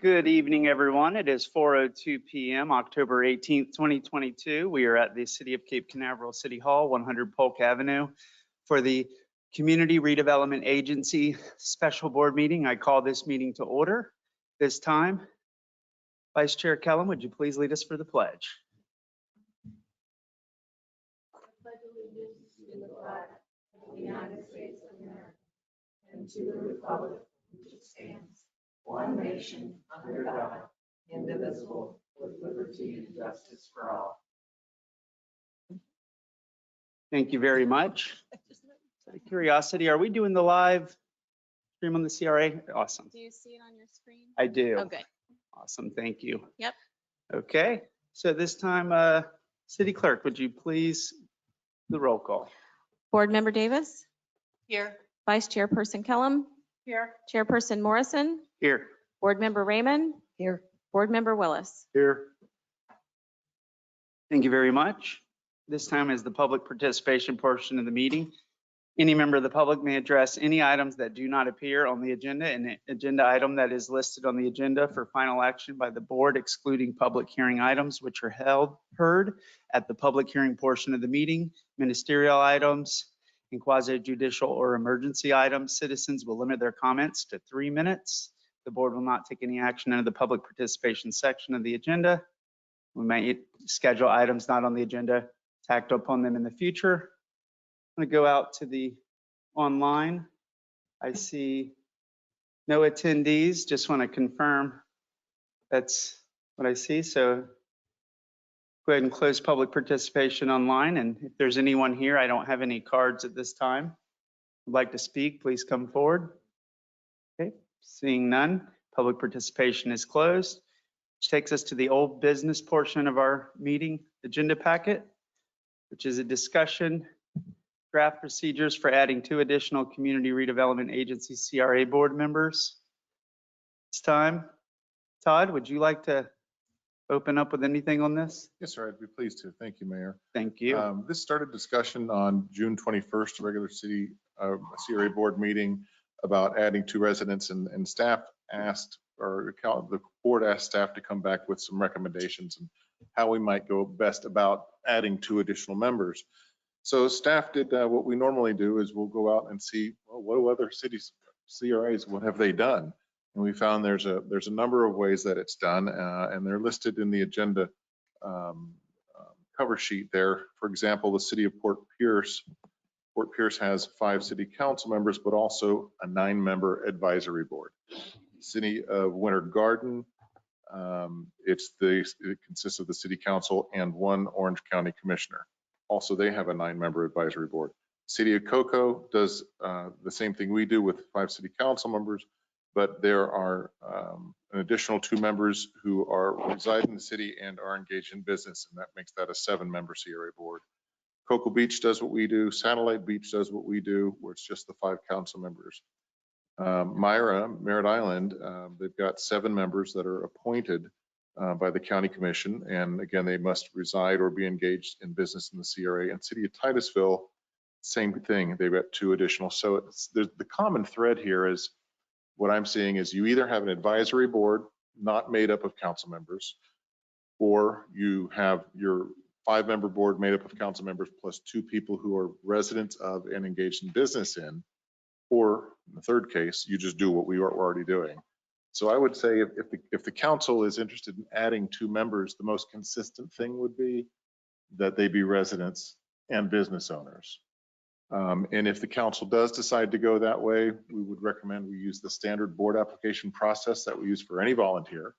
Good evening, everyone. It is 4:02 p.m., October 18th, 2022. We are at the City of Cape Canaveral City Hall, 100 Polk Avenue, for the Community Redevelopment Agency Special Board Meeting. I call this meeting to order. This time, Vice Chair Kellum, would you please lead us for the pledge? I pledge allegiance to the flag of the United States of America and to the republic which stands, one nation, under God, indivisible, with liberty and justice for all. Thank you very much. Out of curiosity, are we doing the live stream on the CRA? Awesome. Do you see it on your screen? I do. Oh, good. Awesome. Thank you. Yep. Okay. So this time, City Clerk, would you please do the roll call? Board Member Davis, Here. Vice Chairperson Kellum, Here. Chairperson Morrison, Here. Board Member Raymond, Here. Board Member Willis. Here. Thank you very much. This time is the public participation portion of the meeting. Any member of the public may address any items that do not appear on the agenda, and an agenda item that is listed on the agenda for final action by the board, excluding public hearing items which are heard at the public hearing portion of the meeting, ministerial items, and quasi-judicial or emergency items. Citizens will limit their comments to 3 minutes. The board will not take any action under the public participation section of the agenda. We may schedule items not on the agenda, tacked upon them in the future. I'm going to go out to the online. I see no attendees. Just want to confirm that's what I see. So go ahead and close public participation online. And if there's anyone here, I don't have any cards at this time, would like to speak, please come forward. Okay, seeing none, public participation is closed, which takes us to the old business portion of our meeting agenda packet, which is a discussion draft procedures for adding 2 additional Community Redevelopment Agency CRA board members. It's time. Todd, would you like to open up with anything on this? Yes, sir. I'd be pleased to. Thank you, Mayor. Thank you. This started discussion on June 21st, regular city CRA board meeting about adding 2 residents, and staff asked, or the board asked staff to come back with some recommendations and how we might go best about adding 2 additional members. So staff did what we normally do, is we'll go out and see, well, what do other cities CRAs, what have they done? And we found there's a number of ways that it's done, and they're listed in the agenda cover sheet there. For example, the city of Port Pierce has 5 city council members, but also a 9-member advisory board. City of Winter Garden, it consists of the city council and 1 Orange County commissioner. Also, they have a 9-member advisory board. City of Cocoa does the same thing we do with 5 city council members, but there are an additional 2 members who reside in the city and are engaged in business, and that makes that a 7-member CRA board. Cocoa Beach does what we do. Satellite Beach does what we do, where it's just the 5 council members. Merritt Island, they've got 7 members that are appointed by the county commission, and again, they must reside or be engaged in business in the CRA. And City of Titusville, same thing. They've got 2 additional. So the common thread here is, what I'm seeing is, you either have an advisory board not made up of council members, or you have your 5-member board made up of council members plus 2 people who are residents of and engaged in business in, or in the third case, you just do what we are already doing. So I would say if the council is interested in adding 2 members, the most consistent thing would be that they be residents and business owners. And if the council does decide to go that way, we would recommend we use the standard board application process that we use for any volunteer,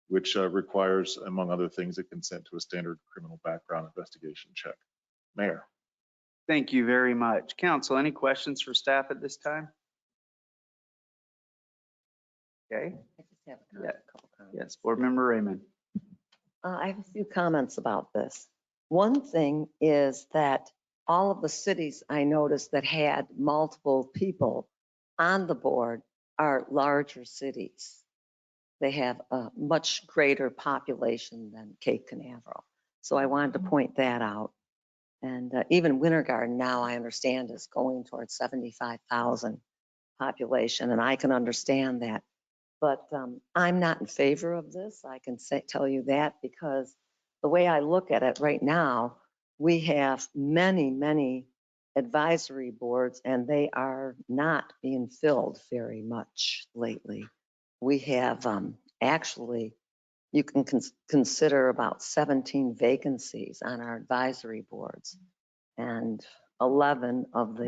which requires, among other things, a consent to a standard criminal background investigation check. Mayor. Thank you very much. Council, any questions for staff at this time? Okay. I just have Yeah. a couple comments. Yes, Board Member Raymond. I have a few comments about this. One thing is that all of the cities I noticed that had multiple people on the board are larger cities. They have a much greater population than Cape Canaveral. So I wanted to point that out. And even Winter Garden now, I understand, is going towards 75,000 population. And I can understand that But I'm not in favor of this. I can tell you that, because the way I look at it right now, we have many, many advisory boards, and they are not being filled very much lately. We have actually, you can consider about 17 vacancies on our advisory boards, and 11 of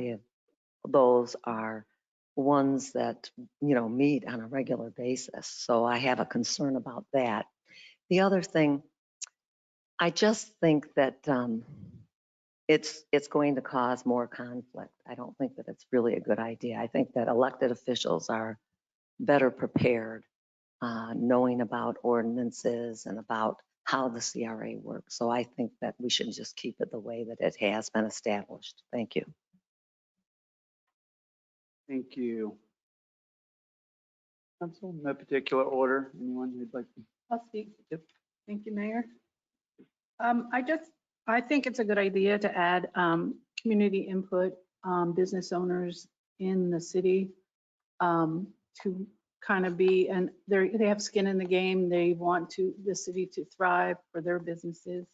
those are ones that, meet on a regular basis. So I have a concern about that. The other thing, I just think that it's going to cause more conflict. I don't think that it's really a good idea. I think that elected officials are better prepared, knowing about ordinances and about how the CRA works. So I think that we should just keep it the way that it has been established. Thank you. Thank you. Council, no particular order. Anyone who'd like to? I'll speak. Yep. Thank you, Mayor. I think it's a good idea to add community input, business owners in the city to kind of be, and they have skin in the game. They want the city to thrive for their businesses.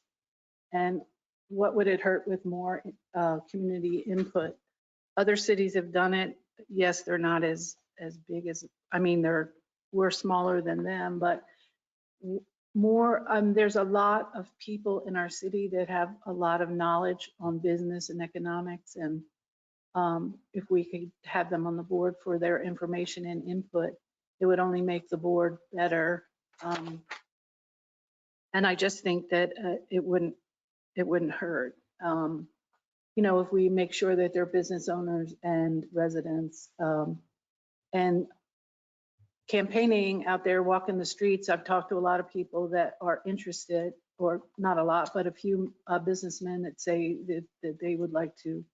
And what would it hurt with more community input? Other cities have done it. Yes, they're not as big as, we're smaller than them, but more, there's a lot of people in our city that have a lot of knowledge on business and economics. And if we could have them on the board for their information and input, it would only make the board better. And I just think that it wouldn't hurt. If we make sure that they're business owners and residents, and campaigning out there, walking the streets. I've talked to a lot of people that are interested, or not a lot, but a few businessmen that say that they would like to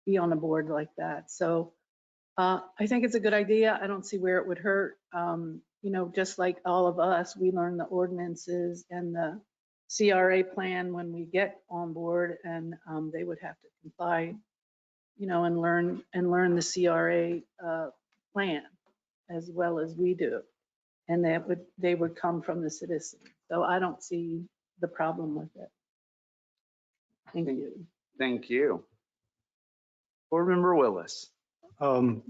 be on a board like that. So I think it's a good idea. I don't see where it would hurt. Just like all of us, we learn the ordinances and the CRA plan when we get on board, and they would have to comply, and learn the CRA plan as well as we do. And they would come from the citizens. So I don't see the problem with it. Thank you. Thank you. Board Member Willis. I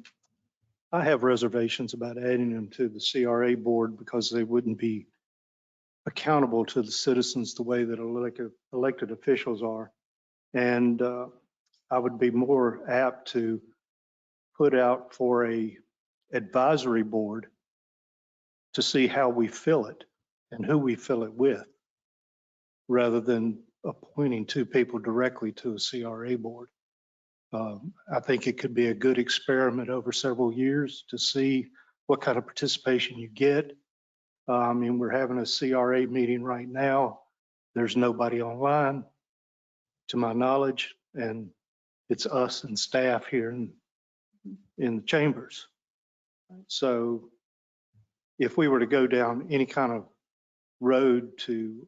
have reservations about adding them to the CRA board because they wouldn't be accountable to the citizens the way that elected officials are. And I would be more apt to put out for a advisory board to see how we fill it and who we fill it with, rather than appointing two people directly to a CRA board. I think it could be a good experiment over several years to see what kind of participation you get. We're having a CRA meeting right now. There's nobody online, to my knowledge, and it's us and staff here in the chambers. So if we were to go down any kind of road to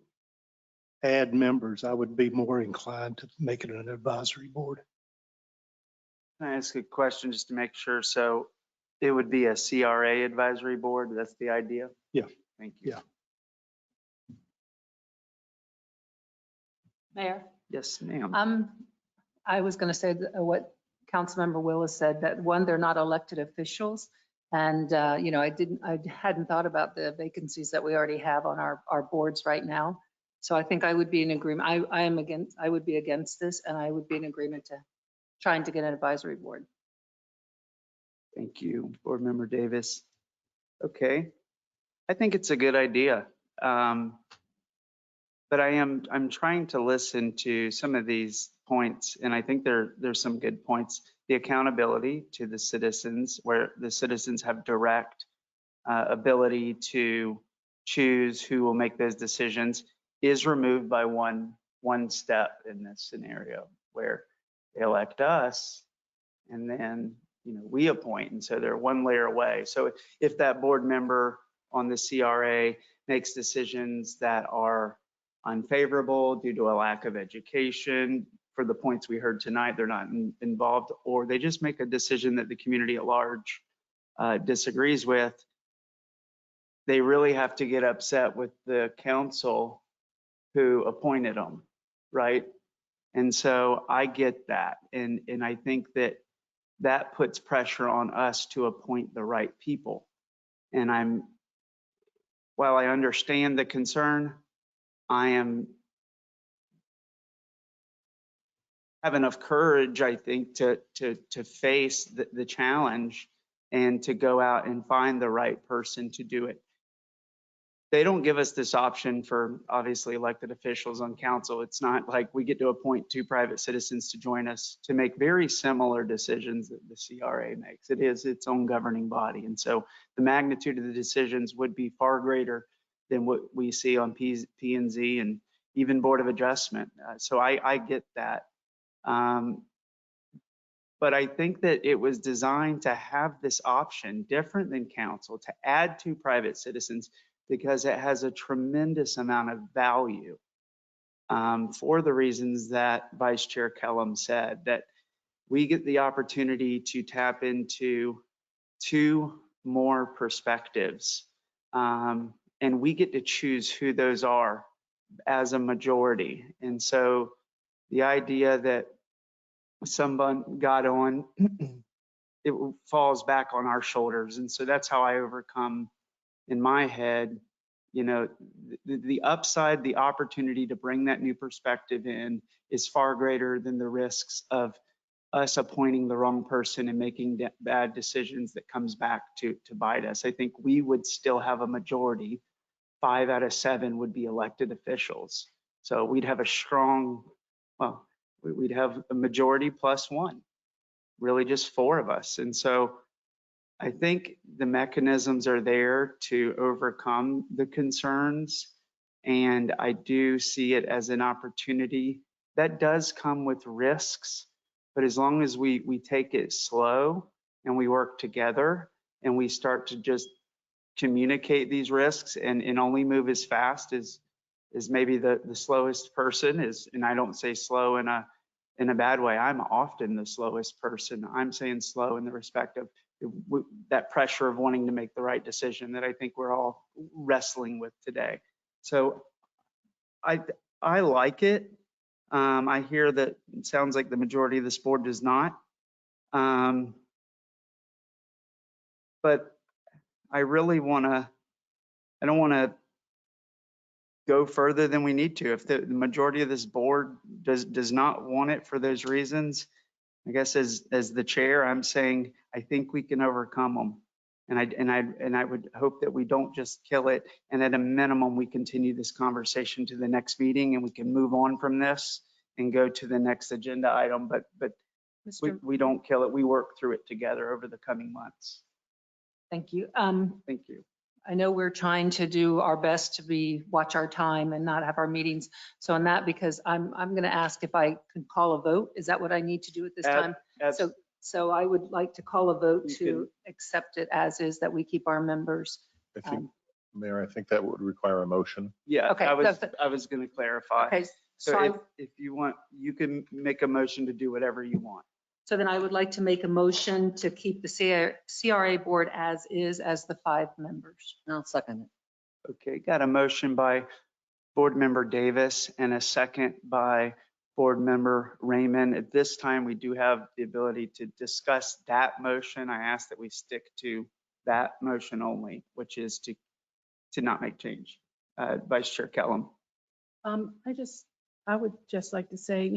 add members, I would be more inclined to make it an advisory board. Can I ask a question just to make sure? So it would be a CRA advisory board. That's the idea? Yeah. Thank you. Yeah. Mayor, Yes, ma'am. I was going to say what Councilmember Willis said, that one, they're not elected officials. And, I hadn't thought about the vacancies that we already have on our boards right now. So I think I would be in agreement. I would be against this, and I would be in agreement to trying to get an advisory board. Thank you, Board Member Davis. Okay. I think it's a good idea. But I'm trying to listen to some of these points, and I think there's some good points. The accountability to the citizens, where the citizens have direct ability to choose who will make those decisions, is removed by one step in this scenario, where they elect us and then we appoint, and so they're one layer away. So if that board member on the CRA makes decisions that are unfavorable due to a lack of education, for the points we heard tonight, they're not involved, or they just make a decision that the community at large disagrees with, they really have to get upset with the council who appointed them, right? And so I get that. And I think that puts pressure on us to appoint the right people. And while I understand the concern, I have enough courage, I think, to face the challenge and to go out and find the right person to do it. They don't give us this option for obviously elected officials on council. It's not like we get to appoint 2 private citizens to join us to make very similar decisions that the CRA makes. It is its own governing body. And so the magnitude of the decisions would be far greater than what we see on P&Z and even Board of Adjustment. So I get that. But I think that it was designed to have this option different than council to add 2 private citizens because it has a tremendous amount of value for the reasons that Vice Chair Kellum said, that we get the opportunity to tap into 2 more perspectives. And we get to choose who those are as a majority. And so the idea that someone got on, it falls back on our shoulders. And so that's how I overcome in my head, the upside, the opportunity to bring that new perspective in is far greater than the risks of us appointing the wrong person and making bad decisions that comes back to bite us. I think we would still have a majority. 5 out of 7 would be elected officials. So we'd have we'd have a majority plus 1, really just 4 of us. And so I think the mechanisms are there to overcome the concerns. And I do see it as an opportunity that does come with risks. But as long as we take it slow and we work together and we start to just communicate these risks and only move as fast as maybe the slowest person is, and I don't say slow in a bad way. I'm often the slowest person. I'm saying slow in the respect of that pressure of wanting to make the right decision that I think we're all wrestling with today. So I like it. I hear that it sounds like the majority of this board does not. But I really I don't want to go further than we need to. If the majority of this board does not want it for those reasons, I guess as the chair, I'm saying I think we can overcome them. And I would hope that we don't just kill it. And at a minimum, we continue this conversation to the next meeting and we can move on from this and go to the next agenda item. But we don't kill it. We work through it together over the coming months. Thank you. Thank you. I know we're trying to do our best to watch our time and not have our meetings. So on that, because I'm going to ask if I can call a vote. Is that what I need to do at this time? So I would like to call a vote to accept it as is, that we keep our members. I think, Mayor, I think that would require a motion. Yeah, Okay, I was going to clarify. Okay. So if you want, you can make a motion to do whatever you want. So then I would like to make a motion to keep the CRA board as is, as the 5 members. I'll second it. Okay, got a motion by Board Member Davis and a second by Board Member Raymond. At this time, we do have the ability to discuss that motion. I ask that we stick to that motion only, which is to not make change. Vice Chair Kellum. I would just like to say,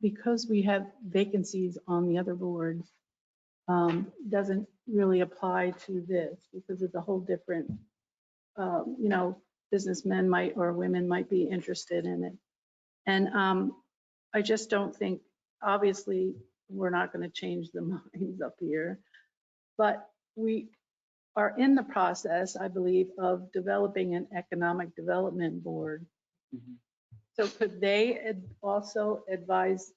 because we have vacancies on the other boards, doesn't really apply to this because it's a whole different, businessmen or women might be interested in it. And I just don't think, obviously, we're not going to change the minds up here, but we are in the process, I believe, of developing an economic development board. So could they also advise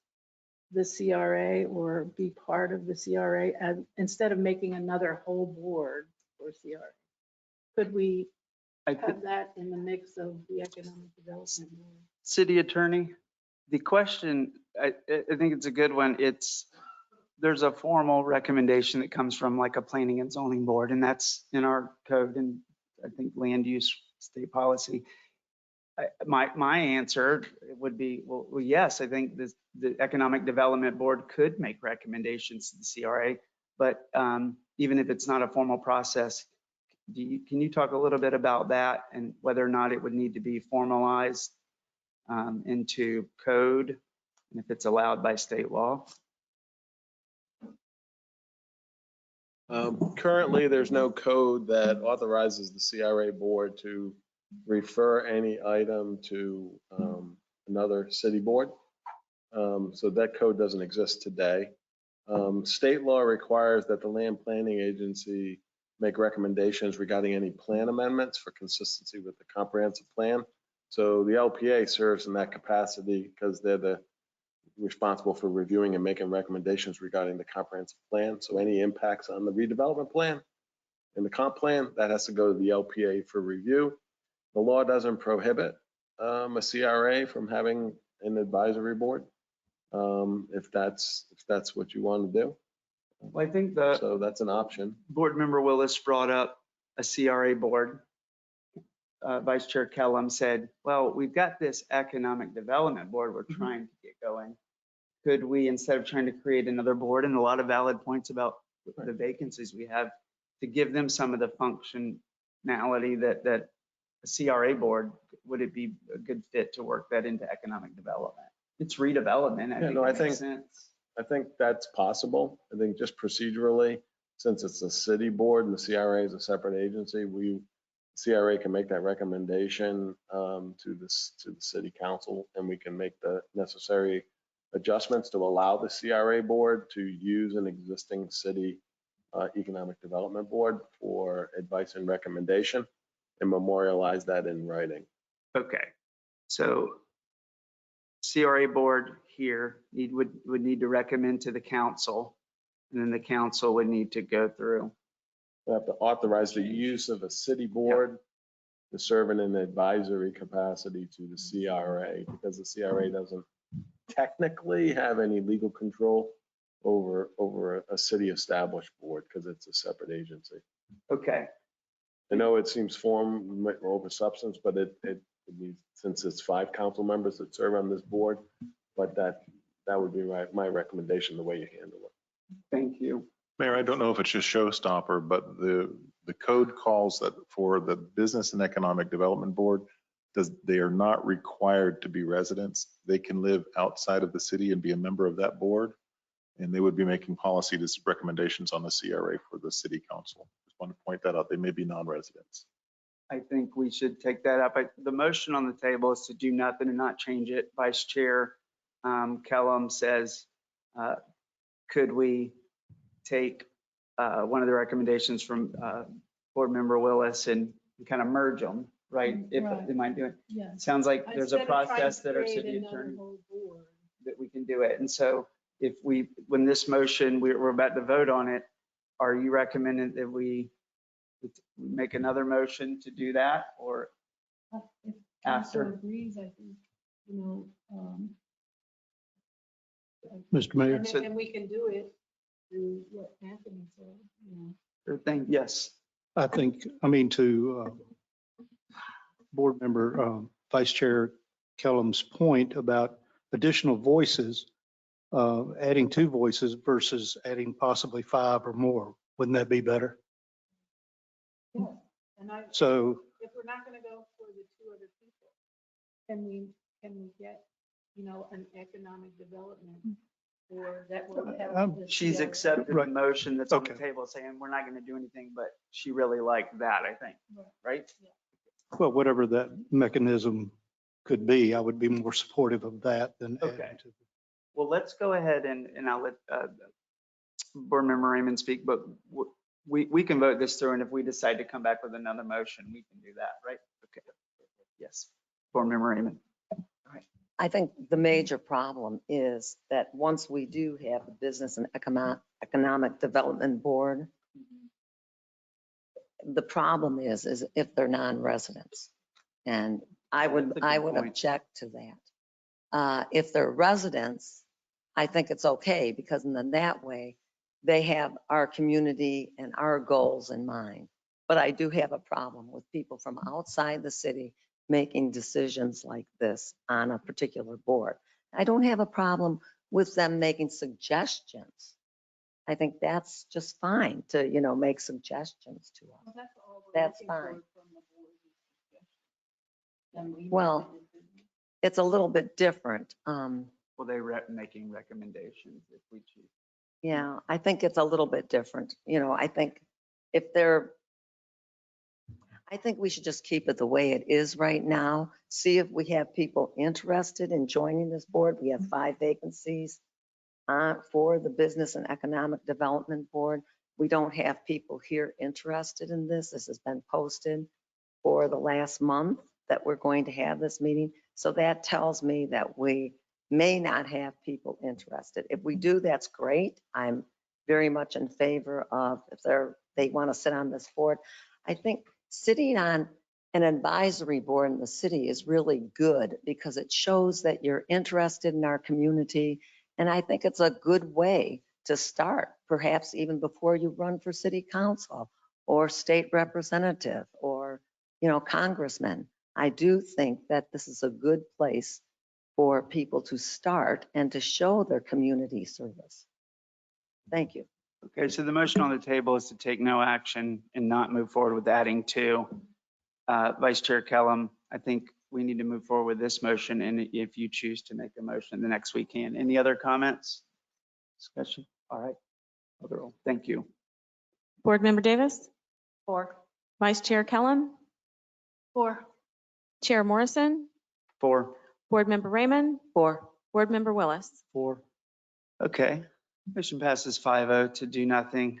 the CRA or be part of the CRA instead of making another whole board for CRA? Could we have that in the mix of the economic development board? City Attorney, the question, I think it's a good one. There's a formal recommendation that comes from like a planning and zoning board, and that's in our code and I think land use, state policy. My answer would be, well, yes, I think the Economic Development Board could make recommendations to the CRA, but even if it's not a formal process, can you talk a little bit about that and whether or not it would need to be formalized into code and if it's allowed by state law? Currently, there's no code that authorizes the CRA board to refer any item to another city board. So that code doesn't exist today. State law requires that the land planning agency make recommendations regarding any plan amendments for consistency with the comprehensive plan. So the LPA serves in that capacity because they're responsible for reviewing and making recommendations regarding the comprehensive plan. So any impacts on the redevelopment plan and the comp plan, that has to go to the LPA for review. The law doesn't prohibit a CRA from having an advisory board, if that's what you want to do. Well, I think the So that's an option. board member Willis brought up a CRA board. Vice Chair Kellum said, well, we've got this economic development board we're trying to get going. Could we, instead of trying to create another board, and a lot of valid points about the vacancies we have, to give them some of the functionality that a CRA board, would it be a good fit to work that into economic development? It's redevelopment. I think sense. I think that's possible. I think just procedurally, since it's a city board and the CRA is a separate agency, CRA can make that recommendation to the city council, and we can make the necessary adjustments to allow the CRA board to use an existing city economic development board for advice and recommendation and memorialize that in writing. Okay, so CRA board here would need to recommend to the council, and then the council would need to go through. We have to authorize the use of a city board to serve in an advisory capacity to the CRA, because the CRA doesn't technically have any legal control over a city established board because it's a separate agency. Okay, I know it seems form over substance, but it needs, since it's 5 council members that serve on this board, but that would be my recommendation, the way you handle it. thank you. Mayor, I don't know if it's just showstopper, but the code calls that for the Business and Economic Development Board, they are not required to be residents. They can live outside of the city and be a member of that board, and they would be making policy recommendations on the CRA for the city council. Just want to point that out. They may be non-residents. I think we should take that up. The motion on the table is to do nothing and not change it. Vice Chair Kellum says, could we take one of the recommendations from Board Member Willis and kind of merge them, right? Am I doing? Yeah. Sounds like there's a Instead of trying process to that our create city another attorney, whole board. that we can do it. And so when this motion, we're about to vote on it, are you recommending that we make another motion to do that, or If After. council agrees, I think, Mr. Mayor, and we can do it through what Anthony said, or thing? Yes. I think, to Board Member Vice Chair Kellum's point about additional voices, adding 2 voices versus adding possibly 5 or more, wouldn't that be better? Yeah. And So, if we're not gonna go for the 2 other people, can we get, an economic development or that will have. the She's CRA? accepted the Right. motion that's on the Okay. table saying we're not going to do anything, but she really liked that, I think, right? well, whatever that mechanism could be, I would be more supportive of that than Okay. adding to. Well, let's go ahead and I'll let Board Member Raymond speak, but we can vote this through, and if we decide to come back with another motion, we can do that, right? Okay. Yes. Board Member Raymond. I think the major problem is that once we do have the Business and Economic Development Board, the problem is if they're non-residents. And I would That's a good point. object to that. If they're residents, I think it's okay, because in that way, they have our community and our goals in mind. But I do have a problem with people from outside the city making decisions like this on a particular board. I don't have a problem with them making suggestions. I think that's just fine to, make suggestions to us. That's fine. Well, it's a little bit different. Well, making recommendations if we choose. Yeah, I think it's a little bit different. I think we should just keep it the way it is right now. See if we have people interested in joining this board. We have 5 vacancies for the Business and Economic Development Board. We don't have people here interested in this. This has been posted for the last month that we're going to have this meeting. So that tells me that we may not have people interested. If we do, that's great. I'm very much in favor of if they want to sit on this board. I think sitting on an advisory board in the city is really good because it shows that you're interested in our community. And I think it's a good way to start, perhaps even before you run for city council or state representative or, congressman. I do think that this is a good place for people to start and to show their community service. Thank you. Okay, so the motion on the table is to take no action and not move forward with adding 2. Vice Chair Kellum, I think we need to move forward with this motion, and if you choose to make a motion the next we can. Any other comments? Discussion? All right. Call the roll. Thank you. Board Member Davis, 4. Vice Chair Kellum, 4. Chair Morrison, 4. Board Member Raymond, 4. Board Member Willis. 4. Okay, motion passes 5-0 to do nothing.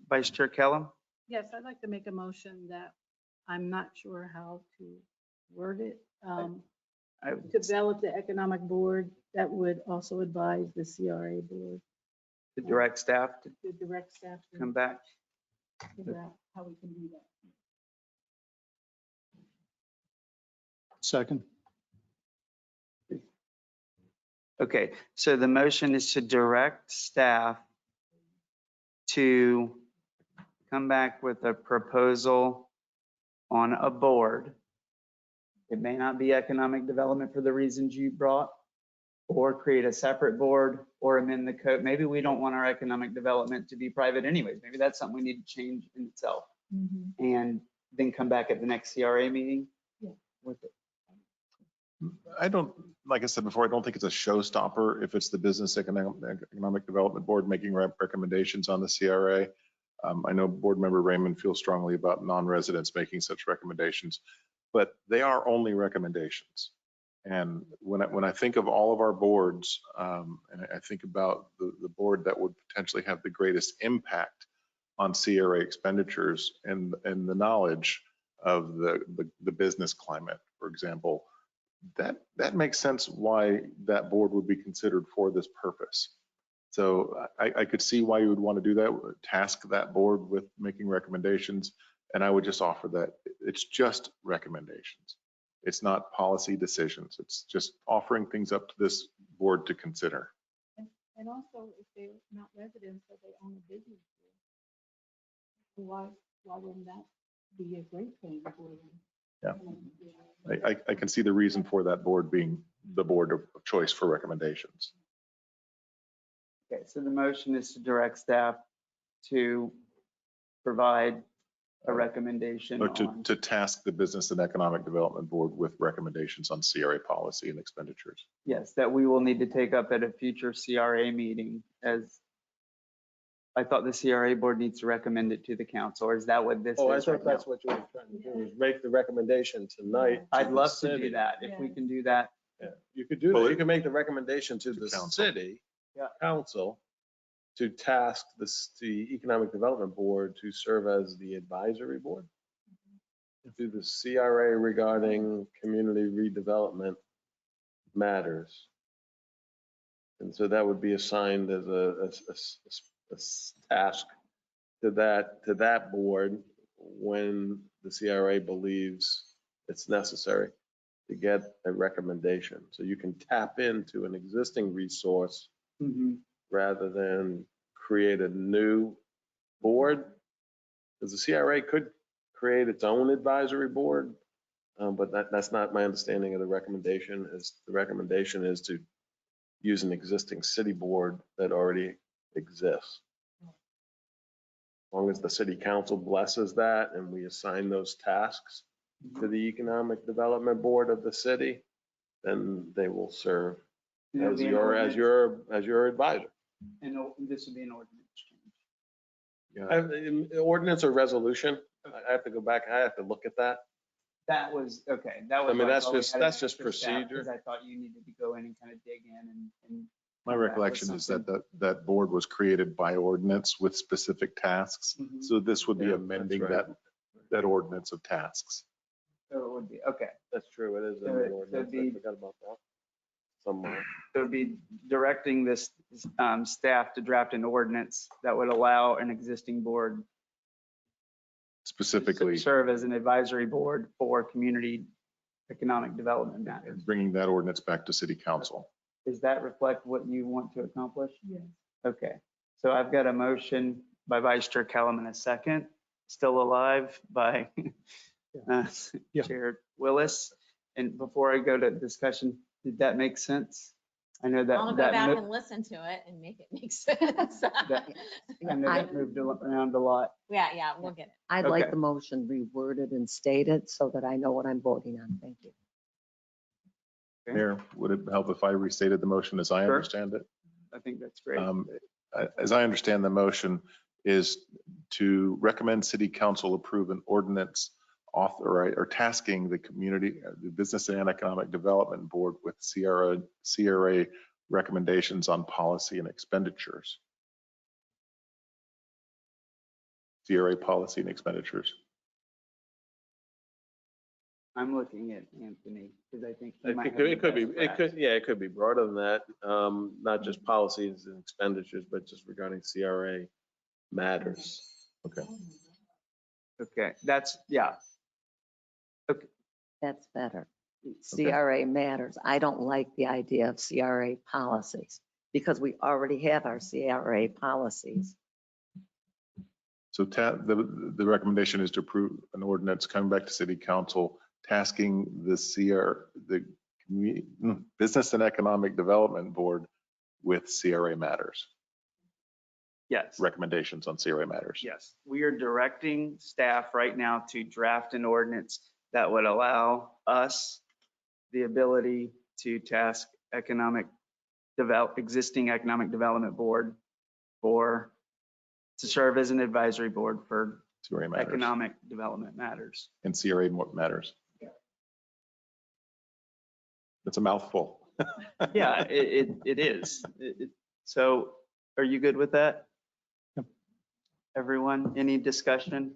Vice Chair Kellum? Yes, I'd like to make a motion that I'm not sure how to word it. Develop the economic board that would also advise the CRA board, To direct staff to the direct staff to come back. figure out how we can do that. Second. Okay, so the motion is to direct staff to come back with a proposal on a board. It may not be economic development for the reasons you brought, or create a separate board or amend the code. Maybe we don't want our economic development to be private anyways. Maybe that's something we need to change in itself. And then come back at the next CRA meeting with it. Like I said before, I don't think it's a showstopper if it's the Business Economic Development Board making recommendations on the CRA. I know Board Member Raymond feels strongly about non-residents making such recommendations, but they are only recommendations. And when I think of all of our boards, and I think about the board that would potentially have the greatest impact on CRA expenditures and the knowledge of the business climate, for example, that makes sense why that board would be considered for this purpose. So I could see why you would want to do that, task that board with making recommendations. And I would just offer that it's just recommendations. It's not policy decisions. It's just offering things up to this board to consider. And also, if they're not residents, but they own a business, why wouldn't that be a great thing for them? Yeah. I can see the reason for that board being the board of choice for recommendations. Okay, so the motion is to direct staff to provide a recommendation Or on. to task the Business and Economic Development Board with recommendations on CRA policy and expenditures. Yes, that we will need to take up at a future CRA meeting, as I thought the CRA board needs to recommend it to the council, or is that what this is? Oh, I thought right now? that's what you were trying to do, is make the recommendation tonight. to I'd the love to city. do that, if we can do that. Yeah, you could do Well, that. You can make the recommendation to the council. city Yeah. council to task the Economic Development Board to serve as the advisory board to the CRA regarding community redevelopment matters. And so that would be assigned as a task to that board when the CRA believes it's necessary to get a recommendation. So you can tap into an existing resource Mhm. rather than create a new board Because the CRA could create its own advisory board, but that's not my understanding of the recommendation. The recommendation is to use an existing city board that already exists. As long as the city council blesses that and we assign those tasks to the Economic Development Board of the city, then they will serve It'll as be an your advisor. And this would be an ordinance change. Ordinance or resolution, I have to go back, I have to look at that. That was, okay, that was. I mean, why I that's thought we just- had an that's just extra staff, procedure. Because I thought you needed to go in and kind of dig in and. My recollection is that that board was created by ordinance with specific tasks. Mhm. So this would be Yeah, that's amending right. that ordinance of tasks. So it would be, okay. That's true, it is in So the it- ordinance, it'd be- I forgot about that. Somewhere. So it'd be directing this staff to draft an ordinance that would allow an existing board to Specifically, serve as an advisory board for community economic development matters. bringing that ordinance back to city council. Does that reflect what you want to accomplish? Yes. Okay, so I've got a motion by Vice Chair Kellum and a second, still alive by Yeah. Chair Willis. And before I go to discussion, did that make sense? I know that. I'll go that back mo- and listen to it and make it make sense. I know that moved around a lot. Yeah, we'll get it. I'd like Okay. the motion reworded and stated so that I know what I'm voting on. Thank you. Okay. Mayor, would it help if I restated the motion as I Sure. understand it? I think that's great. As I understand the motion is to recommend city council approve an ordinance authorize or tasking the Business and Economic Development Board with CRA recommendations on policy and expenditures. CRA policy and expenditures. I'm looking at Anthony because I think. he It might have could, the it could be, best it grasp. could, yeah, it could be broader than that. Not just policies and expenditures, but just regarding CRA matters. Okay. Okay, that's, yeah. That's better. CRA matters. I don't like the idea of CRA policies because we already have our CRA policies. So the recommendation is to approve an ordinance coming back to city council tasking the Business and Economic Development Board with CRA matters, Yes. recommendations on CRA matters. Yes, we are directing staff right now to draft an ordinance that would allow us the ability to task existing economic development board to serve as an advisory board for CRA matters. economic development matters. And CRA matters. That's a mouthful. Yeah, it is. So are you good with that? Yep. Everyone, any discussion?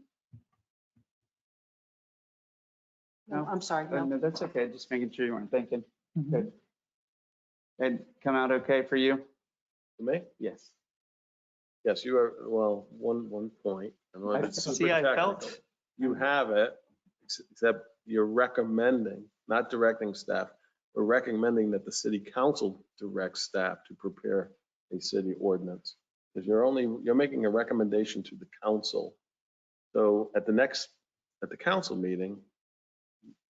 No? I'm sorry. Oh, no, that's okay. Just making sure you weren't thinking. Mhm. Good. And come out okay for you? For me? Yes. Yes, you are, well, one point. I don't know if it's super See, I technical. felt. You have it, except you're recommending, not directing staff, we're recommending that the city council direct staff to prepare a city ordinance. Because you're making a recommendation to the council. So at the council meeting,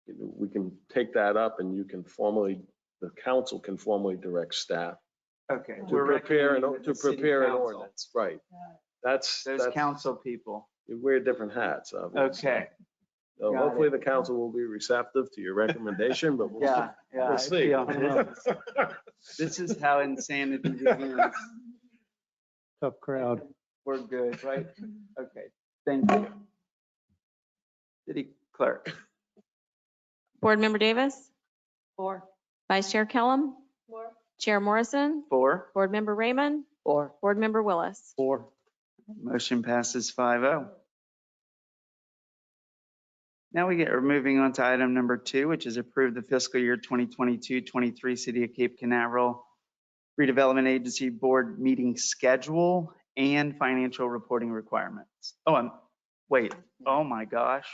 we can take that up and the council can formally direct staff Okay. to we're prepare recommending that to the city prepare an council- ordinance, right? That's Those council people. you wear different hats, obviously. Okay. So got hopefully it. the council will be receptive to your recommendation, but we'll Yeah, yeah. we'll I see. feel This is how insanity begins. Tough crowd. We're good, right? Okay, thank you. City clerk. Board Member Davis, 4. Vice Chair Kellum, Chair Morrison, 4, Board Member Raymond, Or Board Member Willis. 4. motion passes 5-0. Now we're moving on to item number 2, which is approve the fiscal year 2022-23 City of Cape Canaveral Redevelopment Agency Board meeting schedule and financial reporting requirements. Wait, oh my gosh.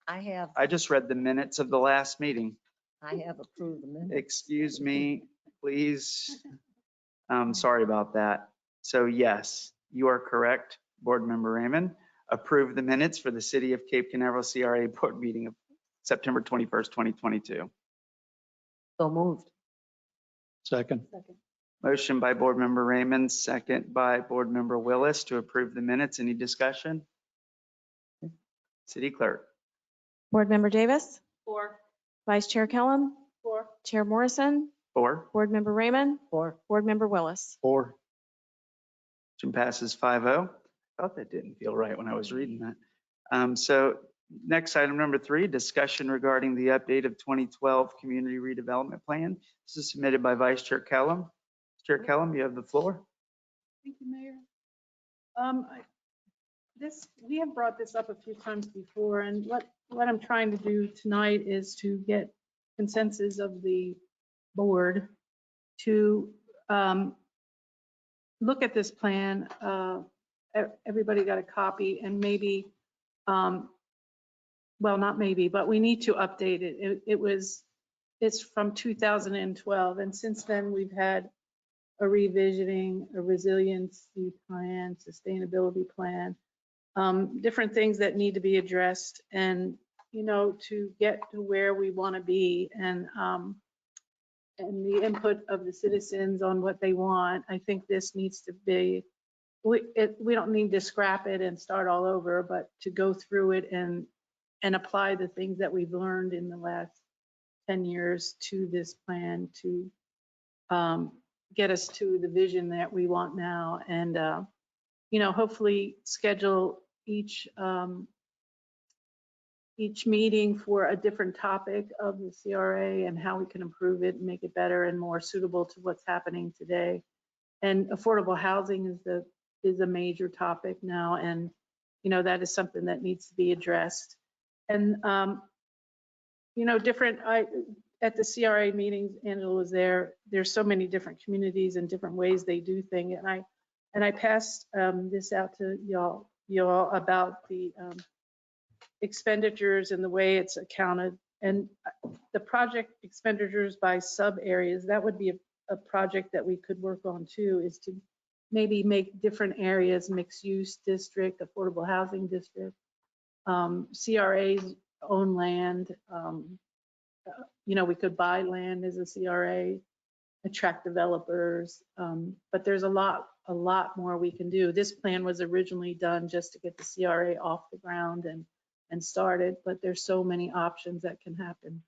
I I just read the minutes of the last meeting. have approved the minutes. Excuse me, please. Sorry about that. So yes, you are correct, Board Member Raymond. approve the minutes for the City of Cape Canaveral CRA Board meeting of September 21st, 2022. So moved. Second. Motion by Board Member Raymond, second by Board Member Willis to approve the minutes. Any discussion? City Clerk. Board Member Davis, 4. Vice Chair Kellum, 4. Chair Morrison, 4. Board Member Raymond, 4. Board Member Willis. 4. Motion passes 5-0. Thought that didn't feel right when I was reading that. So next, item number 3, discussion regarding the update of 2012 Community Redevelopment Plan. This is submitted by Vice Chair Kellum. Chair Kellum, you have the floor. Thank you, Mayor. We have brought this up a few times before, and what I'm trying to do tonight is to get consensus of the board to look at this plan. Everybody got a copy, and maybe, well, not maybe, but we need to update it. It's from 2012, and since then we've had a revisioning, a resiliency plan, sustainability plan, different things that need to be addressed, and, you know, to get to where we want to be, and the input of the citizens on what they want. I think this needs to be, we don't need to scrap it and start all over, but to go through it and apply the things that we've learned in the last 10 years to this plan to get us to the vision that we want now, and you know, hopefully schedule each meeting for a different topic of the CRA and how we can improve it and make it better and more suitable to what's happening today. And affordable housing is a major topic now, and you know, that is something that needs to be addressed. And you know, at the CRA meetings, Angela was there. There's so many different communities and different ways they do things, and I passed this out to y'all about the expenditures and the way it's accounted, and the project expenditures by sub areas. That would be a project that we could work on too, is to maybe make different areas mixed use district, affordable housing district, CRA's own land. You know, we could buy land as a CRA, attract developers, but there's a lot more we can do. This plan was originally done just to get the CRA off the ground and started, but there's so many options that can happen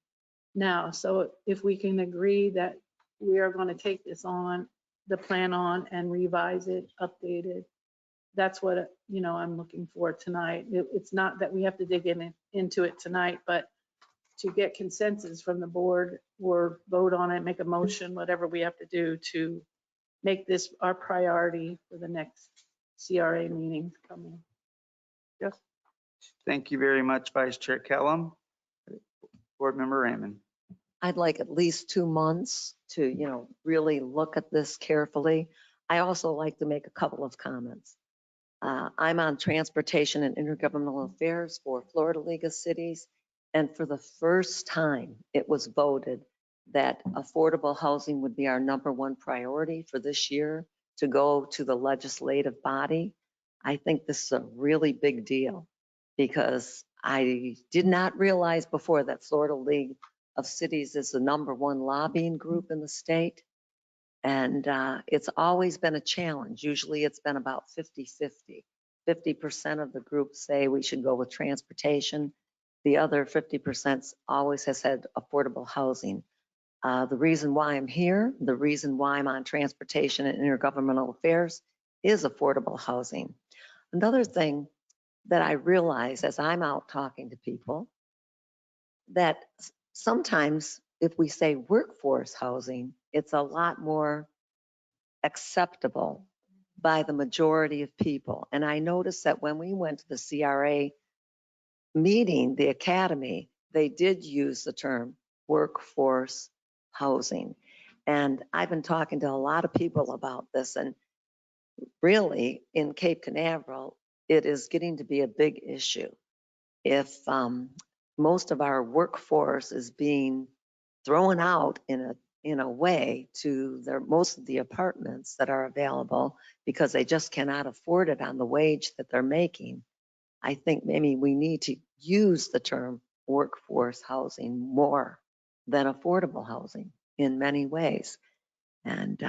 now. So if we can agree that we are going to take this on, the plan on, and revise it, update it, that's what, you know, I'm looking for tonight. It's not that we have to dig into it tonight, but to get consensus from the board or vote on it, make a motion, whatever we have to do to make this our priority for the next CRA meeting coming. Yes. Thank you very much, Vice Chair Kellum. Board Member Raymond. I'd like at least 2 months to, you know, really look at this carefully. I also like to make a couple of comments. I'm on Transportation and Intergovernmental Affairs for Florida League of Cities. And for the first time, it was voted that affordable housing would be our #1 priority for this year to go to the legislative body. I think this is a really big deal because I did not realize before that Florida League of Cities is the #1 lobbying group in the state. And it's always been a challenge. Usually it's been about 50-50. 50% of the group say we should go with transportation. The other 50% always has said affordable housing. The reason why I'm here, the reason why I'm on Transportation and Intergovernmental Affairs is affordable housing. Another thing that I realize as I'm out talking to people, that sometimes if we say workforce housing, it's a lot more acceptable by the majority of people. And I noticed that when we went to the CRA meeting, the academy, they did use the term workforce housing. And I've been talking to a lot of people about this, and really in Cape Canaveral, it is getting to be a big issue. If most of our workforce is being thrown out in a way to most of the apartments that are available because they just cannot afford it on the wage that they're making, I think maybe we need to use the term workforce housing more than affordable housing in many ways. And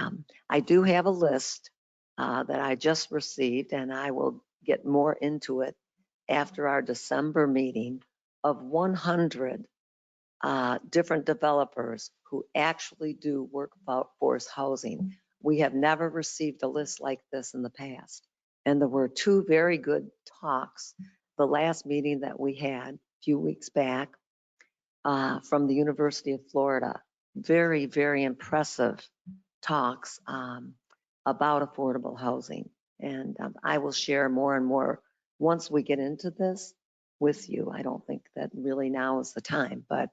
I do have a list that I just received, and I will get more into it after our December meeting, of 100 different developers who actually do workforce housing. We have never received a list like this in the past. And there were two very good talks, the last meeting that we had a few weeks back from the University of Florida. Very, very impressive talks about affordable housing. And I will share more and more once we get into this with you. I don't think that really now is the time, but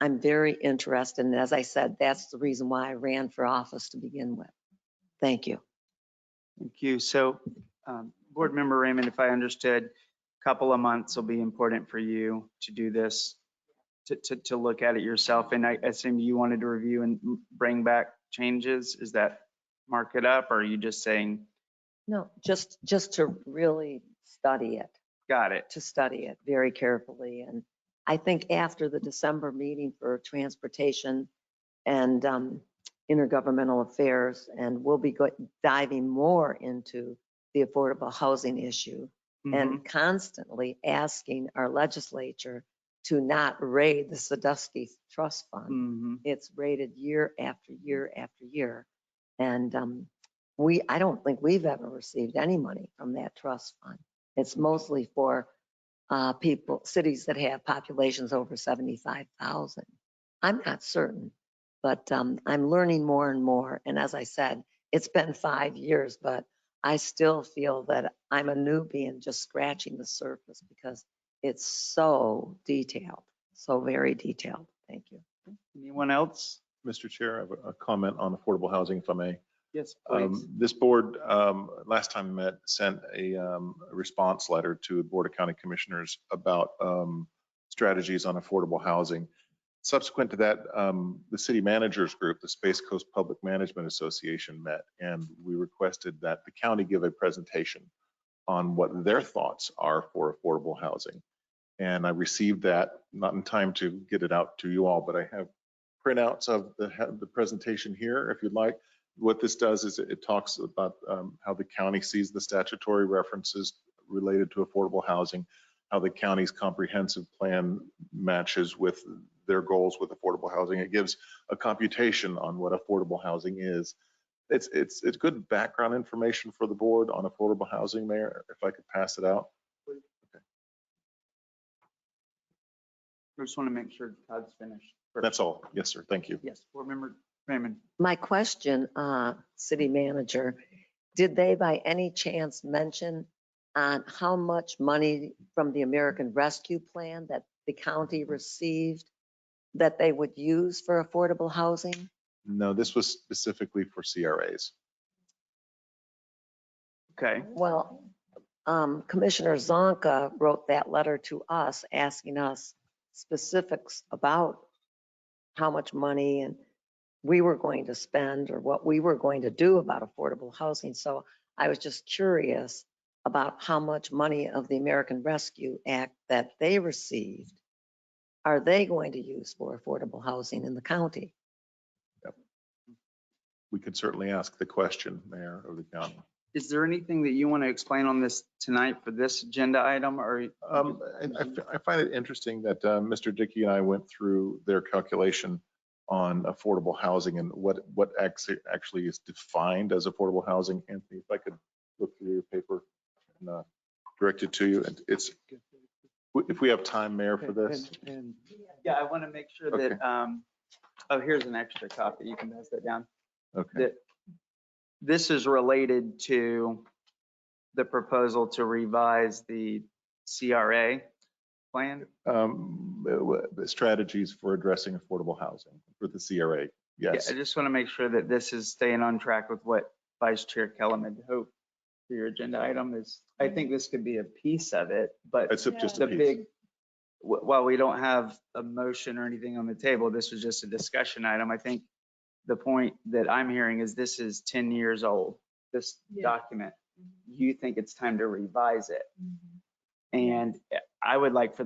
I'm very interested. And as I said, that's the reason why I ran for office to begin with. Thank you. Thank you. So, Board Member Raymond, if I understood, a couple of months will be important for you to do this, to look at it yourself. And I assume you wanted to review and bring back changes. Is that mark it up, or are you just saying, No, just to really study it, got it? to study it very carefully. And I think after the December meeting for transportation and intergovernmental affairs, and we'll be diving more into the affordable housing issue and constantly asking our legislature to not raid the Sadusky Trust Fund. It's raided year after year after year. And I don't think we've ever received any money from that trust fund. It's mostly for cities that have populations over 75,000. I'm not certain, but I'm learning more and more. And as I said, it's been 5 years, but I still feel that I'm a newbie and just scratching the surface because it's so detailed, so very detailed. Thank you. Anyone else? Mr. Chair, I have a comment on affordable housing, if I may. Yes, please. This board, last time met, sent a response letter to the Board of County Commissioners about strategies on affordable housing. Subsequent to that, the city managers group, the Space Coast Public Management Association, met, and we requested that the county give a presentation on what their thoughts are for affordable housing. And I received that, not in time to get it out to you all, but I have printouts of the presentation here, if you'd like. What this does is it talks about how the county sees the statutory references related to affordable housing, how the county's comprehensive plan matches with their goals with affordable housing. It gives a computation on what affordable housing is. It's good background information for the board on affordable housing, Mayor, if I could pass it out. Okay. I just want to make sure Todd's finished. That's all. Yes, sir. Thank you. Yes, Board Member Raymond. My question, city manager, did they by any chance mention on how much money from the American Rescue Plan that the county received that they would use for affordable housing? No, this was specifically for CRAs. Okay. Well, Commissioner Zonka wrote that letter to us asking us specifics about how much money and we were going to spend or what we were going to do about affordable housing. So I was just curious about how much money of the American Rescue Act that they received are they going to use for affordable housing in the county? Yep. We could certainly ask the question, Mayor of the county. Is there anything that you want to explain on this tonight for this agenda item, or? I find it interesting that Mr. Dickey and I went through their calculation on affordable housing and what actually is defined as affordable housing. Anthony, if I could look through your paper and direct it to you. And it's, if we have time, Mayor, for this. Yeah, I want to make sure Okay. that, oh, here's an extra copy. You can pass that down. Okay. That this is related to the proposal to revise the CRA plan. Strategies for addressing affordable housing for the CRA. Yes. Yeah, I just want to make sure that this is staying on track with what Vice Chair Kellum had hoped for your agenda item is. I think this could be a piece of it, but It's just a the piece. big, while we don't have a motion or anything on the table, this was just a discussion item. I think the point that I'm hearing is this is 10 years old, this Yeah. document. You think it's time to revise it. And I would like for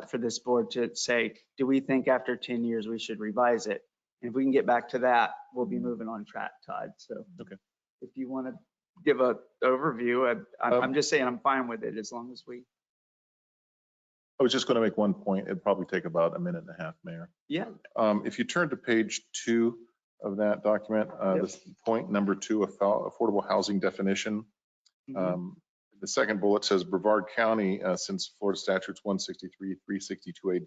for this board to say, do we think after 10 years we should revise it? And if we can get back to that, we'll be moving on track, Todd. So Okay. if you want to give a overview, I'm just saying I'm fine with it as long as we, I was just going to make one point. It'd probably take about a minute and a half, Mayor. yeah. If you turn to page 2 of that document, this point number 2, affordable housing definition. Mhm. The second bullet says Brevard County, since Florida statutes 163, 362A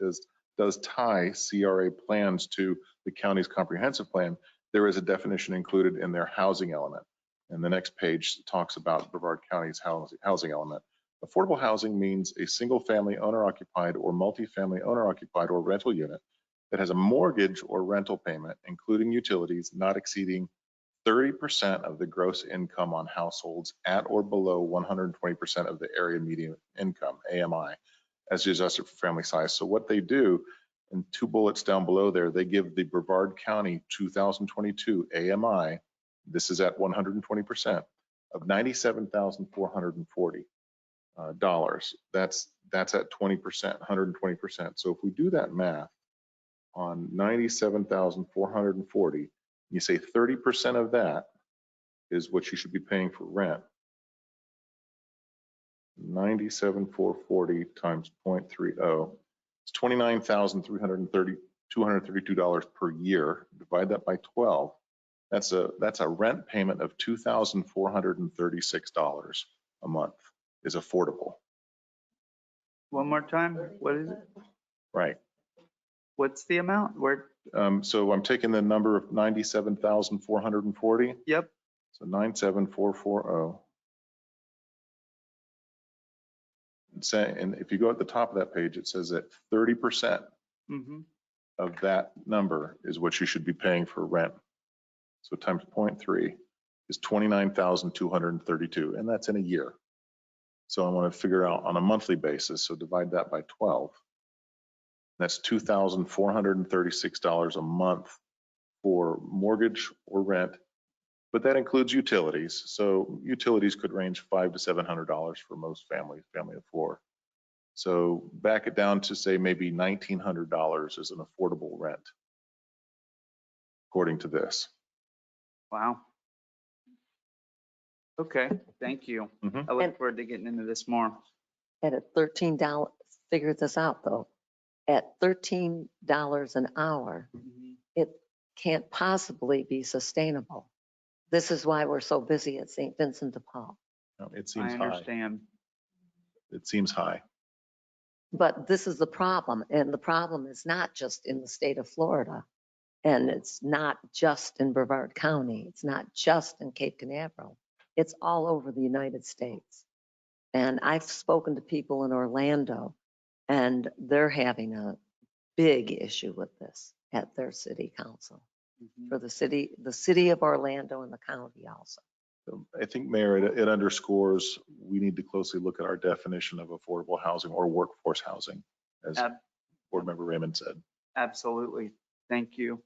does tie CRA plans to the county's comprehensive plan, there is a definition included in their housing element. And the next page talks about Brevard County's housing element. Affordable housing means a single family owner occupied or multifamily owner occupied or rental unit that has a mortgage or rental payment, including utilities, not exceeding 30% of the gross income on households at or below 120% of the area median income, AMI, as adjusted for family size. So what they do, in 2 bullets down below there, they give the Brevard County 2022 AMI, this is at 120%, of $97,440. That's at 20%, 120%. So if we do that math on 97,440, you say 30% of that is what you should be paying for rent. 97,440 times 0.30, it's $29,232 per year. Divide that by 12. That's a rent payment of $2,436 a month is affordable. One more time, what is it? Right. What's the amount? Where? So I'm taking the number of 97,440. Yep. So 97440. And if you go at the top of that page, it says that 30% Mhm. of that number is what you should be paying for rent. So times 0.3 is 29,232, and that's in a year. So I want to figure out on a monthly basis. So divide that by 12. That's $2,436 a month for mortgage or rent, but that includes utilities. So utilities could range $500 to $700 for most families, family of 4. So back it down to say maybe $1,900 is an affordable rent, according to this. Wow. Okay, thank you. Mhm. I look And- forward to getting into this more. At a $13, figure this out though, at $13 an hour, Mhm. it can't possibly be sustainable. This is why we're so busy at St. Vincent de Paul. No, it I seems high. understand. It seems high. But this is the problem, and the problem is not just in the state of Florida, and it's not just in Brevard County, it's not just in Cape Canaveral, it's all over the United States. And I've spoken to people in Orlando, and they're having a big issue with this at their city council, Mhm. for the city of Orlando and the county also. So I think, Mayor, it underscores we need to closely look at our definition of affordable housing or workforce housing, as Ab- Board Member Raymond said. Absolutely. Thank you.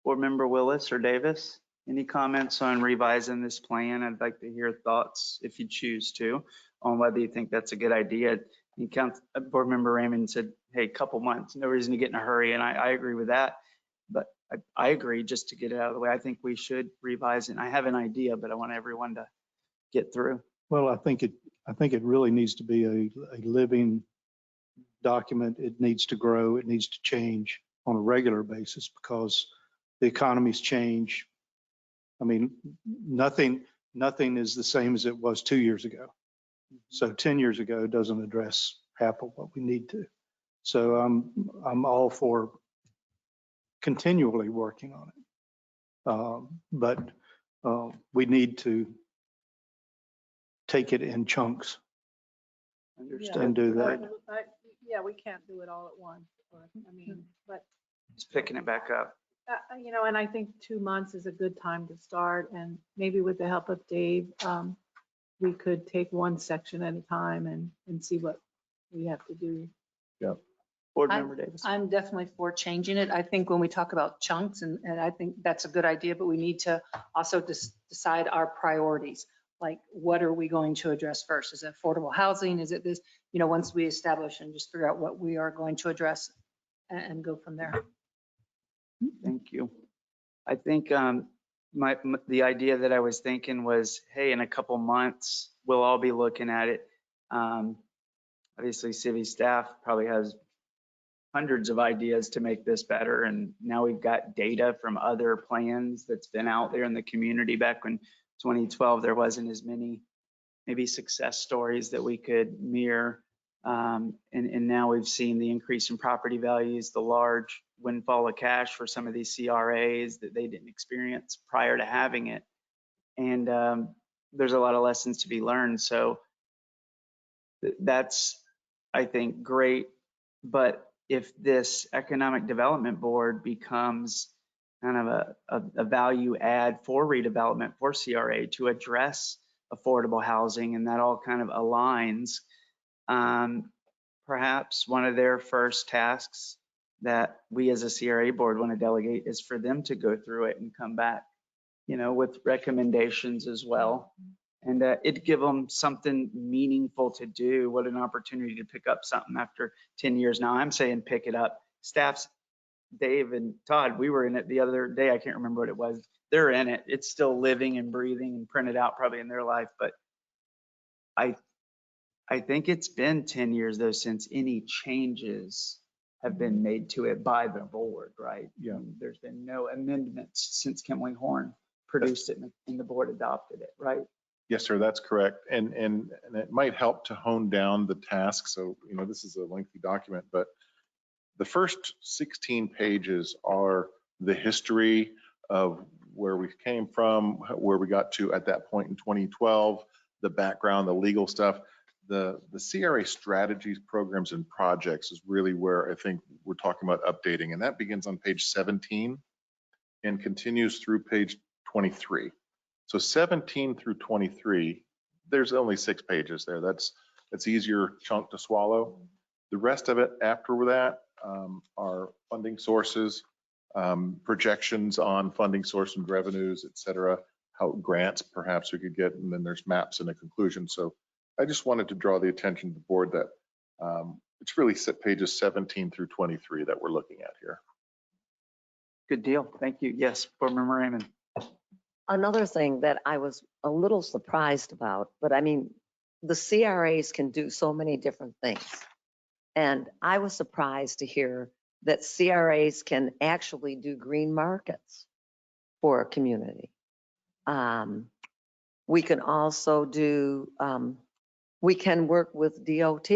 Board Member Willis or Davis, any comments on revising this plan? I'd like to hear thoughts, if you choose to, on whether you think that's a good idea. Board Member Raymond said, hey, couple months, no reason to get in a hurry, and I agree with that. But I agree, just to get it out of the way, I think we should revise it. And I have an idea, but I want everyone to get through. Well, I think it really needs to be a living document. It needs to grow. It needs to change on a regular basis because the economy's change. I mean, nothing is the same as it was 2 years ago. So 10 years ago doesn't address half of what we need to. So I'm all for continually working on it. But we need to take it in chunks and do that. Yeah, we can't do it all at once. I mean, but, Just picking it back up. and I think 2 months is a good time to start. And maybe with the help of Dave, we could take one section at a time and see what we have to do. Yeah. Board Member Davis. I'm definitely for changing it. I think when we talk about chunks, and I think that's a good idea, but we need to also decide our priorities. Like, what are we going to address first? Is it affordable housing? Is it this? once we establish and just figure out what we are going to address and go from there. Thank you. I think the idea that I was thinking was, hey, in a couple months, we'll all be looking at it. Obviously, city staff probably has hundreds of ideas to make this better. And now we've got data from other plans that's been out there in the community. Back when 2012, there wasn't as many maybe success stories that we could mirror. And now we've seen the increase in property values, the large windfall of cash for some of these CRAs that they didn't experience prior to having it. And there's a lot of lessons to be learned. So that's, I think, great. But if this economic development board becomes kind of a value add for redevelopment for CRA to address affordable housing, and that all kind of aligns, perhaps one of their first tasks that we as a CRA board want to delegate is for them to go through it and come back, with recommendations as well. And it'd give them something meaningful to do. What an opportunity to pick up something after 10 years. Now I'm saying pick it up. Staffs, Dave and Todd, we were in it the other day. I can't remember what it was. They're in it. It's still living and breathing and printed out probably in their life. But I think it's been 10 years though since any changes have been made to it by the board, right? Yeah. There's been no amendments since Kimley Horn produced it and the board adopted it, right? Yes, sir, that's correct. And it might help to hone down the task. So, this is a lengthy document, but the first 16 pages are the history of where we came from, where we got to at that point in 2012, the background, the legal stuff. The CRA strategies, programs, and projects is really where I think we're talking about updating. And that begins on page 17 and continues through page 23. So 17 through 23, there's only 6 pages there. That's easier chunk to swallow. The rest of it after that are funding sources, projections on funding source and revenues, et cetera, how grants perhaps we could get, and then there's maps and a conclusion. So I just wanted to draw the attention to the board that it's really pages 17 through 23 that we're looking at here. Good deal. Thank you. Yes, Board Member Raymond. Another thing that I was a little surprised about, but I mean, the CRAs can do so many different things. And I was surprised to hear that CRAs can actually do green markets for a community. We can also do, we can work with DOT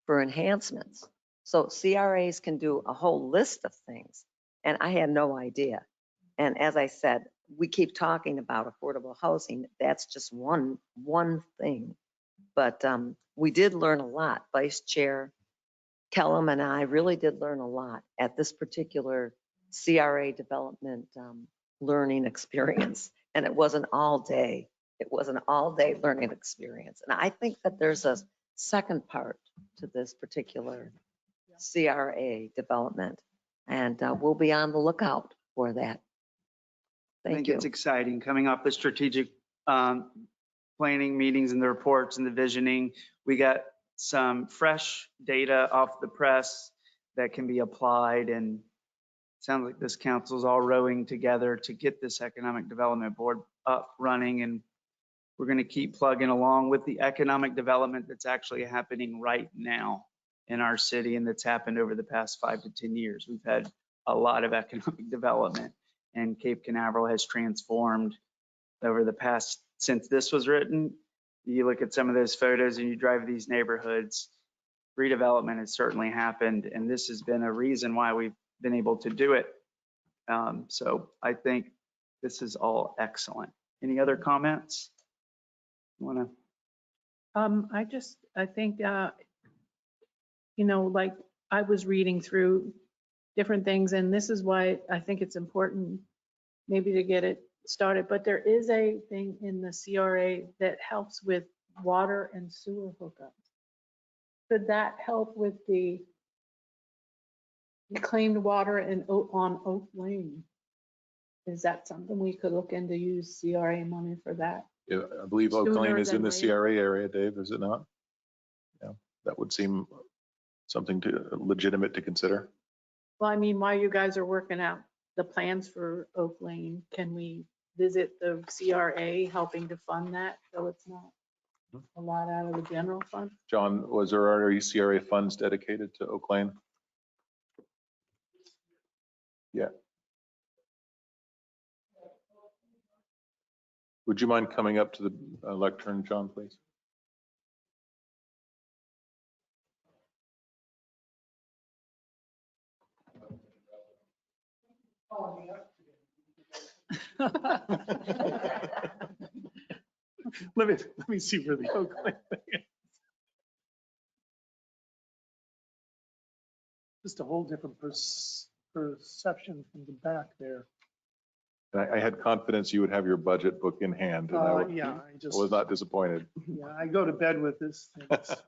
for enhancements. So CRAs can do a whole list of things, and I had no idea. And as I said, we keep talking about affordable housing. That's just one thing. But we did learn a lot. Vice Chair Kellum and I really did learn a lot at this particular CRA development learning experience. And it wasn't all day. It was an all-day learning experience. And I think that there's a second part to this particular CRA development. And we'll be on the lookout for that. I Thank think you. it's exciting coming off the strategic planning meetings and the reports and the visioning. We got some fresh data off the press that can be applied, and it sounds like this council's all rowing together to get this economic development board up running, and we're going to keep plugging along with the economic development that's actually happening right now in our city and that's happened over the past 5 to 10 years. We've had a lot of economic development, and Cape Canaveral has transformed over the past, since this was written. You look at some of those photos and you drive these neighborhoods, redevelopment has certainly happened, and this has been a reason why we've been able to do it. So I think this is all excellent. Any other comments? You wanna? I think, like I was reading through different things, and this is why I think it's important maybe to get it started. But there is a thing in the CRA that helps with water and sewer hookups. Could that help with the reclaimed water on Oak Lane? Is that something we could look into, use CRA money for that? Yeah, I believe Oak Sooner Lane is in than the later. CRA area, Dave, is it not? Yeah. That would seem something legitimate to consider. Well, I mean, while you guys are working out the plans for Oak Lane, can we visit the CRA helping to fund that? So it's not a lot out of the general fund? John, was there already CRA funds dedicated to Oak Lane? Yeah. Would you mind coming up to the lectern, John, please? Let me see where the Oak Lane thing is. Just a whole different perception from the back there. I had confidence you would have your budget book in hand, and I Yeah, was not disappointed. yeah, I go to bed with this. It's-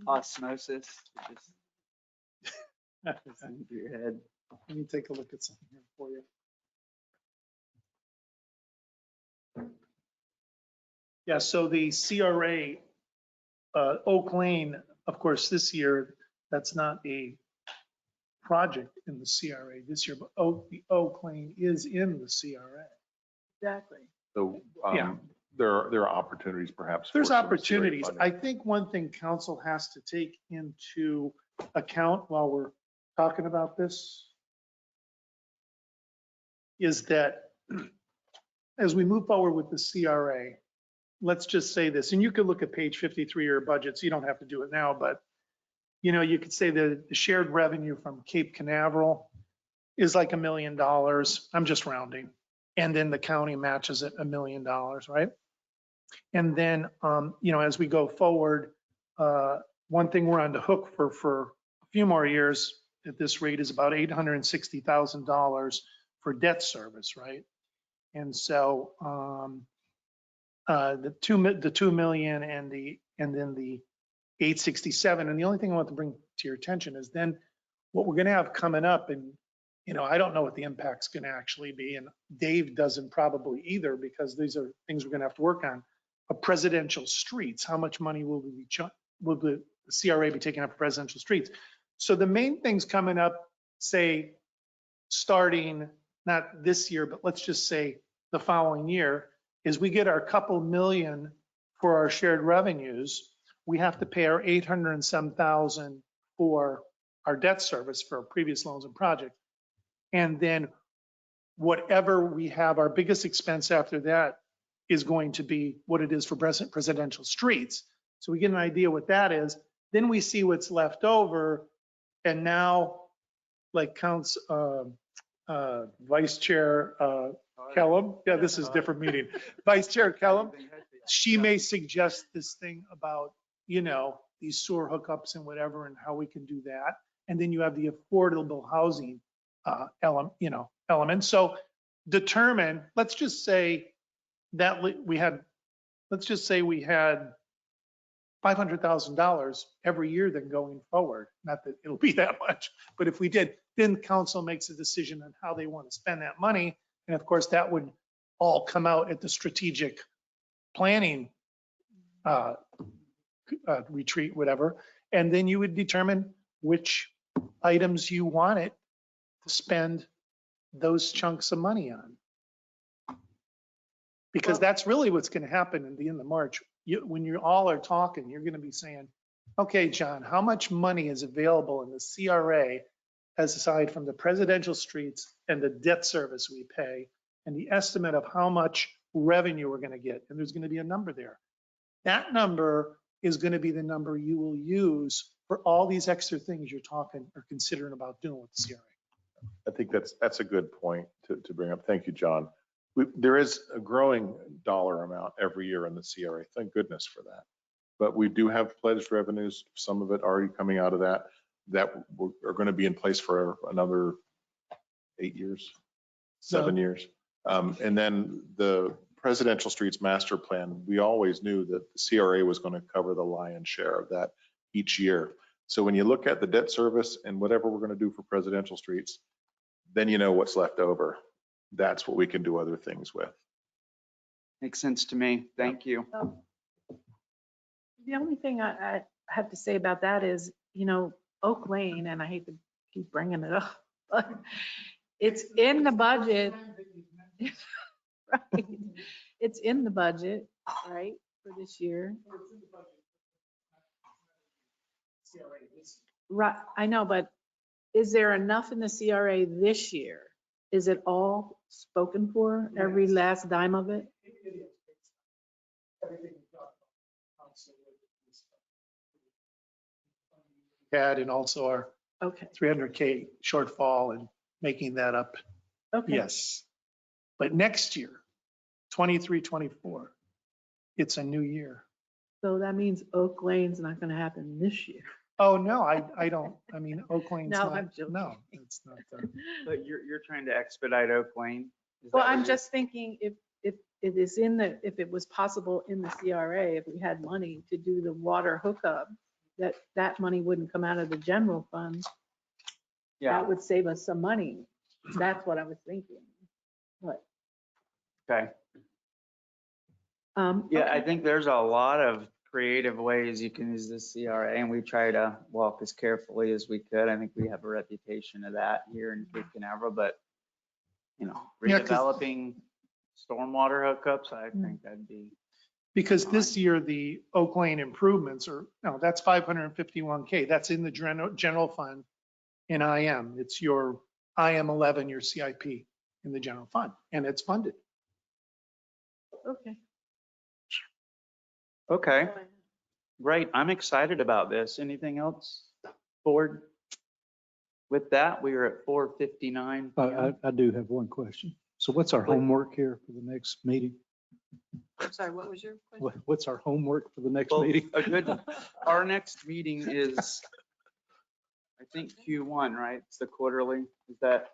Osmosis. Just goes into your head. Let me take a look at something here for you. Yeah, so the CRA, Oak Lane, of course, this year, that's not a project in the CRA this year, but the Oak Lane is in the CRA. Exactly. So Yeah. there are opportunities perhaps. for There's some CRA opportunities. funding. I think one thing council has to take into account while we're talking about this is that as we move forward with the CRA, let's just say this, and you could look at page 53 of your budgets. You don't have to do it now, but you could say that the shared revenue from Cape Canaveral is like $1 million. I'm just rounding. And then the county matches it $1 million, right? And then, as we go forward, one thing we're on the hook for a few more years at this rate is about $860,000 for debt service, right? And so the 2 million and then the 867. And the only thing I want to bring to your attention is then what we're going to have coming up, and I don't know what the impact's going to actually be, and Dave doesn't probably either, because these are things we're going to have to work on. Presidential streets, how much money will the CRA be taking up for presidential streets? So the main things coming up, say, starting not this year, but let's just say the following year, is we get our couple million for our shared revenues. We have to pay our 800 and some thousand for our debt service for our previous loans and projects. And then whatever we have, our biggest expense after that is going to be what it is for presidential streets. So we get an idea what that is. Then we see what's left over. And now, like counts Vice Chair Kellum. Yeah, this is a different meeting. Vice Chair Kellum, she may suggest this thing about, these sewer hookups and whatever, and how we can do that. And then you have the affordable housing element. So determine, let's just say we had $500,000 every year then going forward. Not that it'll be that much, but if we did, then council makes a decision on how they want to spend that money. And of course, that would all come out at the strategic planning retreat, whatever. And then you would determine which items you want it to spend those chunks of money on. Because that's really what's going to happen at the end of March. When you all are talking, you're going to be saying, okay, John, how much money is available in the CRA as aside from the presidential streets and the debt service we pay, and the estimate of how much revenue we're going to get? And there's going to be a number there. That number is going to be the number you will use for all these extra things you're talking or considering about doing with the CRA. I think that's a good point to bring up. Thank you, John. There is a growing dollar amount every year in the CRA. Thank goodness for that. But we do have pledged revenues, some of it already coming out of that are going to be in place for another 8 years, 7 years. And then the presidential streets master plan, we always knew that the CRA was going to cover the lion's share of that each year. So when you look at the debt service and whatever we're going to do for presidential streets, then you know what's left over. That's what we can do other things with. Makes sense to me. Thank you. The only thing I have to say about that is, Oak Lane, and I hate to keep bringing it up, but it's in the budget. Right. It's in the budget, right, for this year. Right, I know, but is there enough in the CRA this year? Is it all spoken for, every last dime of it? Had and also our Okay, 300K shortfall and making that up. okay. Yes. But next year, 23, 24, it's a new year. So that means Oak Lane's not gonna happen this year. Oh, no, I don't. I mean, Oak Lane's No, not. I'm joking. No, it's not. But you're trying to expedite Oak Lane? Is Well, that what I'm you're- just thinking if it is if it was possible in the CRA, if we had money to do the water hookup, that money wouldn't come out of the general fund. Yeah, That would save us some money. That's what I was thinking. But, okay. yeah, Yeah, I think there's a lot of creative ways you can use this CRA, and we try to walk as carefully as we could. I think we have a reputation of that here in Cape Canaveral, but, Yeah, 'cause- redeveloping stormwater hookups, I think that'd be, Because this year, the Oak Lane improvements are, no, that's 551K. That's in the general fund in IM. It's your IM 11, your CIP in the general fund, and it's funded. okay. okay, great. I'm excited about this. Anything else, board? With that, we are at 4:59. I do have one question. So what's our Please. homework here for the next meeting? I'm sorry, what was your question? What's our homework for the next Well, meeting? our next meeting is, I think Q1, right? It's the quarterly. Is that,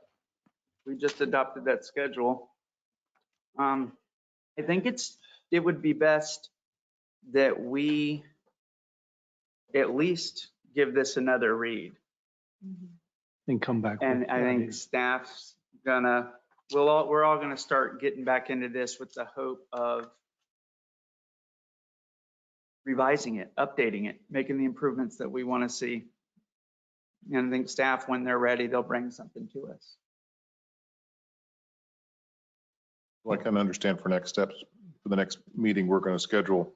we just adopted that schedule. I think it would be best that we at least give this another read. And come back. with And I think ideas. staff's we're all gonna start getting back into this with the hope of revising it, updating it, making the improvements that we want to see. And I think staff, when they're ready, they'll bring something to us. Well, I can understand for next steps, for the next meeting we're going to schedule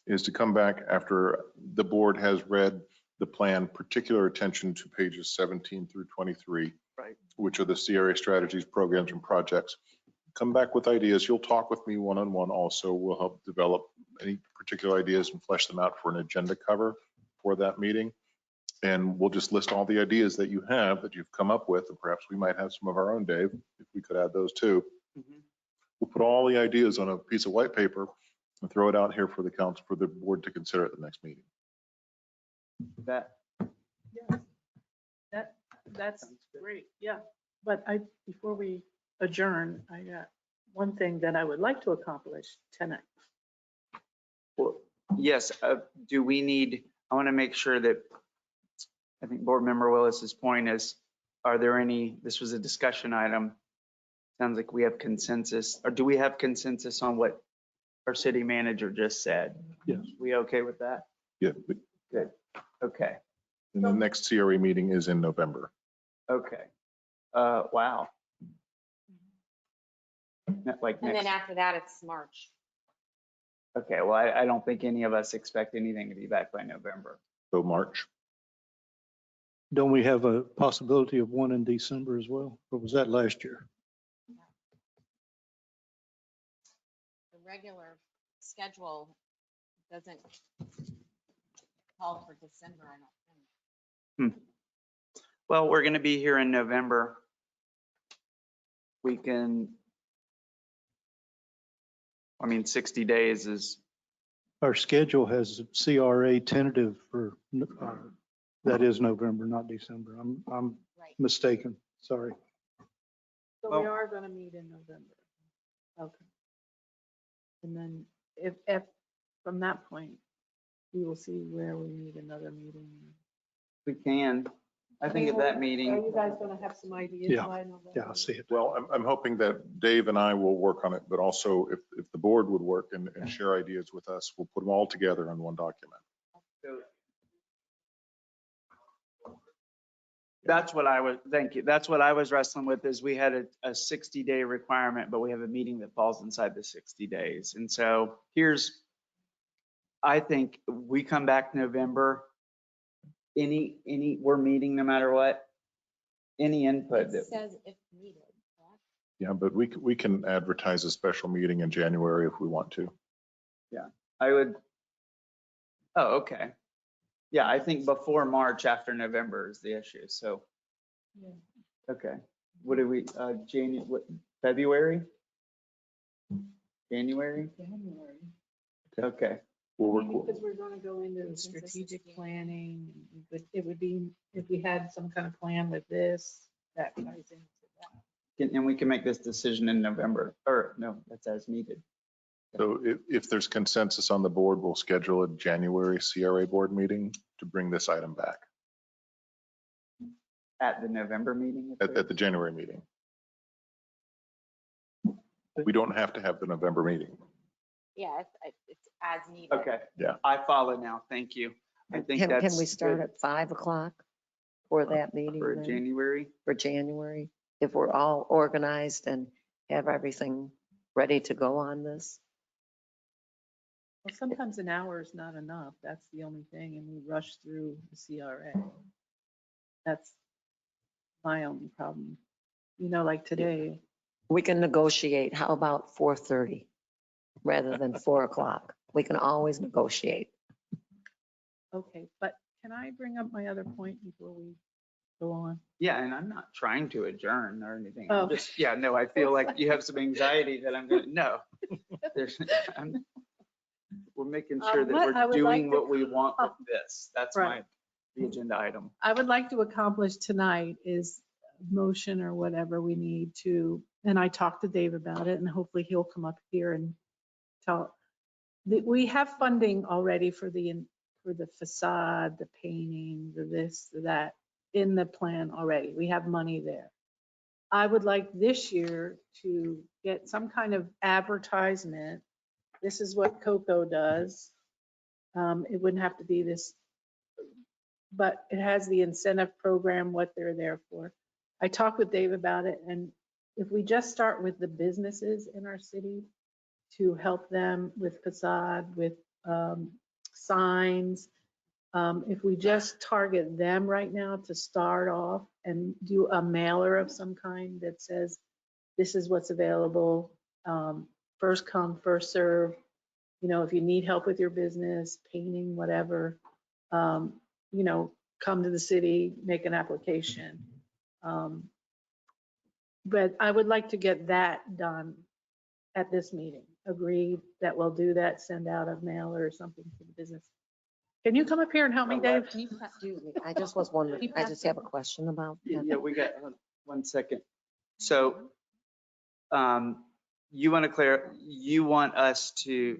is to come back after the board has read the plan, particular attention to pages 17 through 23. Right. Which are the CRA strategies, programs, and projects. Come back with ideas. You'll talk with me one-on-one also. We'll help develop any particular ideas and flesh them out for an agenda cover for that meeting. And we'll just list all the ideas that you have that you've come up with, and perhaps we might have some of our own, Dave, if we could add those too. We'll put all the ideas on a piece of white paper and throw it out here for the council, for the board to consider at the next meeting. That, Yeah. That's great, yeah. But before we adjourn, I got one thing that I would like to accomplish tonight. well, yes, do we need, I want to make sure that, I think Board Member Willis's point is, are there any, this was a discussion item. Sounds like we have consensus, or do we have consensus on what our city manager just said? Yes. We okay with that? Yeah. Good, okay, And the next CRA meeting is in November. okay. Wow. Like And then next, after that, it's March. okay, well, I don't think any of us expect anything to be back by November. So March. Don't we have a possibility of one in December as well? Or was that last year? The regular schedule doesn't call for December, I don't think. Well, we're going to be here in November. We can, 60 days is, Our schedule has CRA tentative for, that is November, not December. I'm Right. mistaken. Sorry. So we Well- are gonna meet in November. Okay. And then if, from that point, we will see where we need another meeting. we can. I think at that Are meeting, you guys gonna have some ideas Yeah. by November? Yeah, I see it. Well, I'm hoping that Dave and I will work on it, but also if the board would work and share ideas with us, we'll put them all together in one document. That's what I was, thank you. That's what I was wrestling with is we had a 60-day requirement, but we have a meeting that falls inside the 60 days. And so I think we come back November, we're meeting no matter what, any input that, says if needed. Yeah, but we can advertise a special meeting in January if we want to. I would, oh, okay. Yeah, I think before March, after November is the issue, so. Okay, what do we, February? January? Okay, We'll work, Because we're going to go into strategic planning, but it would be, if we had some kind of plan with this, that ties into that. and we can make this decision in November, or no, that's as needed. so if there's consensus on the board, we'll schedule a January CRA board meeting to bring this item back At the November meeting? at the January meeting. We don't have to have the November meeting. Yeah, it's as needed. Okay. Yeah. I follow now, thank you. I think Can that's. we start good at 5 o'clock for that meeting For then? January? For January, if we're all organized and have everything ready to go on this? Well, sometimes an hour is not enough. That's the only thing, and we rush through the CRA. That's my only problem. You know, like today, We can negotiate. How about 4:30 rather than 4 o'clock? We can always negotiate. okay, but can I bring up my other point before we go on? Yeah, and I'm not trying to adjourn or anything. Oh. I'm just, yeah, no, I feel like you have some anxiety that I'm gonna, no. There's, we're making sure that What I we're would like doing to- what we want with this. That's Right. the agenda item. I would like to accomplish tonight is motion or whatever we need to, and I talked to Dave about it, and hopefully he'll come up here and tell. We have funding already for the facade, the painting, the this, the that, in the plan already. We have money there. I would like this year to get some kind of advertisement. This is what Coco does. It wouldn't have to be this, but it has the incentive program, what they're there for. I talked with Dave about it, and if we just start with the businesses in our city to help them with facade, with signs, if we just target them right now to start off and do a mailer of some kind that says, this is what's available, first come, first serve. You know, if you need help with your business, painting, whatever, you know, come to the city, make an application. But I would like to get that done at this meeting. Agreed that we'll do that, send out a mailer or something to the business. Can you come up here and help me, Dave? Excuse me, I just was wondering, I just have a question about that. Yeah, we got 1 second. So you want to clear, you want us to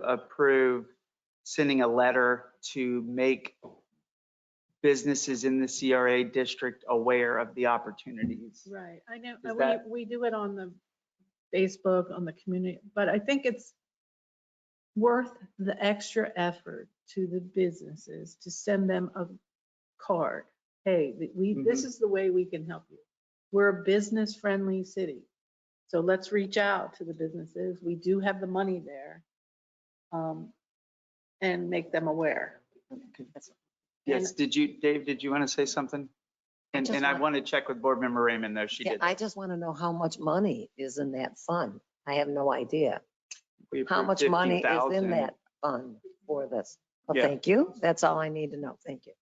approve sending a letter to make businesses in the CRA district aware of the opportunities. Right, I know, Is that- we do it on the Facebook, on the community, but I think it's worth the extra effort to the businesses to send them a card. Hey, this is the way we can help you. We're a business-friendly city. So let's reach out to the businesses. We do have the money there. And make them aware. Yes, Dave, did you want to say something? And I want to check with board member Raymond, though, she Yeah, did. I just want to know how much money is in that fund. I have no idea. We How approved much money is 50,000. in that fund for this? Well, Yeah. thank you. That's all I need to know. Thank you.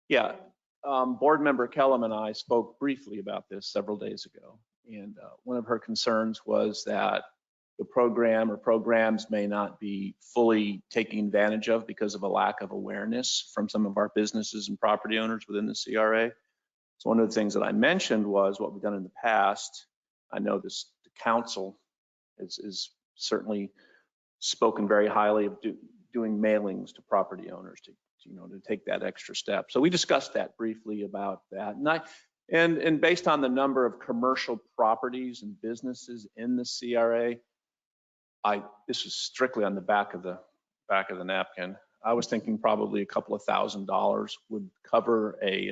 Yeah, Board Member Kellum and I spoke briefly about this several days ago. And one of her concerns was that the program or programs may not be fully taken advantage of because of a lack of awareness from some of our businesses and property owners within the CRA. So one of the things that I mentioned was what we've done in the past. I know the council is certainly spoken very highly of doing mailings to property owners to take that extra step. So we discussed that briefly about that. And based on the number of commercial properties and businesses in the CRA, this was strictly on the back of the napkin. I was thinking probably a couple of $1,000s would cover a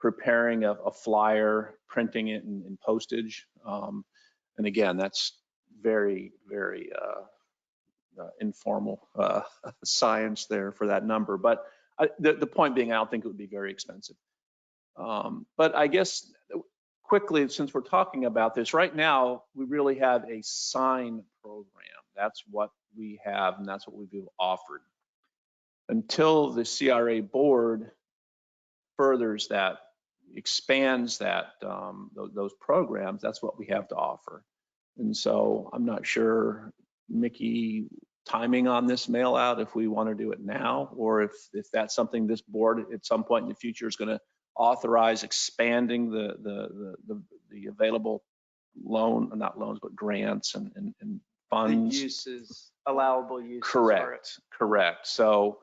preparing a flyer, printing it in postage. And again, that's very, very informal science there for that number. But the point being, I don't think it would be very expensive. But I guess quickly, since we're talking about this, right now, we really have a sign program. That's what we have, and that's what we've offered. Until the CRA board furthers that, expands that, those programs, that's what we have to offer. And so I'm not sure, Mickey, timing on this mail out, if we want to do it now, or if that's something this board at some point in the future is going to authorize expanding the available not loans, but grants and The funds. uses, allowable uses. Correct, correct. So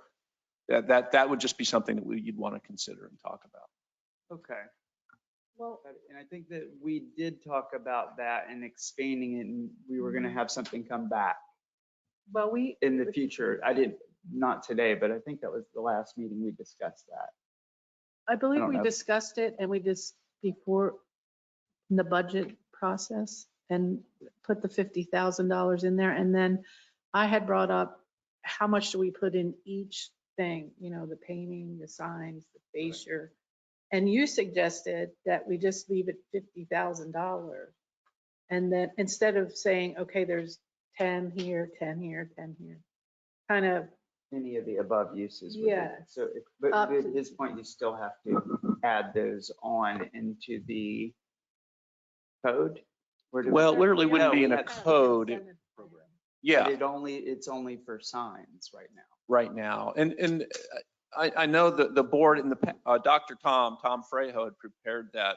that would just be something that you'd want to consider and talk about. Okay. Well, And I think that we did talk about that and expanding it, and we were going to have something come back in the future. Not today, but I think that was the last meeting we discussed that. I believe don't we know. discussed it and we just before the budget process and put the $50,000 in there. And then I had brought up, how much do we put in each thing? You know, the painting, the signs, the fascia. And you suggested that we just leave it $50,000. And then instead of saying, okay, there's 10 here, 10 here, 10 here, kind of, Any of the above uses. would be- Yeah. So, but Up at to- his point, you still have to add those on into the code? Where do we- Well, it literally wouldn't No, be in we a had- code. Yeah. But it's only for signs right now. Right now. And I know that the board in Dr. Tom Frejo had prepared that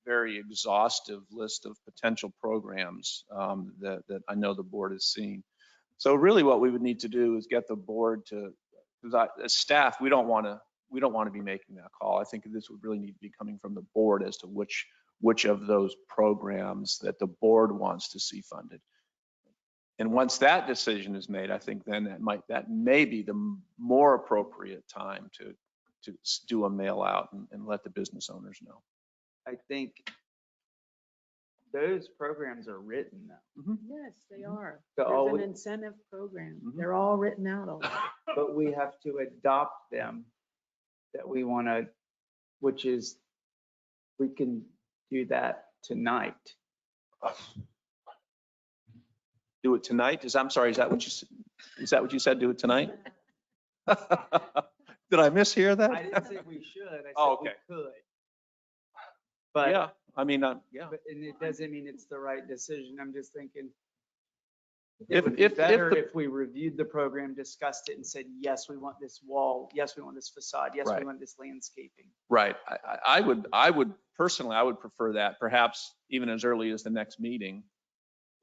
very exhaustive list of potential programs that I know the board has seen. So really what we would need to do is get the board to, because as staff, we don't want to be making that call. I think this would really need to be coming from the board as to which of those programs that the board wants to see funded. And once that decision is made, I think then that may be the more appropriate time to do a mail out and let the business owners know. I think those programs are written now, yes, they are. So There's all an we- incentive program. Mhm. They're all written out already. but we have to adopt them that we want to, which is, we can do that tonight. Do it tonight? I'm sorry, is that what you said? Do it tonight? Did I mishear that? I didn't say we should, I said Oh, we okay. could. But, Yeah, I mean, yeah. and it doesn't mean it's the right decision. I'm just thinking If- it would be if better the- if we reviewed the program, discussed it and said, yes, we want this wall. Yes, we want this facade. Yes, we Right. want this landscaping. Right. I would personally, I would prefer that perhaps even as early as the next meeting.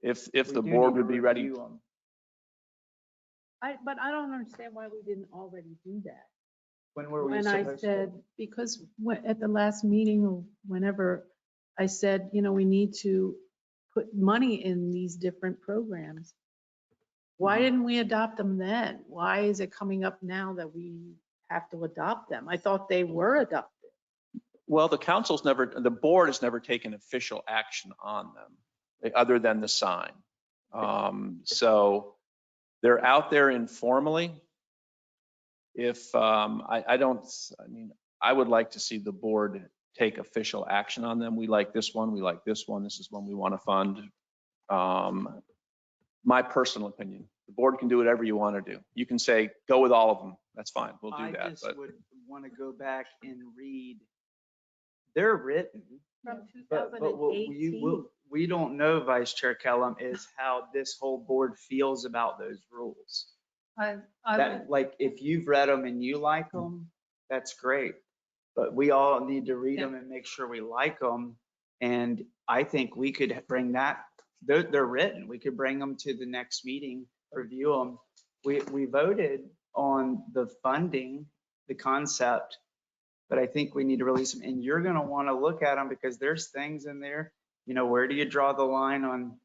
If We the do board need to would be ready. review 'em. But I don't understand why we didn't already do that. When were we When I supposed to? said, because at the last meeting or whenever, I said, you know, we need to put money in these different programs. Why didn't we adopt them then? Why is it coming up now that we have to adopt them? I thought they were adopted. Well, the board has never taken official action on them other than the sign. So they're out there informally. I would like to see the board take official action on them. We like this one, we like this one, this is one we want to fund. My personal opinion, the board can do whatever you want to do. You can say, go with all of them. That's fine. We'll do I that. just But would want to go back and read. They're written, From but what 2018. we don't know, Vice Chair Kellum, is how this whole board feels about those rules. That, like, if you've read them and you like them, that's great. But we all need to read them and make sure we like them. And I think we could bring that, they're written. We could bring them to the next meeting, review them. We voted on the funding, the concept, but I think we need to release them. And you're going to want to look at them because there's things in there, you know, where do you draw the line on,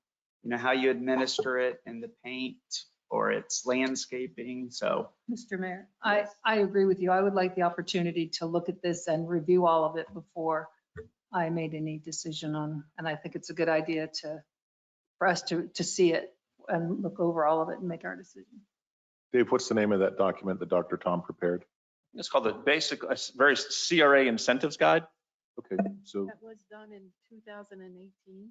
you know, how you administer it and the paint or it's landscaping. So Mr. Mayor, I agree with you. I would like the opportunity to look at this and review all of it before I made any decision on, and I think it's a good idea for us to see it and look over all of it and make our decision. Dave, what's the name of that document that Dr. Tom prepared? It's called the basic, very CRA incentives guide. Okay, so That was done in 2018.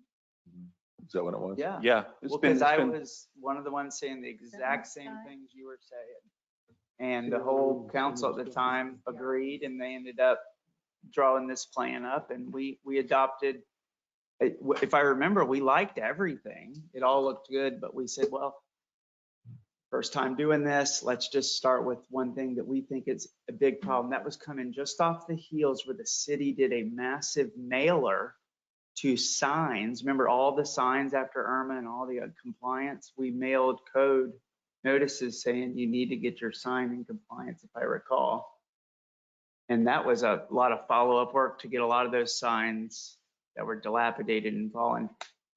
is that when it was? yeah. Yeah. Well, because I was one of the ones saying the exact same things you were saying. And the whole council at the time agreed, and they ended up drawing this plan up, and we adopted. If I remember, we liked everything. It all looked good, but we said, well, first time doing this, let's just start with one thing that we think is a big problem. That was coming just off the heels where the city did a massive mailer to signs. Remember all the signs after Irma and all the compliance? We mailed code notices saying you need to get your sign in compliance, if I recall. And that was a lot of follow-up work to get a lot of those signs that were dilapidated and fallen.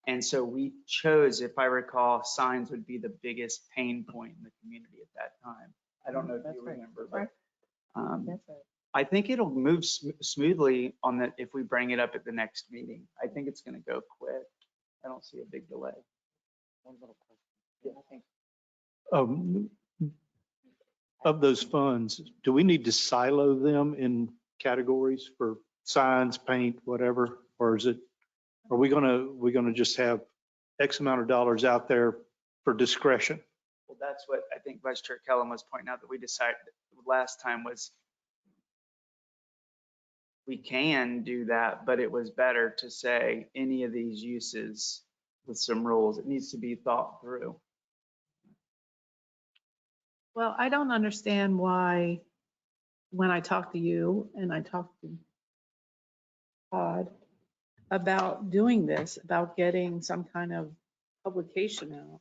And so we chose, if I recall, signs would be the biggest pain point in the community at that time. I don't know if you remember, but I think it'll move smoothly on that if we bring it up at the next meeting. I think it's going to go quick. I don't see a big delay. Of those funds, do we need to silo them in categories for signs, paint, whatever? Or is it, are we gonna just have X amount of dollars out there for discretion? Well, that's what I think Vice Chair Kellum was pointing out that we decided last time was we can do that, but it was better to say any of these uses with some rules. It needs to be thought through. Well, I don't understand why, when I talked to you and I talked to Todd about doing this, about getting some kind of publication out,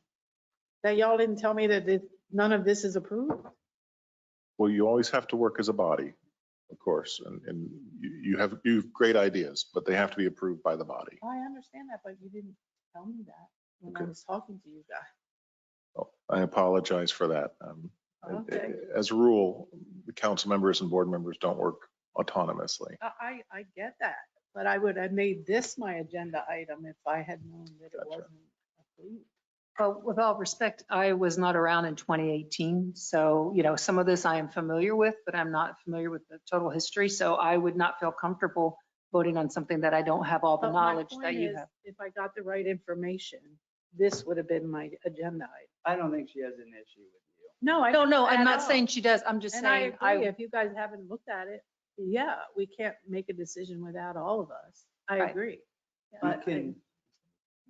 that y'all didn't tell me that none of this is approved. Well, you always have to work as a body, of course, and you have great ideas, but they have to be approved by the body. I understand that, but you didn't tell me that when I Okay. was talking to you guys. Well, I apologize for that. Okay. As a rule, the council members and board members don't work autonomously. I get that, but I would have made this my agenda item if I had known that it Gotcha. wasn't approved. Well, with all respect, I was not around in 2018. So, some of this I am familiar with, but I'm not familiar with the total history. So I would not feel comfortable voting on something that I don't have all the But my knowledge that point you is, have. if I got the right information, this would have been my agenda item. I don't think she has an issue with you. No, I No, don't. no, I'm at not all. saying she does. I'm just And I saying, agree, if you guys haven't looked at it, yeah, we can't make a decision without all of us. I Right. agree. We But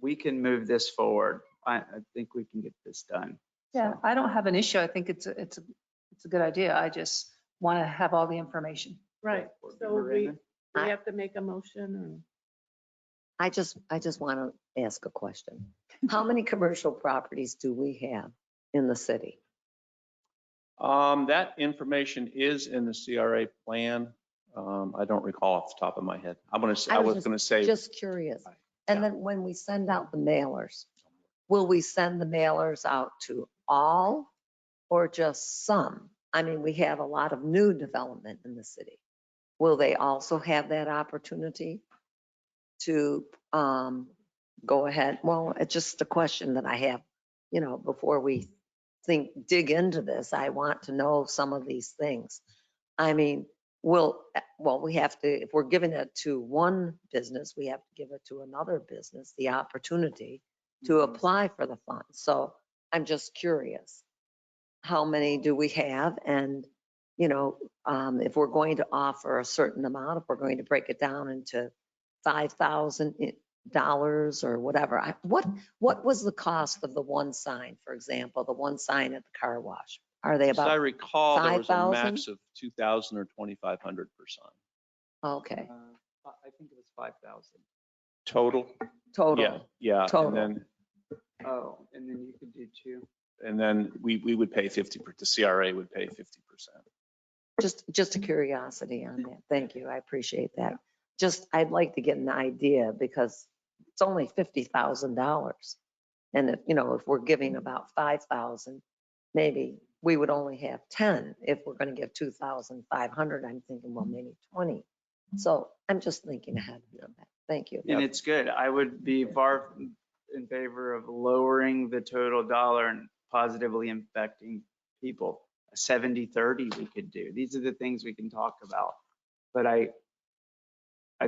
we can move this forward. I think we can get this done. yeah, I don't have an issue. I think it's a good idea. I just want to have all the information. Right, Board so Member we Raymond? have to make a motion I just want to ask a question. How many commercial properties do we have in the city? That information is in the CRA plan. I don't recall off the top of my head. I was going to say, Just curious. And then when we send out the mailers, will we send the mailers out to all or just some? I mean, we have a lot of new development in the city. Will they also have that opportunity to go ahead? Well, it's just a question that I have, before we dig into this. I want to know some of these things. I mean, we have to, if we're giving it to one business, we have to give it to another business the opportunity to apply for the funds. So I'm just curious, how many do we have? And, if we're going to offer a certain amount, if we're going to break it down into $5,000 or whatever, what was the cost of the one sign, for example, the one sign at the car wash? Are they as I about, recall, there was a 5,000? max of 2,000 or 2,500 per sign. okay, I think it was 5,000. Total? total? Yeah. Total. Oh, and then you could do two. And then we would pay 50%, the CRA would pay 50%. Just a curiosity on that. Thank you. I appreciate that. I'd like to get an idea because it's only $50,000. And if we're giving about 5,000, maybe we would only have 10. If we're going to give 2,500, I'm thinking, well, maybe 20. So I'm just thinking ahead of that. Thank you. And it's good. I would be far in favor of lowering the total dollar and positively impacting people. A 70-30 we could do. These are the things we can talk about. But I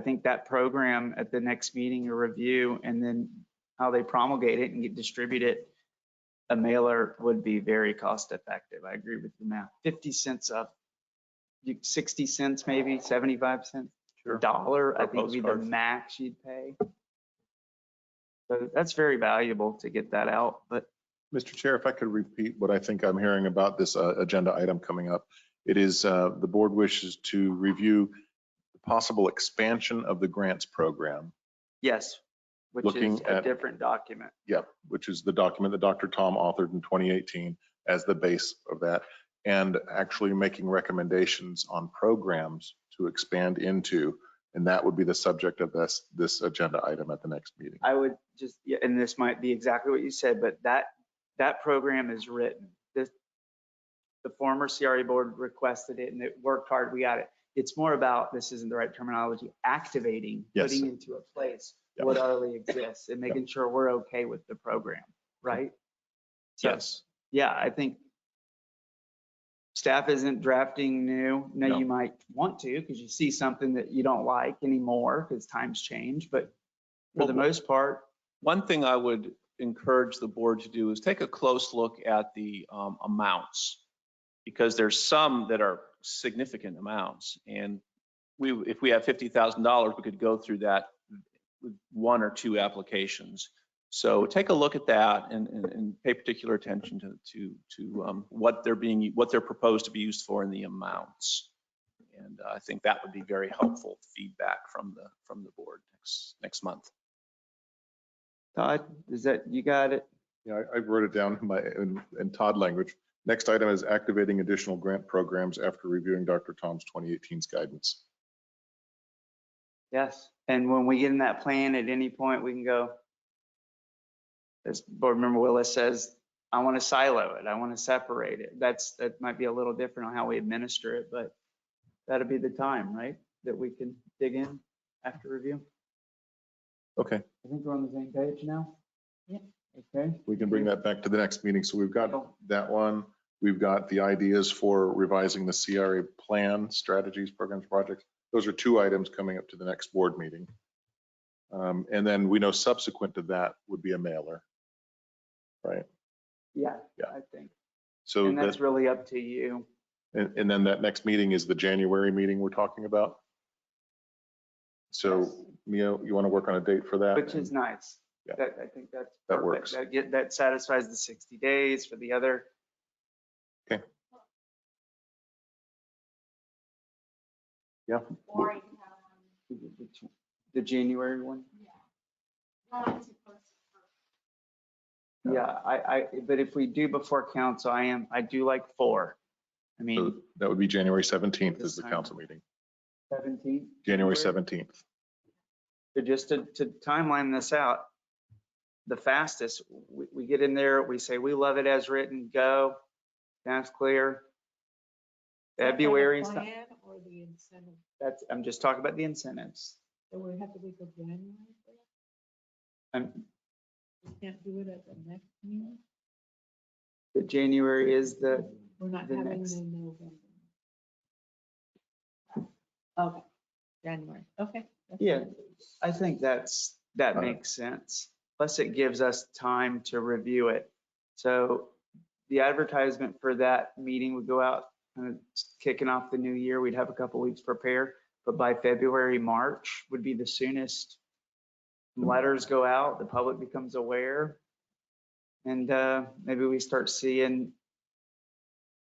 think that program at the next meeting or review, and then how they promulgate it and get distributed, a mailer would be very cost effective. I agree with the math. 50 cents up, 60 cents maybe, 75 cents. Sure. Dollar, I For think would be the postcards. max you'd pay. So that's very valuable to get that out, but Mr. Chair, if I could repeat what I think I'm hearing about this agenda item coming up. It is the board wishes to review the possible expansion of the grants program. yes, which Looking is a at- different document. Yep, which is the document that Dr. Tom authored in 2018 as the base of that, and actually making recommendations on programs to expand into. And that would be the subject of this agenda item at the next meeting. I would just, yeah, and this might be exactly what you said, but that program is written. The former CRA board requested it and it worked hard. We got it. It's more about, this isn't the right terminology, activating, Yes. putting into a place Yep. what already exists and making sure we're okay with the program, right? So, Yes. yeah, I think staff isn't drafting new. Now, No. you might want to because you see something that you don't like anymore because times change, but for the Well, most part, One thing I would encourage the board to do is take a close look at the amounts, because there's some that are significant amounts. And if we have $50,000, we could go through that with one or two applications. So take a look at that and pay particular attention to what they're proposed to be used for in the amounts. And I think that would be very helpful feedback from the board next month. Todd, is that, you got it? Yeah, I wrote it down in Todd language. Next item is activating additional grant programs after reviewing Dr. Tom's 2018's guidance. Yes. And when we get in that plan, at any point, we can go, as board member Willis says, I want to silo it. I want to separate it. That might be a little different on how we administer it, but that'll be the time, right? That we can dig in after review. Okay, I think we're on the same page now. Yep. Okay. we can bring that back to the next meeting. So we've got that one. We've got the ideas for revising the CRA plan, strategies, programs, projects. Those are two items coming up to the next board meeting. And then we know subsequent to that would be a mailer, right? Yeah, Yeah. I think. So And that's that, really up to you. and then that next meeting is the January meeting we're talking about. So, Yes. Mia, you want to work on a date for that? Which is nice. Yeah. I think that's That perfect. works. That satisfies the 60 days for the other. Okay. Yeah. The January one. Yeah, but if we do before council, I do like 4. I So mean, that would be January 17th is This the time. council meeting, 17th. January 17th. But just to timeline this out, the fastest, we get in there, we say, we love it as written, go, that's clear. February, Plan or the incentive, I'm just talking about the incentives. so we have to wait till January for that? And We can't do it at the next meeting? the January is the, We're not The having next. the November. Okay, January, okay. that's yeah, fine. I think that makes sense. Plus it gives us time to review it. So the advertisement for that meeting would go out kicking off the new year. We'd have a couple weeks prepare, but by February, March would be the soonest. Letters go out, the public becomes aware. And maybe we start seeing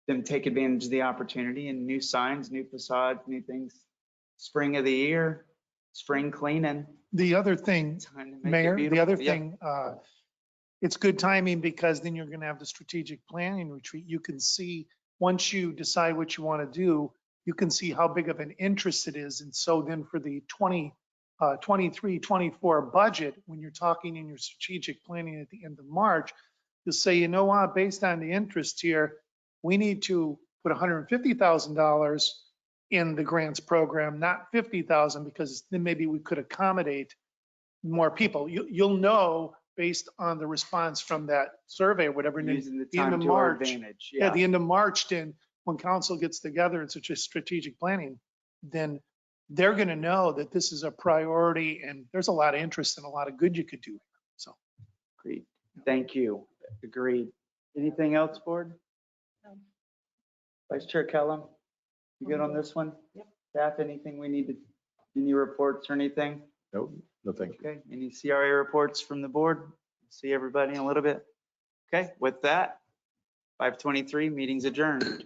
them take advantage of the opportunity and new signs, new facades, new things. Spring of the year, spring cleaning. The other thing, Time to make it Mayor, the beautiful. other Yeah. thing, it's good timing because then you're going to have the strategic planning retreat. You can see, once you decide what you want to do, you can see how big of an interest it is. And so then for the 23, 24 budget, when you're talking in your strategic planning at the end of March, you'll say, you know what, based on the interest here, we need to put $150,000 in the grants program, not 50,000, because then maybe we could accommodate more people. You'll know based on the response from that survey or whatever. And then Using the the end time of to our March, advantage. yeah, the end of March, then when council gets together in such a strategic planning, then they're going to know that this is a priority and there's a lot of interest and a lot of good you could do. So. Agreed. Thank you. Agreed. Anything else, board? Vice Chair Kellum, you good on this one? Yep. Staff, anything we need to, any reports or anything? No, no, thank you. Okay, any CRA reports from the board? See everybody in a little bit. Okay, with that, 5:23, meeting's adjourned.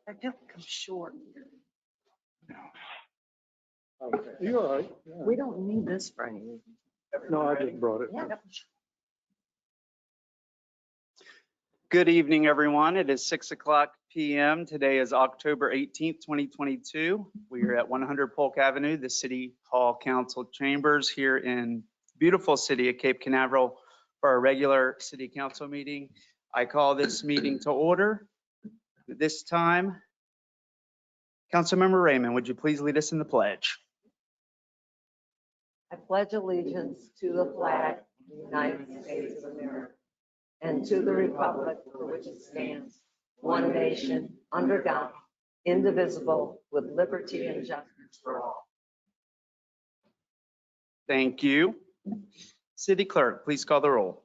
I feel like I'm short. You're all right. We don't need this for anything. No, I just brought it. Good evening, everyone. It is 6:00 PM. Today is October 18th, 2022. We are at 100 Polk Avenue, the City Hall Council Chambers here in beautiful city of Cape Canaveral for our regular city council meeting. I call this meeting to order. This time, Councilmember Raymond, would you please lead us in the pledge? I pledge allegiance to the flag of the United States of America and to the republic for which it stands, one nation, under God, indivisible, with liberty and justice for all. Thank you. City Clerk, please call the roll.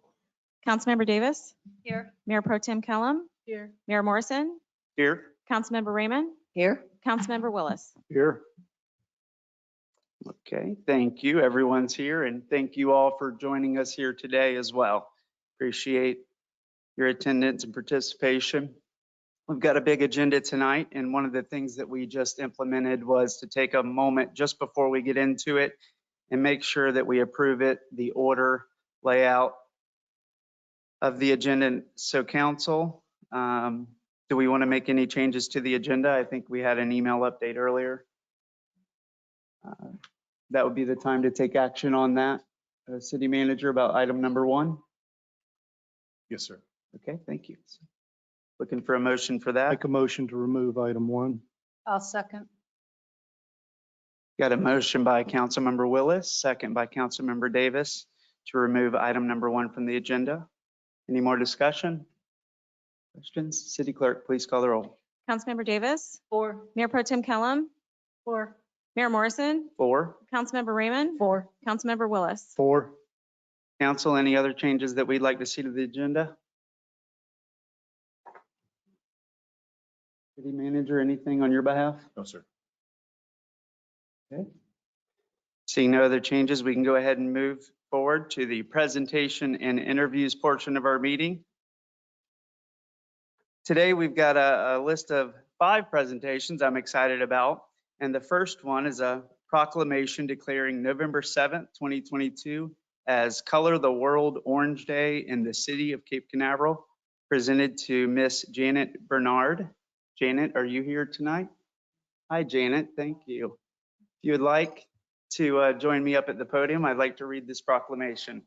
Councilmember Davis, Here. Mayor Pro Tem Kellum, Here. Mayor Morrison, Here. Councilmember Raymond, Here, Councilmember Willis. Here. Okay, thank you. Everyone's here, and thank you all for joining us here today as well. Appreciate your attendance and participation. We've got a big agenda tonight, and one of the things that we just implemented was to take a moment just before we get into it and make sure that we approve it, the order layout of the agenda. So council, do we want to make any changes to the agenda? I think we had an email update earlier. That would be the time to take action on that. City manager, about item number 1. Yes, sir. Okay, thank you. Looking for a motion for that. Make a motion to remove item 1. I'll second. Got a motion by Councilmember Willis, second by Councilmember Davis to remove item number 1 from the agenda. Any more discussion? Questions? City Clerk, please call the roll. Councilmember Davis, 4. Mayor Pro Tem Kellum, 4. Mayor Morrison, 4. Councilmember Raymond, 4. Councilmember Willis. 4. Council, any other changes that we'd like to see to the agenda? City manager, anything on your behalf? No, sir. Okay. Seeing no other changes, we can go ahead and move forward to the presentation and interviews portion of our meeting. Today, we've got a list of 5 presentations I'm excited about. And the first one is a proclamation declaring November 7th, 2022 as Color the World Orange Day in the city of Cape Canaveral, presented to Miss Janet Bernard. Janet, are you here tonight? Hi, Janet. Thank you. If you would like to join me up at the podium, I'd like to read this proclamation.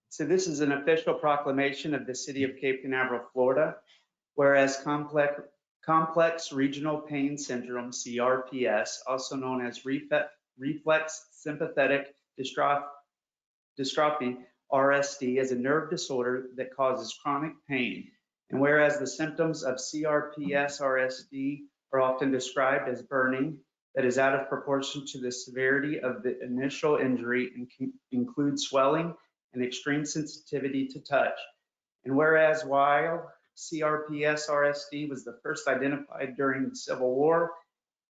So this is an official proclamation of the city of Cape Canaveral, Florida. Whereas complex regional pain syndrome, CRPS, also known as reflex sympathetic dystrophy, RSD, is a nerve disorder that causes chronic pain. And whereas the symptoms of CRPS RSD are often described as burning, that is out of proportion to the severity of the initial injury and can include swelling and extreme sensitivity to touch. And whereas while CRPS RSD was the first identified during the Civil War,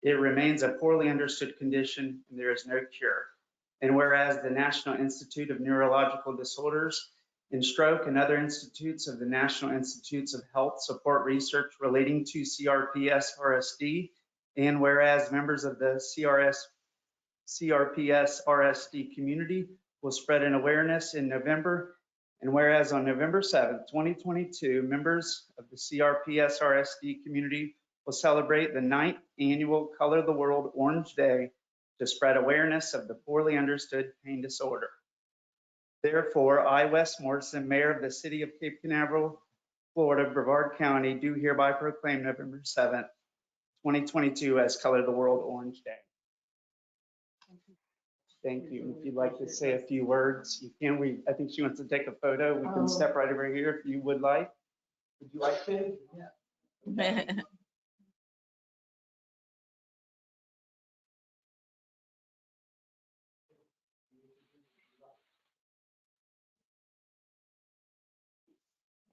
it remains a poorly understood condition and there is no cure. And whereas the National Institute of Neurological Disorders and Stroke and other institutes of the National Institutes of Health support research relating to CRPS RSD, and whereas members of the CRPS RSD community will spread an awareness in November. And whereas on November 7th, 2022, members of the CRPS RSD community will celebrate the 9th annual Color the World Orange Day to spread awareness of the poorly understood pain disorder. Therefore, I, Wes Morrison, Mayor of the City of Cape Canaveral, Florida, Brevard County, do hereby proclaim November 7th, 2022 as Color the World Orange Day. Thank you. If you'd like to say a few words, you can. I think she wants to take a photo. We can step right over here if you would like. Would you like to? Yeah.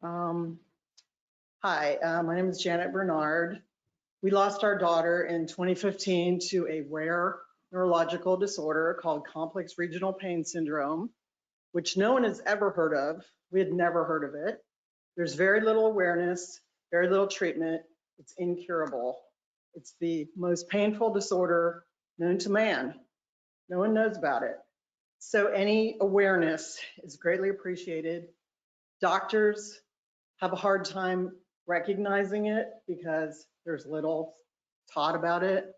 Hi, my name is Janet Bernard. We lost our daughter in 2015 to a rare neurological disorder called complex regional pain syndrome, which no one has ever heard of. We had never heard of it. There's very little awareness, very little treatment. It's incurable. It's the most painful disorder known to man. No one knows about it. So any awareness is greatly appreciated. Doctors have a hard time recognizing it because there's little taught about it.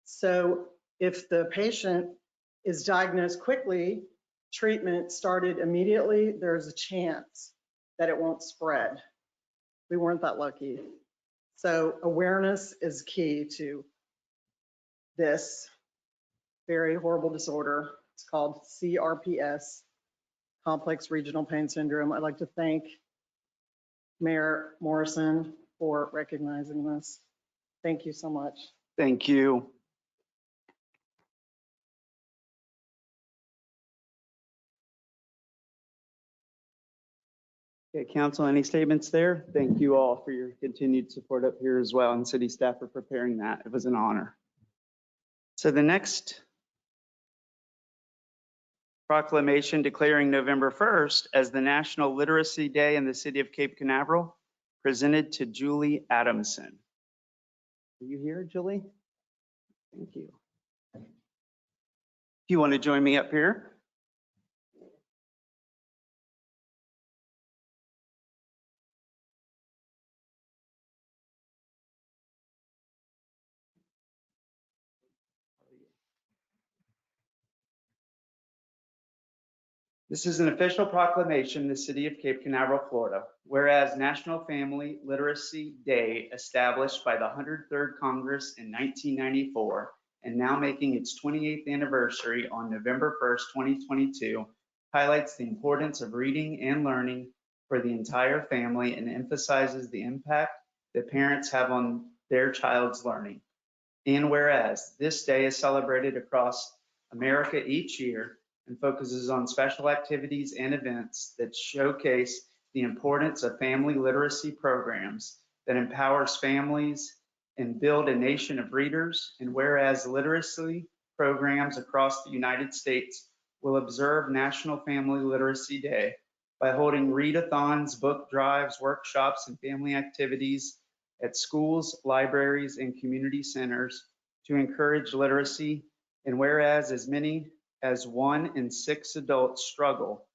So if the patient is diagnosed quickly, treatment started immediately, there's a chance that it won't spread. We weren't that lucky. So awareness is key to this very horrible disorder. It's called CRPS, complex regional pain syndrome. I'd like to thank Mayor Morrison for recognizing this. Thank you so much. Thank you. Okay, council, any statements there? Thank you all for your continued support up here as well, and city staff for preparing that. It was an honor. So the next proclamation declaring November 1st as the National Literacy Day in the city of Cape Canaveral, presented to Julie Adamson. Are you here, Julie? Thank you. Do you want to join me up here? This is an official proclamation in the city of Cape Canaveral, Florida, whereas National Family Literacy Day, established by the 103rd Congress in 1994 and now making its 28th anniversary on November 1st, 2022, highlights the importance of reading and learning for the entire family and emphasizes the impact that parents have on their child's learning. And whereas this day is celebrated across America each year, and focuses on special activities and events that showcase the importance of family literacy programs that empowers families and build a nation of readers. And whereas literacy programs across the United States will observe National Family Literacy Day by holding readathons, book drives, workshops, and family activities at schools, libraries, and community centers to encourage literacy. And whereas as many as 1 in 6 adults struggle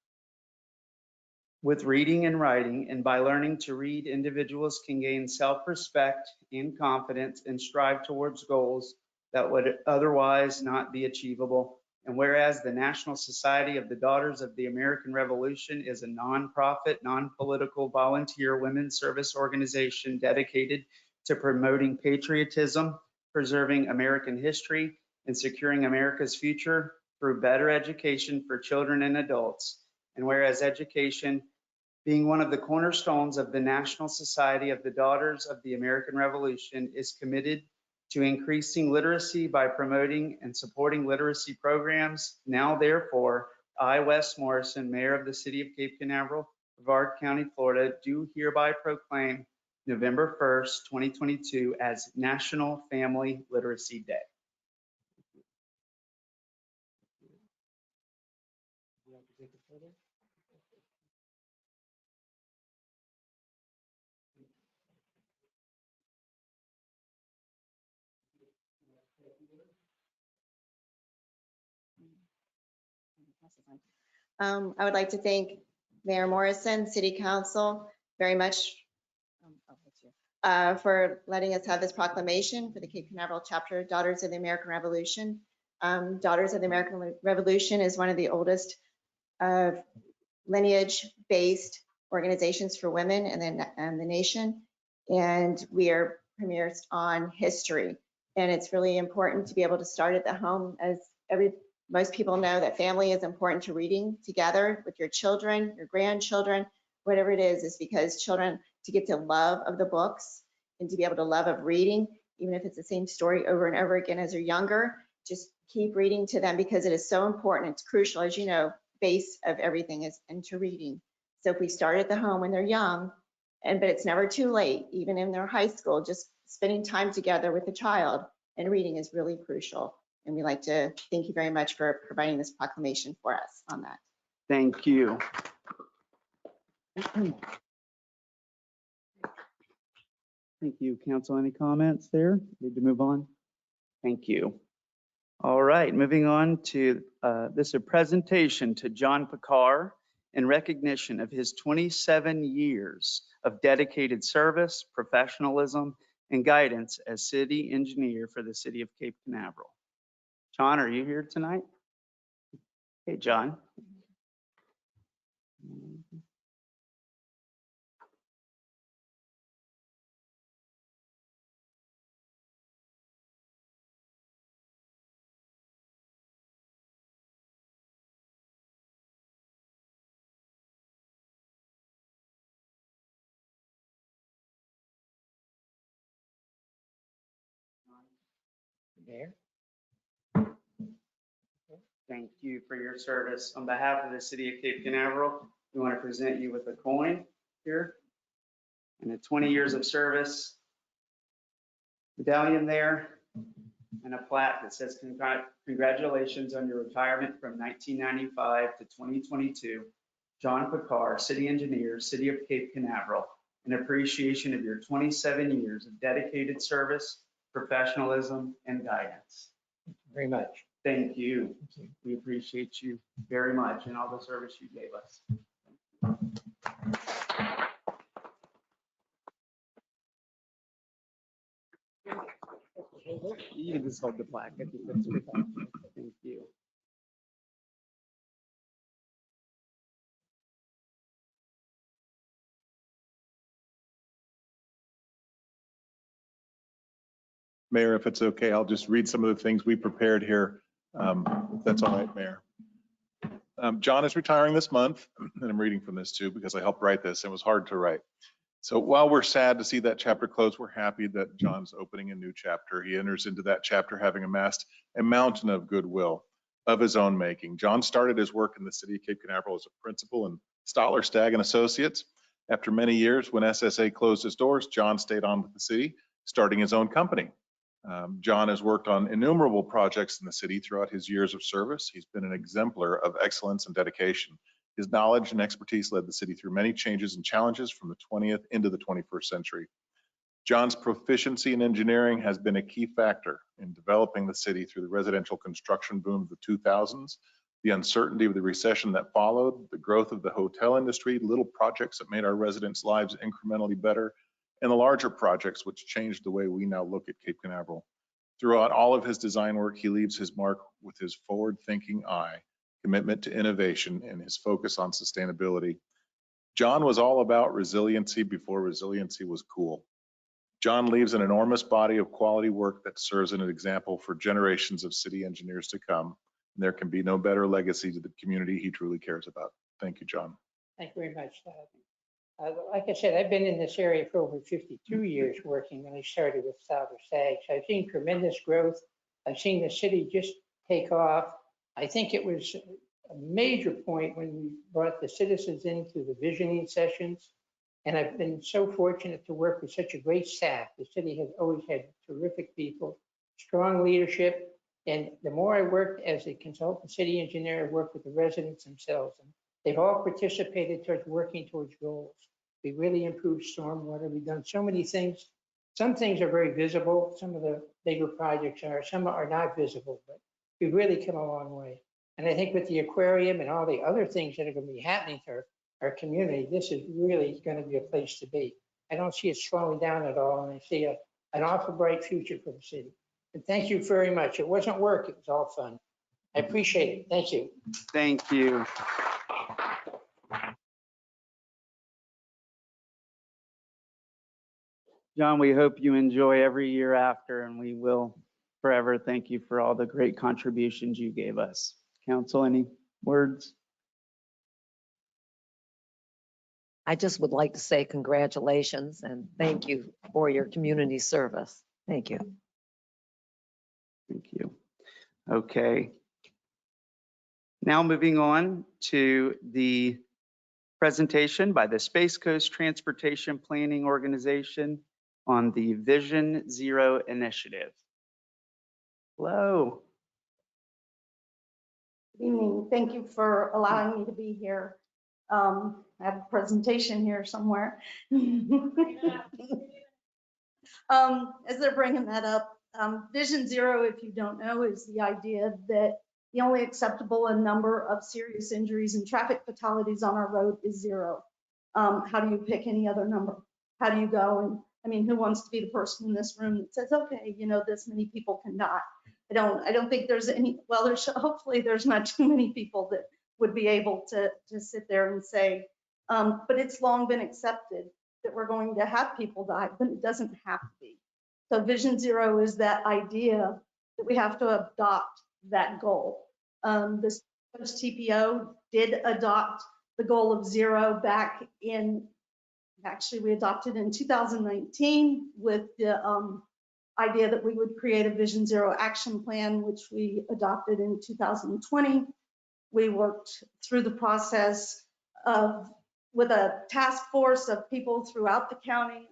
with reading and writing, and by learning to read, individuals can gain self-respect and confidence and strive towards goals that would otherwise not be achievable. And whereas the National Society of the Daughters of the American Revolution is a nonprofit, non-political, volunteer women's service organization dedicated to promoting patriotism, preserving American history, and securing America's future through better education for children and adults. And whereas education, being one of the cornerstones of the National Society of the Daughters of the American Revolution, is committed to increasing literacy by promoting and supporting literacy programs. Now, therefore, I, Wes Morrison, Mayor of the City of Cape Canaveral, Brevard County, Florida, do hereby proclaim November 1st, 2022 as National Family Literacy Day. I would like to thank Mayor Morrison, City Council, very much for letting us have this proclamation for the Cape Canaveral chapter, Daughters of the American Revolution. Daughters of the American Revolution is one of the oldest lineage-based organizations for women in the nation, and we are premised on history. And it's really important to be able to start at the home, as most people know that family is important to reading together with your children, your grandchildren, whatever it is because children, to get to love of the books and to be able to love of reading, even if it's the same story over and over again as they're younger, just keep reading to them because it is so important. It's crucial, as you know, base of everything is into reading. So if we start at the home when they're young, But it's never too late, even in their high school, just spending time together with the child and reading is really crucial. And we'd like to thank you very much for providing this proclamation for us on that. Thank you. Thank you, council. Any comments there? Need to move on? Thank you. All right, moving on to this is a presentation to John Pekar in recognition of his 27 years of dedicated service, professionalism, and guidance as city engineer for the city of Cape Canaveral. John, are you here tonight? Hey, John. There. Thank you for your service. On behalf of the city of Cape Canaveral, we want to present you with a coin here and a 20 years of service medallion there and a plaque that says congratulations on your retirement from 1995 to 2022. John Pekar, city engineer, city of Cape Canaveral, in appreciation of your 27 years of dedicated service, professionalism, and guidance. Thank you very much. Thank you. Thank you. We appreciate you very much and all the service you gave us. You can just hold the plaque. I think that's good. Thank you. Mayor, if it's okay, I'll just read some of the things we prepared here. If that's all right, Mayor. John is retiring this month, and I'm reading from this too because I helped write this. It was hard to write. So while we're sad to see that chapter close, we're happy that John's opening a new chapter. He enters into that chapter having amassed a mountain of goodwill of his own making. John started his work in the city of Cape Canaveral as a principal in Stoller, Stagg & Associates. After many years, when SSA closed his doors, John stayed on with the city, starting his own company. John has worked on innumerable projects in the city throughout his years of service. He's been an exemplar of excellence and dedication. His knowledge and expertise led the city through many changes and challenges from the 20th into the 21st century. John's proficiency in engineering has been a key factor in developing the city through the residential construction boom of the 2000s, the uncertainty of the recession that followed, the growth of the hotel industry, little projects that made our residents' lives incrementally better, and the larger projects which changed the way we now look at Cape Canaveral. Throughout all of his design work, he leaves his mark with his forward-thinking eye, commitment to innovation, and his focus on sustainability. John was all about resiliency before resiliency was cool. John leaves an enormous body of quality work that serves as an example for generations of city engineers to come. And there can be no better legacy to the community he truly cares about. Thank you, John. Thank you very much. Like I said, I've been in this area for over 52 years working when I started with Stoller Stagg. So I've seen tremendous growth. I've seen the city just take off. I think it was a major point when we brought the citizens into the visioning sessions. And I've been so fortunate to work with such a great staff. The city has always had terrific people, strong leadership. And the more I worked as a consultant city engineer, I worked with the residents themselves. And they've all participated towards working towards goals. We really improved stormwater. We've done so many things. Some things are very visible. Some of the bigger projects are, some are not visible, but we've really come a long way. And I think with the aquarium and all the other things that are going to be happening to our community, this is really going to be a place to be. I don't see it slowing down at all, and I see an awful bright future for the city. And thank you very much. It wasn't work, it was all fun. I appreciate it. Thank you. Thank you. John, we hope you enjoy every year after, and we will forever thank you for all the great contributions you gave us. Council, any words? I just would like to say congratulations and thank you for your community service. Thank you. Thank you. Okay. Now moving on to the Presentation by the Space Coast Transportation Planning Organization on the Vision Zero Initiative. Hello. Good evening. Thank you for allowing me to be here. I have a presentation here somewhere. As they're bringing that up, Vision Zero, if you don't know, is the idea that the only acceptable number of serious injuries and traffic fatalities on our road is zero. How do you pick any other number? How do you go? And I mean, who wants to be the person in this room that says, okay, you know, this many people can die? I don't think there's any, well, hopefully there's not too many people that would be able to sit there and say, but it's long been accepted that we're going to have people die, but it doesn't have to be. So Vision Zero is that idea that we have to adopt that goal. This TPO did adopt the goal of zero back in, actually we adopted in 2019 with the idea that we would create a Vision Zero action plan, which we adopted in 2020. We worked through the process with a task force of people throughout the county.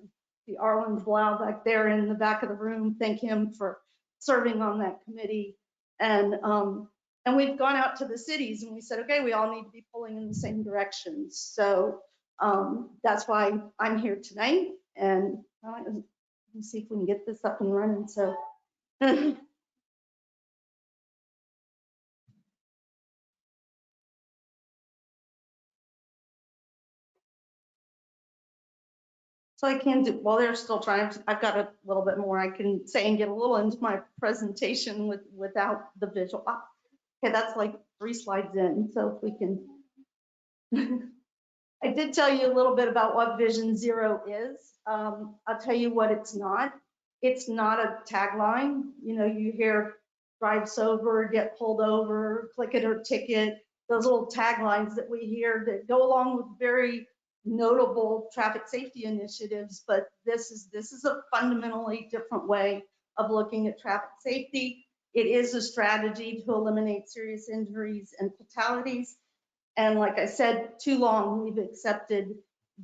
The Arlen Blau back there in the back of the room, thank him for serving on that committee. And we've gone out to the cities and we said, okay, we all need to be pulling in the same direction. So that's why I'm here tonight. And let's see if we can get this up and running. So so I can do, while they're still trying, I've got a little bit more I can say and get a little into my presentation without the visual. Okay, that's like 3 slides in. So if we can, I did tell you a little bit about what Vision Zero is. I'll tell you what it's not. It's not a tagline. You know, you hear drive sober, get pulled over, click it or ticket, those little taglines that we hear that go along with very notable traffic safety initiatives, but this is a fundamentally different way of looking at traffic safety. It is a strategy to eliminate serious injuries and fatalities. And like I said, too long we've accepted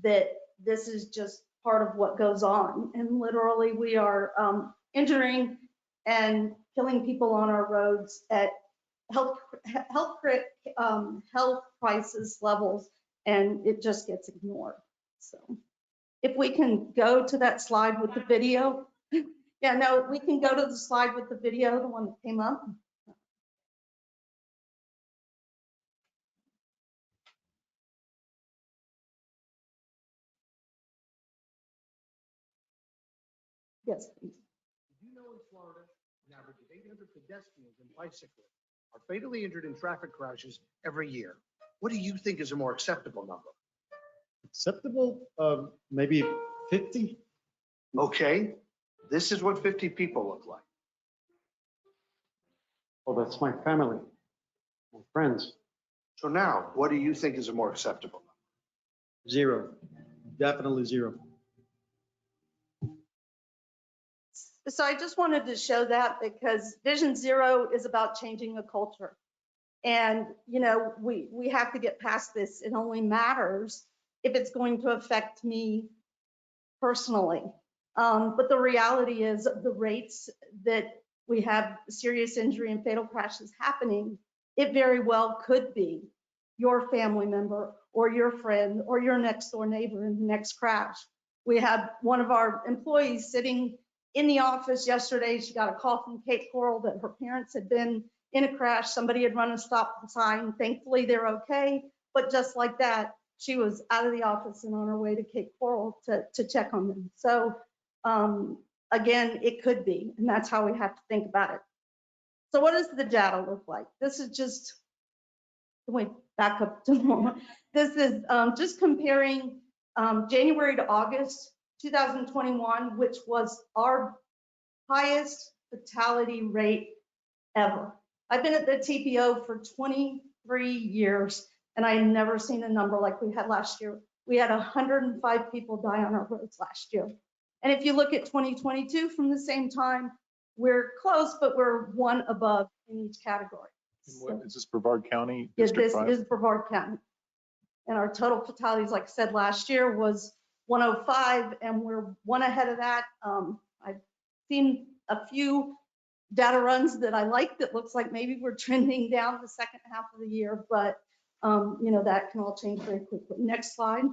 that this is just part of what goes on. And literally we are injuring and killing people on our roads at health crisis levels, and it just gets ignored. So if we can go to that slide with the video. Yeah, no, we can go to the slide with the video, the one that came up. Yes, please. Did you know in Florida, an average of 800 pedestrians and bicyclists are fatally injured in traffic crashes every year? What do you think is a more acceptable number? Acceptable, maybe 50? Okay, this is what 50 people look like. Well, that's my family, my friends. So now, what do you think is a more acceptable number? 0, definitely 0. So I just wanted to show that because Vision Zero is about changing a culture. And, you know, we have to get past this. It only matters if it's going to affect me personally. But the reality is the rates that we have serious injury and fatal crashes happening, it very well could be your family member or your friend or your next door neighbor in the next crash. We had one of our employees sitting in the office yesterday. She got a call from Cape Coral that her parents had been in a crash. Somebody had run a stop sign. Thankfully, they're okay. But just like that, she was out of the office and on her way to Cape Coral to check on them. So again, it could be, and that's how we have to think about it. So what does the data look like? This is just, wait, back up to more. This is just comparing January to August 2021, which was our highest fatality rate ever. I've been at the TPO for 23 years, and I had never seen a number like we had last year. We had 105 people die on our roads last year. And if you look at 2022 from the same time, we're close, but we're one above in each category. And what, is this Brevard County? Yes, District this 5? is Brevard County. And our total fatalities, like I said, last year was 105, and we're one ahead of that. I've seen a few data runs that I like that looks like maybe we're trending down the second half of the year, but that can all change very quickly. Next slide.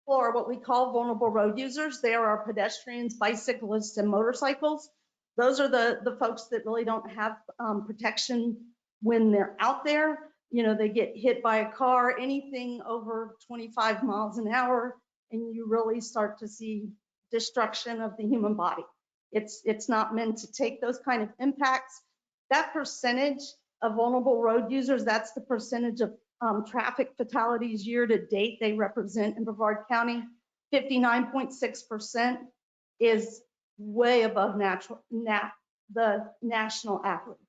For what we call vulnerable road users, they are our pedestrians, bicyclists, and motorcycles. Those are the folks that really don't have protection when they're out there. They get hit by a car, anything over 25 miles an hour, and you really start to see destruction of the human body. It's not meant to take those kind of impacts. That percentage of vulnerable road users, that's the percentage of traffic fatalities year to date they represent in Brevard County. 59.6% is way above the national average.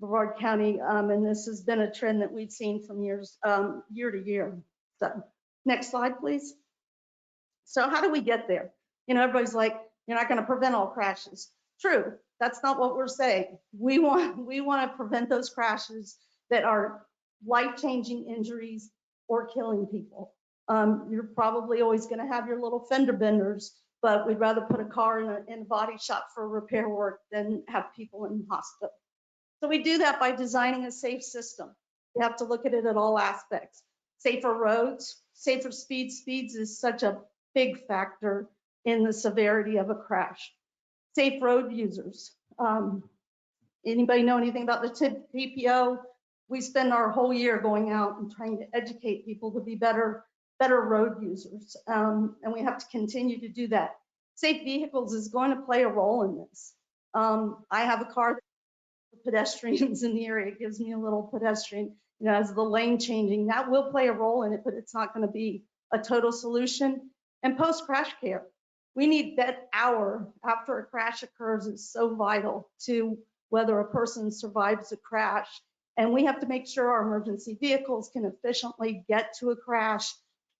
Brevard County, and this has been a trend that we've seen from year to year. So next slide, please. So how do we get there? Everybody's like, you're not going to prevent all crashes. True, that's not what we're saying. We want to prevent those crashes that are life-changing injuries or killing people. You're probably always going to have your little fender benders, but we'd rather put a car in a body shop for repair work than have people in the hospital. So we do that by designing a safe system. You have to look at it at all aspects. Safer roads, safer speeds. Speeds is such a big factor in the severity of a crash. Safe road users. Anybody know anything about the TPO? We spend our whole year going out and trying to educate people to be better road users. And we have to continue to do that. Safe vehicles is going to play a role in this. I have a car that pedestrians in the area. It gives me a little pedestrian, as the lane changing, that will play a role in it, but it's not going to be a total solution. And post-crash care. We need that hour after a crash occurs is so vital to whether a person survives a crash. And we have to make sure our emergency vehicles can efficiently get to a crash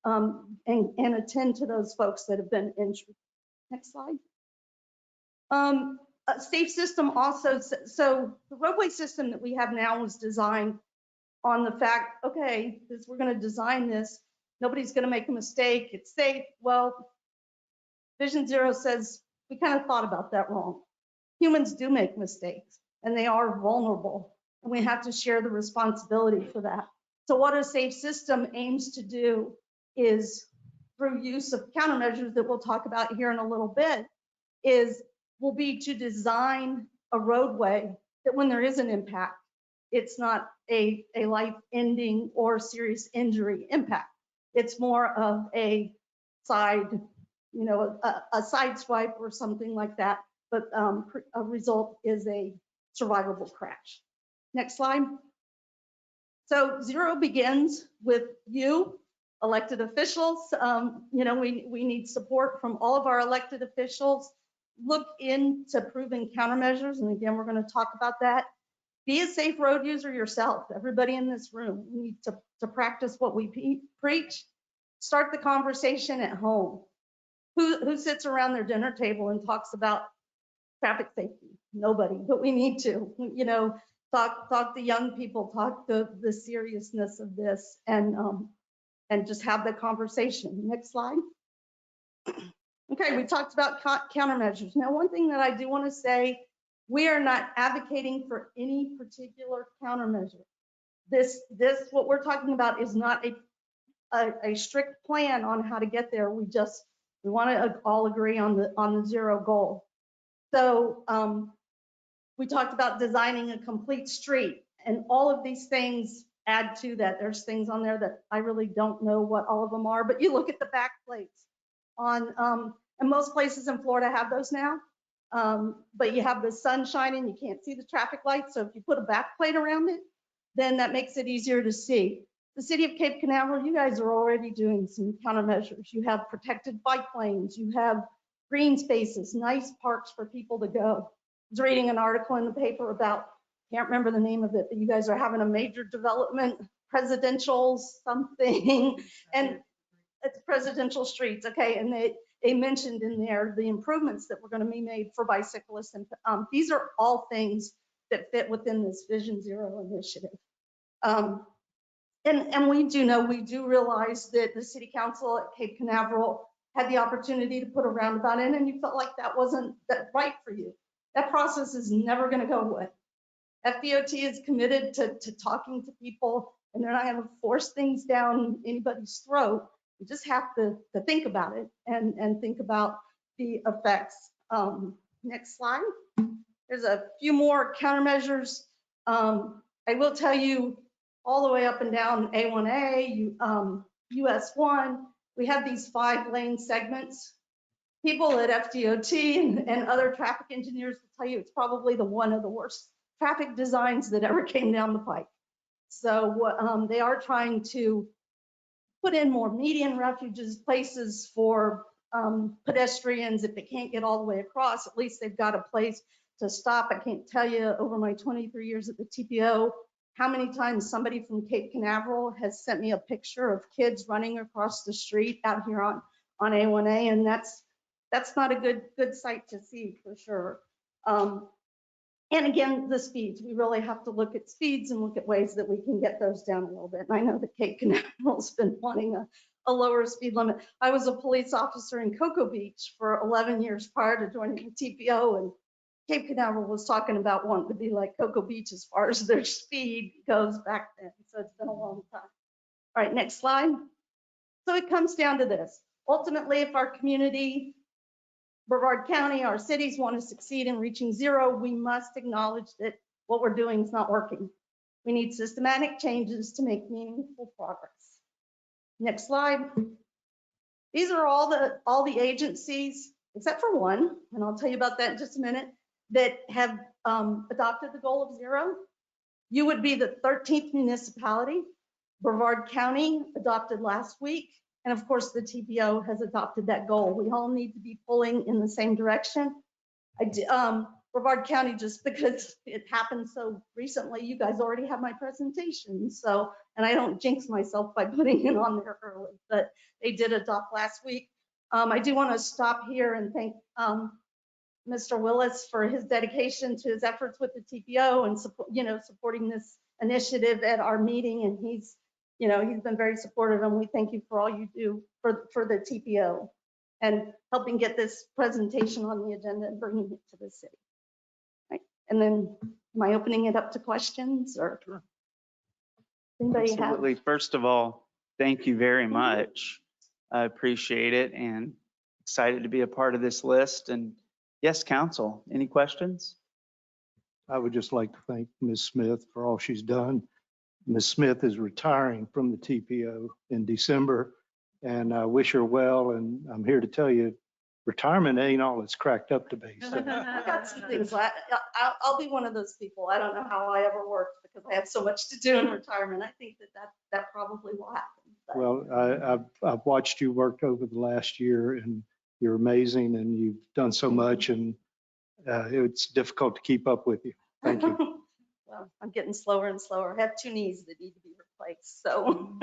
and attend to those folks that have been injured. Next slide. A safe system also, so the roadway system that we have now was designed on the fact, okay, we're going to design this, nobody's going to make a mistake, it's safe. Well, Vision Zero says we kind of thought about that wrong. Humans do make mistakes and they are vulnerable, and we have to share the responsibility for that. So what a safe system aims to do is, through use of countermeasures that we'll talk about here in a little bit, will be to design a roadway that when there is an impact, it's not a life-ending or serious injury impact. It's more of a side, a side swipe or something like that, but a result is a survivable crash. Next slide. So Zero begins with you, elected officials. We need support from all of our elected officials. Look into proven countermeasures, and again, we're going to talk about that. Be a safe road user yourself. Everybody in this room, we need to practice what we preach. Start the conversation at home. Who sits around their dinner table and talks about traffic safety? Nobody, but we need to. Talk to young people, talk the seriousness of this, and just have the conversation. Next slide. Okay, we talked about countermeasures. Now, one thing that I do want to say, we are not advocating for any particular countermeasure. This what we're talking about is not a strict plan on how to get there. We want to all agree on the zero goal. So we talked about designing a complete street, and all of these things add to that. There's things on there that I really don't know what all of them are, but you look at the back plates on, and most places in Florida have those now, but you have the sun shining, you can't see the traffic lights. So if you put a back plate around it, then that makes it easier to see. The city of Cape Canaveral, you guys are already doing some countermeasures. You have protected bike lanes, you have green spaces, nice parks for people to go. I was reading an article in the paper about, can't remember the name of it, but you guys are having a major development, presidential something, and it's presidential streets, okay, and they mentioned in there the improvements that were going to be made for bicyclists, and these are all things that fit within this Vision Zero initiative. And we do realize that the city council at Cape Canaveral had the opportunity to put a roundabout in, and you felt like that wasn't that right for you. That process is never going to go away. FDOT is committed to talking to people, and they're not going to force things down anybody's throat. You just have to think about it and think about the effects. Next slide. There's a few more countermeasures. I will tell you, all the way up and down A1A, US 1, we have these 5-lane segments. People at FDOT and other traffic engineers will tell you it's probably one of the worst traffic designs that ever came down the pike. So they are trying to put in more median refuges, places for pedestrians. If they can't get all the way across, at least they've got a place to stop. I can't tell you over my 23 years at the TPO how many times somebody from Cape Canaveral has sent me a picture of kids running across the street out here on A1A, and that's not a good sight to see for sure. And again, the speeds, we really have to look at speeds and look at ways that we can get those down a little bit. And I know that Cape Canaveral's been wanting a lower speed limit. I was a police officer in Cocoa Beach for 11 years prior to joining the TPO, and Cape Canaveral was talking about wanting to be like Cocoa Beach as far as their speed goes back then. So it's been a long time. All right, next slide. So it comes down to this. Ultimately, if our community, Brevard County, our cities want to succeed in reaching zero, we must acknowledge that what we're doing is not working. We need systematic changes to make meaningful progress. Next slide. These are all the agencies, except for one, and I'll tell you about that in just a minute, that have adopted the goal of zero. You would be the 13th municipality. Brevard County adopted last week. And of course, the TPO has adopted that goal. We all need to be pulling in the same direction. Brevard County, just because it happened so recently, you guys already have my presentation. So, and I don't jinx myself by putting it on there early, but they did adopt last week. I do want to stop here and thank Mr. Willis for his dedication to his efforts with the TPO and supporting this initiative at our meeting. And he's been very supportive, and we thank you for all you do for the TPO and helping get this presentation on the agenda and bringing it to the city. Right. And then am I opening it up to questions or anybody Absolutely. have? First of all, thank you very much. I appreciate it and excited to be a part of this list. And yes, council, any questions? I would just like to thank Ms. Smith for all she's done. Ms. Smith is retiring from the TPO in December, and I wish her well. And I'm here to tell you, retirement ain't all it's cracked up to be. So. I got some things. I'll be one of those people. I don't know how I ever worked because I have so much to do in retirement. I think that probably will happen. But. Well, I've watched you work over the last year, and you're amazing, and you've done so much, and it's difficult to keep up with you. Thank you. Well, I'm getting slower and slower. I have 2 knees that need to be replaced. So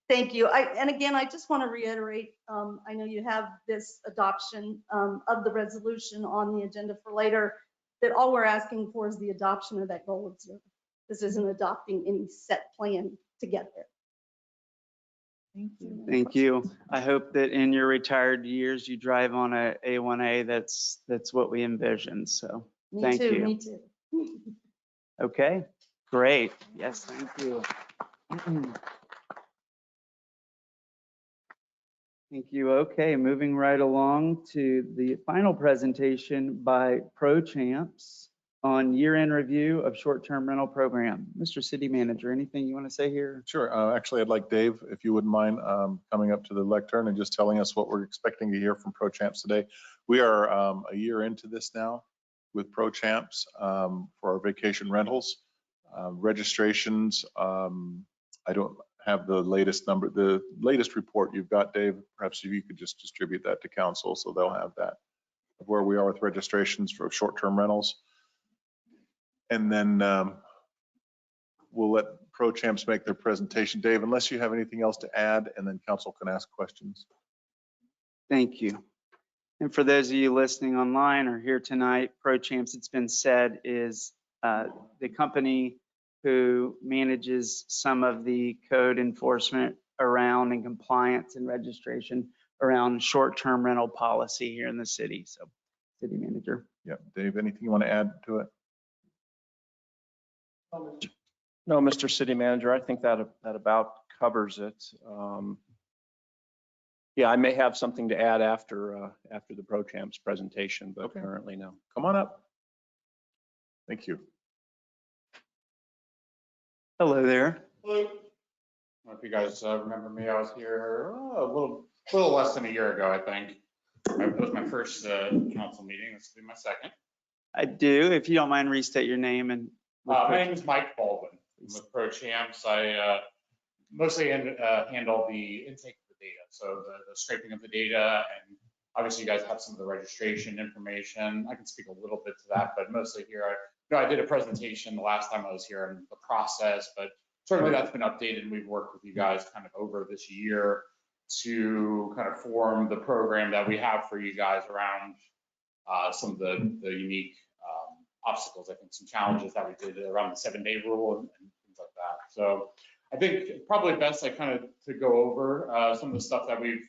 thank you. And again, I just want to reiterate, I know you have this adoption of the resolution on the agenda for later, that all we're asking for is the adoption of that goal of zero. This isn't adopting any set plan to get there. Thank you. Thank you. I hope that in your retired years, you drive on a A1A. That's what we envision. So thank you. Me too. Okay, great. Yes, thank you. Thank you. Okay, moving right along to the final presentation by Pro Champs on year-end review of short-term rental program. Mr. City Manager, anything you want to say here? Sure. Actually, I'd like Dave, if you wouldn't mind, coming up to the lectern and just telling us what we're expecting to hear from Pro Champs today. We are a year into this now with Pro Champs for our vacation rentals. Registrations, I don't have the latest number. The latest report you've got, Dave, perhaps if you could just distribute that to council so they'll have that of where we are with registrations for short-term rentals. And then we'll let Pro Champs make their presentation. Dave, unless you have anything else to add, and then council can ask questions. Thank you. And for those of you listening online or here tonight, Pro Champs, it's been said, is the company who manages some of the code enforcement around and compliance and registration around short-term rental policy here in the city. So, city manager. Yeah, Dave, anything you want to add to it? No, Mr. City Manager, I think that about covers it. Yeah, I may have something to add after the pro champ's presentation, but Okay. currently no. Come on up. Thank you. Hello there. Hello. I don't know if you guys remember me. I was here a little less than a year ago, I think. It was my first council meeting. This will be my second. I do. If you don't mind, restate your name and. My name is Mike Baldwin. I'm with Pro Champs. I mostly handle the intake of the data. So the scraping of the data, and obviously you guys have some of the registration information. I can speak a little bit to that, but mostly here, I did a presentation the last time I was here on the process, but certainly that's been updated. We've worked with you guys kind of over this year to kind of form the program that we have for you guys around some of the unique obstacles, I think some challenges that we did around the 7-day rule and things like that. So I think probably best to go over some of the stuff that we've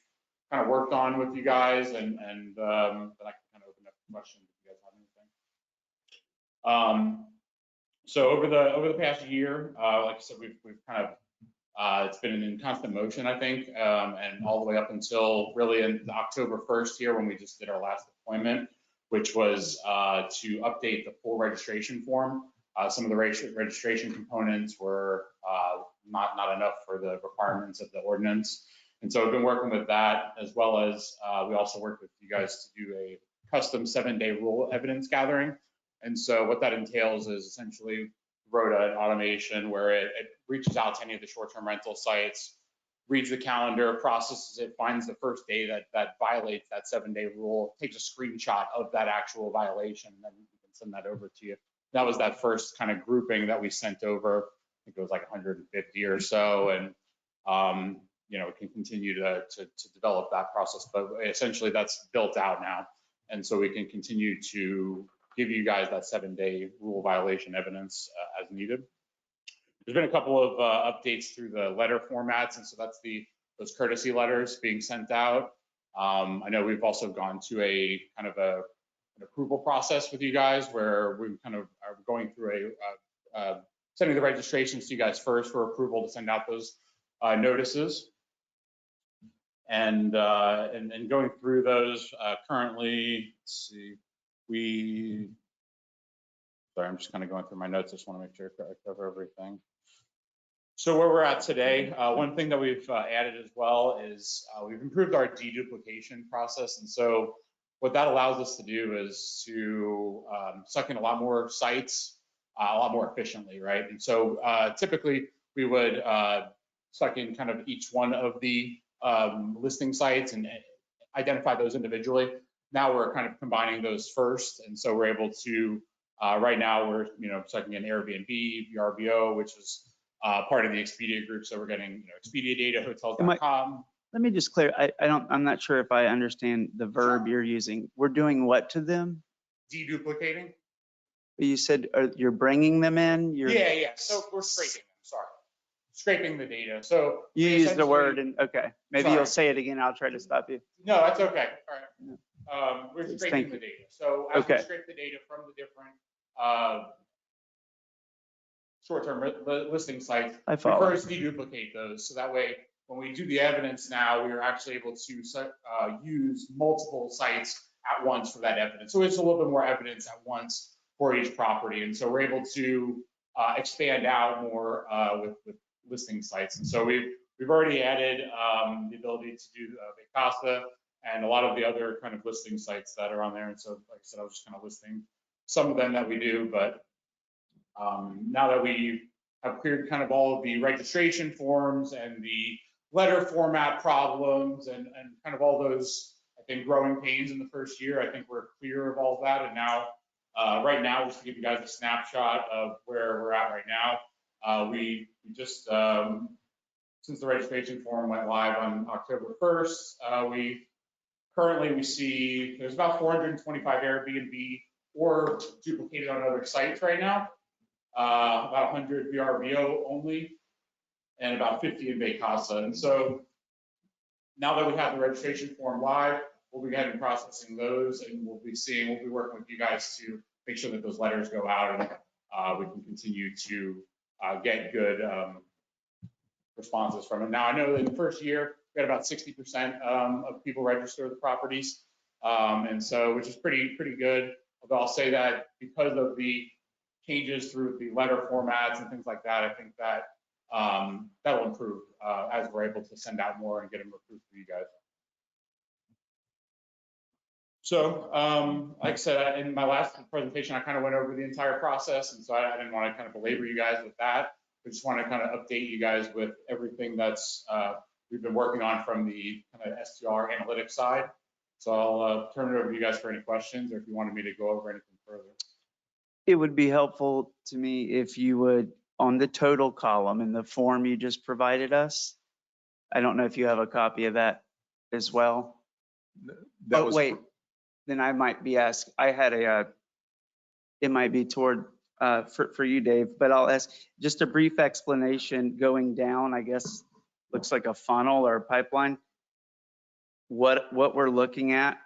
kind of worked on with you guys, and then I can kind of open up questions if you guys have anything. So over the past year, like I said, we've kind of it's been in constant motion, I think, and all the way up until really in October 1st here when we just did our last deployment, which was to update the full registration form. Some of the registration components were not enough for the requirements of the ordinance. And so I've been working with that, as well as we also worked with you guys to do a custom 7-day rule evidence gathering. And so what that entails is essentially wrote an automation where it reaches out to any of the short-term rental sites, reads the calendar, processes it, finds the first day that violates that 7-day rule, takes a screenshot of that actual violation, and then we can send that over to you. That was that first kind of grouping that we sent over. I think it was like 150 or so, and we can continue to develop that process, but essentially that's built out now, and so we can continue to give you guys that 7-day rule violation evidence as needed. There's been a couple of updates through the letter formats, and so that's those courtesy letters being sent out. I know we've also gone to a kind of an approval process with you guys where we kind of are going through sending the registrations to you guys first for approval to send out those notices. And going through those currently, let's see, sorry, I'm just kind of going through my notes. I just want to make sure I cover everything. So where we're at today, one thing that we've added as well is we've improved our deduplication process. And so what that allows us to do is to suck in a lot more sites a lot more efficiently, right? And so typically we would suck in kind of each one of the listing sites and identify those individually. Now we're kind of combining those first. And so we're able to, right now we're, sucking in Airbnb, VRBO, which is part of the Expedia group. So we're getting, Expedia data, hotels.com. Let me just clear, I'm not sure if I understand the verb you're using. We're doing what to them? Deduplicating. You said you're bringing them in? Yeah. So we're scraping them, sorry. Scraping the data. So you use the word and okay. Maybe you'll say it again. I'll try to stop you. No, that's okay. All right. We're scraping the data. So as we scrape the data from the different short-term listing sites, we first deduplicate those. So that way, when we do the evidence now, we are actually able to use multiple sites at once for that evidence. So it's a little bit more evidence at once for each property. And so we're able to expand out more with listing sites. And so we've already added the ability to do Vacasa and a lot of the other kind of listing sites that are on there. And so, like I said, I was just kind of listing some of them that we do, but now that we have cleared kind of all of the registration forms and the letter format problems and kind of all those, I think, growing pains in the first year, I think we're clear of all of that. And now, right now, just to give you guys a snapshot of where we're at right now, we just, since the registration form went live on October 1st, we see there's about 425 Airbnb or duplicated on other sites right now. about 100 VRBO only, and about 50 in Vacasa. And so now that we have the registration form live, we'll be ahead and processing those, and we'll be working with you guys to make sure that those letters go out, and we can continue to get good responses from it. Now, I know that in the first year, we had about 60% of people register the properties, and so, which is pretty good. Although I'll say that because of the changes through the letter formats and things like that, I think that that'll improve as we're able to send out more and get them approved for you guys. So, like I said, in my last presentation, I kind of went over the entire process, and so I didn't want to kind of belabor you guys with that. I just want to kind of update you guys with everything that's we've been working on from the kind of STR analytics side. So I'll turn it over to you guys for any questions, or if you wanted me to go over anything further. It would be helpful to me if you would, on the total column in the form you just provided us, I don't know if you have a copy of that as well. That was Wait, then I might be asked, I had it might be toward, for you, Dave, but I'll ask just a brief explanation going down, I guess, looks like a funnel or a pipeline. What we're looking at,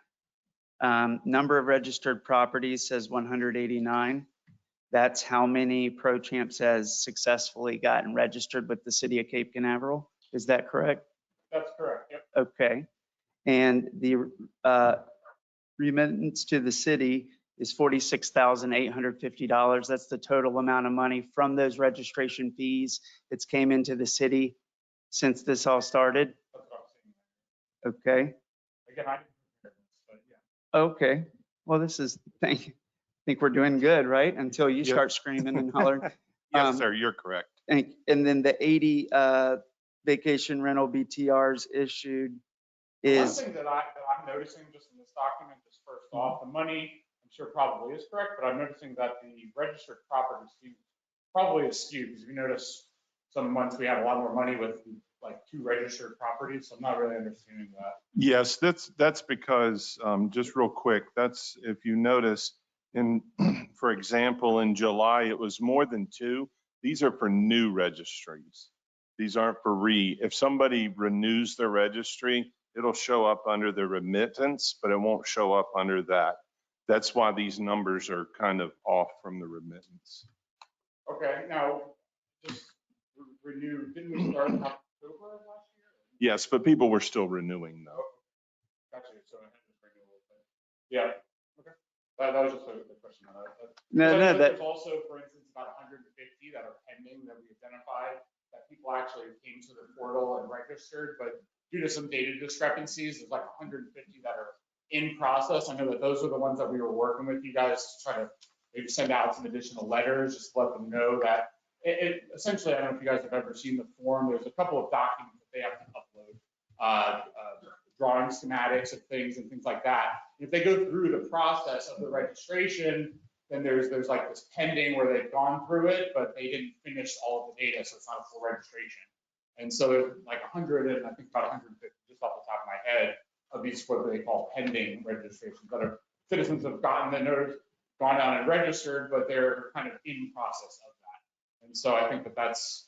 number of registered properties says 189. That's how many Pro Champs has successfully gotten registered with the city of Cape Canaveral. Is that correct? That's correct. Yep. Okay. And the remittance to the city is $46,850. That's the total amount of money from those registration fees that's came into the city since this all started. That's what I'm saying. Okay. Again, I didn't prepare this, but yeah. Okay. Well, this is, I think we're doing good, right? Until you start screaming and hollering. Yes, sir, you're correct. And then the 80 vacation rental BTRs issued One is, thing that I'm noticing just in this document, just first off, the money, I'm sure probably is correct, but I'm noticing that the registered properties seem probably is skewed, because if you notice some months we have a lot more money with like 2 registered properties, so I'm not really understanding that. Yes, that's because, just real quick, that's, if you notice, in, for example, in July, it was more than 2. These are for new registries. These aren't for if somebody renews their registry, it'll show up under the remittance, but it won't show up under that. That's why these numbers are kind of off from the remittance. Okay, now, just renew, didn't we start in October of last year? Yes, but people were still renewing though. Gotcha, so I had this renewal thing. Yeah, okay. That was just a question. no, There's also, for instance, about 150 that are pending that we identified that people actually came to the portal and registered, but due to some data discrepancies, there's like 150 that are in process. I know that those are the ones that we were working with you guys to try to maybe send out some additional letters, just to let them know that essentially, I don't know if you guys have ever seen the form. There's a couple of documents that they have to upload, drawing schematics of things and things like that. If they go through the process of the registration, then there's like this pending where they've gone through it, but they didn't finish all of the data, so it's not a full registration. And so there's like 100 and I think about 150 just off the top of my head of these what they call pending registrations that are citizens have gotten the notice, gone down and registered, but they're kind of in process of that. And so I think that that's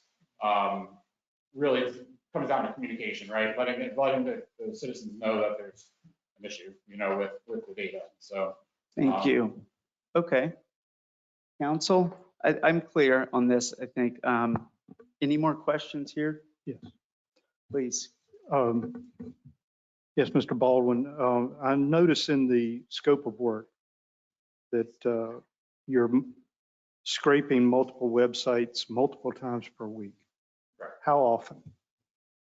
really comes down to communication, right? Letting the citizens know that there's an issue, you know, with the data. So thank you. Okay. Council, I'm clear on this, I think. Any more questions here? Yes. Please. Yes, Mr. Baldwin, I noticed in the scope of work that you're scraping multiple websites multiple times per week. Right. How often?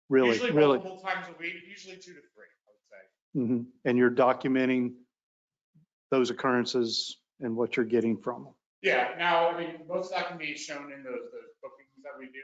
Really? Usually multiple times a week, usually 2 to 3, I would say. And you're documenting those occurrences and what you're getting from them. Yeah, now, I mean, most of that can be shown in those bookings that we do.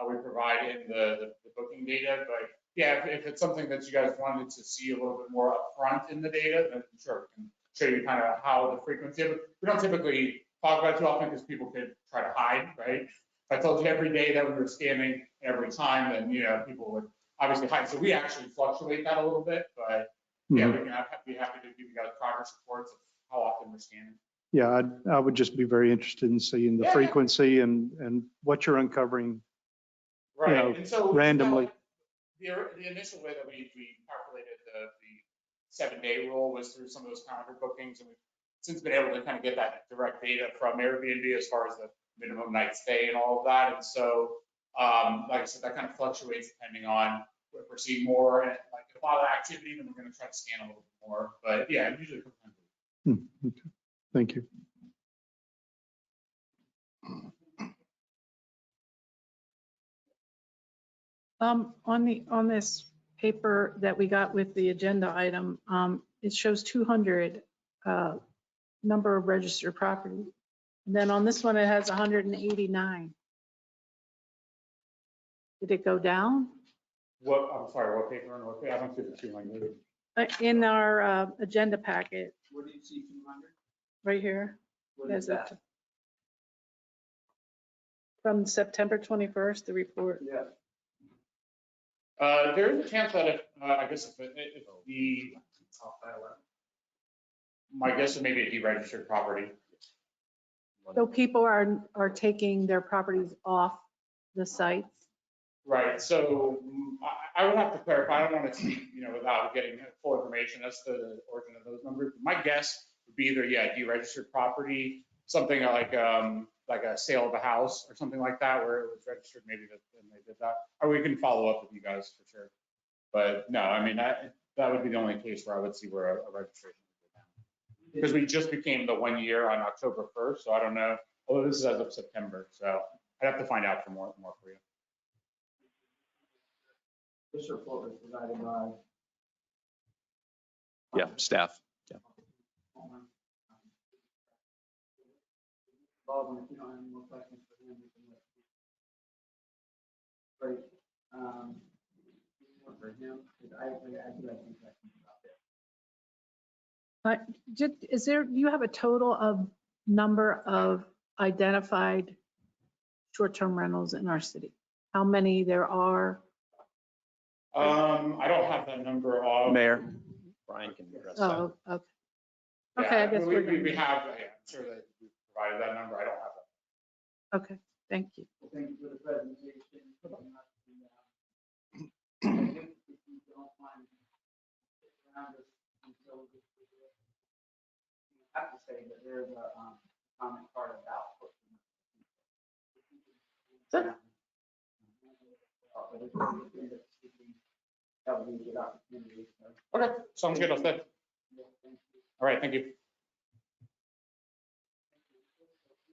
We provide in the booking data, but yeah, if it's something that you guys wanted to see a little bit more upfront in the data, then sure, we can show you kind of how the frequency of it. We don't typically talk about it too often because people could try to hide, right? If I told you every day that we were scanning every time, then, you know, people would obviously hide. So we actually fluctuate that a little bit, but yeah, we can be happy to give you guys progress reports of how often we're scanning. Yeah, I would just be very interested in seeing the Yeah. frequency and what you're uncovering. Right, know, and so. randomly. The initial way that we calculated the 7-day rule was through some of those calendar bookings, and we've since been able to kind of get that direct data from Airbnb as far as the minimum night stay and all of that. And so, like I said, that kind of fluctuates depending on if we're seeing more, and like a lot of activity, then we're going to try to scan a little bit more. But yeah, usually a couple times a week. Okay. Thank you. On this paper that we got with the agenda item, it shows 200 number of registered property. And then on this one, it has 189. Did it go down? I'm sorry, what paper and what paper? I don't see the 200. In our agenda packet, Where do you see 200? right here. What There's is a- that? From September 21st, the report. Yeah. There is a chance that if, I guess if the, my guess is maybe a deregistered property. So people are taking their properties off the sites. Right, so I would have to clarify, I don't want to speak, without getting full information as to the origin of those numbers. My guess would be either, yeah, deregistered property, something like a sale of a house or something like that, where it was registered, maybe that and they did that. Or we can follow up with you guys for sure. But no, I mean, that would be the only case where I would see where a registration would go down. Because we just became the 1 year on October 1st, so I don't know. Although this is as of September, so I'd have to find out for more for you. This report was provided by. Yeah, staff. Yeah. Baldwin, if you don't have any more questions for him, we can let. Great. For him, because I do have some questions about this. Do you have a total of number of identified short-term rentals in our city? How many there are? I don't have that number off. Mayor, Brian can address that. Oh, okay. Yeah, Okay, I guess we we're have, done. yeah, I'm sure that we provided that number. I don't have that. Okay, thank you. Thank you for the presentation. If you don't mind, around us until this I have to say that there's a comment card about. Good. That would be a good opportunity. Okay, sounds good. I'll stay. All right, thank you.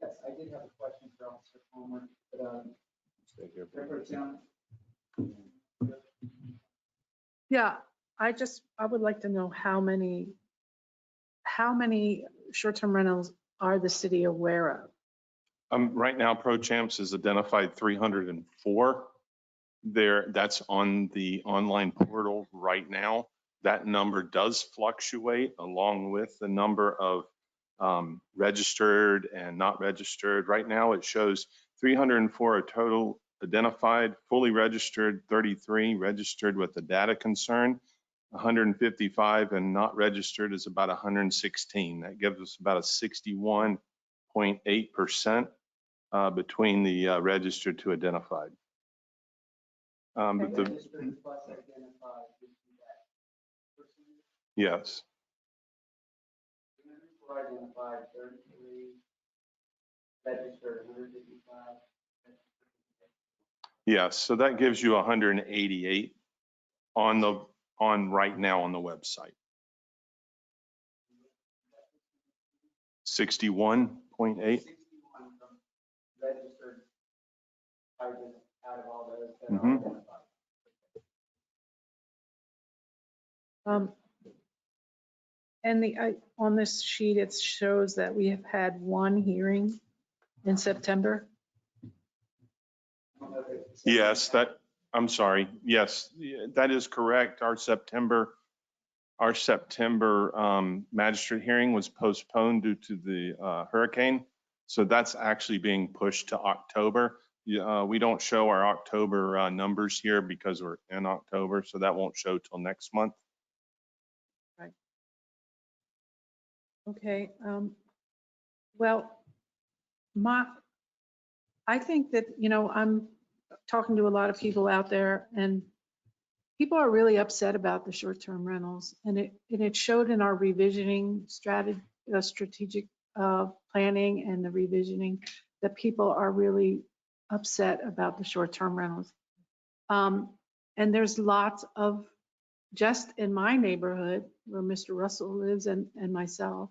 Yes, I did have a question for Officer Palmer, but Stay here. Yeah, I would like to know how many short-term rentals are the city aware of? Right now, ProChamps has identified 304. That's on the online portal right now. That number does fluctuate along with the number of registered and not registered. Right now, it shows 304 are total identified, fully registered, 33 registered with a data concern, 155 and not registered is about 116. That gives us about a 61.8% between the registered to identified. But yes. Identified 33, registered 155. Yes, so that gives you 188 on right now on the website. 61.8. Registered out of all those that Mm-hmm. are identified. And on this sheet, it shows that we have had one hearing in September. Yes, I'm sorry. Yes, that is correct. Our September magistrate hearing was postponed due to the hurricane. So that's actually being pushed to October. We don't show our October numbers here because we're in October, so that won't show till next month. Right. Okay. Well, I think that, I'm talking to a lot of people out there, and people are really upset about the short-term rentals. And it showed in our revisioning strategic planning and the revisioning that people are really upset about the short-term rentals. And there's lots of, just in my neighborhood where Mr. Russell lives and myself,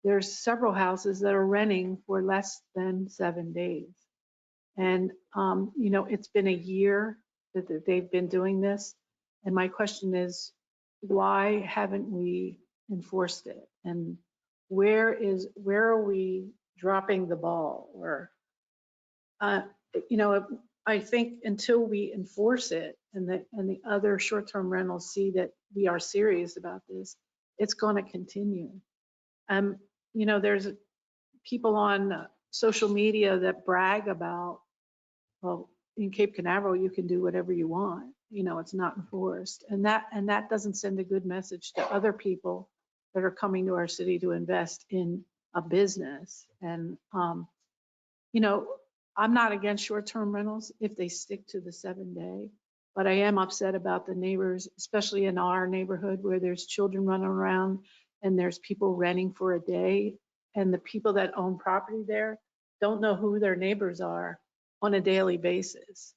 there's several houses that are renting for less than 7 days. And, it's been a year that they've been doing this. And my question is, why haven't we enforced it? And where are we dropping the ball? Or, I think until we enforce it and the other short-term rentals see that we are serious about this, it's going to continue. There's people on social media that brag about, well, in Cape Canaveral, you can do whatever you want. It's not enforced. And that doesn't send a good message to other people that are coming to our city to invest in a business. And, I'm not against short-term rentals if they stick to the 7-day, but I am upset about the neighbors, especially in our neighborhood where there's children running around and there's people renting for a day. And the people that own property there don't know who their neighbors are on a daily basis.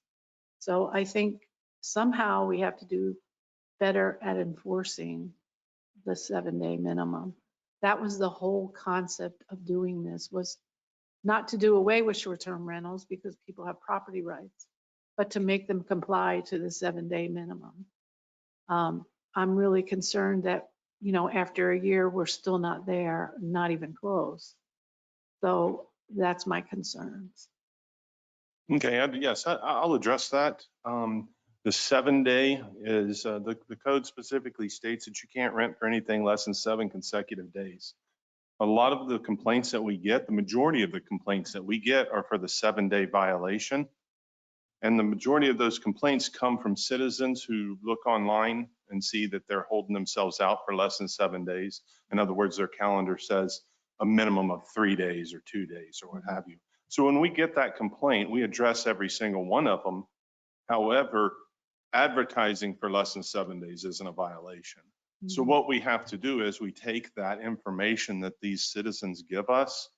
So I think somehow we have to do better at enforcing the 7-day minimum. That was the whole concept of doing this, was not to do away with short-term rentals because people have property rights, but to make them comply to the 7-day minimum. I'm really concerned that, after a year, we're still not there, not even close. So that's my concerns. Okay, yes, I'll address that. The 7-day is, the code specifically states that you can't rent for anything less than 7 consecutive days. A lot of the complaints that we get, the majority of the complaints that we get are for the 7-day violation. And the majority of those complaints come from citizens who look online and see that they're holding themselves out for less than 7 days. In other words, their calendar says a minimum of 3 days or 2 days or what have you. So when we get that complaint, we address every single one of them. However, advertising for less than 7 days isn't a violation. So what we have to do is we take that information that these citizens give us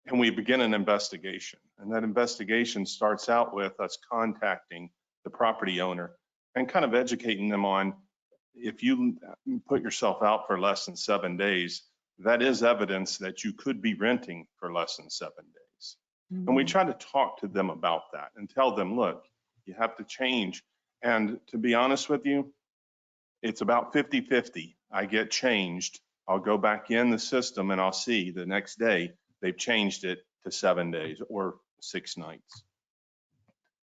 and we begin an investigation. And that investigation starts out with us contacting the property owner and kind of educating them on, if you put yourself out for less than 7 days, that is evidence that you could be renting for less than 7 days. And we try to talk to them about that and tell them, look, you have to change. And to be honest with you, it's about 50-50. I get changed. I'll go back in the system and I'll see the next day they've changed it to 7 days or 6 nights.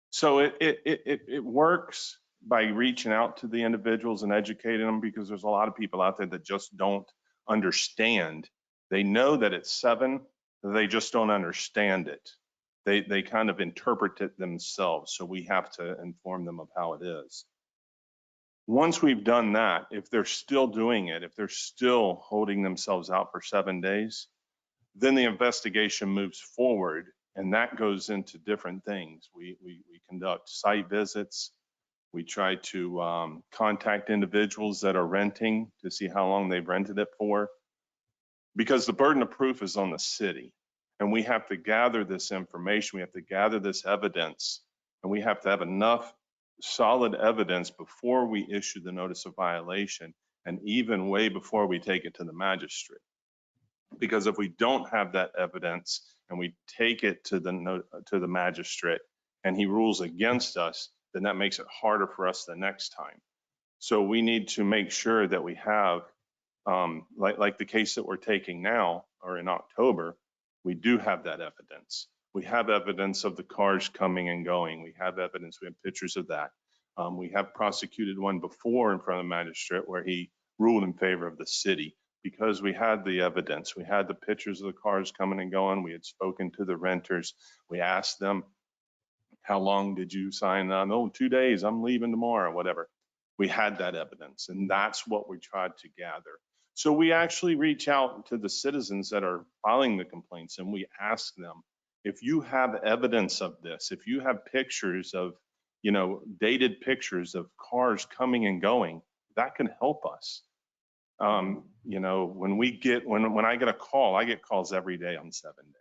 So it works by reaching out to the individuals and educating them, because there's a lot of people out there that just don't understand. They know that it's 7, they just don't understand it. They kind of interpret it themselves. So we have to inform them of how it is. Once we've done that, if they're still doing it, if they're still holding themselves out for 7 days, then the investigation moves forward, and that goes into different things. We conduct site visits. We try to contact individuals that are renting to see how long they've rented it for, because the burden of proof is on the city, and we have to gather this information. We have to gather this evidence, and we have to have enough solid evidence before we issue the notice of violation, and even way before we take it to the magistrate. Because if we don't have that evidence and we take it to the magistrate and he rules against us, then that makes it harder for us the next time. So we need to make sure that we have, like the case that we're taking now, or in October, we do have that evidence. We have evidence of the cars coming and going. We have evidence, we have pictures of that. We have prosecuted one before in front of the magistrate where he ruled in favor of the city, because we had the evidence. We had the pictures of the cars coming and going. We had spoken to the renters. We asked them, how long did you sign on? Oh, 2 days, I'm leaving tomorrow, whatever. We had that evidence, and that's what we tried to gather. So we actually reach out to the citizens that are filing the complaints and we ask them, if you have evidence of this, if you have pictures of, you know, dated pictures of cars coming and going, that can help us. You know, when I get a call, I get calls every day on 7 days.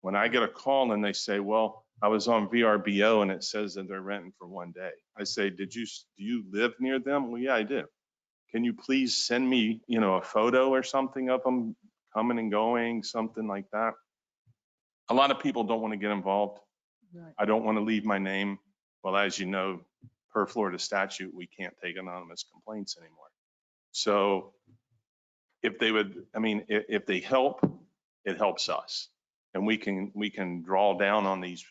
When I get a call and they say, well, I was on VRBO and it says that they're renting for 1 day. I say, do you live near them? Well, yeah, I do. Can you please send me, you know, a photo or something of them coming and going, something like that? A lot of people don't want to get involved. Right. I don't want to leave my name. Well, as you know, per Florida statute, we can't take anonymous complaints anymore. So if they would, I mean, if they help, it helps us. And we can draw down on these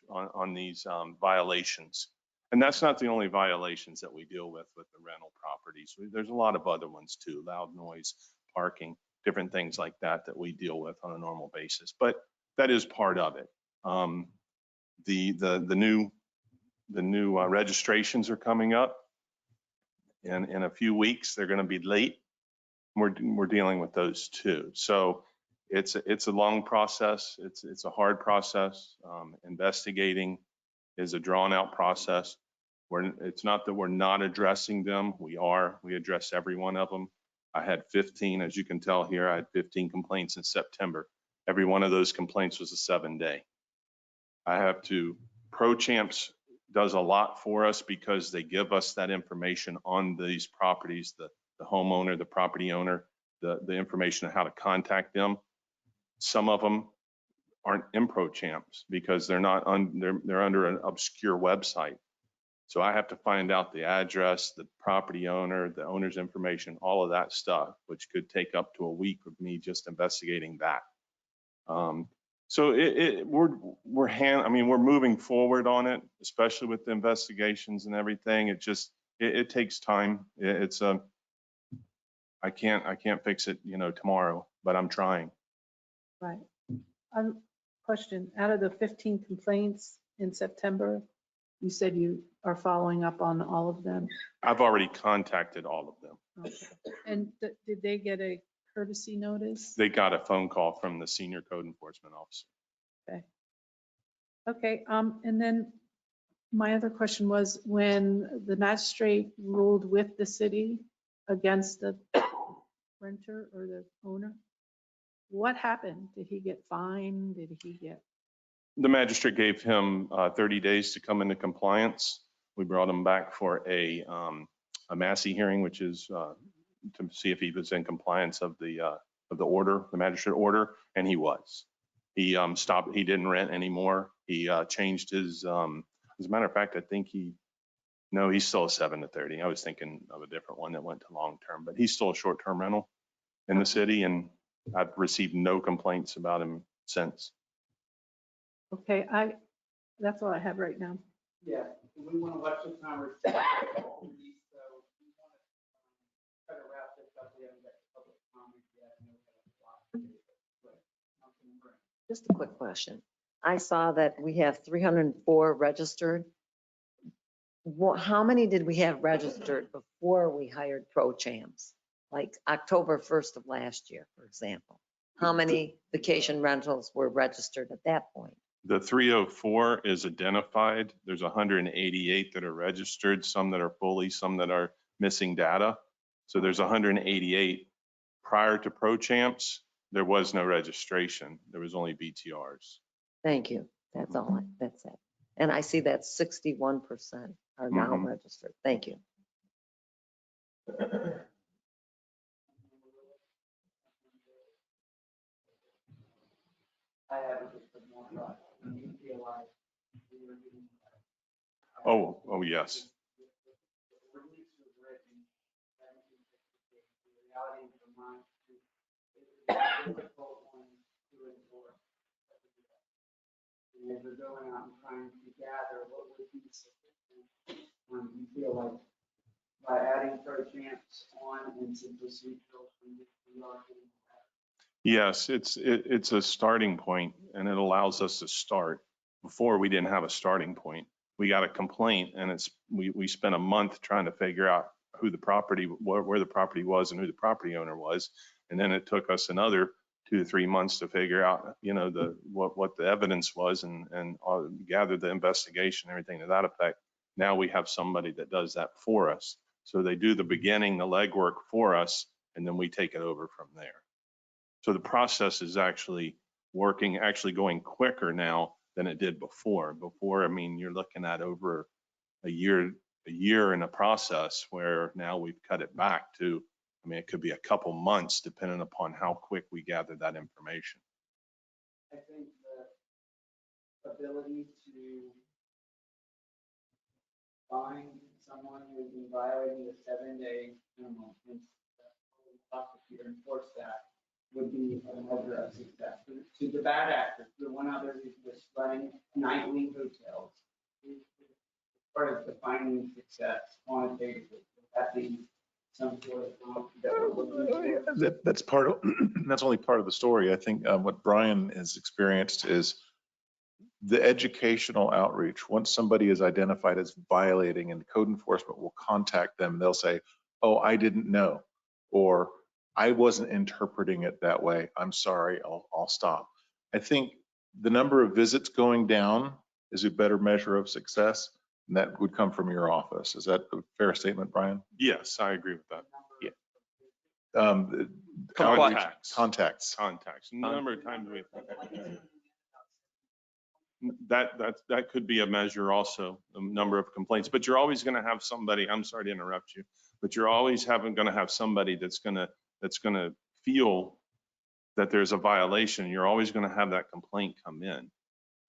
violations. And that's not the only violations that we deal with the rental properties. There's a lot of other ones too, loud noise, parking, different things like that that we deal with on a normal basis. But that is part of it. The new registrations are coming up. And in a few weeks, they're going to be late. We're dealing with those too. So it's a long process. It's a hard process. Investigating is a drawn out process. It's not that we're not addressing them. We address every one of them. I had 15, as you can tell here, I had 15 complaints in September. Every one of those complaints was a 7-day. I have to, ProChamps does a lot for us because they give us that information on these properties, the homeowner, the property owner, the information on how to contact them. Some of them aren't in ProChamps because they're under an obscure website. So I have to find out the address, the property owner, the owner's information, all of that stuff, which could take up to a week of me just investigating that. So we're moving forward on it, especially with the investigations and everything. It takes time. I can't fix it, you know, tomorrow, but I'm trying. Right. Question, out of the 15 complaints in September, you said you are following up on all of them? I've already contacted all of them. Okay. And did they get a courtesy notice? They got a phone call from the senior code enforcement officer. Okay, and then my other question was, when the magistrate ruled with the city against the renter or the owner, what happened? Did he get fined? Did he get? The magistrate gave him 30 days to come into compliance. We brought him back for a Massey hearing, which is to see if he was in compliance of the order, the magistrate order, and he was. He stopped. He didn't rent anymore. He changed his. As a matter of fact, I think he's still a 7 to 30. I was thinking of a different one that went to long term, but he's still a short term rental in the city, and I've received no complaints about him since. Okay, that's all I have right now. Yeah, we want to watch the conversation. So we want to try to wrap this up. We haven't got the public comment yet. And we have a lot to do, but Councilman Brown. Just a quick question. I saw that we have 304 registered. How many did we have registered before we hired ProChamps? Like October 1st of last year, for example. How many vacation rentals were registered at that point? The 304 is identified. There's 188 that are registered, some that are fully, some that are missing data. So there's 188. Prior to ProChamps, there was no registration. There was only BTRs. Thank you. That's all. That's it. And I see that 61% are now registered. Thank you. I have just put more thought. You feel like we were getting. Oh, yes. The release was written, the reality of the mind is a difficult one to enforce. And as we're going out and trying to gather what would be sufficient, you feel like by adding ProChamps on and some procedurals, we are getting better. Yes, it's a starting point, and it allows us to start. Before, we didn't have a starting point. We got a complaint, and we spent a month trying to figure out who the property, where the property was and who the property owner was. And then it took us another 2 to 3 months to figure out, what the evidence was and gather the investigation, everything to that effect. Now we have somebody that does that for us. So they do the beginning, the legwork for us, and then we take it over from there. So the process is actually working, actually going quicker now than it did before. Before, I mean, you're looking at over a year in a process, where now we've cut it back to, I mean, it could be a couple months depending upon how quick we gather that information. I think the ability to find someone who's been violating the 7-day minimum and prosecutor enforce that would be a measure of success. To the bad actors, the one other who's just running nightly hotels, part of defining success quantitatively. Would that be some sort of That's part of, that's only part of the story. I think what Brian has experienced is the educational outreach. Once somebody is identified as violating, and code enforcement will contact them, they'll say, oh, I didn't know, or I wasn't interpreting it that way. I'm sorry, I'll stop. I think the number of visits going down is a better measure of success, and that would come from your office. Is that a fair statement, Brian? Yes, I agree with that. Contacts. Number of times that could be a measure also, the number of complaints, but you're always going to have somebody, I'm sorry to interrupt you, but you're always going to have somebody that's going to feel that there's a violation. You're always going to have that complaint come in.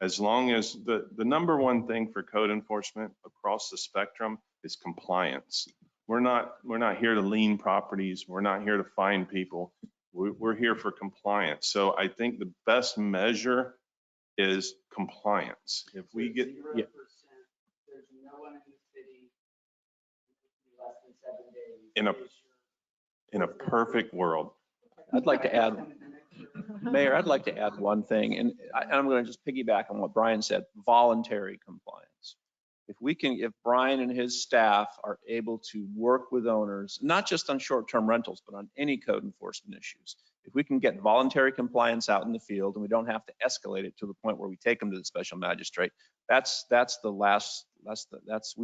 As long as the number one thing for code enforcement across the spectrum is compliance. We're not here to lien properties. We're not here to fine people. We're here for compliance. So I think the best measure is compliance. If we get, 0%, there's no one in the city less than 7 days. In a perfect world. I'd like to add, Mayor, I'd like to add one thing, and I'm going to just piggyback on what Brian said, voluntary compliance. If Brian and his staff are able to work with owners, not just on short-term rentals, but on any code enforcement issues, if we can get voluntary compliance out in the field and we don't have to escalate it to the point where we take them to the special magistrate, we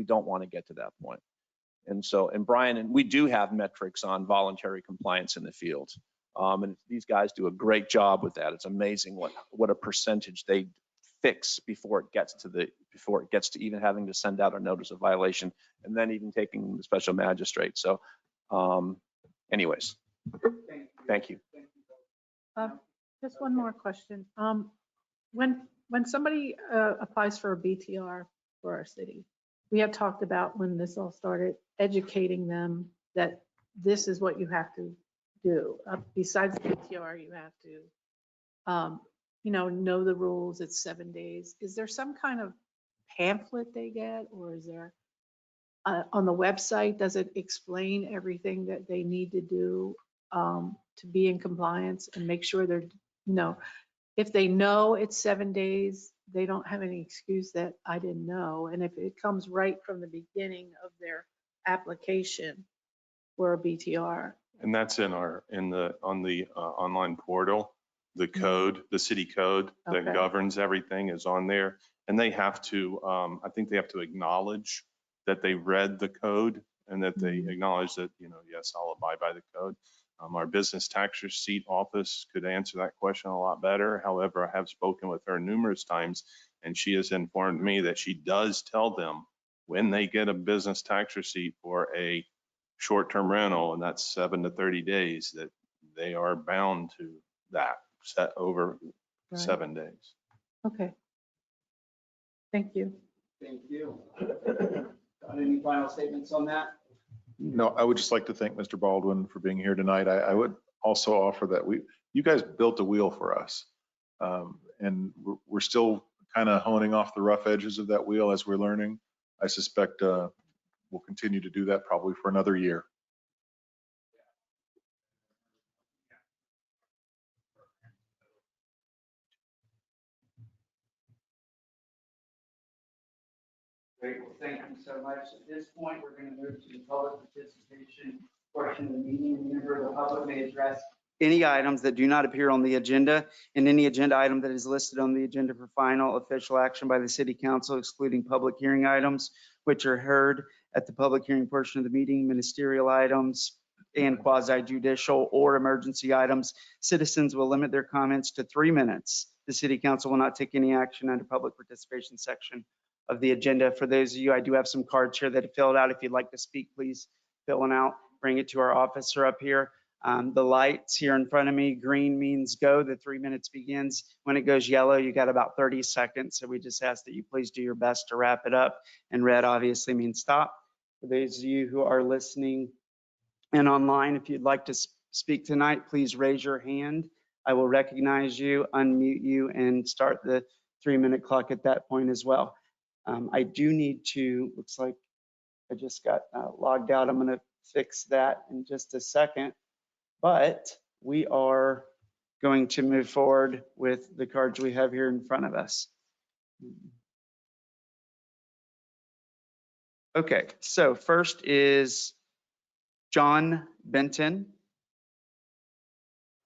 don't want to get to that point. And Brian, and we do have metrics on voluntary compliance in the field. And these guys do a great job with that. It's amazing what a percentage they fix before it gets to even having to send out a notice of violation, and then even taking the special magistrate. So anyways, thank you. Just one more question. When somebody applies for a BTR for our city, we had talked about, when this all started, educating them that this is what you have to do. Besides BTR, you have to know the rules. It's 7 days. Is there some kind of pamphlet they get, or is there on the website, does it explain everything that they need to do to be in compliance and make sure they're, if they know it's 7 days, they don't have any excuse that I didn't know. And if it comes right from the beginning of their application for a BTR. And that's on the online portal. The code, the city code that governs everything is on there. And they have to, I think they have to acknowledge that they read the code and that they acknowledge that, yes, I'll abide by the code. Our business tax receipt office could answer that question a lot better. However, I have spoken with her numerous times, and she has informed me that she does tell them when they get a business tax receipt for a short-term rental, and that's 7 to 30 days, that they are bound to that set over 7 days. Okay. Thank you. Thank you. Got any final statements on that? No, I would just like to thank Mr. Baldwin for being here tonight. I would also offer that you guys built a wheel for us. And we're still kind of honing off the rough edges of that wheel as we're learning. I suspect we'll continue to do that probably for another year. Great, well, thank you so much. At this point, we're going to move to the public participation portion of the meeting. A member of the public may address any items that do not appear on the agenda and any agenda item that is listed on the agenda for final official action by the city council, excluding public hearing items, which are heard at the public hearing portion of the meeting, ministerial items, and quasi judicial or emergency items. Citizens will limit their comments to 3 minutes. The city council will not take any action under public participation section of the agenda. For those of you, I do have some cards here that are filled out. If you'd like to speak, please fill one out, bring it to our officer up here. The lights here in front of me, green means go, the 3 minutes begins. When it goes yellow, you got about 30 seconds. So we just ask that you please do your best to wrap it up. And red obviously means stop. For those of you who are listening and online, if you'd like to speak tonight, please raise your hand. I will recognize you, unmute you, and start the 3-minute clock at that point as well. I do need to, looks like I just got logged out. I'm going to fix that in just a second. But we are going to move forward with the cards we have here in front of us. Okay, so first is John Benton.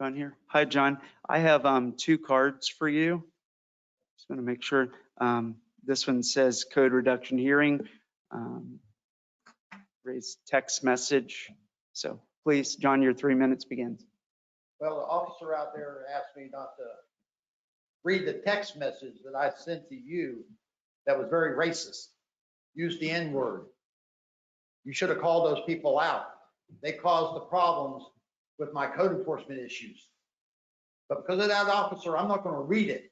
John here. Hi, John. I have 2 cards for you. Just want to make sure. This one says code reduction hearing, raise text message. So please, John, your 3 minutes begins. Well, the officer out there asked me not to read the text message that I sent to you that was very racist. Used the N-word. You should have called those people out. They caused the problems with my code enforcement issues. But because of that officer, I'm not going to read it.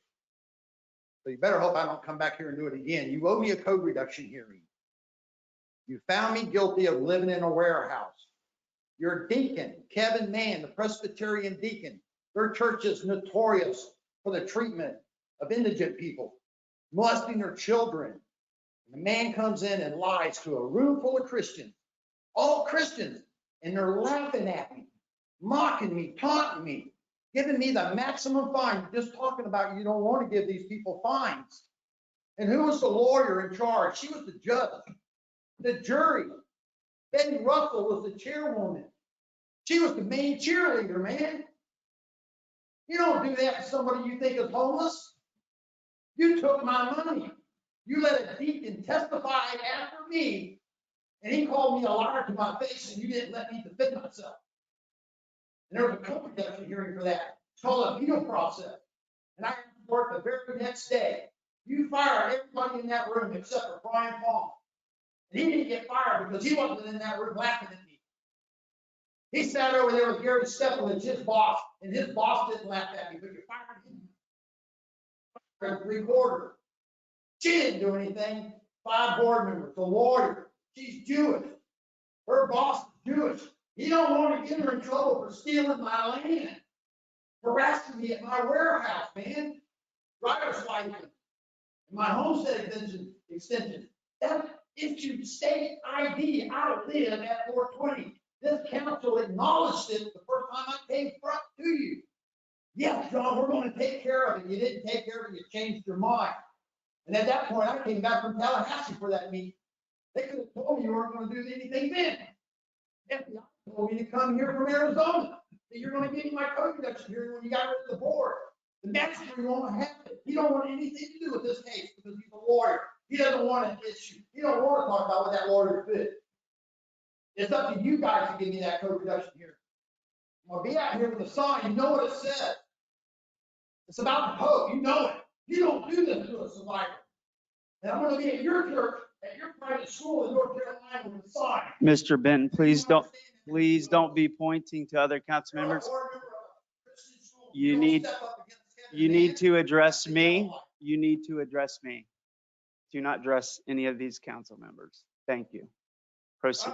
So you better hope I don't come back here and do it again. You owe me a code reduction hearing. You found me guilty of living in a warehouse. Your deacon, Kevin Mann, the Presbyterian deacon, their church is notorious for the treatment of indigent people, molesting their children. The man comes in and lies to a room full of Christians, all Christians, and they're laughing at me, mocking me, taunting me, giving me the maximum fine. Just talking about you don't want to give these people fines. And who was the lawyer in charge? She was the judge, the jury. Betty Russell was the chairwoman. She was the main cheerleader, man. You don't do that to somebody you think is homeless. You took my money. You let a deacon testify after me, and he called me a liar to my face, and you didn't let me defend myself. And there was a code reduction hearing for that. It's called an appeal process. And I had to work the very next day. You fired everybody in that room except for Brian Paul. And he didn't get fired because he wasn't in that room laughing at me. He sat over there with Gary Steplovich, his boss, and his boss didn't laugh at me, but you fired him. For 3/4. She didn't do anything. 5 board members, a lawyer. She's Jewish. Her boss is Jewish. You don't want to get her in trouble for stealing my land, harassing me at my warehouse, man. Driver's license, my homestead extension. That issued state ID. I live at 420. This council acknowledged it the first time I came front to you. Yes, John, we're going to take care of it. You didn't take care of it. You changed your mind. And at that point, I came back from Tallahassee for that meeting. They could have told me you weren't going to do anything then. FBI told me to come here from Arizona. That you're going to give me my code reduction hearing when you got rid of the board. The magistrate won't have it. He don't want anything to do with this case because he's a lawyer. He doesn't want an issue. He don't want to talk about what that lawyer did. It's up to you guys to give me that code reduction hearing. I'm going to be out here with a sign. You know what it says. It's about the Pope. You know it. You don't do this to a survivor. And I'm going to be at your church, at your private school in North Carolina with a sign. Mr. Benton, please don't be pointing to other council members. You need to address me. You need to address me. Do not address any of these council members. Thank you. Proceed.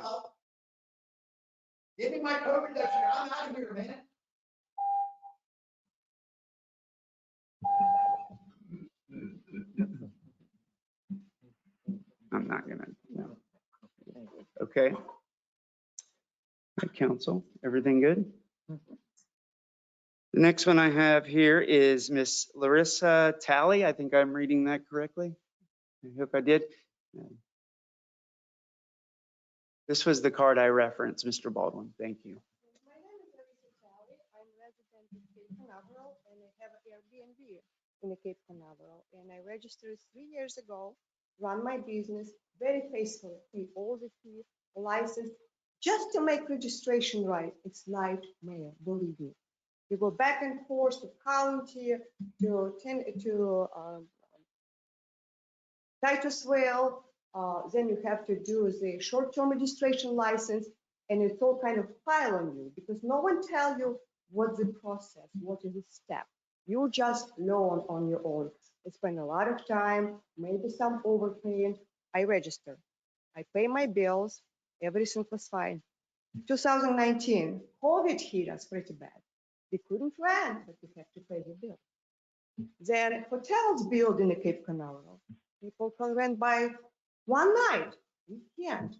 Give me my code reduction. I'm out of here, man. I'm not gonna, no. Okay. Hi, council, everything good? The next one I have here is Miss Larissa Talley. I think I'm reading that correctly. I hope I did. This was the card I referenced, Mr. Baldwin. Thank you. My name is Larissa Talley. I'm a resident here in the Cape Canaveral, and I registered 3 years ago, run my business very faithfully, pay all the fee, license, just to make registration right. It's nightmare, believe me. You go back and forth to county, to Titusville, then you have to do the short-term registration license, and it's all kind of pile on you because no one tell you what's the process, what is the step. You just learn on your own. I spend a lot of time, maybe some overpaying. I register, I pay my bills, everything was fine. 2019, COVID hit us pretty bad. We couldn't rent, but we had to pay the bill. Then hotels built in the Cape Canaveral. People can rent by one night. We can't.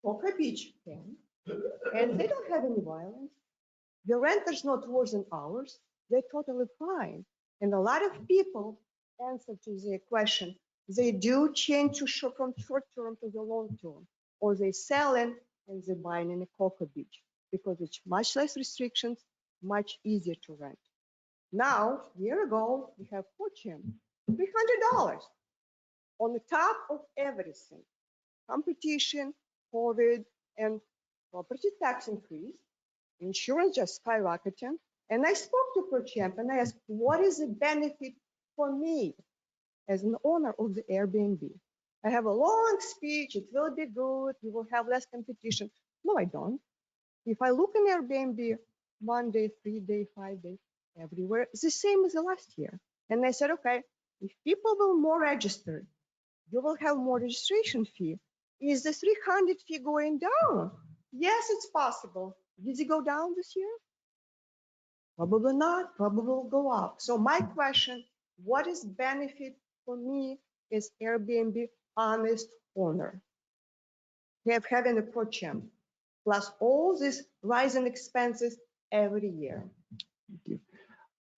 Poker Beach can. And they don't have any violence. The renter's not worse than ours. They're totally fine. And a lot of people answer to the question. They do change from short term to the long term, or they selling and they buying in a Cocoa Beach because it's much less restrictions, much easier to rent. Now, a year ago, we have Fortune, $300 on the top of everything. Competition, COVID, and property tax increase, insurance just skyrocketing. And I spoke to Champ and I asked, what is the benefit for me as an owner of the Airbnb? I have a long speech, it will be good, we will have less competition. No, I don't. If I look in Airbnb, 1 day, 3 day, 5 days, everywhere, it's the same as the last year. And I said, okay, if people will more register, you will have more registration fee. Is the 300 fee going down? Yes, it's possible. Did it go down this year? Probably not, probably will go up. So my question, what is benefit for me as Airbnb honest owner? Having a pro champ, plus all these rising expenses every year.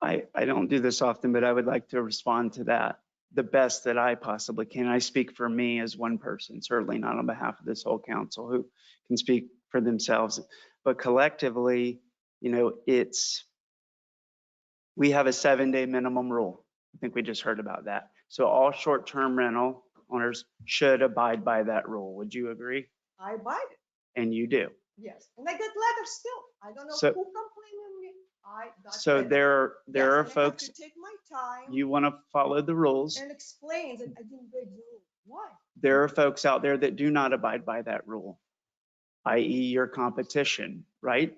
I don't do this often, but I would like to respond to that the best that I possibly can. I speak for me as one person, certainly not on behalf of this whole council who can speak for themselves, but collectively, we have a 7-day minimum rule. I think we just heard about that. So all short-term rental owners should abide by that rule. Would you agree? I abide it. And you do. Yes, and I get letters still. I don't know So- who complained on me. I got So letters. there Yes, are and I have folks, to take my time you want to follow the rules. and explain that I didn't break the rule. Why? There are folks out there that do not abide by that rule, i.e. your competition, right?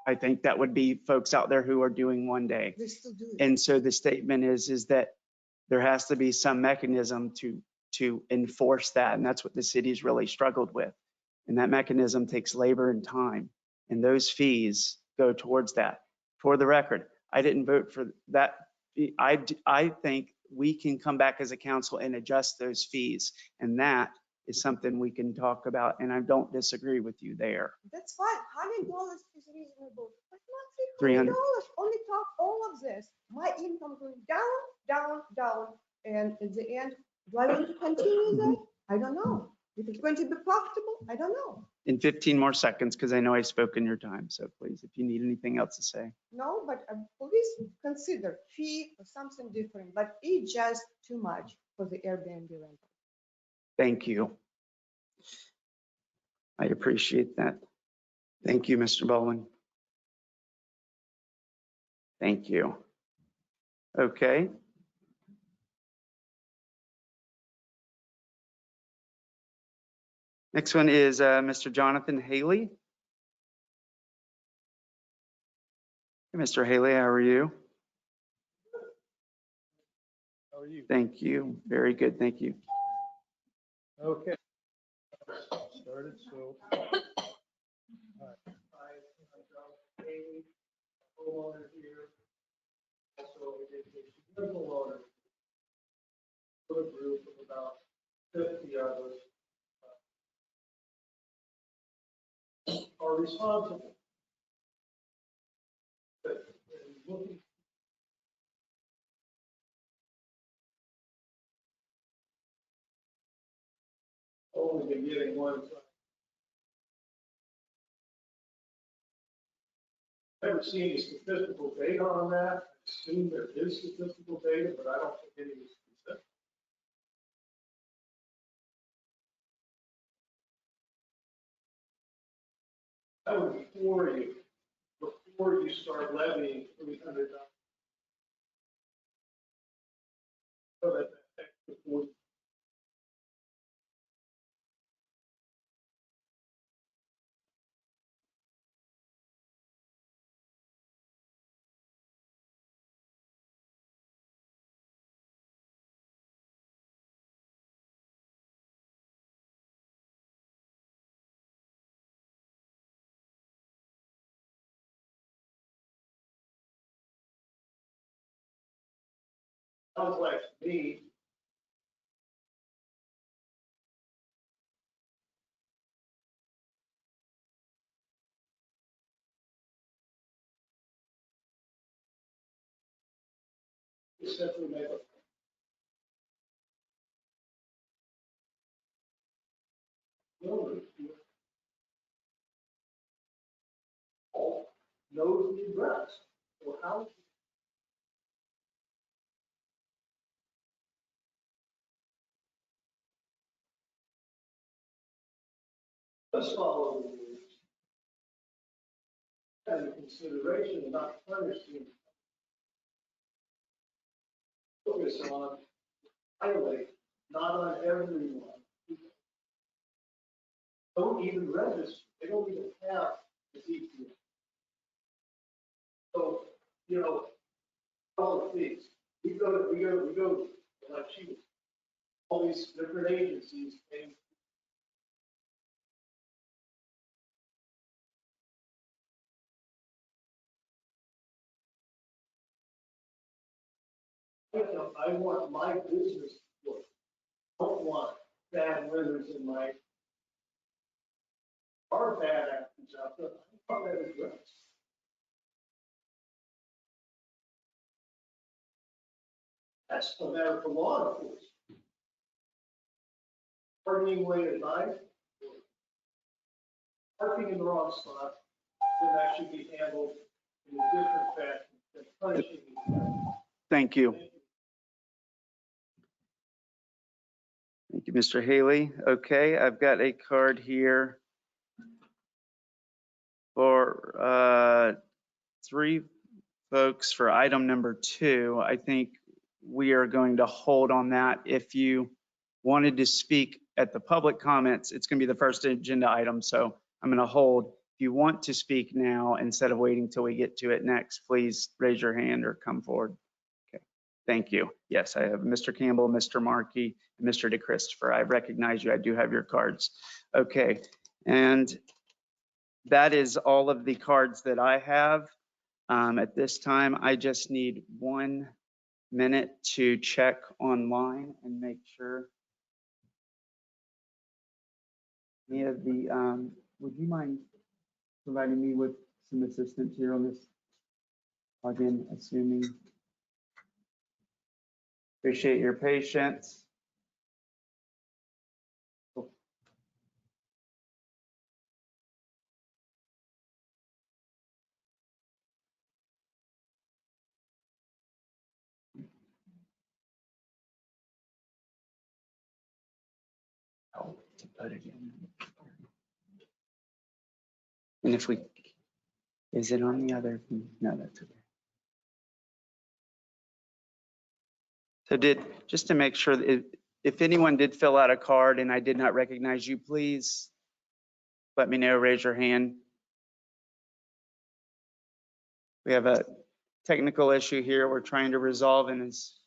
I think that would be folks out there who are doing 1 day. They still do it. And so the statement is that there has to be some mechanism to enforce that. And that's what the city's really struggled with. And that mechanism takes labor and time. And those fees go towards that. For the record, I didn't vote for that. I think we can come back as a council and adjust those fees. And that is something we can talk about. And I don't disagree with you there. That's fine. $100 is reasonable, but not $300. $300. Only top all of this. My income going down, down, down. And at the end, do I want to continue that? I don't know. If it's going to be profitable, I don't know. In 15 more seconds, because I know I spoke in your time. So please, if you need anything else to say. No, but please consider fee or something different, but it's just too much for the Airbnb rental. Thank you. I appreciate that. Thank you, Mr. Bowen. Thank you. Okay. Next one is Mr. Jonathan Haley. Hey, Mr. Haley, how are you? How are you? Thank you. Very good. Thank you. Okay. Started, so. All right. I'm Jonathan Haley, homeowner here. Also, we did a significant loaner. For a group of about 50 of us are responsible. But looking only been getting one. Never seen any statistical data on that. I assume there is statistical data, but I don't think any is consistent. That would be before you start levying $300. So that extra 40. Sounds like to me. Simply make a knows the address. So how? Let's follow the rules. And in consideration, not punishing. Focus on highway, not on everyone. Don't even register. They don't even have the CPA. So, you know, all of these, we go, like she was, all these different agencies and I want my business to work. I don't want bad rivers in my, or bad actions out there. I want that address. That's the matter for law enforcement. Parking way at night, parking in the wrong spot, then that should be handled in a different fashion than punishing each other. Thank you. Thank you, Mr. Haley. Okay, I've got a card here for 3 folks for item number 2. I think we are going to hold on that. If you wanted to speak at the public comments, it's going to be the first agenda item, so I'm going to hold. If you want to speak now instead of waiting till we get to it next, please raise your hand or come forward. Okay, thank you. Yes, I have Mr. Campbell, Mr. Markey, and Mr. DeChristopher. I recognize you. I do have your cards. Okay, and that is all of the cards that I have. At this time, I just need 1 minute to check online and make sure. Any of the, would you mind providing me with some assistance here on this? Again, assuming. Appreciate your patience. Oh, to put it in. And if we, is it on the other? No, that's okay. So just to make sure, that if anyone did fill out a card and I did not recognize you, please let me know, raise your hand. We have a technical issue here we're trying to resolve and is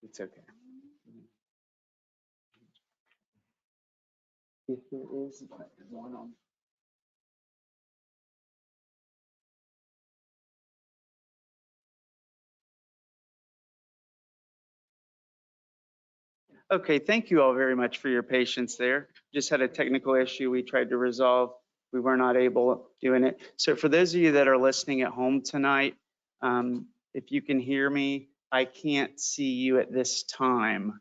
It's okay. If there is one on. Okay, thank you all very much for your patience there. Just had a technical issue we tried to resolve. We were not able doing it. So for those of you that are listening at home tonight, if you can hear me, I can't see you at this time.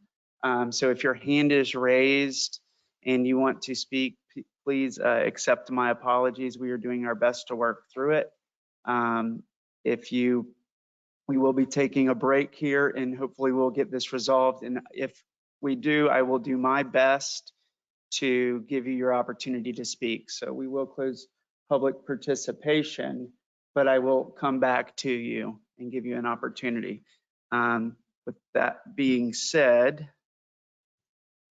So if your hand is raised and you want to speak, please accept my apologies. We are doing our best to work through it. We will be taking a break here and hopefully we'll get this resolved. And if we do, I will do my best to give you your opportunity to speak. So we will close public participation, but I will come back to you and give you an opportunity. With that being said,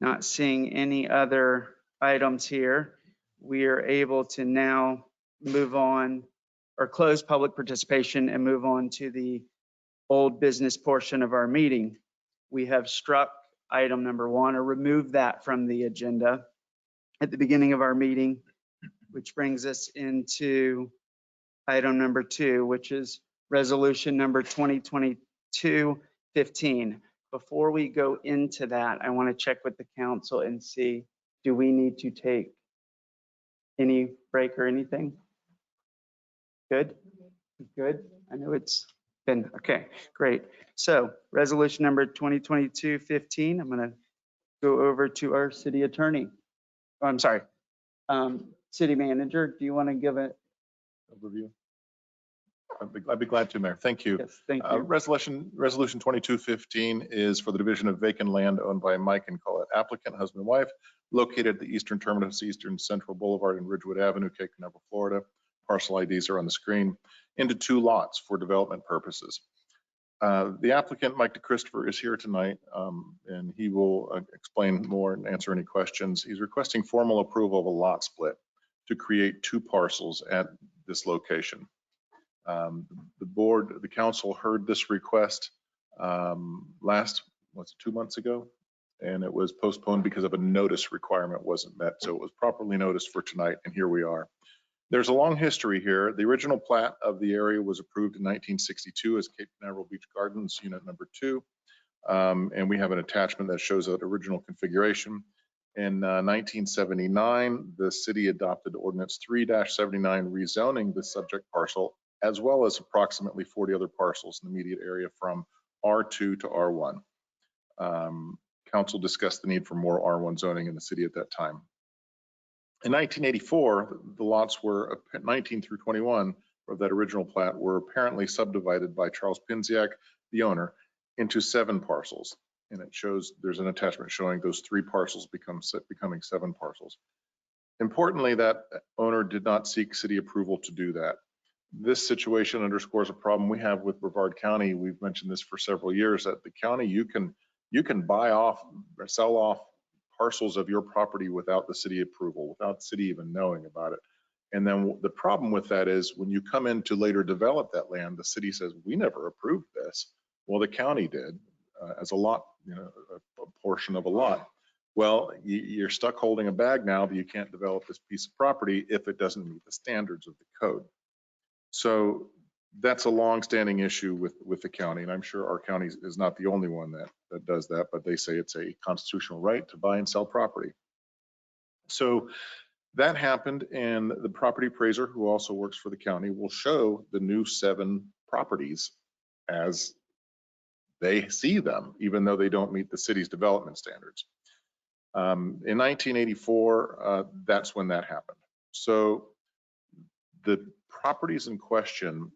not seeing any other items here, we are able to now move on or close public participation and move on to the old business portion of our meeting. We have struck item number 1 or removed that from the agenda at the beginning of our meeting, which brings us into item number 2, which is resolution number 2022-15. Before we go into that, I want to check with the council and see, do we need to take any break or anything? Good? Good? I know it's been, okay, great. So resolution number 2022-15, I'm going to go over to our city attorney. Oh, I'm sorry. City manager, do you want to give it? Overview. I'd be glad to, Mayor. Thank you. Yes, thank you. Resolution 2215 is for the division of vacant land owned by Mike and Colette applicant, husband and wife, located at the eastern terminus, Eastern Central Boulevard and Ridgewood Avenue, Cape Canaveral, Florida. Parcel IDs are on the screen, into 2 lots for development purposes. The applicant, Mike DeChristopher, is here tonight, and he will explain more and answer any questions. He's requesting formal approval of a lot split to create 2 parcels at this location. The council heard this request last, 2 months ago, and it was postponed because of a notice requirement wasn't met. So it was properly noticed for tonight, and here we are. There's a long history here. The original plat of the area was approved in 1962 as Cape Canaveral Beach Gardens, unit number 2. And we have an attachment that shows that original configuration. In 1979, the city adopted ordinance 3-79 rezoning the subject parcel, as well as approximately 40 other parcels in the immediate area from R2 to R1. Council discussed the need for more R1 zoning in the city at that time. In 1984, the lots were 19 through 21 of that original plat were apparently subdivided by Charles Pinziak, the owner, into 7 parcels. And it shows there's an attachment showing those 3 parcels becoming 7 parcels. Importantly, that owner did not seek city approval to do that. This situation underscores a problem we have with Brevard County. We've mentioned this for several years, that the county, you can buy off or sell off parcels of your property without the city approval, without the city even knowing about it. And then the problem with that is when you come in to later develop that land, the city says, we never approved this. Well, the county did as a lot, a portion of a lot. Well, you're stuck holding a bag now, but you can't develop this piece of property if it doesn't meet the standards of the code. So that's a long-standing issue with the county, and I'm sure our county is not the only one that does that, but they say it's a constitutional right to buy and sell property. So that happened, and the property appraiser, who also works for the county, will show the new 7 properties as they see them, even though they don't meet the city's development standards. In 1984, that's when that happened. So the properties in question,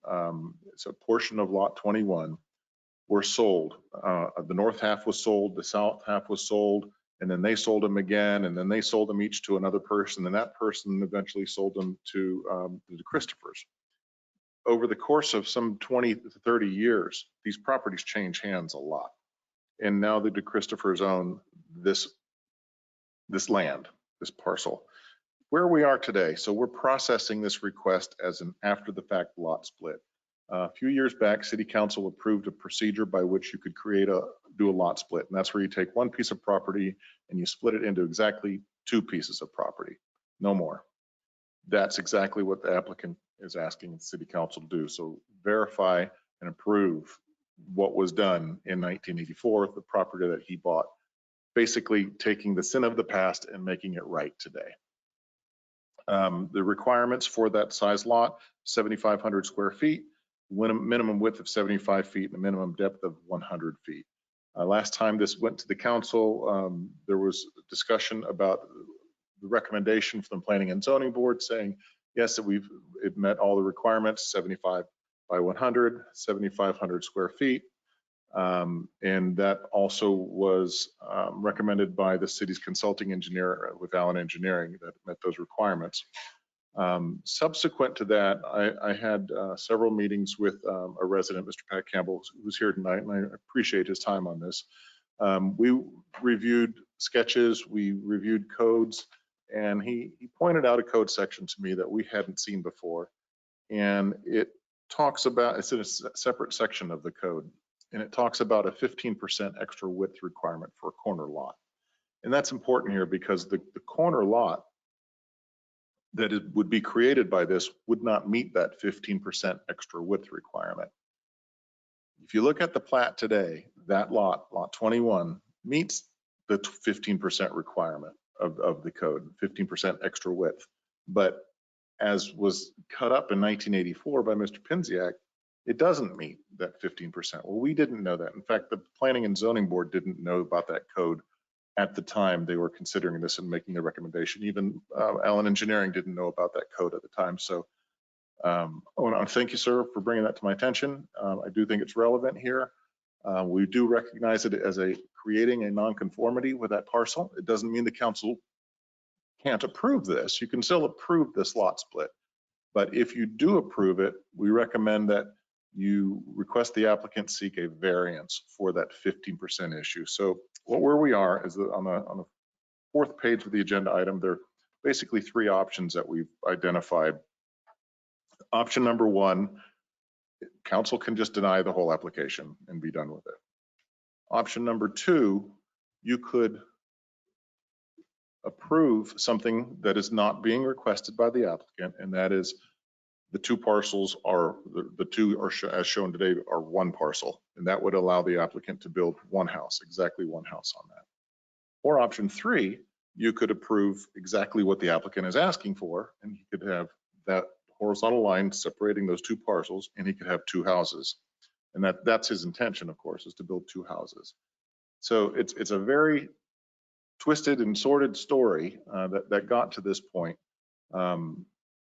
it's a portion of lot 21, were sold. The north half was sold, the south half was sold, and then they sold them again, and then they sold them each to another person, and that person eventually sold them to the Christophers. Over the course of some 20 to 30 years, these properties change hands a lot. And now the Christophers own this land, this parcel. Where we are today, so we're processing this request as an after the fact lot split. A few years back, City Council approved a procedure by which you could do a lot split. And that's where you take one piece of property and you split it into exactly two pieces of property, no more. That's exactly what the applicant is asking the City Council to do. So verify and approve what was done in 1984, the property that he bought, basically taking the sin of the past and making it right today. The requirements for that size lot, 7,500 square feet, minimum width of 75 feet and a minimum depth of 100 feet. Last time this went to the council, there was discussion about the recommendation from the Planning and Zoning Board saying, yes, it met all the requirements, 75 by 100, 7,500 square feet. And that also was recommended by the city's consulting engineer with Allen Engineering that met those requirements. Subsequent to that, I had several meetings with a resident, Mr. Pat Campbell, who's here tonight, and I appreciate his time on this. We reviewed sketches, we reviewed codes, and he pointed out a code section to me that we hadn't seen before. And it talks about, it's in a separate section of the code, and it talks about a 15% extra width requirement for a corner lot. And that's important here because the corner lot that it would be created by this would not meet that 15% extra width requirement. If you look at the plat today, that lot 21, meets the 15% requirement of the code, 15% extra width. But as was cut up in 1984 by Mr. Pinziak, it doesn't meet that 15%. Well, we didn't know that. In fact, the Planning and Zoning Board didn't know about that code at the time they were considering this and making the recommendation. Even Allen Engineering didn't know about that code at the time. So I want to thank you, sir, for bringing that to my attention. I do think it's relevant here. We do recognize it as creating a nonconformity with that parcel. It doesn't mean the council can't approve this. You can still approve this lot split. But if you do approve it, we recommend that you request the applicant seek a variance for that 15% issue. So where we are is that on the fourth page of the agenda item, there are basically three options that we've identified. Option number one, council can just deny the whole application and be done with it. Option number two, you could approve something that is not being requested by the applicant, and that is the two parcels are, the two are as shown today are one parcel, and that would allow the applicant to build one house, exactly one house on that. Or option three, you could approve exactly what the applicant is asking for, and he could have that horizontal line separating those two parcels, and he could have two houses. And that's his intention, of course, is to build two houses. So it's a very twisted and sordid story that got to this point.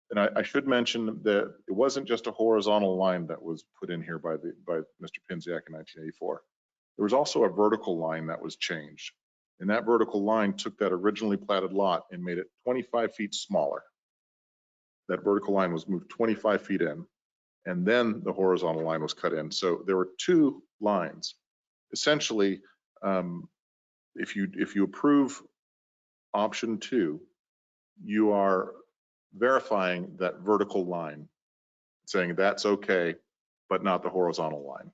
And I should mention that it wasn't just a horizontal line that was put in here by Mr. Pinziak in 1984. There was also a vertical line that was changed. And that vertical line took that originally platted lot and made it 25 feet smaller. That vertical line was moved 25 feet in, and then the horizontal line was cut in. So there were two lines. Essentially, if you approve option two, you are verifying that vertical line, saying that's okay, but not the horizontal line.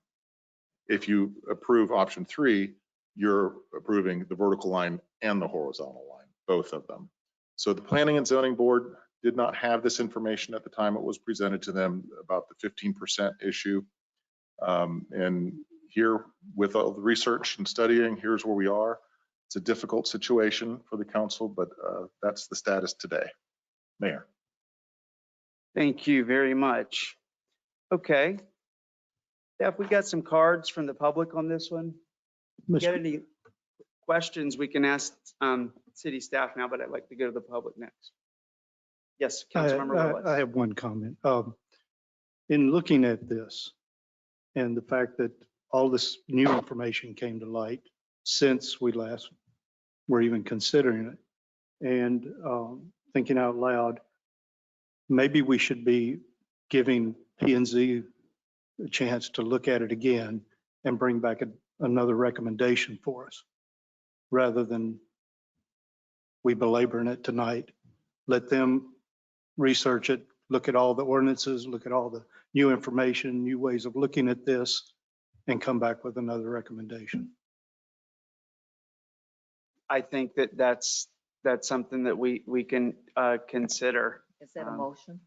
If you approve option three, you're approving the vertical line and the horizontal line, both of them. So the Planning and Zoning Board did not have this information at the time it was presented to them about the 15% issue. And here, with all the research and studying, here's where we are. It's a difficult situation for the council, but that's the status today. Mayor. Thank you very much. Okay. Steph, we got some cards from the public on this one. If you got any questions, we can ask city staff now, but I'd like to go to the public next. Yes, Councilmember Willis. I have one comment. In looking at this and the fact that all this new information came to light since we last were even considering it. And thinking out loud, maybe we should be giving P&Z a chance to look at it again and bring back another recommendation for us, rather than we belaboring it tonight. Let them research it, look at all the ordinances, look at all the new information, new ways of looking at this, and come back with another recommendation. I think that that's something that we can consider. Is that a motion?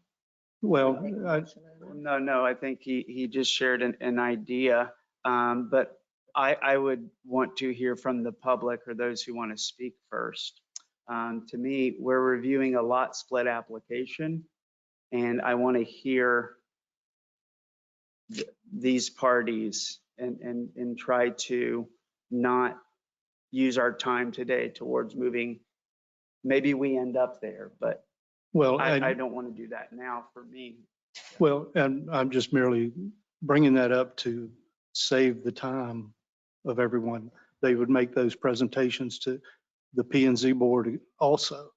Well, Make a motion on that? No, I think he just shared an idea. But I would want to hear from the public or those who want to speak first. To me, we're reviewing a lot split application, and I want to hear these parties and try to not use our time today towards moving. Maybe we end up there, but well, I don't want to do that now for me. well, and I'm just merely bringing that up to save the time of everyone. They would make those presentations to the P&Z board also,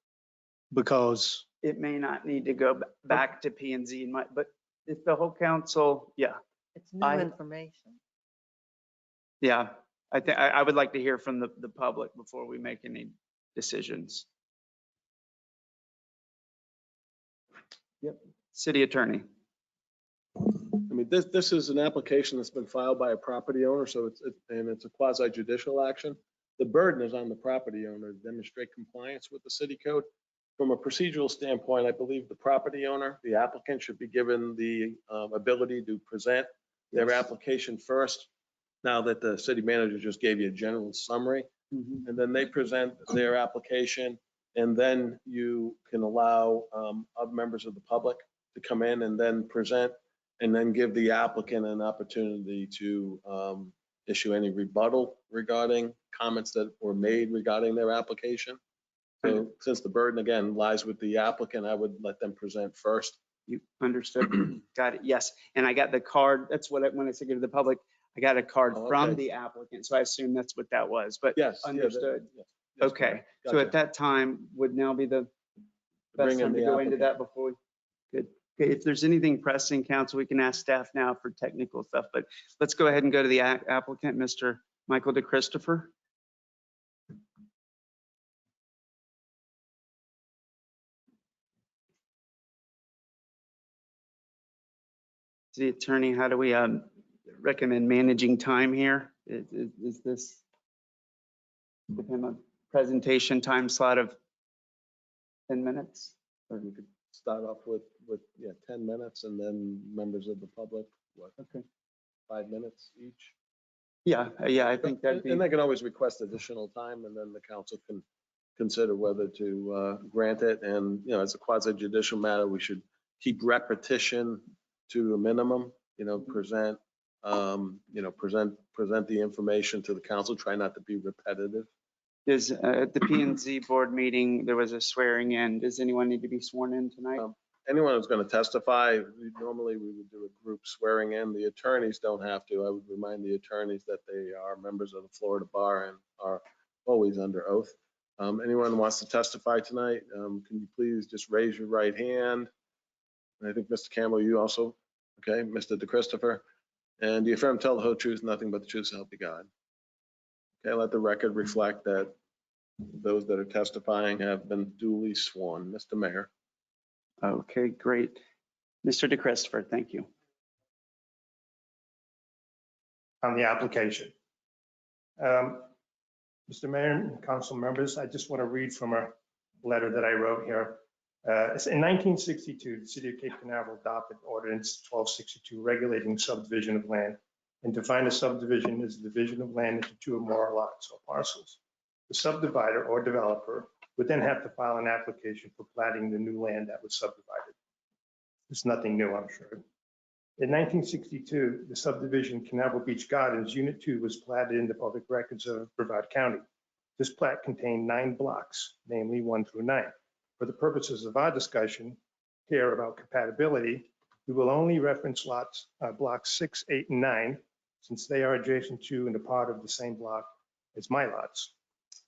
because It may not need to go back to P and Z, but if the whole council, yeah, It's new information. yeah. I think I would like to hear from the public before we make any decisions. Yep. City attorney. I mean, this is an application that's been filed by a property owner, so it's a quasi judicial action. The burden is on the property owner to demonstrate compliance with the city code. From a procedural standpoint, I believe the property owner, the applicant, should be given the ability to present their application first. Now that the city manager just gave you a general summary, and then they present their application, and then you can allow other members of the public to come in and then present, and then give the applicant an opportunity to issue any rebuttal regarding comments that were made regarding their application. So since the burden again lies with the applicant, I would let them present first. You understood? Got it. Yes. And I got the card. That's what when I said to the public, I got a card from the applicant. So I assume that's what that was, but Yes. understood. Yes, Okay. correct. So Gotcha. at that time would now be the best Bring in time to the go into applicant. that before we, good. Okay, if there's anything pressing, council, we can ask staff now for technical stuff, but let's go ahead and go to the applicant, Mr. Michael DeChristopher. City attorney, how do we recommend managing time here? Is this give him a presentation time slot of 10 minutes? Or you could start off with 10 minutes, and then members of the public, Okay. 5 minutes each? Yeah, I think that'd be. And they can always request additional time, and then the council can consider whether to grant it. And, as a quasi judicial matter, we should keep repetition to a minimum, present the information to the council, try not to be repetitive. Does, at the P and Z board meeting, there was a swearing in. Does anyone need to be sworn in tonight? Anyone who's going to testify, normally we would do a group swearing in. The attorneys don't have to. I would remind the attorneys that they are members of the Florida Bar and are always under oath. Anyone who wants to testify tonight, can you please just raise your right hand? And I think Mr. Campbell, you also, okay, Mr. DeChristopher. And do you affirm to tell the whole truth, nothing but the truth, so help you God? Okay, let the record reflect that those that are testifying have been duly sworn. Mr. Mayor. Okay, great. Mr. DeChristopher, thank you. On the application. Mr. Mayor and council members, I just want to read from a letter that I wrote here. It's in 1962, the city of Cape Canaveral adopted ordinance 1262 regulating subdivision of land and defined a subdivision as a division of land into two or more lots or parcels. The subdivider or developer would then have to file an application for platting the new land that was subdivided. It's nothing new, I'm sure. In 1962, the subdivision Canaveral Beach Gardens Unit 2 was platted in the public records of Brevard County. This plat contained 9 blocks, namely 1 through 9. For the purposes of our discussion here about compatibility, we will only reference blocks 6, 8, and 9, since they are adjacent to and a part of the same block as my lots.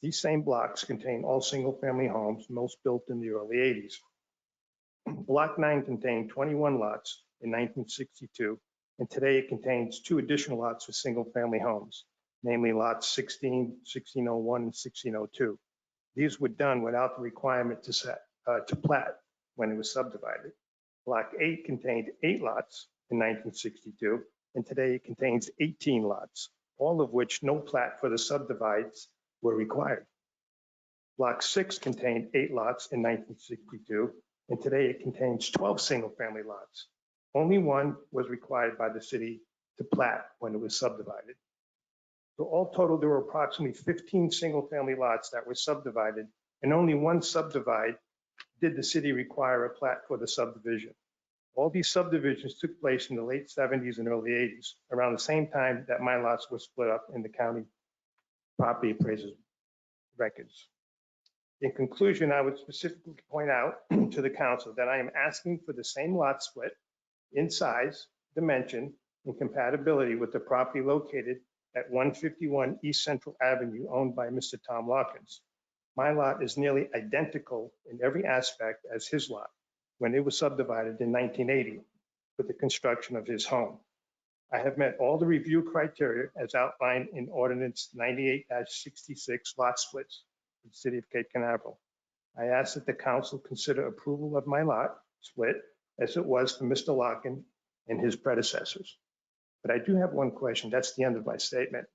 These same blocks contain all single-family homes, most built in the early 80s. Block 9 contained 21 lots in 1962, and today it contains 2 additional lots for single-family homes, namely lots 16, 1601, and 1602. These were done without the requirement to plat when it was subdivided. Block 8 contained 8 lots in 1962, and today it contains 18 lots, all of which no plat for the subdivides were required. Block 6 contained 8 lots in 1962, and today it contains 12 single-family lots. Only one was required by the city to plat when it was subdivided. So all total, there were approximately 15 single-family lots that were subdivided, and only one subdivide did the city require a plat for the subdivision. All these subdivisions took place in the late 70s and early 80s, around the same time that my lots were split up in the county property appraisers records. In conclusion, I would specifically point out to the council that I am asking for the same lot split in size, dimension, and compatibility with the property located at 151 East Central Avenue owned by Mr. Tom Larkins. My lot is nearly identical in every aspect as his lot when it was subdivided in 1980 with the construction of his home. I have met all the review criteria as outlined in Ordinance 98-66 lot splits for the City of Cape Canaveral. I ask that the council consider approval of my lot split as it was for Mr. Larkin and his predecessors. But I do have one question. That's the end of my statement.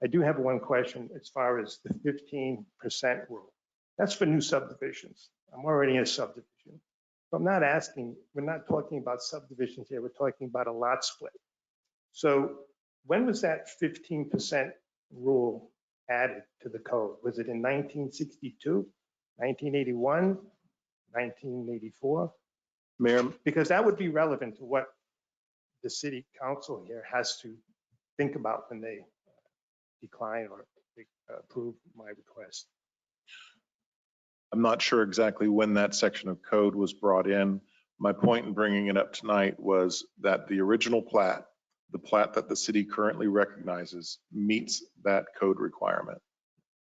I do have one question as far as the 15% rule. That's for new subdivisions. I'm already in a subdivision. So I'm not asking, we're not talking about subdivisions here. We're talking about a lot split. So when was that 15% rule added to the code? Was it in 1962, 1981, 1984? Mayor, Because that would be relevant to what the city council here has to think about when they decline or approve my request. I'm not sure exactly when that section of code was brought in. My point in bringing it up tonight was that the original plat, the plat that the city currently recognizes, meets that code requirement.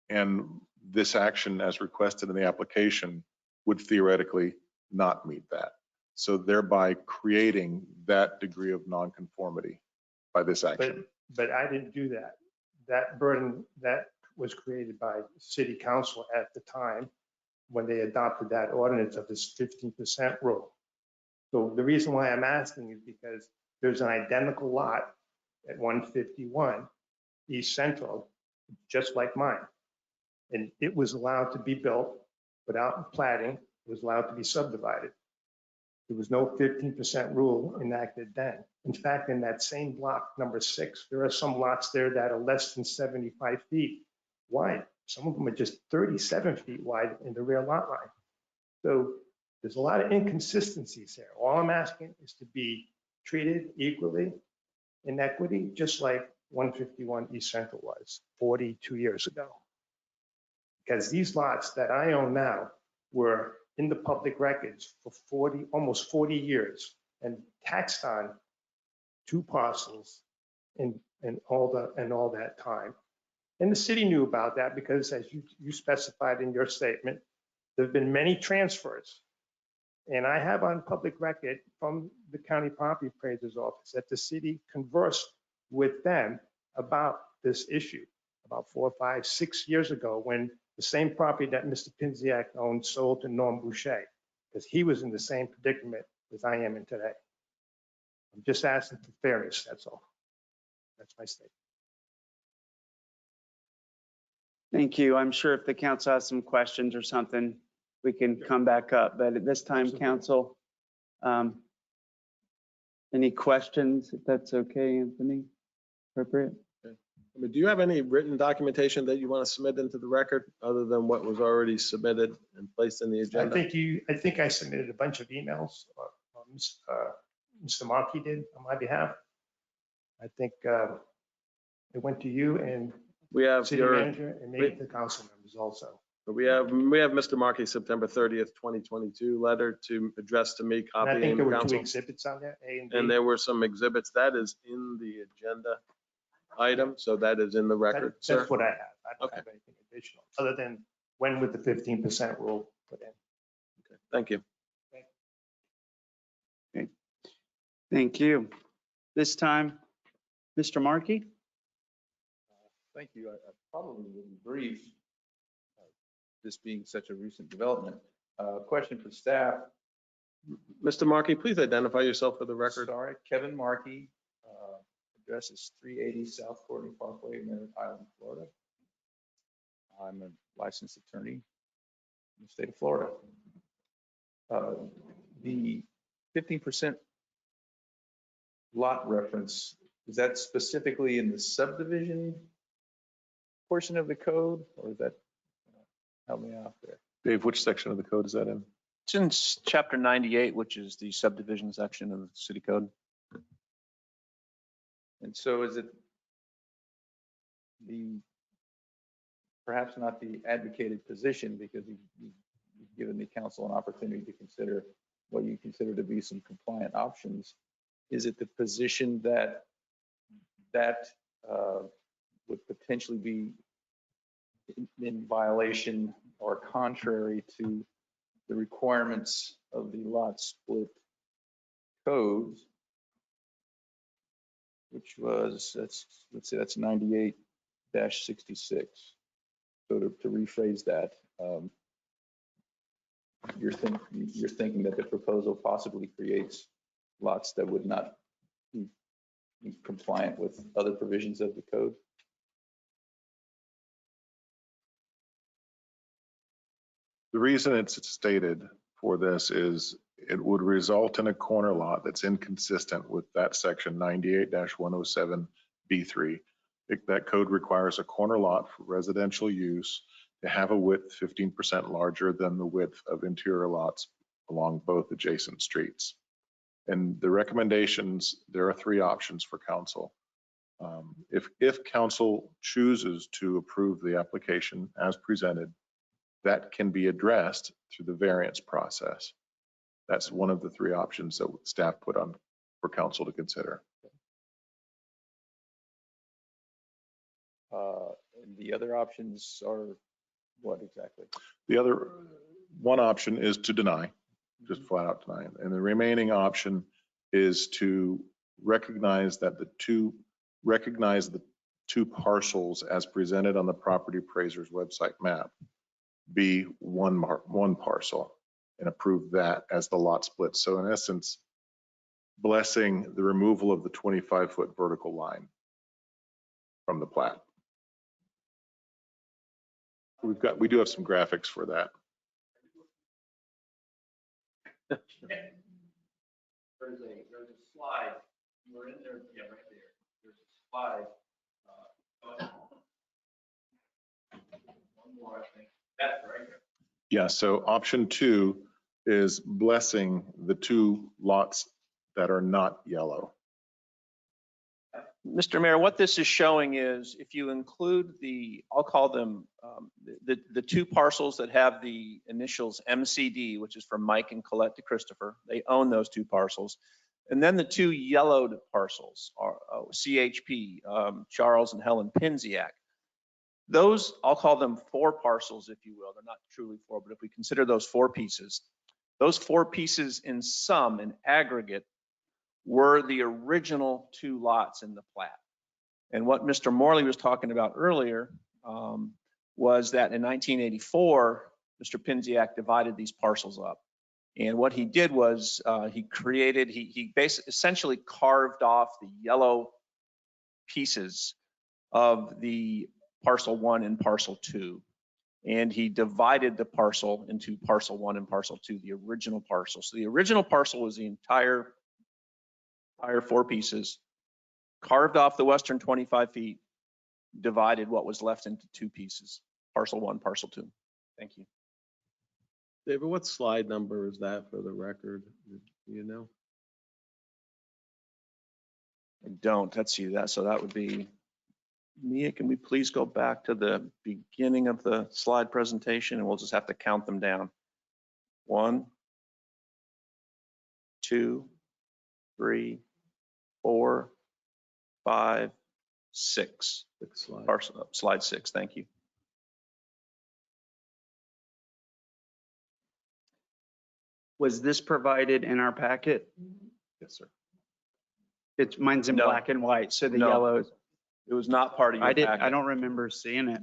And this action as requested in the application would theoretically not meet that. So thereby creating that degree of nonconformity by this action. But I didn't do that. That burden, that was created by city council at the time when they adopted that ordinance of this 15% rule. So the reason why I'm asking is because there's an identical lot at 151 East Central, just like mine. And it was allowed to be built without platting. It was allowed to be subdivided. There was no 15% rule enacted then. In fact, in that same block, number 6, there are some lots there that are less than 75 feet wide. Some of them are just 37 feet wide in the rear lot line. So there's a lot of inconsistencies there. All I'm asking is to be treated equally in equity, just like 151 East Central was 42 years ago. Because these lots that I own now were in the public records for almost 40 years and taxed on 2 parcels in all that time. And the city knew about that because, as you specified in your statement, there have been many transfers. And I have on public record from the county property appraiser's office that the city conversed with them about this issue about 4, 5, 6 years ago when the same property that Mr. Pinziak owned sold to Norm Boucher, because he was in the same predicament as I am in today. I'm just asking for fairness, that's all. That's my statement. Thank you. I'm sure if the council has some questions or something, we can come back up. But at this time, council, any questions, if that's okay, Anthony? Appropriate? I mean, do you have any written documentation that you want to submit into the record other than what was already submitted and placed in the agenda? I think I submitted a bunch of emails. Mr. Markey did on my behalf. I think it went to you and We have city manager and maybe the council members also. We have Mr. Markey's September 30th, 2022 letter to address to me, And copying I think there the were 2 council. exhibits on that, A and B. And there were some exhibits that is in the agenda. item, so that is in the record, sir. That's what I have. I don't Okay. have anything additional, other than when would the 15% rule put in? Okay, thank you. Thank you. This time, Mr. Markey? Thank you. I probably will be brief, this being such a recent development. Question for staff. Mr. Markey, please identify yourself for the record. Sorry, Kevin Markey. Address is 380 South Courtney Parkway, Merritt Island, Florida. I'm a licensed attorney in the state of Florida. The 15% lot reference, is that specifically in the subdivision portion of the code, or is that, help me out there? Dave, which section of the code is that in? It's in chapter 98, which is the subdivision section of the city code. And so is it perhaps not the advocated position, because you've given the council an opportunity to consider what you consider to be some compliant options. Is it the position that would potentially be in violation or contrary to the requirements of the lot split codes, which was, let's say that's 98-66. So to rephrase that, you're thinking that the proposal possibly creates lots that would not be compliant with other provisions of the code? The reason it's stated for this is it would result in a corner lot that's inconsistent with that section 98-107B3. That code requires a corner lot for residential use to have a width 15% larger than the width of interior lots along both adjacent streets. And the recommendations, there are three options for council. If council chooses to approve the application as presented, that can be addressed through the variance process. That's one of the three options that staff put on for council to consider. And the other options are what exactly? The other one option is to deny, just flat out deny. And the remaining option is to recognize the two parcels as presented on the property appraiser's website map be one parcel and approve that as the lot split. So in essence, blessing the removal of the 25-foot vertical line from the plat. We do have some graphics for that. There's a slide. We're in there, yeah, right there. There's a slide. One more, I think. That's right here. Yeah, so option 2 is blessing the two lots that are not yellow. Mr. Mayor, what this is showing is if you include I'll call them the two parcels that have the initials MCD, which is from Mike and Colette to Christopher. They own those two parcels. And then the two yellowed parcels are CHP, Charles and Helen Pinziak. Those, I'll call them four parcels, if you will. They're not truly four, but if we consider those four pieces in sum, in aggregate, were the original two lots in the plat. And what Mr. Morley was talking about earlier was that in 1984, Mr. Pinziak divided these parcels up. And what he did was he essentially carved off the yellow pieces of the parcel 1 and parcel 2. And he divided the parcel into parcel 1 and parcel 2, the original parcel. So the original parcel was the entire four pieces, carved off the western 25 feet, divided what was left into two pieces, parcel 1, parcel 2. Thank you. David, what slide number is that for the record? Do you know? I don't. Let's see that. So that would be Mia. Can we please go back to the beginning of the slide presentation, and we'll just have to count them down. 1, 2, 3, 4, 5, 6. Next slide. Parcel, slide 6, thank you. Was this provided in our packet? Yes, sir. Mine's in No. black and white, so the No. yellow is. It was not part of your packet. I don't remember seeing it.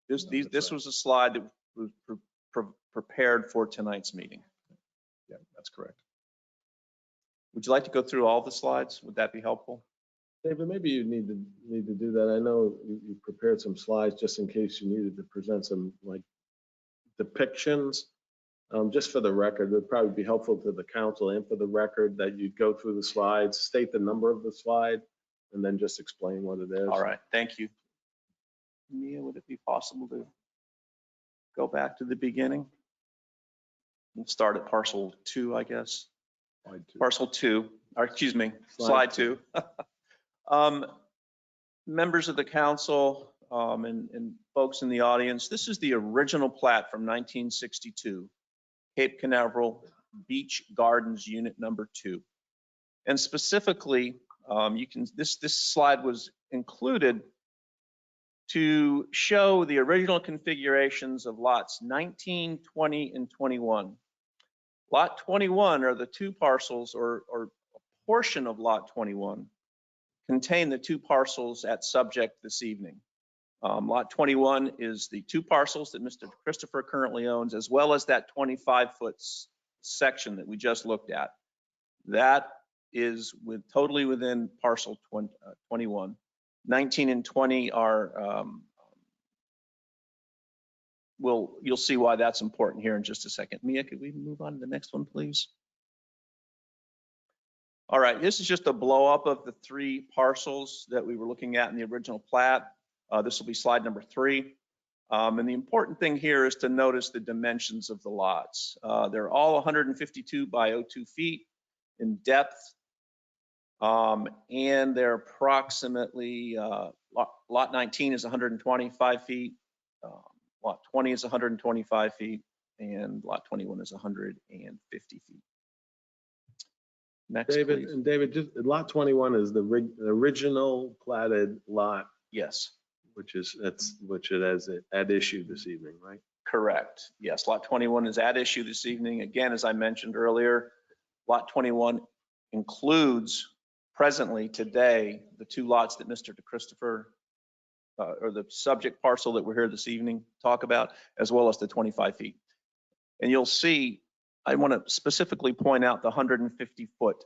This was a slide that was prepared for tonight's meeting. Yeah, that's correct. Would you like to go through all the slides? Would that be helpful? David, maybe you need to do that. I know you prepared some slides just in case you needed to present some like depictions. Just for the record, it would probably be helpful to the council and for the record that you'd go through the slides, state the number of the slide, and then just explain what it is. All right, thank you. Mia, would it be possible to go back to the beginning? We'll start at parcel 2, I guess. Slide 2. Parcel 2, or excuse me, slide 2. Members of the council and folks in the audience, this is the original plat from 1962, Cape Canaveral Beach Gardens Unit Number 2. And specifically, this slide was included to show the original configurations of lots 19, 20, and 21. Lot 21 are the 2 parcels, or a portion of lot 21 contain the 2 parcels at subject this evening. Lot 21 is the 2 parcels that Mr. Christopher currently owns, as well as that 25-foot section that we just looked at. That is totally within parcel 21. 19 and 20 are, you'll see why that's important here in just a second. Mia, could we move on to the next one, please? All right, this is just a blow up of the 3 parcels that we were looking at in the original plat. This will be slide number 3. And the important thing here is to notice the dimensions of the lots. They're all 152 by 02 feet in depth. And they're approximately, lot 19 is 125 feet, lot 20 is 125 feet, and lot 21 is 150 feet. Next, David, please. and David, just lot 21 is the original platted lot. Yes. Which it has at issue this evening, right? Correct. Yes, lot 21 is at issue this evening. Again, as I mentioned earlier, lot 21 includes presently today the 2 lots that Mr. DeChristopher or the subject parcel that we're here this evening talk about, as well as the 25 feet. And you'll see, I want to specifically point out the 150-foot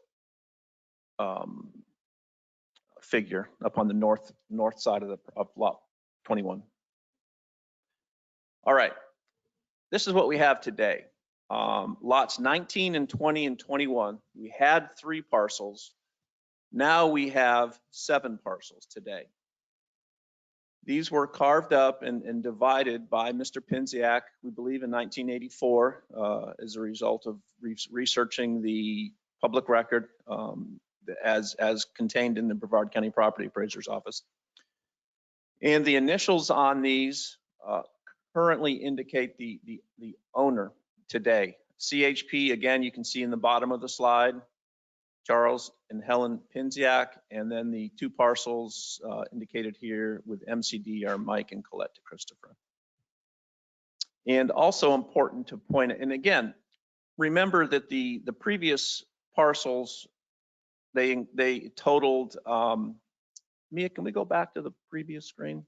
figure up on the north side of lot 21. All right, this is what we have today. Lots 19 and 20 and 21, we had 3 parcels. Now we have 7 parcels today. These were carved up and divided by Mr. Pinziak, we believe in 1984, as a result of researching the public record as contained in the Brevard County Property Appraiser's Office. And the initials on these currently indicate the owner today. CHP, again, you can see in the bottom of the slide, Charles and Helen Pinziak, and then the 2 parcels indicated here with MCD are Mike and Colette DeChristopher. And also important to point, and again, remember that the previous parcels, they totaled, Mia, can we go back to the previous screen?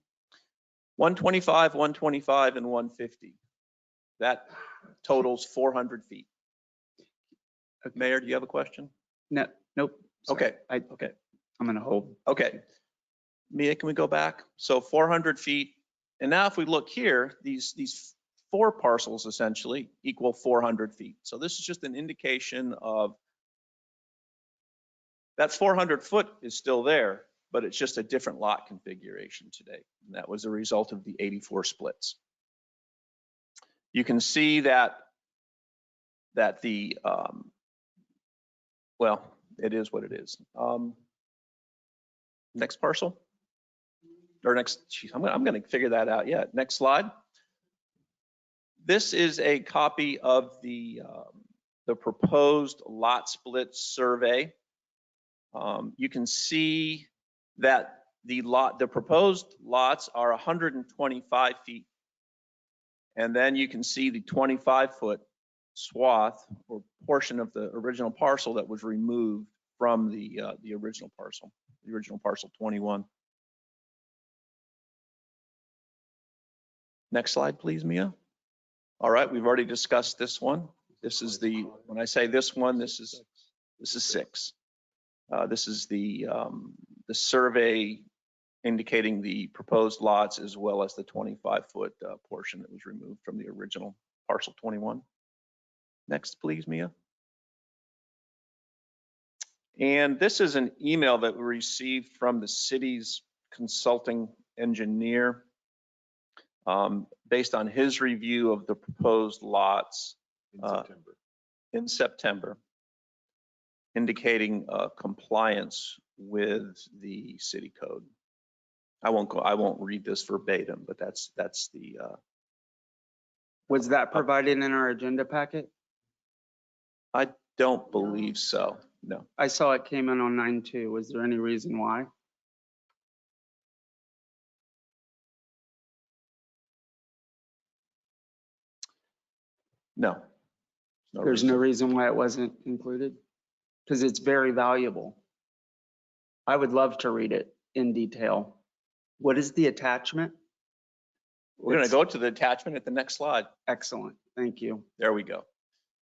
125, 125, and 150. That totals 400 feet. Mayor, do you have a question? No, nope. Sorry. Okay. Okay. I'm gonna hold. Okay. Mia, can we go back? So 400 feet. And now if we look here, these 4 parcels essentially equal 400 feet. So this is just an indication of that 400 foot is still there, but it's just a different lot configuration today. And that was a result of the 84 splits. You can see that the, well, it is what it is. Next parcel, or next, geez, I'm going to figure that out yet. Next slide. This is a copy of the proposed lot split survey. You can see that the proposed lots are 125 feet. And then you can see the 25-foot swath or portion of the original parcel that was removed from the original parcel 21. Next slide, please, Mia. All right, we've already discussed this one. This is when I say this one, this is 6. This is the survey indicating the proposed lots as well as the 25-foot portion that was removed from the original parcel 21. Next, please, Mia. And this is an email that we received from the city's consulting engineer based on his review of the proposed lots in September, indicating compliance with the city code. I won't read this verbatim, but that's the. Was that provided in our agenda packet? I don't believe so. No. I saw it came in on 9/2. Was there any reason why? No. There's no reason why it wasn't included? Because it's very valuable. I would love to read it in detail. What is the attachment? We're going to go to the attachment at the next slide. Excellent. Thank you. There we go.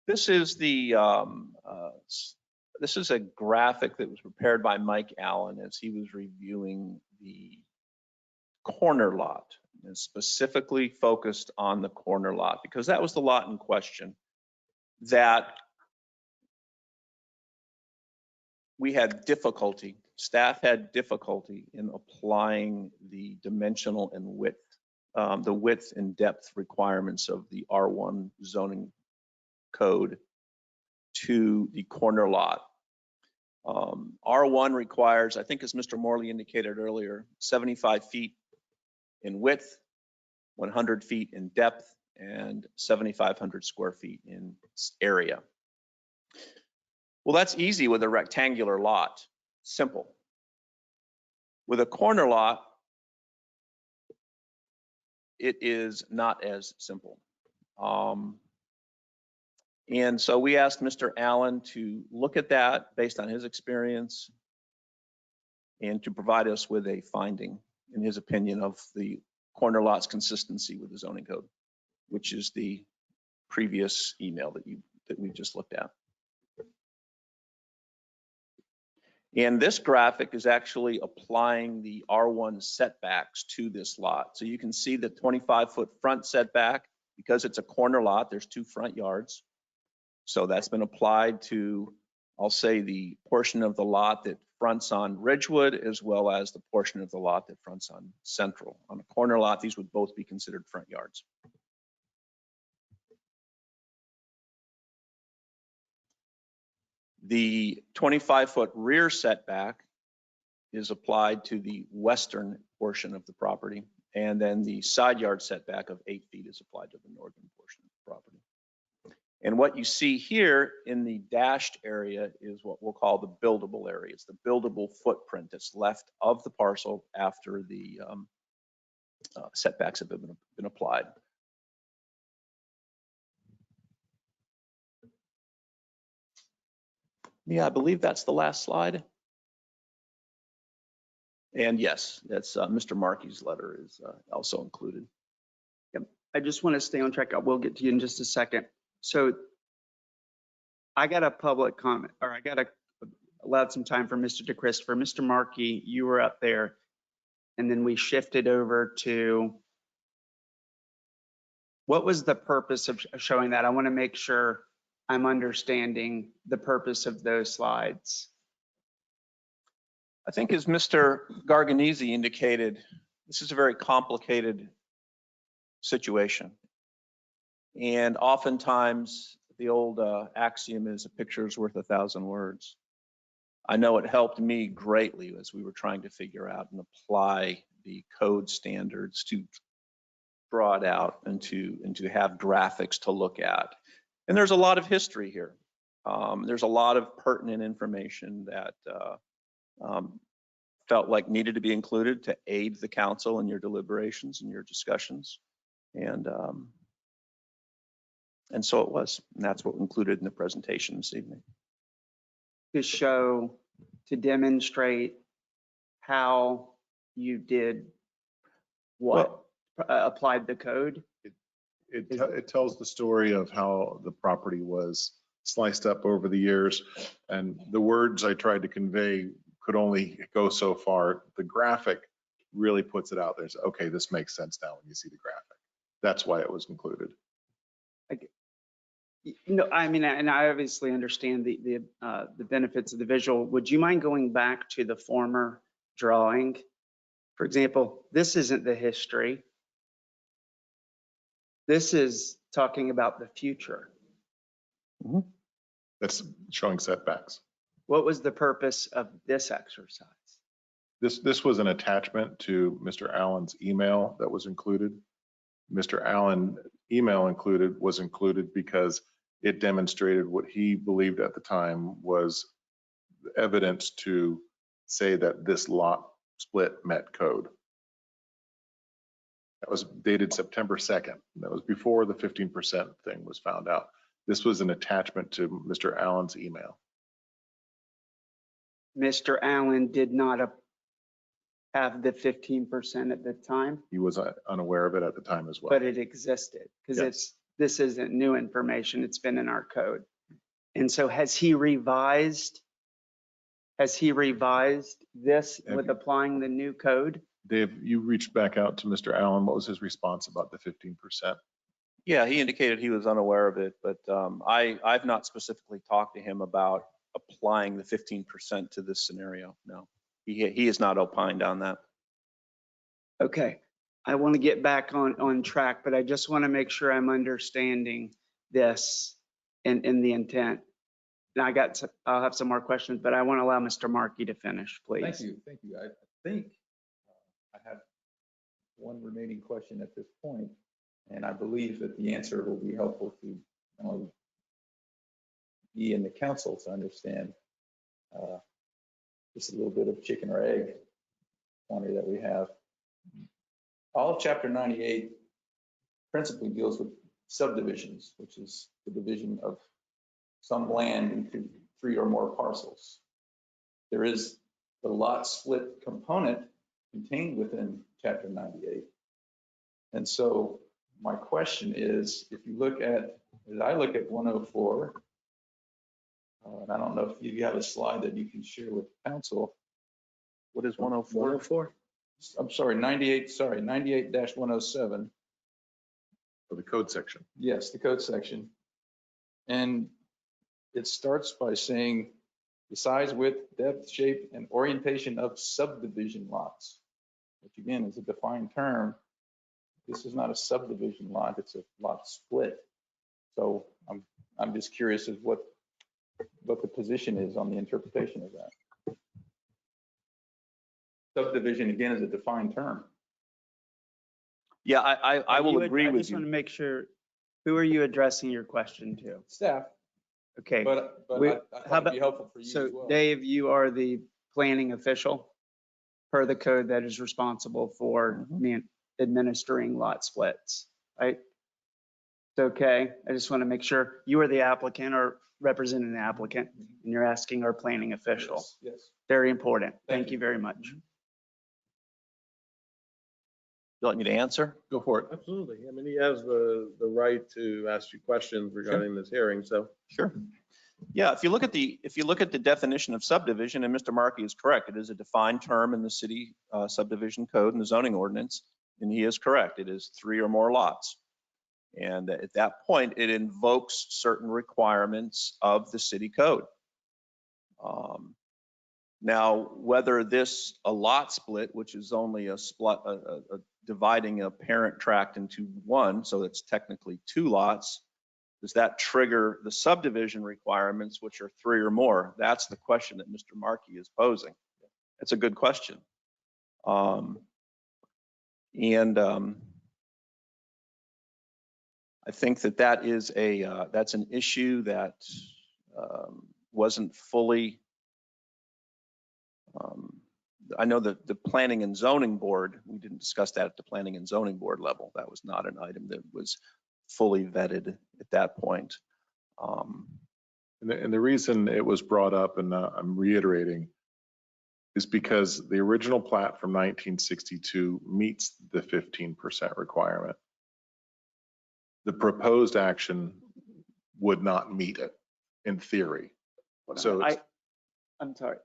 This is this is a graphic that was prepared by Mike Allen as he was reviewing the corner lot, and specifically focused on the corner lot because that was the lot in question that we had difficulty, staff had difficulty in applying the dimensional and width, the width and depth requirements of the R1 zoning code to the corner lot. R1 requires, I think as Mr. Morley indicated earlier, 75 feet in width, 100 feet in depth, and 7,500 square feet in area. Well, that's easy with a rectangular lot, simple. With a corner lot, it is not as simple. And so we asked Mr. Allen to look at that based on his experience and to provide us with a finding, in his opinion, of the corner lot's consistency with the zoning code, which is the previous email that we just looked at. And this graphic is actually applying the R1 setbacks to this lot. So you can see the 25-foot front setback. Because it's a corner lot, there's 2 front yards. So that's been applied to, I'll say, the portion of the lot that fronts on Ridgewood, as well as the portion of the lot that fronts on Central. On a corner lot, these would both be considered front yards. The 25-foot rear setback is applied to the western portion of the property, and then the side yard setback of 8 feet is applied to the northern portion of the property. And what you see here in the dashed area is what we'll call the buildable area. It's the buildable footprint that's left of the parcel after the setbacks have been applied. Yeah, I believe that's the last slide. And yes, that's Mr. Markey's letter is also included. Yep. I just want to stay on track. I will get to you in just a second. So I got a public comment, or I got allowed some time for Mr. DeChristopher. Mr. Markey, you were up there, and then we shifted over to, what was the purpose of showing that? I want to make sure I'm understanding the purpose of those slides. I think as Mr. Garganese indicated, this is a very complicated situation. And oftentimes the old axiom is a picture is worth 1,000 words. I know it helped me greatly as we were trying to figure out and apply the code standards to draw it out and to have graphics to look at. And there's a lot of history here. There's a lot of pertinent information that felt like needed to be included to aid the council in your deliberations and your discussions. And so it was, and that's what we included in the presentation this evening. To demonstrate how you did what? Applied the code? It tells the story of how the property was sliced up over the years. And the words I tried to convey could only go so far. The graphic really puts it out there. So, okay, this makes sense now when you see the graphic. That's why it was included. No, I mean, and I obviously understand the benefits of the visual. Would you mind going back to the former drawing? For example, this isn't the history. This is talking about the future. That's showing setbacks. What was the purpose of this exercise? This was an attachment to Mr. Allen's email that was included. Mr. Allen email was included because it demonstrated what he believed at the time was evidence to say that this lot split met code. That was dated September 2nd. That was before the 15% thing was found out. This was an attachment to Mr. Allen's email. Mr. Allen did not have the 15% at the time, He was unaware of it at the time as well. but it existed because Yes. this isn't new information. It's been in our code. And so has he revised this with applying the new code? Dave, you reached back out to Mr. Allen. What was his response about the 15%? Yeah, he indicated he was unaware of it, but I've not specifically talked to him about applying the 15% to this scenario. No, he is not opined on that. Okay, I want to get back on track, but I just want to make sure I'm understanding this in the intent. And I'll have some more questions, but I want to allow Mr. Markey to finish, please. Thank you. I think I have one remaining question at this point, and I believe that the answer will be helpful to not only me and the council to understand just a little bit of chicken or egg quantity that we have. All of Chapter 98 principally deals with subdivisions, which is the division of some land into 3 or more parcels. There is the lot split component contained within Chapter 98. And so my question is, if you look at, as I look at 104, and I don't know if you have a slide that you can share with council. What is 104? 104? I'm sorry, 98-107. For the code section. Yes, the code section. And it starts by saying the size, width, depth, shape, and orientation of subdivision lots, which again is a defined term. This is not a subdivision lot, it's a lot split. So I'm just curious as what the position is on the interpretation of that. Subdivision, again, is a defined term. Yeah, I will agree with I just want to make sure, who are you addressing your question to? Staff. Okay. But I thought it'd be helpful for you as well. So Dave, you are the planning official per the code that is responsible for administering lot splits, right? It's okay. I just want to make sure you are the applicant or representing the applicant and you're asking our planning official. Yes. Very important. Thank you very much. You want me to answer? Go for it. Absolutely. I mean, he has the right to ask you questions regarding this hearing, so. Sure. Yeah, if you look at the definition of subdivision, and Mr. Markey is correct, it is a defined term in the city subdivision code and the zoning ordinance, and he is correct. It is 3 or more lots. And at that point, it invokes certain requirements of the city code. Now, whether a lot split, which is only a dividing a parent tract into 1, so it's technically 2 lots, does that trigger the subdivision requirements, which are 3 or more? That's the question that Mr. Markey is posing. It's a good question. I think that is that's an issue that wasn't fully I know that the planning and zoning board, we didn't discuss that at the planning and zoning board level. That was not an item that was fully vetted at that point. And the reason it was brought up, and I'm reiterating, is because the original plat from 1962 meets the 15% requirement. The proposed action would not meet it in theory. So I'm sorry.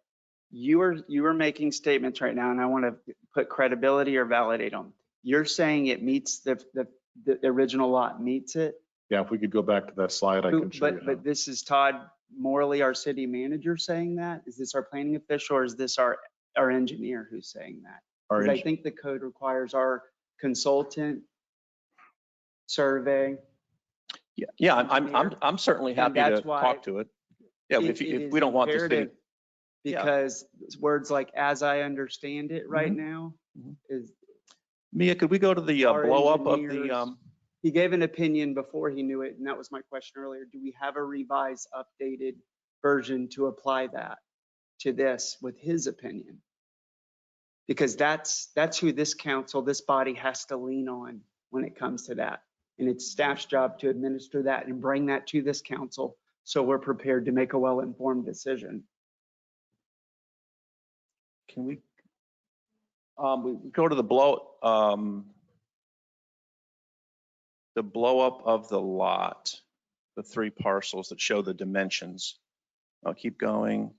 You are making statements right now, and I want to put credibility or validate them. You're saying it meets the original lot meets it? yeah, if we could go back to that slide, I can show you. But this is Todd Morley, our city manager, saying that? Is this our planning official, or is this our engineer who's saying that? Because I think the code requires our consultant survey. Yeah, I'm certainly happy to talk to it. Yeah, if we don't want the city. Because words like "as I understand it" right now is. Mia, could we go to the blow up of the? He gave an opinion before he knew it, and that was my question earlier. Do we have a revised, updated version to apply that to this with his opinion? Because that's who this council, this body has to lean on when it comes to that. And it's staff's job to administer that and bring that to this council so we're prepared to make a well-informed decision. Can we go to the blow up of the lot, the 3 parcels that show the dimensions? I'll keep going.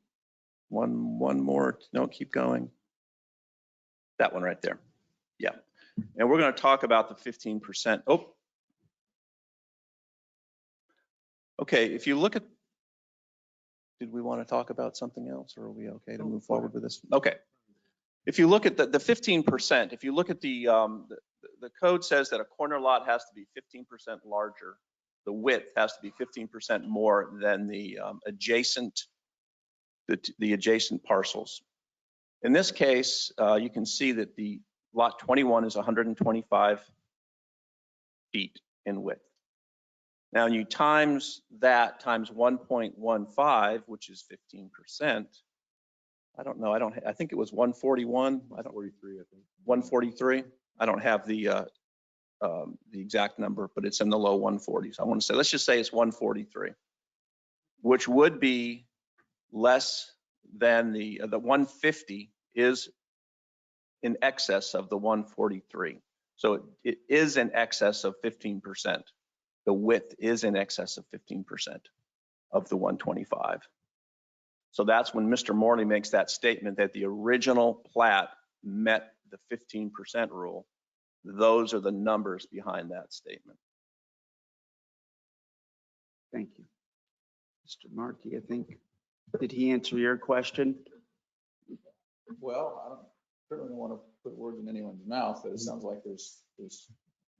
One more. No, keep going. That one right there. Yeah. And we're going to talk about the 15%. Oh. Okay, if you look at, did we want to talk about something else, or are we okay to move forward with this? Okay. If you look at the 15%, if you look at the code says that a corner lot has to be 15% larger. The width has to be 15% more than the adjacent parcels. In this case, you can see that the lot 21 is 125 feet in width. Now you times that times 1.15, which is 15%. I don't know. I think it was 141. 143, I think. 143. I don't have the exact number, but it's in the low 140s. I want to say, let's just say it's 143, which would be less than the 150 is in excess of the 143. So it is in excess of 15%. The width is in excess of 15% of the 125. So that's when Mr. Morley makes that statement that the original plat met the 15% rule. Those are the numbers behind that statement. Thank you. Mr. Markey, I think, did he answer your question? Well, I certainly don't want to put words in anyone's mouth, but it sounds like there's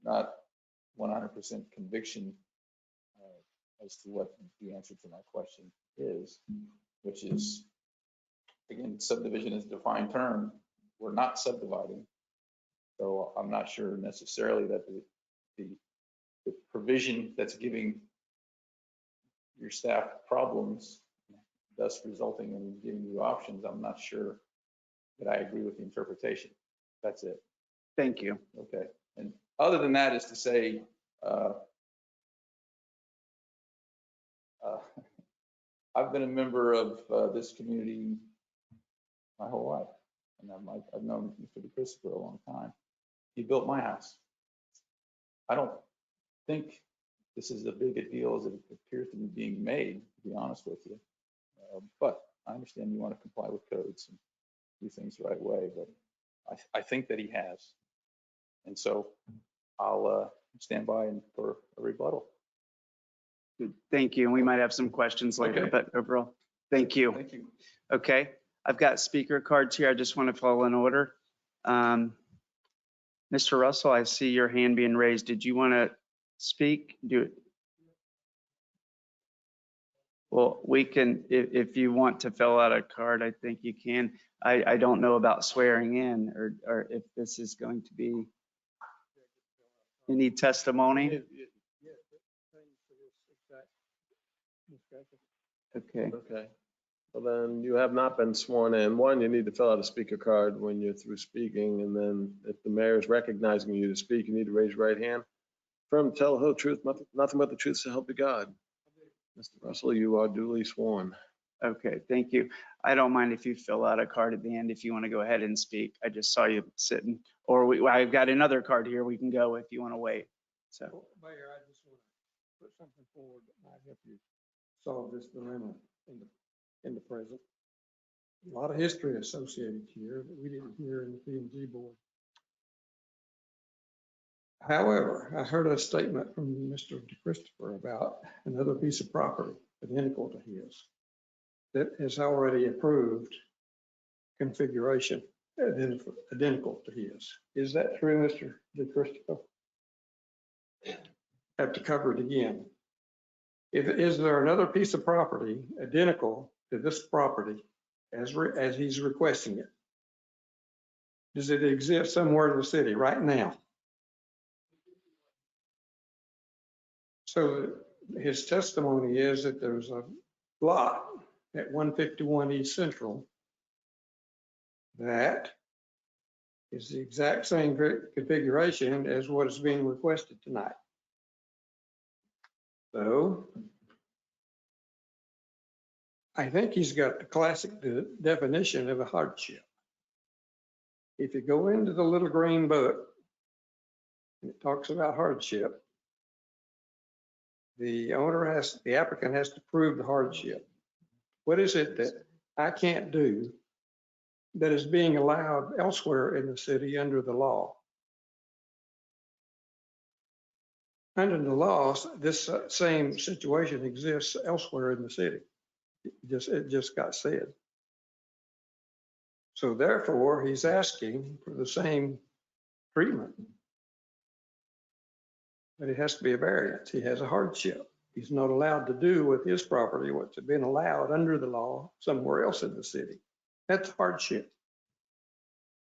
not 100% conviction as to what the answer to my question is, which is, again, subdivision is a defined term. We're not subdividing. So I'm not sure necessarily that the provision that's giving your staff problems, thus resulting in giving you options, I'm not sure that I agree with the interpretation. That's it. Thank you. Okay. And other than that is to say, I've been a member of this community my whole life. And I've known Mr. DeChris for a long time. He built my house. I don't think this is as big a deal as it appears to be being made, to be honest with you. But I understand you want to comply with codes and do things the right way, but I think that he has. And so I'll stand by for a rebuttal. Good. Thank you. And we might have some questions later, Okay. but overall, thank you. Thank you. Okay. I've got speaker cards here. I just want to follow in order. Mr. Russell, I see your hand being raised. Did you want to speak? Do it. Well, we can, if you want to fill out a card, I think you can. I don't know about swearing in or if this is going to be any testimony. Okay. Okay. Well, then you have not been sworn in. One, you need to fill out a speaker card when you're through speaking. And then if the mayor is recognizing you to speak, you need to raise your right hand. Affirm, tell the whole truth, nothing but the truth, so help you God. Mr. Russell, you are duly sworn. Okay, thank you. I don't mind if you fill out a card at the end if you want to go ahead and speak. I just saw you sitting. Or I've got another card here we can go if you want to wait. So, Mayor, I just want to put something forward that might help you solve this dilemma in the present. A lot of history associated here that we didn't hear in the P&G board. However, I heard a statement from Mr. Christopher about another piece of property identical to his that is already approved configuration identical to his. Is that true, Mr. Christopher? Have to cover it again. Is there another piece of property identical to this property as he's requesting it? Does it exist somewhere in the city right now? So his testimony is that there's a lot at 151 East Central that is the exact same configuration as what is being requested tonight. So I think he's got the classic definition of a hardship. If you go into the little green book, and it talks about hardship, the applicant has to prove the hardship. What is it that I can't do that is being allowed elsewhere in the city under the law? Under the laws, this same situation exists elsewhere in the city. It just got said. So therefore, he's asking for the same treatment. But it has to be a variance. He has a hardship. He's not allowed to do with his property what's been allowed under the law somewhere else in the city. That's hardship.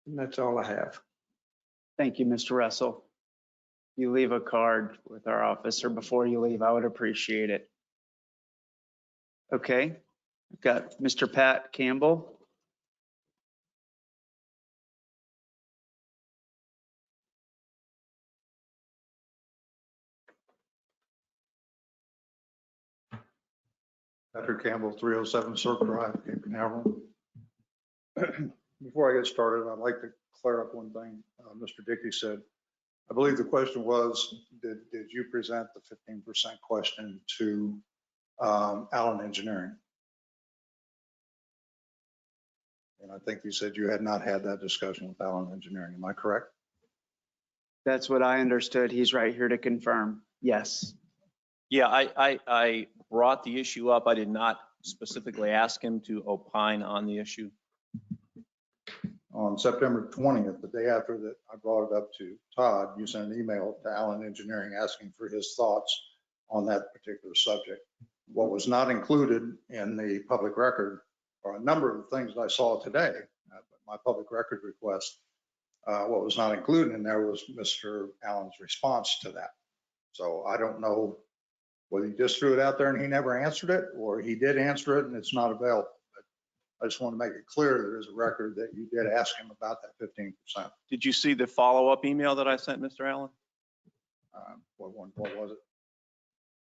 And that's all I have. thank you, Mr. Russell. You leave a card with our officer before you leave. I would appreciate it. Okay, I've got Mr. Pat Campbell. Patrick Campbell, 307 Circle Drive, Cape Canaveral. Before I get started, I'd like to clear up one thing. Mr. Dickey said, I believe the question was, did you present the 15% question to Allen Engineering? And I think you said you had not had that discussion with Allen Engineering. Am I correct? That's what I understood. He's right here to confirm. Yes. Yeah, I brought the issue up. I did not specifically ask him to opine on the issue. On September 20th, the day after that I brought it up to Todd, you sent an email to Allen Engineering asking for his thoughts on that particular subject. What was not included in the public record are a number of things that I saw today, but my public record request, what was not included in there was Mr. Allen's response to that. So I don't know whether he just threw it out there and he never answered it, or he did answer it and it's not available. I just want to make it clear there is a record that you did ask him about that 15%. Did you see the follow-up email that I sent, Mr. Allen? What was it?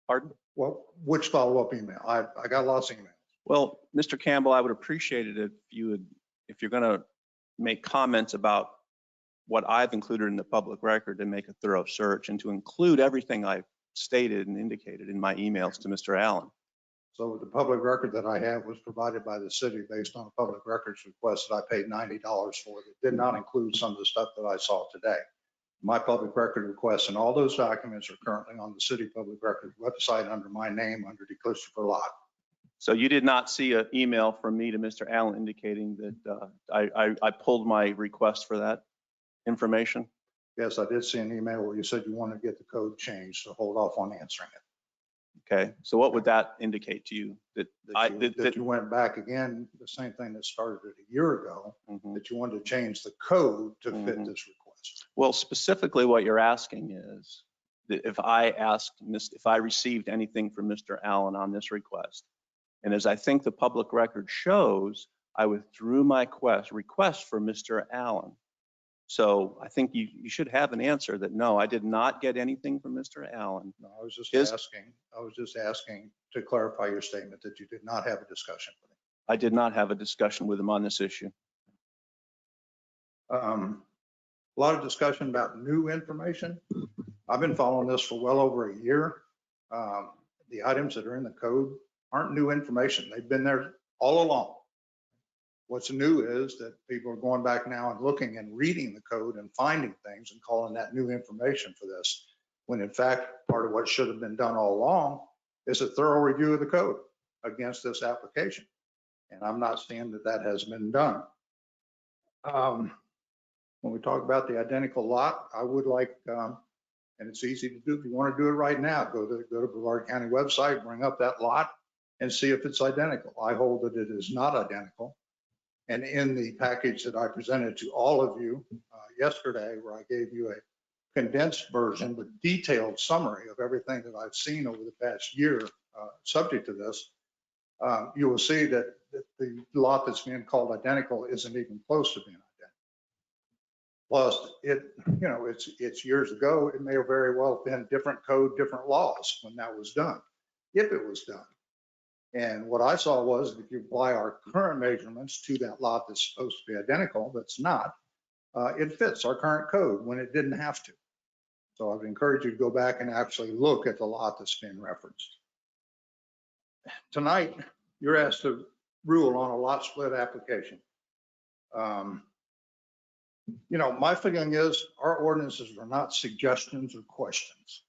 Pardon? Well, which follow-up email? I got lots of emails. Well, Mr. Campbell, I would appreciate it if you're going to make comments about what I've included in the public record, to make a thorough search and to include everything I've stated and indicated in my emails to Mr. Allen. So the public record that I have was provided by the city based on a public records request that I paid $90 for. It did not include some of the stuff that I saw today. My public record requests and all those documents are currently on the city public records website under my name, under the Christopher Lott. So you did not see an email from me to Mr. Allen indicating that I pulled my request for that information? Yes, I did see an email where you said you want to get the code changed, so hold off on answering it. Okay, so what would that indicate to you? That you went back again, the same thing that started a year ago, that you wanted to change the code to fit this request. Well, specifically what you're asking is that if I received anything from Mr. Allen on this request, And as I think the public record shows, I withdrew my request for Mr. Allen. So I think you should have an answer that, no, I did not get anything from Mr. Allen. No, I was just asking to clarify your statement that you did not have a discussion with him. I did not have a discussion with him on this issue. A lot of discussion about new information. I've been following this for well over a year. The items that are in the code aren't new information. They've been there all along. What's new is that people are going back now and looking and reading the code and finding things and calling that new information for this, when in fact, part of what should have been done all along is a thorough review of the code against this application. And I'm not seeing that that has been done. When we talk about the identical lot, I would like, and it's easy to do if you want to do it right now, go to Brevard County website, bring up that lot and see if it's identical. I hold that it is not identical. And in the package that I presented to all of you yesterday, where I gave you a condensed version with detailed summary of everything that I've seen over the past year subject to this, you will see that the lot that's being called identical isn't even close to being identical. Plus, it's years ago. It may have very well been different code, different laws when that was done, if it was done. And what I saw was if you apply our current measurements to that lot that's supposed to be identical, that's not, it fits our current code when it didn't have to. So I'd encourage you to go back and actually look at the lot that's being referenced. Tonight, you're asked to rule on a lot split application. My feeling is our ordinances are not suggestions or questions.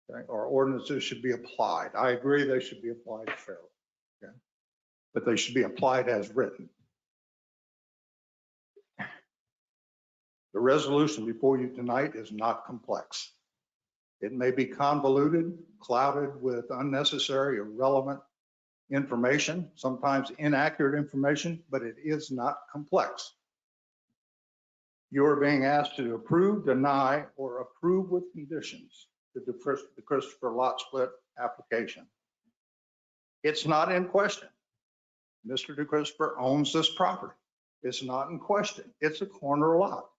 Okay? Our ordinances should be applied. I agree they should be applied fairly, okay? But they should be applied as written. The resolution before you tonight is not complex. It may be convoluted, clouded with unnecessary, irrelevant information, sometimes inaccurate information, but it is not complex. You are being asked to approve, deny, or approve with conditions the Christopher lot split application. It's not in question. Mr. DeChristopher owns this property. It's not in question. It's a corner lot.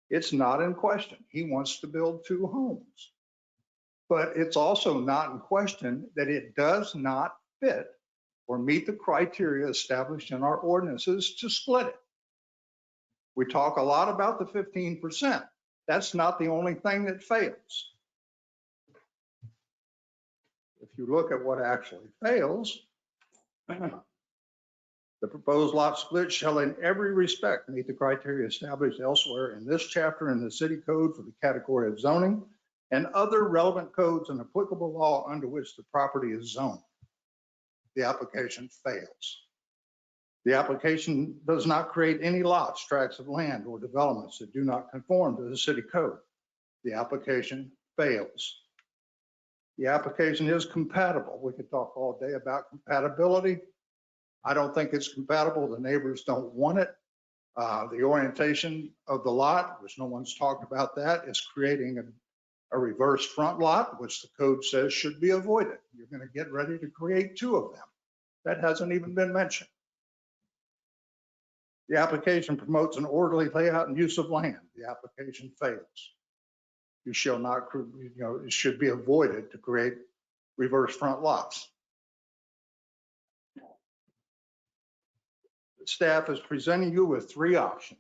It's not in question. He wants to build 2 homes. But it's also not in question that it does not fit or meet the criteria established in our ordinances to split it. We talk a lot about the 15%. That's not the only thing that fails. If you look at what actually fails, the proposed lot split shall in every respect meet the criteria established elsewhere in this chapter in the city code for the category of zoning and other relevant codes and applicable law under which the property is zoned. The application fails. The application does not create any lots, tracts of land, or developments that do not conform to the city code. The application fails. The application is compatible. We could talk all day about compatibility. I don't think it's compatible. The neighbors don't want it. The orientation of the lot, which no one's talked about that, is creating a reverse front lot, which the code says should be avoided. You're going to get ready to create 2 of them. That hasn't even been mentioned. The application promotes an orderly layout and use of land. The application fails. You shall not, it should be avoided to create reverse front lots. The staff is presenting you with 3 options.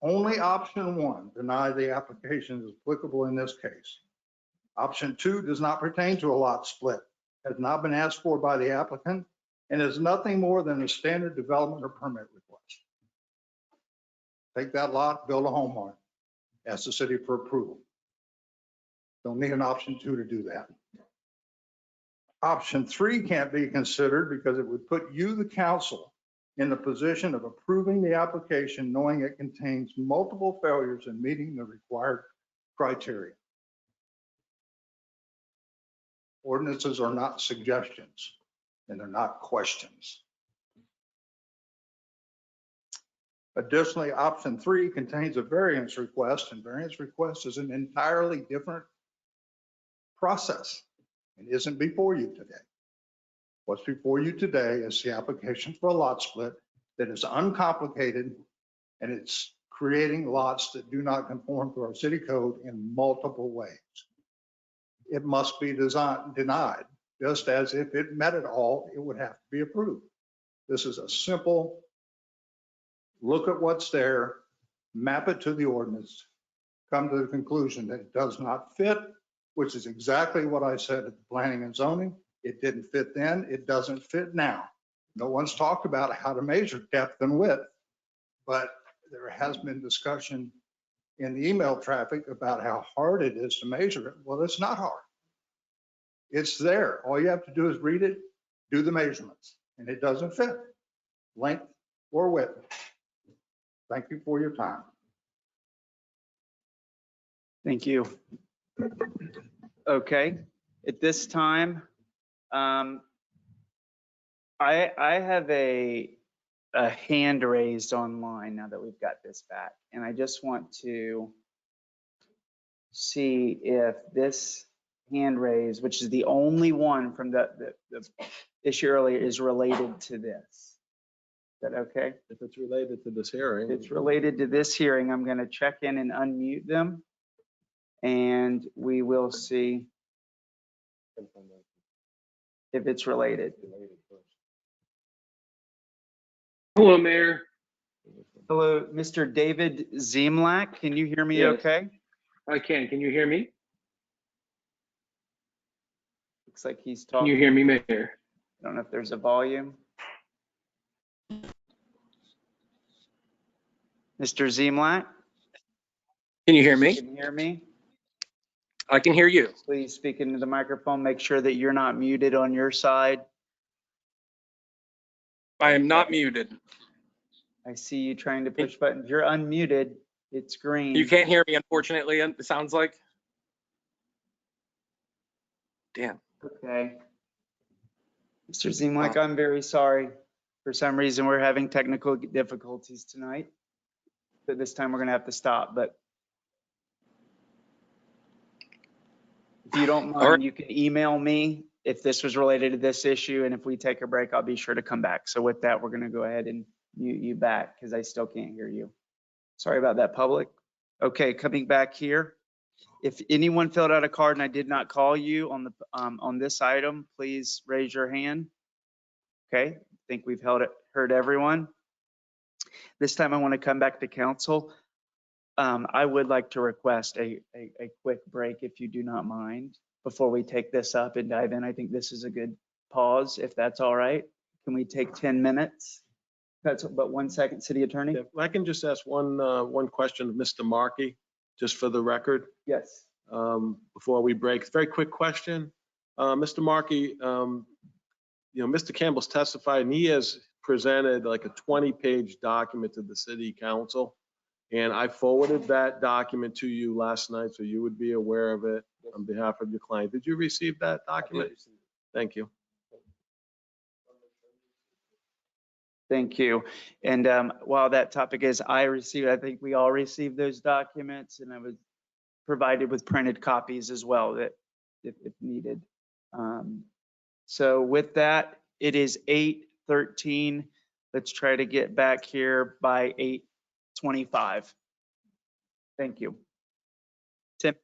Only option 1, deny the application is applicable in this case. Option 2 does not pertain to a lot split, has not been asked for by the applicant, and is nothing more than a standard development or permit request. Take that lot, build a home on it, ask the city for approval. Don't need an option 2 to do that. Option 3 can't be considered because it would put you, the council, in the position of approving the application knowing it contains multiple failures in meeting the required criteria. Ordinances are not suggestions and they're not questions. Additionally, option 3 contains a variance request, and variance request is an entirely different process and isn't before you today. What's before you today is the application for a lot split that is uncomplicated, and it's creating lots that do not conform to our city code in multiple ways. It must be denied, just as if it met it all, it would have to be approved. This is a simple look at what's there, map it to the ordinance, come to the conclusion that it does not fit, which is exactly what I said at the planning and zoning. It didn't fit then, it doesn't fit now. No one's talked about how to measure depth and width, but there has been discussion in the email traffic about how hard it is to measure it. Well, it's not hard. It's there. All you have to do is read it, do the measurements, and it doesn't fit, length or width. Thank you for your time. Thank you. Okay, at this time, I have a hand raised online now that we've got this back, and I just want to see if this hand raised, which is the only one from the issue earlier, is related to this. Is that okay? If it's related to this hearing. If it's related to this hearing, I'm going to check in and unmute them, and we will see if it's related. Hello, Mayor. Hello, Mr. David Zemlak. Can you hear me Yes. okay? I can. Can you hear me? Looks like he's Can talking. you hear me, Mayor? I don't know if there's a volume. Mr. Zemlak? Can you hear me? Can you hear me? I can hear you. Please speak into the microphone. Make sure that you're not muted on your side. I am not muted. I see you trying to push buttons. You're unmuted. It's green. You can't hear me, unfortunately, it sounds like. Damn. Okay. Mr. Zemlak, I'm very sorry. For some reason, we're having technical difficulties tonight. So this time we're going to have to stop, but if you don't mind, you can email me if this was related to this issue, and if we take a break, I'll be sure to come back. So with that, we're going to go ahead and mute you back because I still can't hear you. Sorry about that, public. Okay, coming back here. If anyone filled out a card and I did not call you on this item, please raise your hand. Okay, I think we've heard everyone. This time I want to come back to council. I would like to request a quick break, if you do not mind, before we take this up and dive in. I think this is a good pause, if that's all right. Can we take 10 minutes? That's but 1 second, City Attorney. If I can just ask one question of Mr. Markey, just for the record. Yes. Before we break, very quick question. Mr. Markey, Mr. Campbell's testified and he has presented like a 20-page document to the city council. And I forwarded that document to you last night, so you would be aware of it on behalf of your client. Did you receive that document? Thank you. Thank you. And while that topic is I think we all received those documents, and I was provided with printed copies as well that if needed. So with that, it is 8:13. Let's try to get back here by 8:25. Thank you. Tim.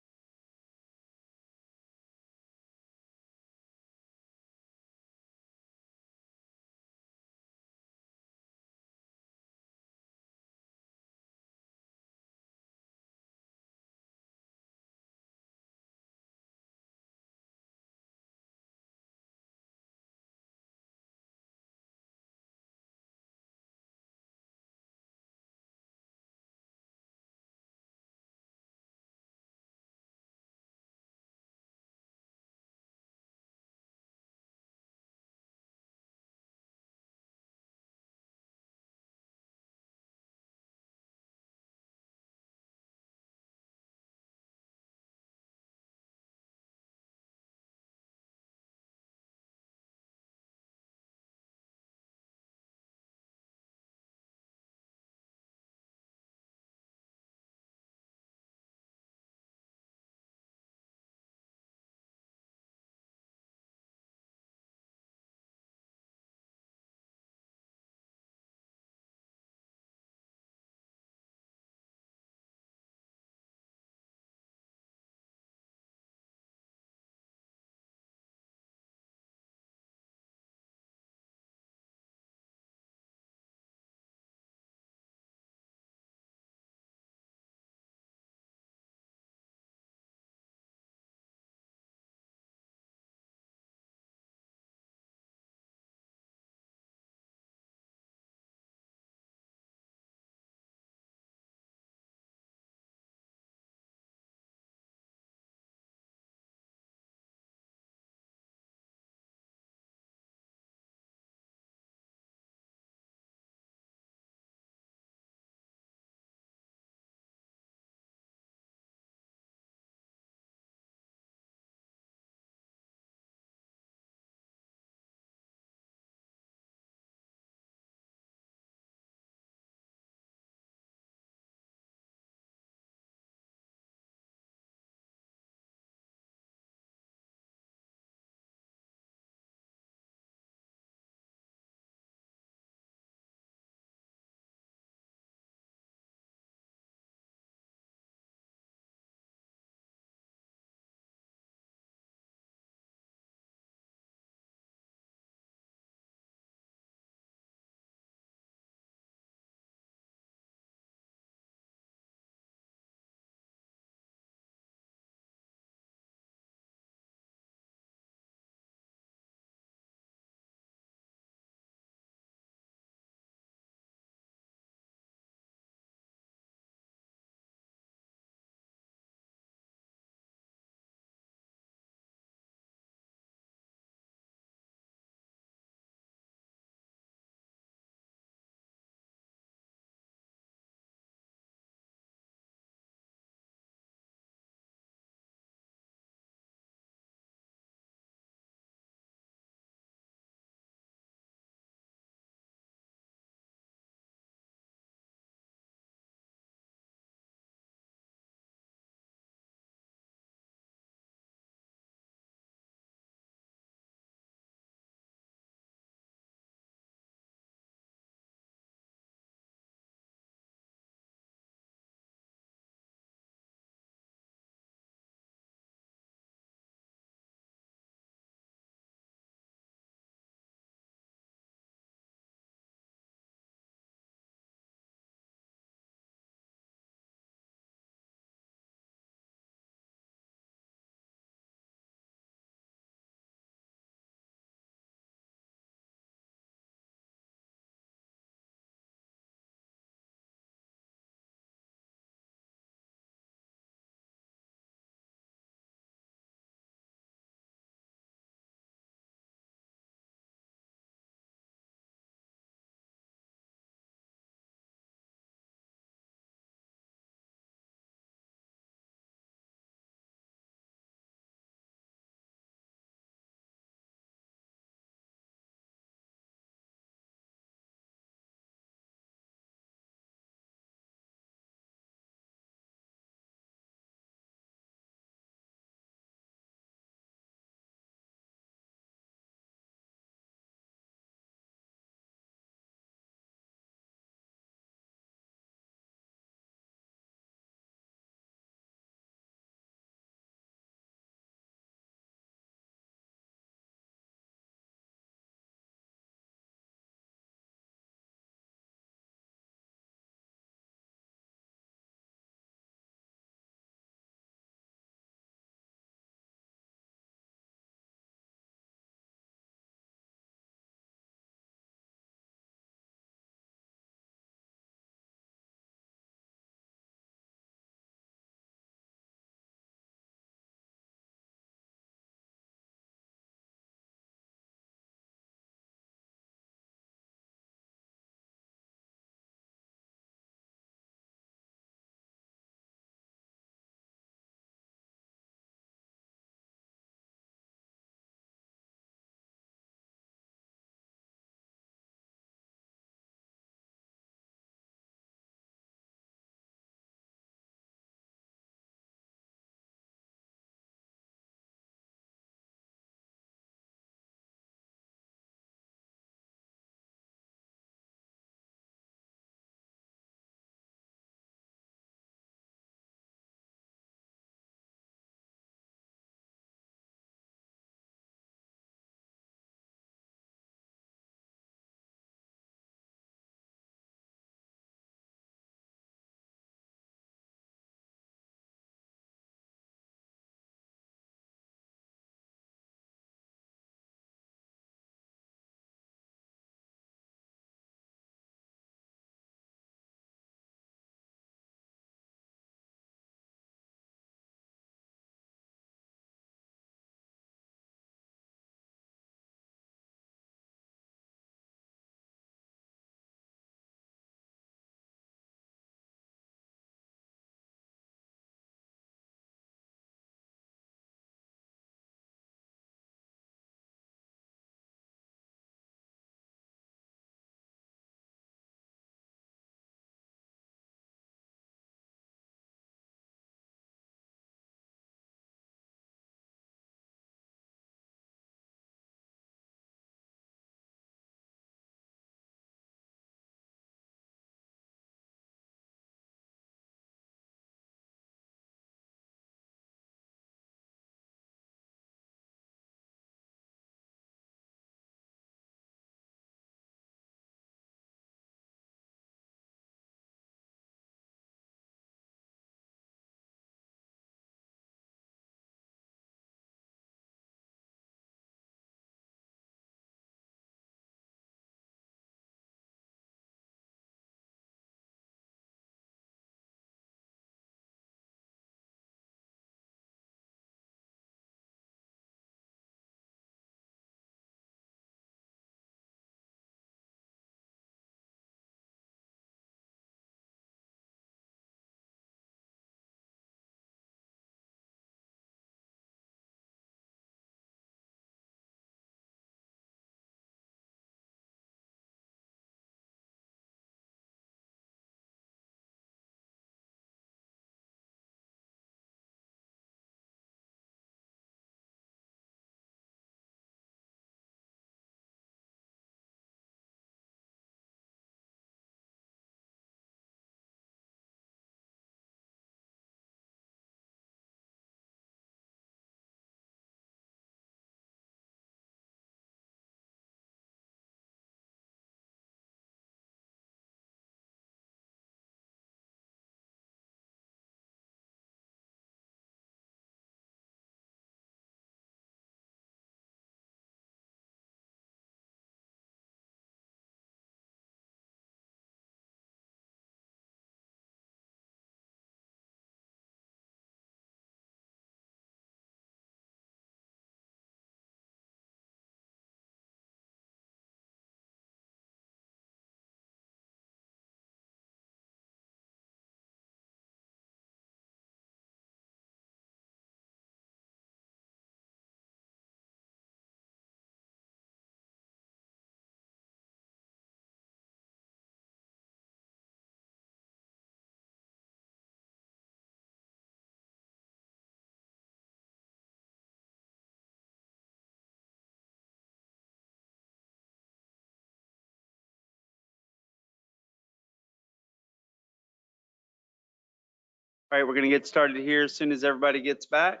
All right, we're going to get started here as soon as everybody gets back.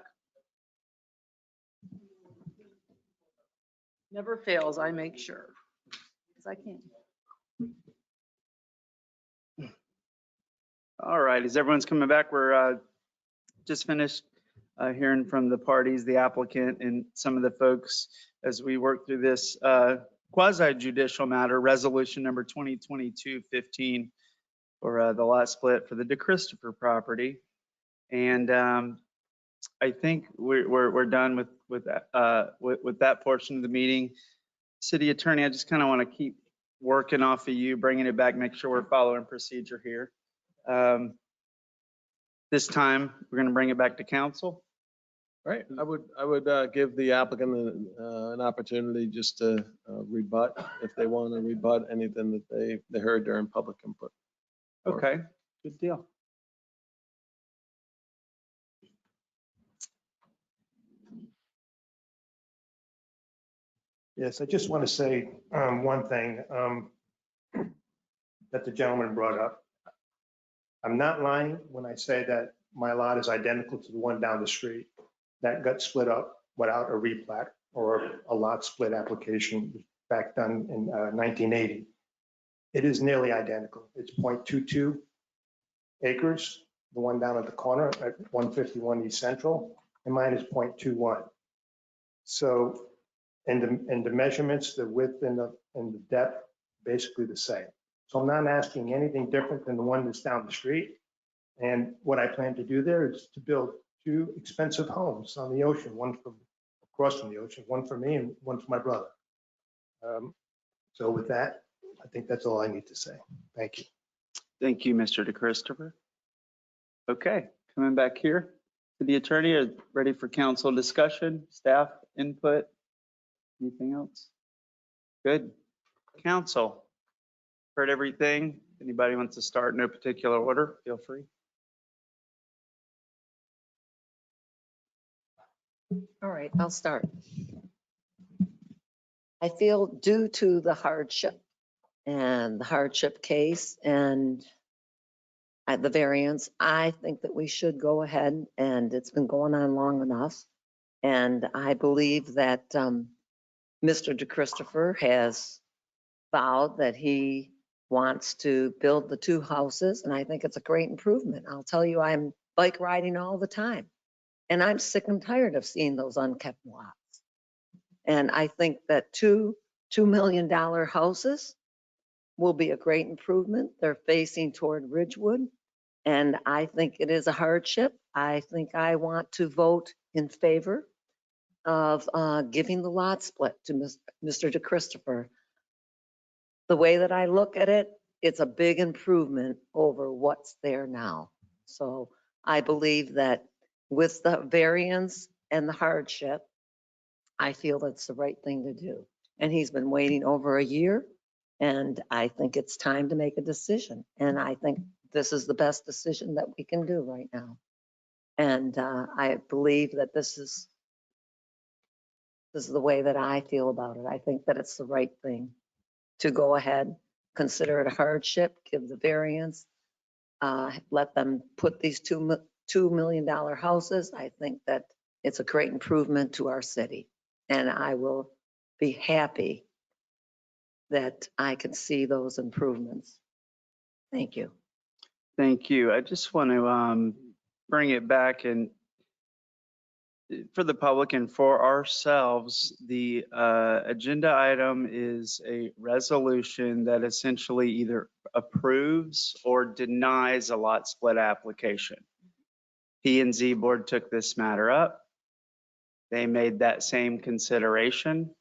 Never fails, I make sure. Because I can't. All right, as everyone's coming back, we're just finished hearing from the parties, the applicant, and some of the folks as we work through this quasi judicial matter, resolution number 2022-15 for the lot split for the DeChristopher property. And I think we're done with that portion of the meeting. City Attorney, I just kind of want to keep working off of you, bringing it back, make sure we're following procedure here. This time, we're going to bring it back to council. Right, I would give the applicant an opportunity just to rebut, if they want to rebut anything that they heard during public input. Okay, good deal. Yes, I just want to say one thing that the gentleman brought up. I'm not lying when I say that my lot is identical to the one down the street that got split up without a replat or a lot split application back done in 1980. It is nearly identical. It's 0.22 acres, the one down at the corner at 151 East Central, and mine is 0.21. So, and the measurements, the width and the depth, basically the same. So I'm not asking anything different than the one that's down the street. And what I plan to do there is to build 2 expensive homes on the ocean, one from across from the ocean, one for me and one for my brother. So with that, I think that's all I need to say. Thank you. Thank you, Mr. DeChristopher. Okay, coming back here to the attorney, are ready for council discussion, staff input, anything else? Good. Council, heard everything. Anybody wants to start in no particular order, feel free. All right, I'll start. I feel due to the hardship case and the variance, I think that we should go ahead, and it's been going on long enough. And I believe that Mr. DeChristopher has vowed that he wants to build the 2 houses, and I think it's a great improvement. I'll tell you, I'm bike riding all the time, and I'm sick and tired of seeing those unkept lots. And I think that $2 million houses will be a great improvement. They're facing toward Ridgewood, and I think it is a hardship. I think I want to vote in favor of giving the lot split to Mr. DeChristopher. The way that I look at it, it's a big improvement over what's there now. So I believe that with the variance and the hardship, I feel that's the right thing to do. And he's been waiting over a year, and I think it's time to make a decision. And I think this is the best decision that we can do right now. And I believe that this is the way that I feel about it. I think that it's the right thing to go ahead, consider it a hardship, give the variance, let them put these $2 million houses. I think that it's a great improvement to our city. And I will be happy that I can see those improvements. Thank you. Thank you. I just want to bring it back and for the public and for ourselves, the agenda item is a resolution that essentially either approves or denies a lot split application. P&Z board took this matter up. They made that same consideration.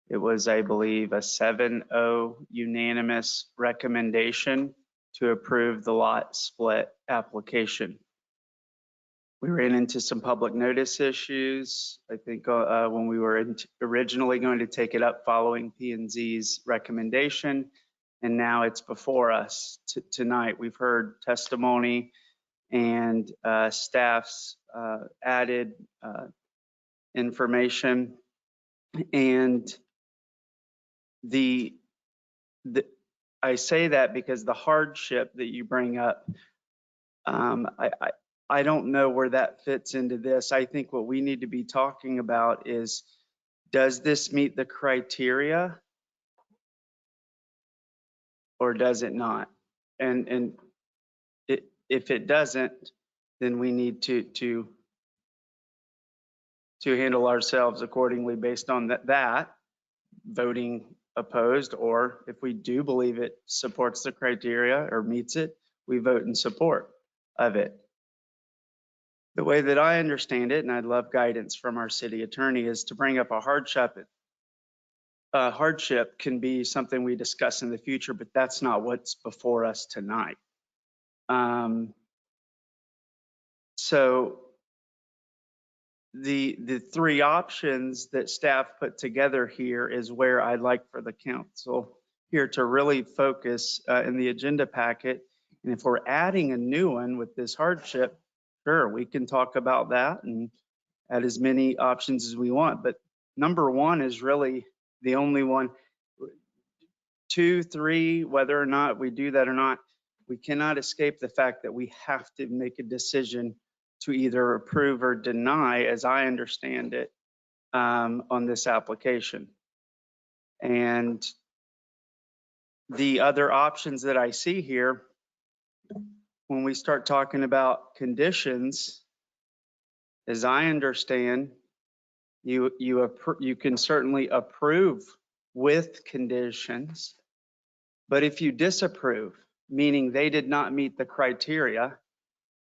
It was, I believe, a 7-0 unanimous recommendation to approve the lot split application. We ran into some public notice issues. I think when we were originally going to take it up following P&Z's recommendation, and now it's before us tonight. We've heard testimony and staff's added information, and I say that because the hardship that you bring up, I don't know where that fits into this. I think what we need to be talking about is, does this meet the criteria? Or does it not? And if it doesn't, then we need to handle ourselves accordingly based on that, voting opposed, or if we do believe it supports the criteria or meets it, we vote in support of it. The way that I understand it, and I'd love guidance from our city attorney, is to bring up a hardship. Hardship can be something we discuss in the future, but that's not what's before us tonight. So the three options that staff put together here is where I'd like for the council here to really focus in the agenda packet. And if we're adding a new one with this hardship, sure, we can talk about that and add as many options as we want. But number one is really the only one. 2, 3, whether or not we do that or not, we cannot escape the fact that we have to make a decision to either approve or deny, as I understand it, on this application. And the other options that I see here, when we start talking about conditions, as I understand, you can certainly approve with conditions, but if you disapprove, meaning they did not meet the criteria,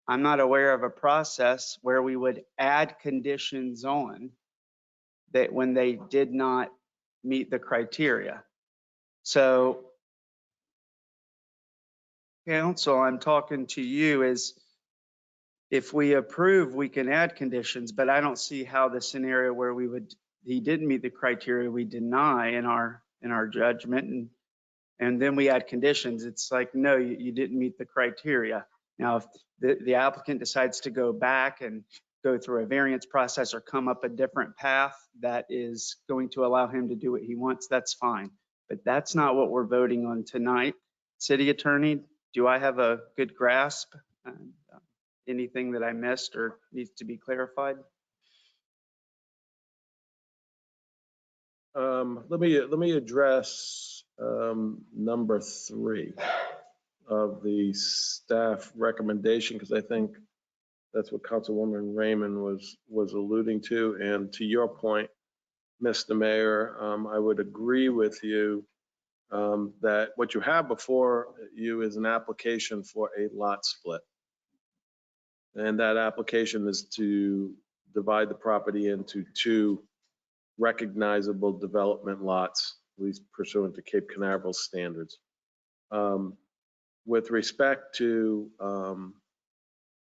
I'm not aware of a process where we would add conditions on that when they did not meet the criteria. So, council, I'm talking to you is, if we approve, we can add conditions, but I don't see how the scenario where he didn't meet the criteria, we deny in our judgment, and then we add conditions. It's like, no, you didn't meet the criteria. Now, if the applicant decides to go back and go through a variance process or come up a different path that is going to allow him to do what he wants, that's fine. But that's not what we're voting on tonight. City attorney, do I have a good grasp? Anything that I missed or needs to be clarified? Let me address number 3 of the staff recommendation, because I think that's what Councilwoman Raymond was alluding to. And to your point, Mr. Mayor, I would agree with you that what you have before you is an application for a lot split. And that application is to divide the property into 2 recognizable development lots, at least pursuant to Cape Canaveral standards. With respect to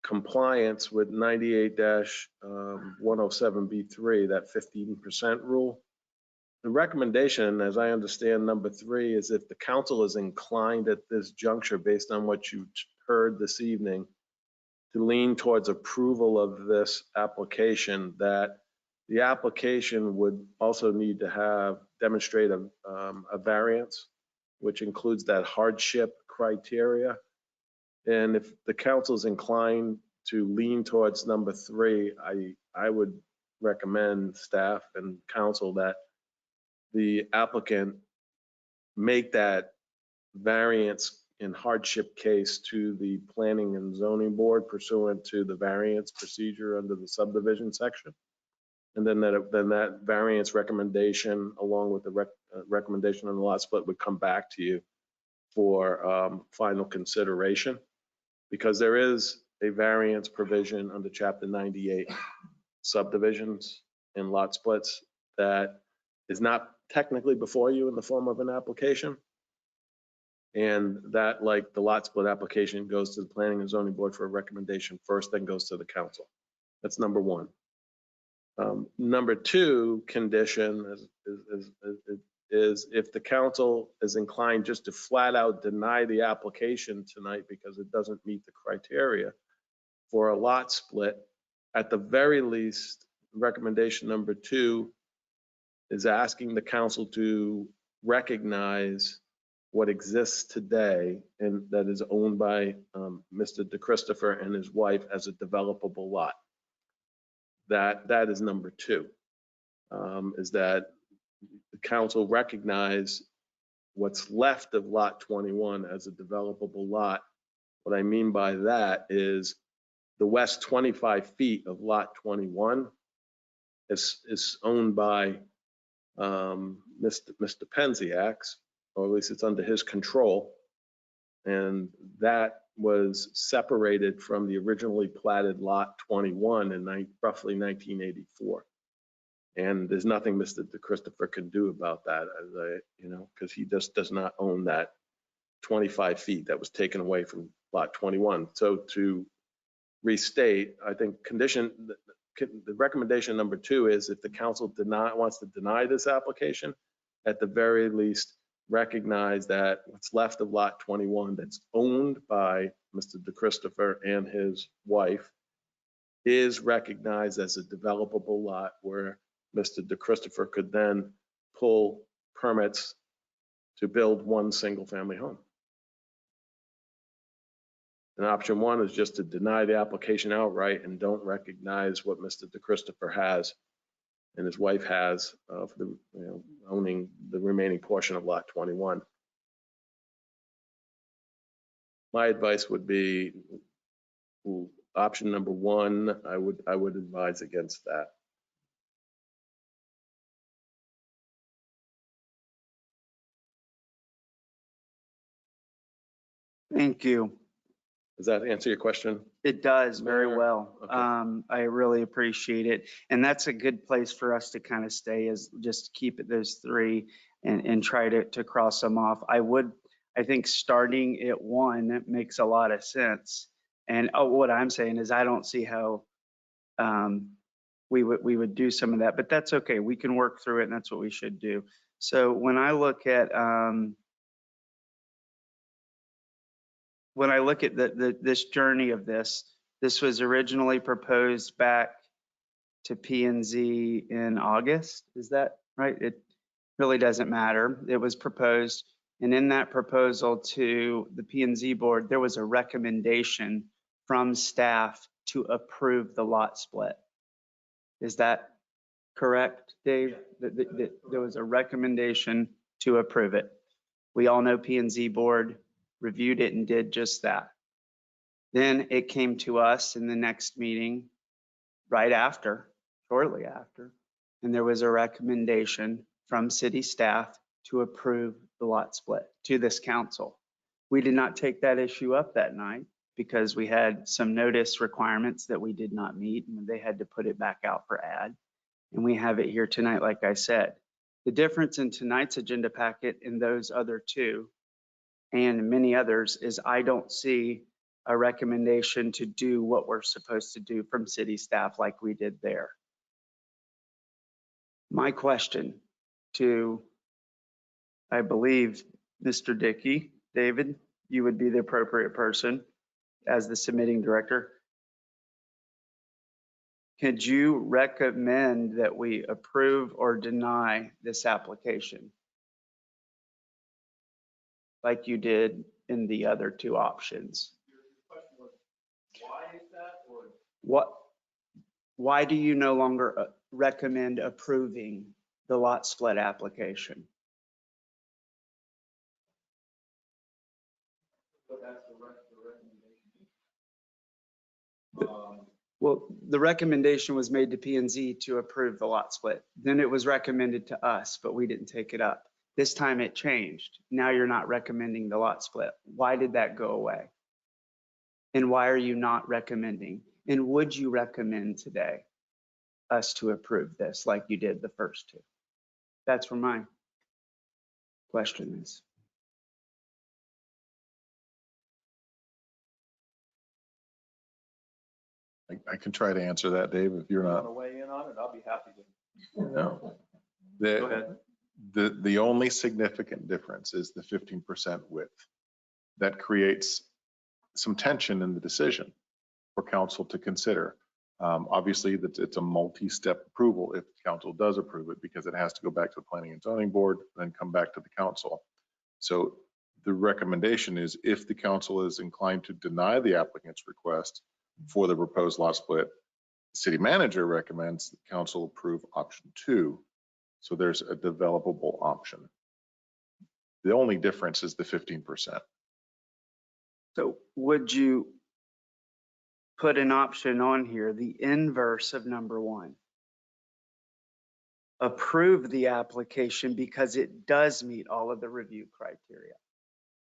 compliance with 98-107B3, that 15% rule, the recommendation, as I understand number 3, is if the council is inclined at this juncture, based on what you heard this evening, to lean towards approval of this application, that the application would also need to demonstrate a variance, which includes that hardship criteria. And if the council is inclined to lean towards number 3, I would recommend staff and council that the applicant make that variance in hardship case to the Planning and Zoning Board pursuant to the variance procedure under the subdivision section. And then that variance recommendation, along with the recommendation on the lot split, would come back to you for final consideration, because there is a variance provision under Chapter 98 subdivisions and lot splits that is not technically before you in the form of an application. And that, like the lot split application, goes to the Planning and Zoning Board for a recommendation first, then goes to the council. That's number 1. Number 2 condition is if the council is inclined just to flat out deny the application tonight because it doesn't meet the criteria for a lot split, at the very least, recommendation number 2 is asking the council to recognize what exists today and that is owned by Mr. DeChristopher and his wife as a developable lot. That is number two, is that the council recognize what's left of lot 21 as a developable lot. What I mean by that is the west 25 feet of lot 21 is owned by Mr. Penziak's, or at least it's under his control. And that was separated from the originally platted lot 21 in roughly 1984. And there's nothing Mr. DeChristopher can do about that, because he just does not own that 25 feet that was taken away from lot 21. So to restate, I think the recommendation number two is if the council wants to deny this application, at the very least recognize that what's left of lot 21 that's owned by Mr. DeChristopher and his wife is recognized as a developable lot where Mr. DeChristopher could then pull permits to build one single family home. And option one is just to deny the application outright and don't recognize what Mr. DeChristopher has and his wife has of owning the remaining portion of lot 21. My advice would be option number one. I would advise against that. Thank you. Does that answer your question? It does very Mayor? well. Okay. I really appreciate it. And that's a good place for us to kind of stay, is just keep it those three and try to cross them off. I think starting at one makes a lot of sense. And what I'm saying is I don't see how we would do some of that, but that's okay. We can work through it, and that's what we should do. So when I look at this journey of this was originally proposed back to P&Z in August. Is that right? It really doesn't matter. It was proposed, and in that proposal to the P&Z board, there was a recommendation from staff to approve the lot split. Is that correct, Dave? That there was a recommendation to approve it. We all know P&Z board reviewed it and did just that. Then it came to us in the next meeting shortly after, and there was a recommendation from city staff to approve the lot split to this council. We did not take that issue up that night because we had some notice requirements that we did not meet, and they had to put it back out for ad. And we have it here tonight, like I said. The difference in tonight's agenda packet and those other two and many others is I don't see a recommendation to do what we're supposed to do from city staff like we did there. My question to, I believe, Mr. Dickey, David, you would be the appropriate person as the submitting director. Could you recommend that we approve or deny this application like you did in the other two options? Why is that, or? Why do you no longer recommend approving the lot split application? But that's the recommendation. Well, the recommendation was made to P&Z to approve the lot split. Then it was recommended to us, but we didn't take it up. This time it changed. Now you're not recommending the lot split. Why did that go away? And why are you not recommending? And would you recommend today us to approve this like you did the first two? That's where my question is. I can try to answer that, Dave, if you're not. Want to weigh in on it? I'll be happy to. No. Go ahead. The only significant difference is the 15% width. That creates some tension in the decision for council to consider. Obviously, it's a multi-step approval if council does approve it, because it has to go back to the planning and zoning board, then come back to the council. So The recommendation is if the council is inclined to deny the applicant's request for the proposed lot split, the city manager recommends the council approve option 2. So there's a developable option. The only difference is the 15%. So would you put an option on here, the inverse of number 1? Approve the application because it does meet all of the review criteria.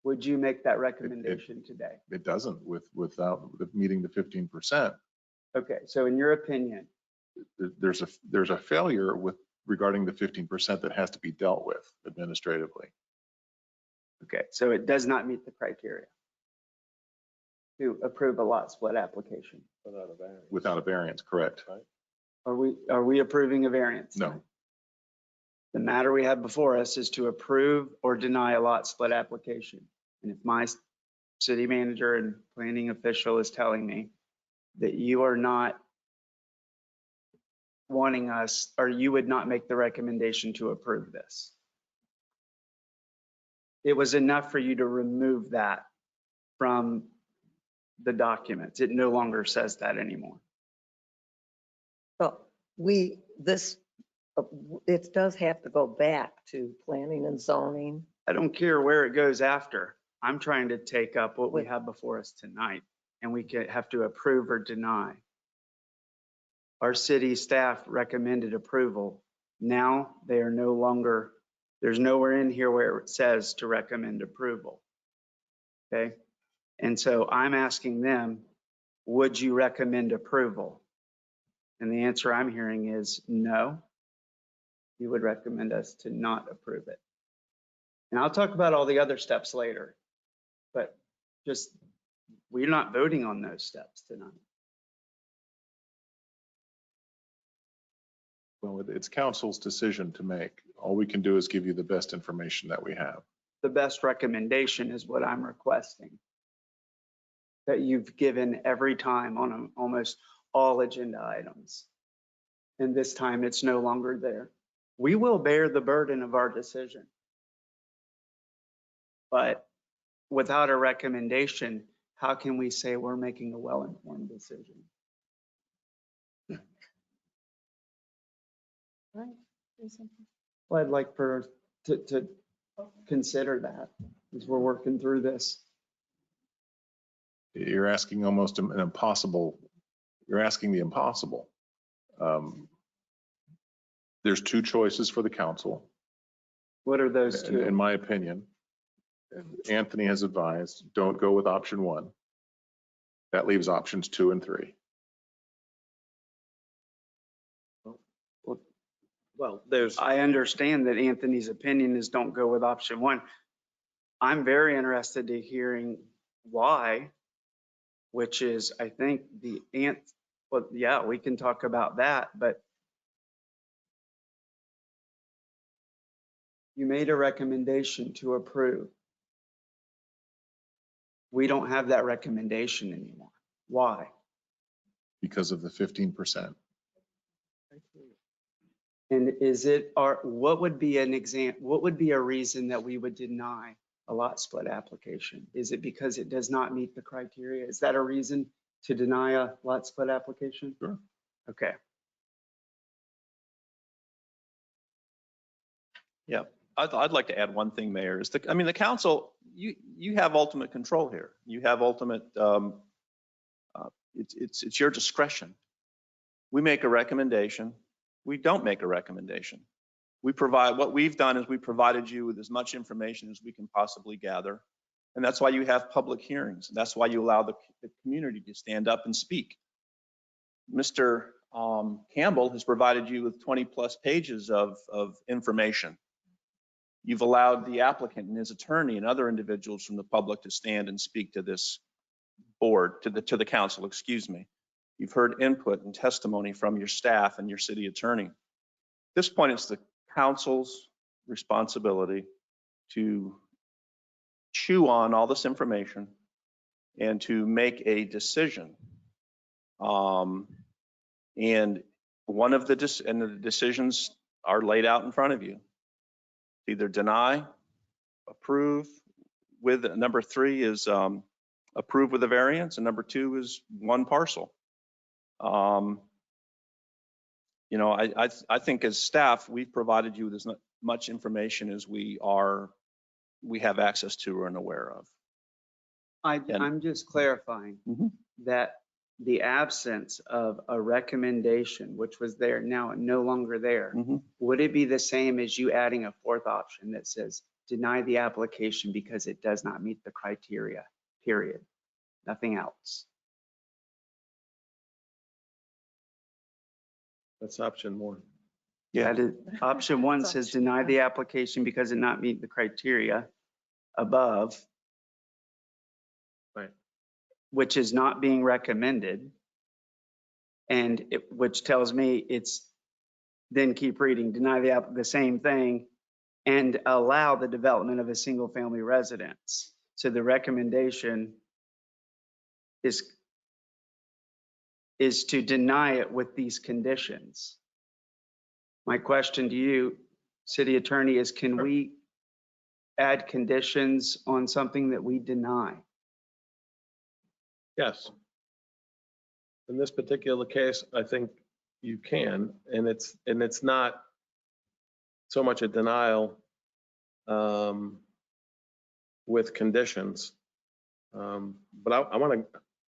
Would you make that recommendation today? It doesn't without meeting the 15%. Okay, so in your opinion, There's a failure regarding the 15% that has to be dealt with administratively. okay, so it does not meet the criteria to approve a lot split application. Without a variance, correct? Are we approving a variance? No. The matter we have before us is to approve or deny a lot split application. And if my city manager and planning official is telling me that you are not wanting us, or you would not make the recommendation to approve this, it was enough for you to remove that from the documents. It no longer says that anymore. So it does have to go back to planning and zoning. I don't care where it goes after. I'm trying to take up what we have before us tonight, and we have to approve or deny. Our city staff recommended approval. Now they are no longer, there's nowhere in here where it says to recommend approval. Okay. And so I'm asking them, would you recommend approval? And the answer I'm hearing is no. You would recommend us to not approve it. And I'll talk about all the other steps later, but just, we're not voting on those steps tonight. Well, it's council's decision to make. All we can do is give you the best information that we have. The best recommendation is what I'm requesting, that you've given every time on almost all agenda items. And this time it's no longer there. We will bear the burden of our decision. But without a recommendation, how can we say we're making a well-informed decision? Right. Well, I'd like to consider that as we're working through this. You're asking almost an impossible, you're asking the impossible. There's 2 choices for the council. What are those 2? In my opinion, Anthony has advised, don't go with option 1. That leaves options 2 and 3. Well, I understand that Anthony's opinion is don't go with option 1. I'm very interested in hearing why, which is, I think well, yeah, we can talk about that, but you made a recommendation to approve. We don't have that recommendation anymore. Why? Because of the 15%. And what would be an example? What would be a reason that we would deny a lot split application? Is it because it does not meet the criteria? Is that a reason to deny a lot split application? Sure. Okay. Yeah, I'd like to add one thing, Mayor, is the council, you have ultimate control here. You have ultimate, it's your discretion. We make a recommendation. We don't make a recommendation. What we've done is we provided you with as much information as we can possibly gather. And that's why you have public hearings. That's why you allow the community to stand up and speak. Mr. Campbell has provided you with 20+ pages of information. You've allowed the applicant and his attorney and other individuals from the public to stand and speak to this board, to the council, excuse me. You've heard input and testimony from your staff and your city attorney. At this point, it's the council's responsibility to chew on all this information and to make a decision. And the decisions are laid out in front of you. Either deny, approve, with number 3 is approve with a variance, and number 2 is one parcel. You know, I think as staff, we've provided you with as much information as we have access to or are aware of. I'm just clarifying that the absence of a recommendation, which was there, now no longer there, would it be the same as you adding a 4th option that says deny the application because it does not meet the criteria, period? Nothing else. That's option 1. Yeah. Option 1 says deny the application because it not meet the criteria above. Right. Which is not being recommended. And which tells me it's, then keep reading, deny the same thing and allow the development of a single family residence. So the recommendation is to deny it with these conditions. My question to you, City Attorney, is can we add conditions on something that we deny? Yes. In this particular case, I think you can, and it's not so much a denial with conditions. But I want to,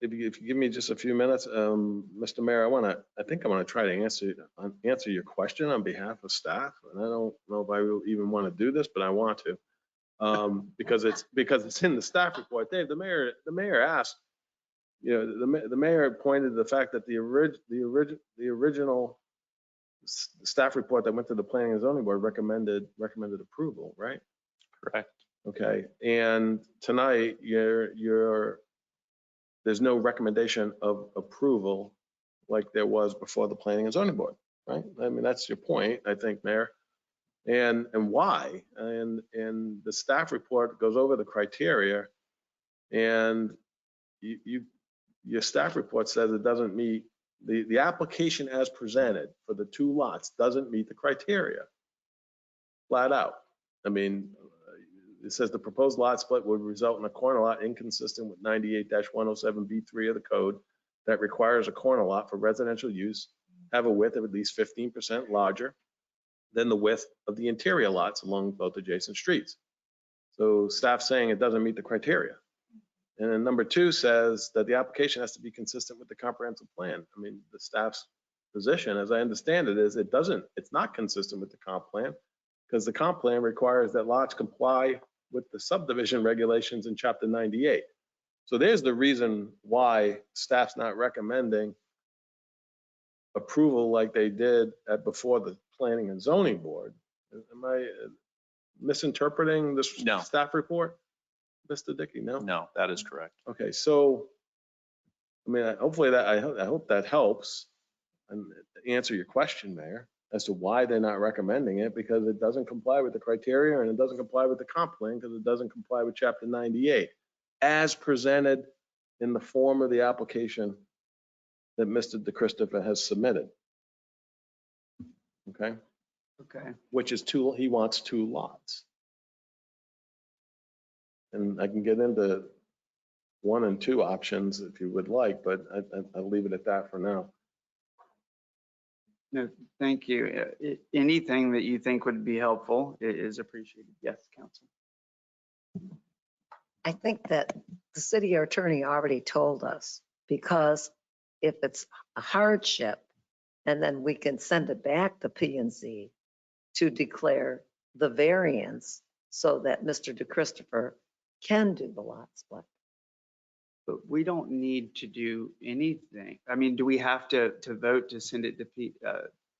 if you give me just a few minutes, Mr. Mayor, I think I want to try to answer your question on behalf of staff. And I don't know if I will even want to do this, but I want to, because it's in the staff report. Dave, the mayor asked, you know, the mayor pointed to the fact that the original staff report that went to the Planning and Zoning Board recommended approval, right? Correct. Okay, and tonight there's no recommendation of approval like there was before the Planning and Zoning Board, right? I mean, that's your point, I think, Mayor. And why? And the staff report goes over the criteria, and your staff report says it doesn't meet the application as presented for the 2 lots doesn't meet the criteria. Flat out. I mean, it says the proposed lot split would result in a corner lot inconsistent with 98-107B3 of the code that requires a corner lot for residential use have a width of at least 15% larger than the width of the interior lots along both adjacent streets. So staff saying it doesn't meet the criteria. And then number 2 says that the application has to be consistent with the comprehensive plan. I mean, the staff's position, as I understand it, is it's not consistent with the comp plan because the comp plan requires that lots comply with the subdivision regulations in Chapter 98. So there's the reason why staff's not recommending approval like they did before the Planning and Zoning Board. Am I misinterpreting this staff report, Mr. Dickey? No? No, that is correct. Okay, so, I mean, hopefully I hope that helps and answer your question, Mayor, as to why they're not recommending it, because it doesn't comply with the criteria and it doesn't comply with the comp plan because it doesn't comply with Chapter 98 as presented in the form of the application that Mr. DeChristopher has submitted. Okay? Okay. Which is he wants 2 lots. And I can get into 1 and 2 options if you would like, but I'll leave it at that for now. No, thank you. Anything that you think would be helpful is appreciated. Yes, Council. I think that the city attorney already told us, because if it's a hardship, and then we can send it back to P&Z to declare the variance so that Mr. DeChristopher can do the lot split. But we don't need to do anything. I mean, do we have to vote to send it to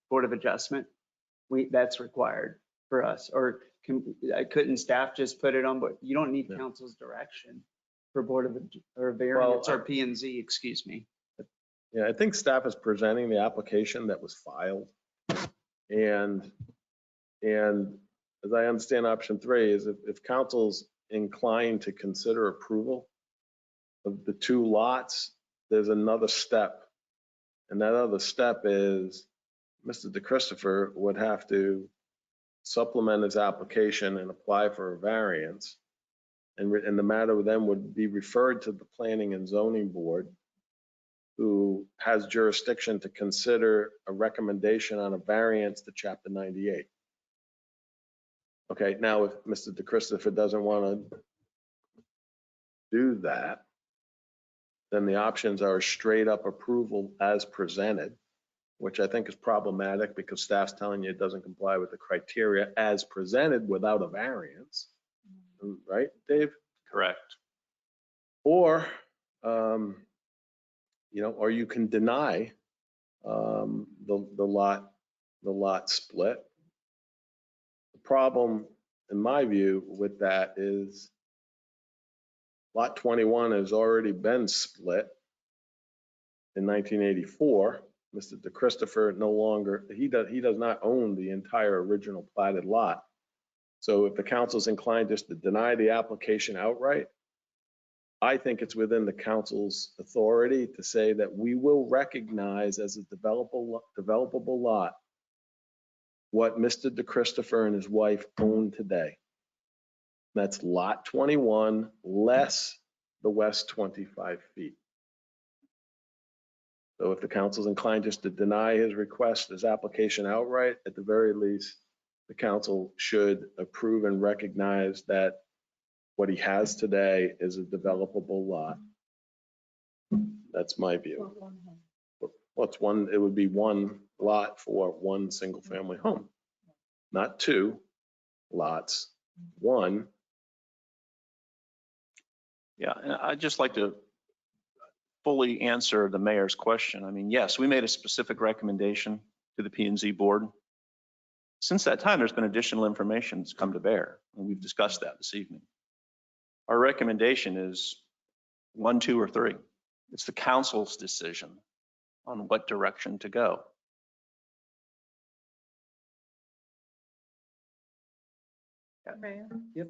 Board of Adjustment? That's required for us. Or couldn't staff just put it on? But you don't need council's direction for Board of or variance or P&Z, excuse me. Yeah, I think staff is presenting the application that was filed. And as I understand, option 3 is if council's inclined to consider approval of the 2 lots, there's another step. And that other step is Mr. DeChristopher would have to supplement his application and apply for a variance. and the matter then would be referred to the Planning and Zoning Board, who has jurisdiction to consider a recommendation on a variance to Chapter 98. Okay, now if Mr. DeChristopher doesn't want to do that, then the options are a straight up approval as presented, which I think is problematic because staff's telling you it doesn't comply with the criteria as presented without a variance. Right, Dave? Correct. Or, or you can deny the lot split. The problem, in my view, with that is Lot 21 has already been split in 1984. Mr. DeChristopher no longer, he does not own the entire original platted lot. So if the council's inclined just to deny the application outright, I think it's within the council's authority to say that we will recognize as a developable lot what Mr. DeChristopher and his wife own today. That's lot 21 less the west 25 feet. So if the council's inclined just to deny his request, his application outright, at the very least, the council should approve and recognize that what he has today is a developable lot. That's my view. Well, it would be one lot for one single family home, not two lots, one. Yeah, and I'd just like to fully answer the mayor's question. I mean, yes, we made a specific recommendation to the P&Z board. Since that time, there's been additional information that's come to bear, and we've discussed that this evening. Our recommendation is 1, 2, or 3. It's the council's decision on what direction to go. Mayor? Yep.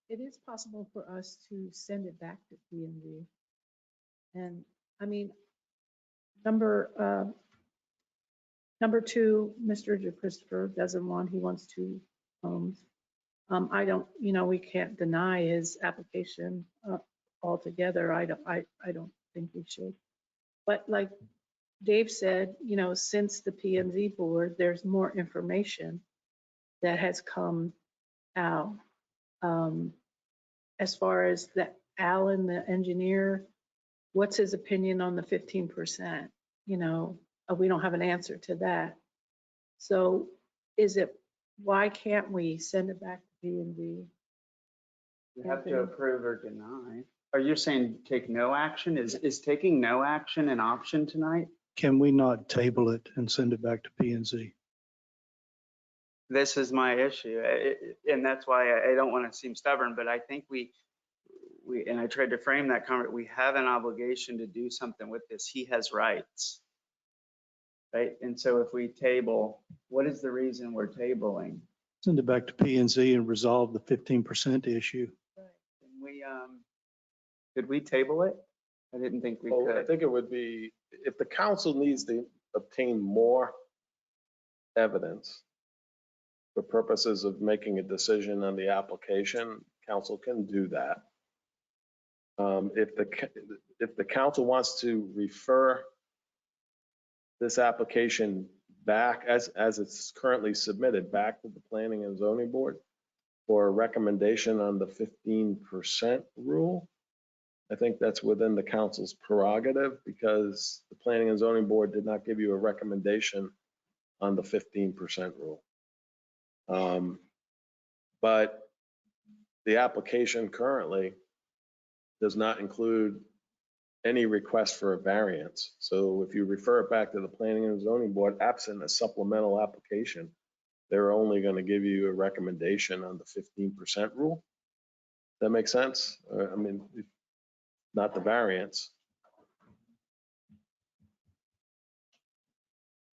It is possible for us to send it back to P&Z. And I mean, number 2, Mr. DeChristopher doesn't want, he wants 2 homes. I don't, we can't deny his application altogether. I don't think we should. But like Dave said, since the P&Z board, there's more information that has come out. As far as Alan, the engineer, what's his opinion on the 15%? We don't have an answer to that. So why can't we send it back to P&Z? You have to approve or deny. Are you saying take no action? Is taking no action an option tonight? Can we not table it and send it back to P&Z? This is my issue. And that's why I don't want to seem stubborn, but I think we, and I tried to frame that comment, we have an obligation to do something with this. He has rights. Right? And so if we table, what is the reason we're tabling? Send it back to P&Z and resolve the 15% issue. Could we table it? I didn't think we could. I think it would be, if the council needs to obtain more evidence for purposes of making a decision on the application, council can do that. If the council wants to refer this application back as it's currently submitted back to the Planning and Zoning Board for a recommendation on the 15% rule, I think that's within the council's prerogative because the Planning and Zoning Board did not give you a recommendation on the 15% rule. But the application currently does not include any request for a variance. So if you refer it back to the Planning and Zoning Board, absent a supplemental application, they're only going to give you a recommendation on the 15% rule. That makes sense? I mean, not the variance.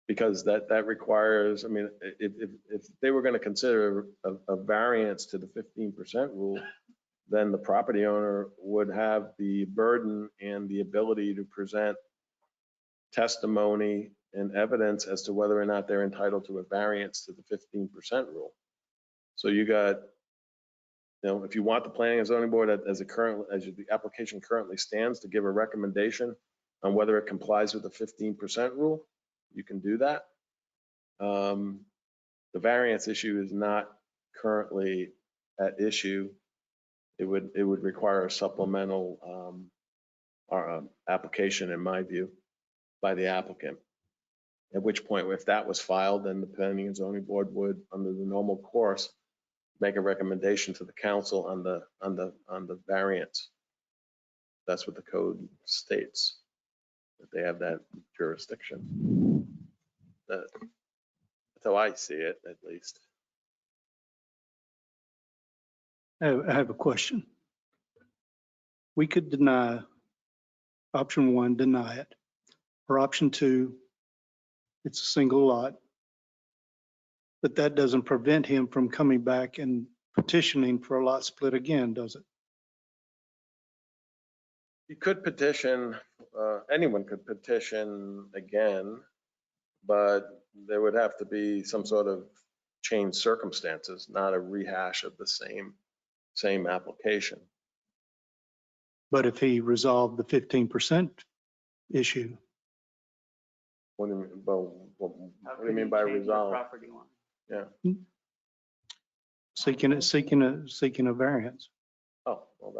Because that requires, I mean, if they were going to consider a variance to the 15% rule, then the property owner would have the burden and the ability to present testimony and evidence as to whether or not they're entitled to a variance to the 15% rule. So you got if you want the planning and zoning board as the application currently stands to give a recommendation on whether it complies with the 15% rule, you can do that. The variance issue is not currently at issue. It would require a supplemental application, in my view, by the applicant. At which point, if that was filed, then the planning and zoning board would, under the normal course, make a recommendation to the council on the variance. That's what the code states, that they have that jurisdiction. That's how I see it, at least. I have a question. We could deny option 1, deny it, or option 2, it's a single lot. But that doesn't prevent him from coming back and petitioning for a lot split again, does it? You could petition, anyone could petition again, but there would have to be some sort of changed circumstances, not a rehash of the same application. But if he resolved the 15% issue, What do you mean by resolve? Property line. Yeah. seeking a variance. Oh, well,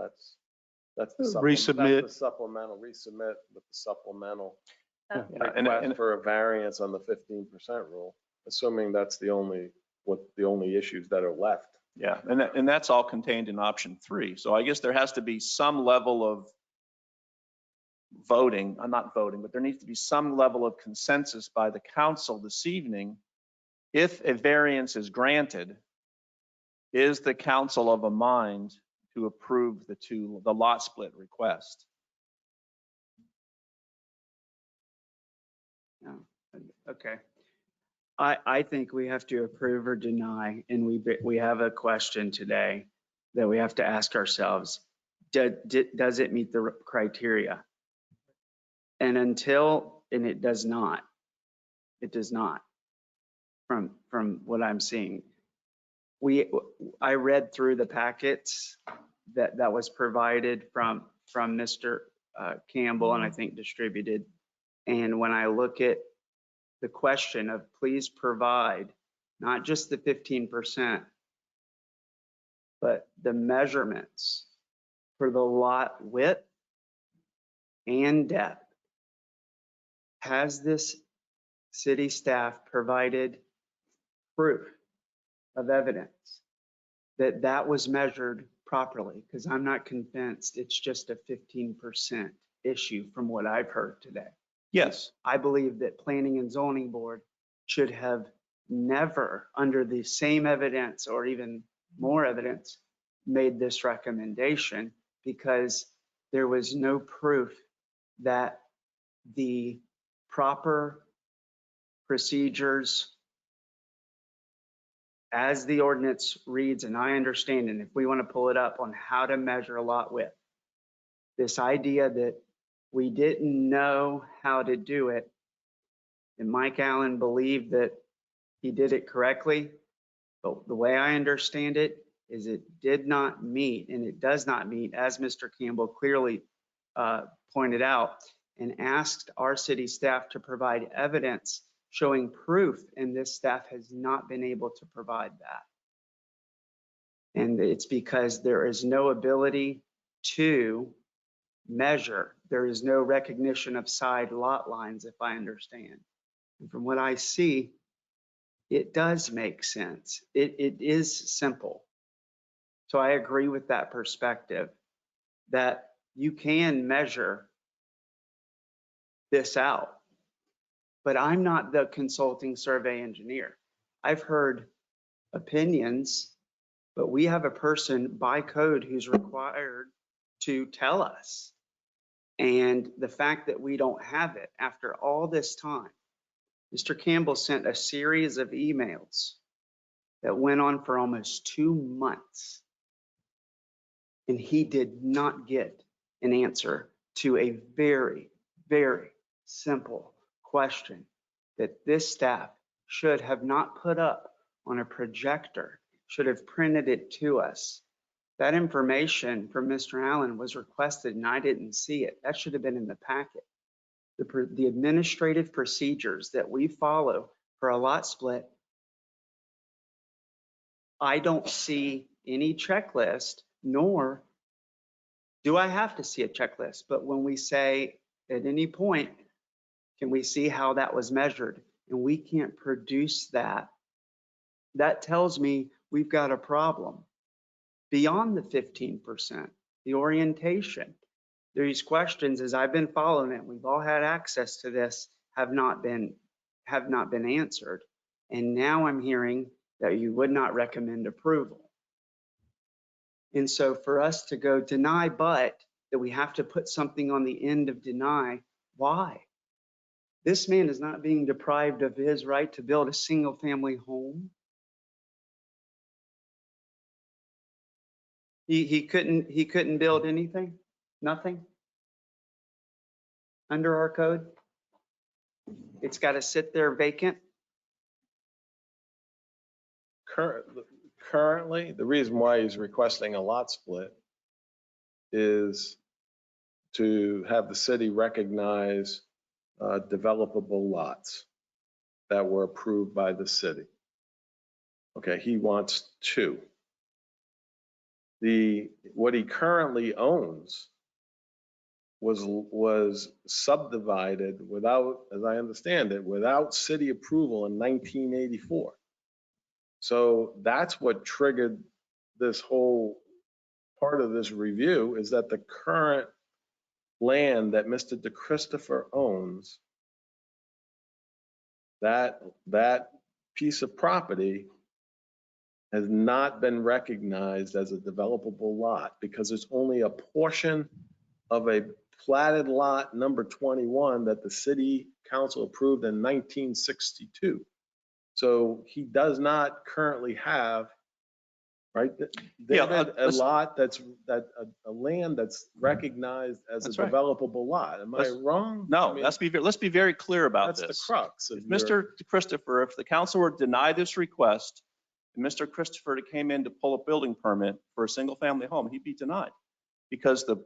that's the Resubmit. That's the supplemental, resubmit with the supplemental Yeah, request for a variance on the 15% rule, assuming that's the only issues that are left. Yeah, and that's all contained in option 3. So I guess there has to be some level of voting, not voting, but there needs to be some level of consensus by the council this evening. If a variance is granted, is the council of a mind to approve the lot split request? No. Okay. I think we have to approve or deny, and we have a question today that we have to ask ourselves. Does it meet the criteria? And it does not. It does not, from what I'm seeing. I read through the packets that was provided from Mr. Campbell, and I think distributed. And when I look at the question of please provide not just the 15%, but the measurements for the lot width and depth. Has this city staff provided proof of evidence that that was measured properly? Because I'm not convinced it's just a 15% issue from what I've heard today. Yes. I believe that Planning and Zoning Board should have never, under the same evidence or even more evidence, made this recommendation, because there was no proof that the proper procedures as the ordinance reads, and I understand, and if we want to pull it up on how to measure a lot width, this idea that we didn't know how to do it, and Mike Allen believed that he did it correctly, but the way I understand it is it did not meet, and it does not meet, as Mr. Campbell clearly pointed out, and asked our city staff to provide evidence showing proof, and this staff has not been able to provide that. And it's because there is no ability to measure. There is no recognition of side lot lines, if I understand. And from what I see, it does make sense. It is simple. So I agree with that perspective that you can measure this out. But I'm not the consulting survey engineer. I've heard opinions, but we have a person by code who's required to tell us. And the fact that we don't have it after all this time, Mr. Campbell sent a series of emails that went on for almost 2 months. And he did not get an answer to a very, very simple question that this staff should have not put up on a projector, should have printed it to us That information from Mr. Allen was requested and I didn't see it. That should have been in the packet. The administrative procedures that we follow for a lot split, I don't see any checklist, nor do I have to see a checklist. But when we say at any point, can we see how that was measured? And we can't produce that. That tells me we've got a problem beyond the 15%, the orientation. These questions, as I've been following it, we've all had access to this, have not been answered. And now I'm hearing that you would not recommend approval. And so for us to go deny, but that we have to put something on the end of deny, why? This man is not being deprived of his right to build a single family home. He couldn't build anything, nothing under our code. It's got to sit there vacant. Currently, the reason why he's requesting a lot split is to have the city recognize developable lots that were approved by the city. Okay, he wants 2. What he currently owns was subdivided without, as I understand it, without city approval in 1984. So that's what triggered this whole part of this review, is that the current land that Mr. DeChristopher owns, that piece of property has not been recognized as a developable lot because it's only a portion of a platted lot number 21 that the city council approved in 1962. So he does not currently have, right? A lot a land that's recognized as a developable lot. Am I wrong? No, I mean, let's be very clear about this. that's the crux of Mr. Christopher, if the council were to deny this request, and Mr. Christopher came in to pull a building permit for a single family home, he'd be denied. Because the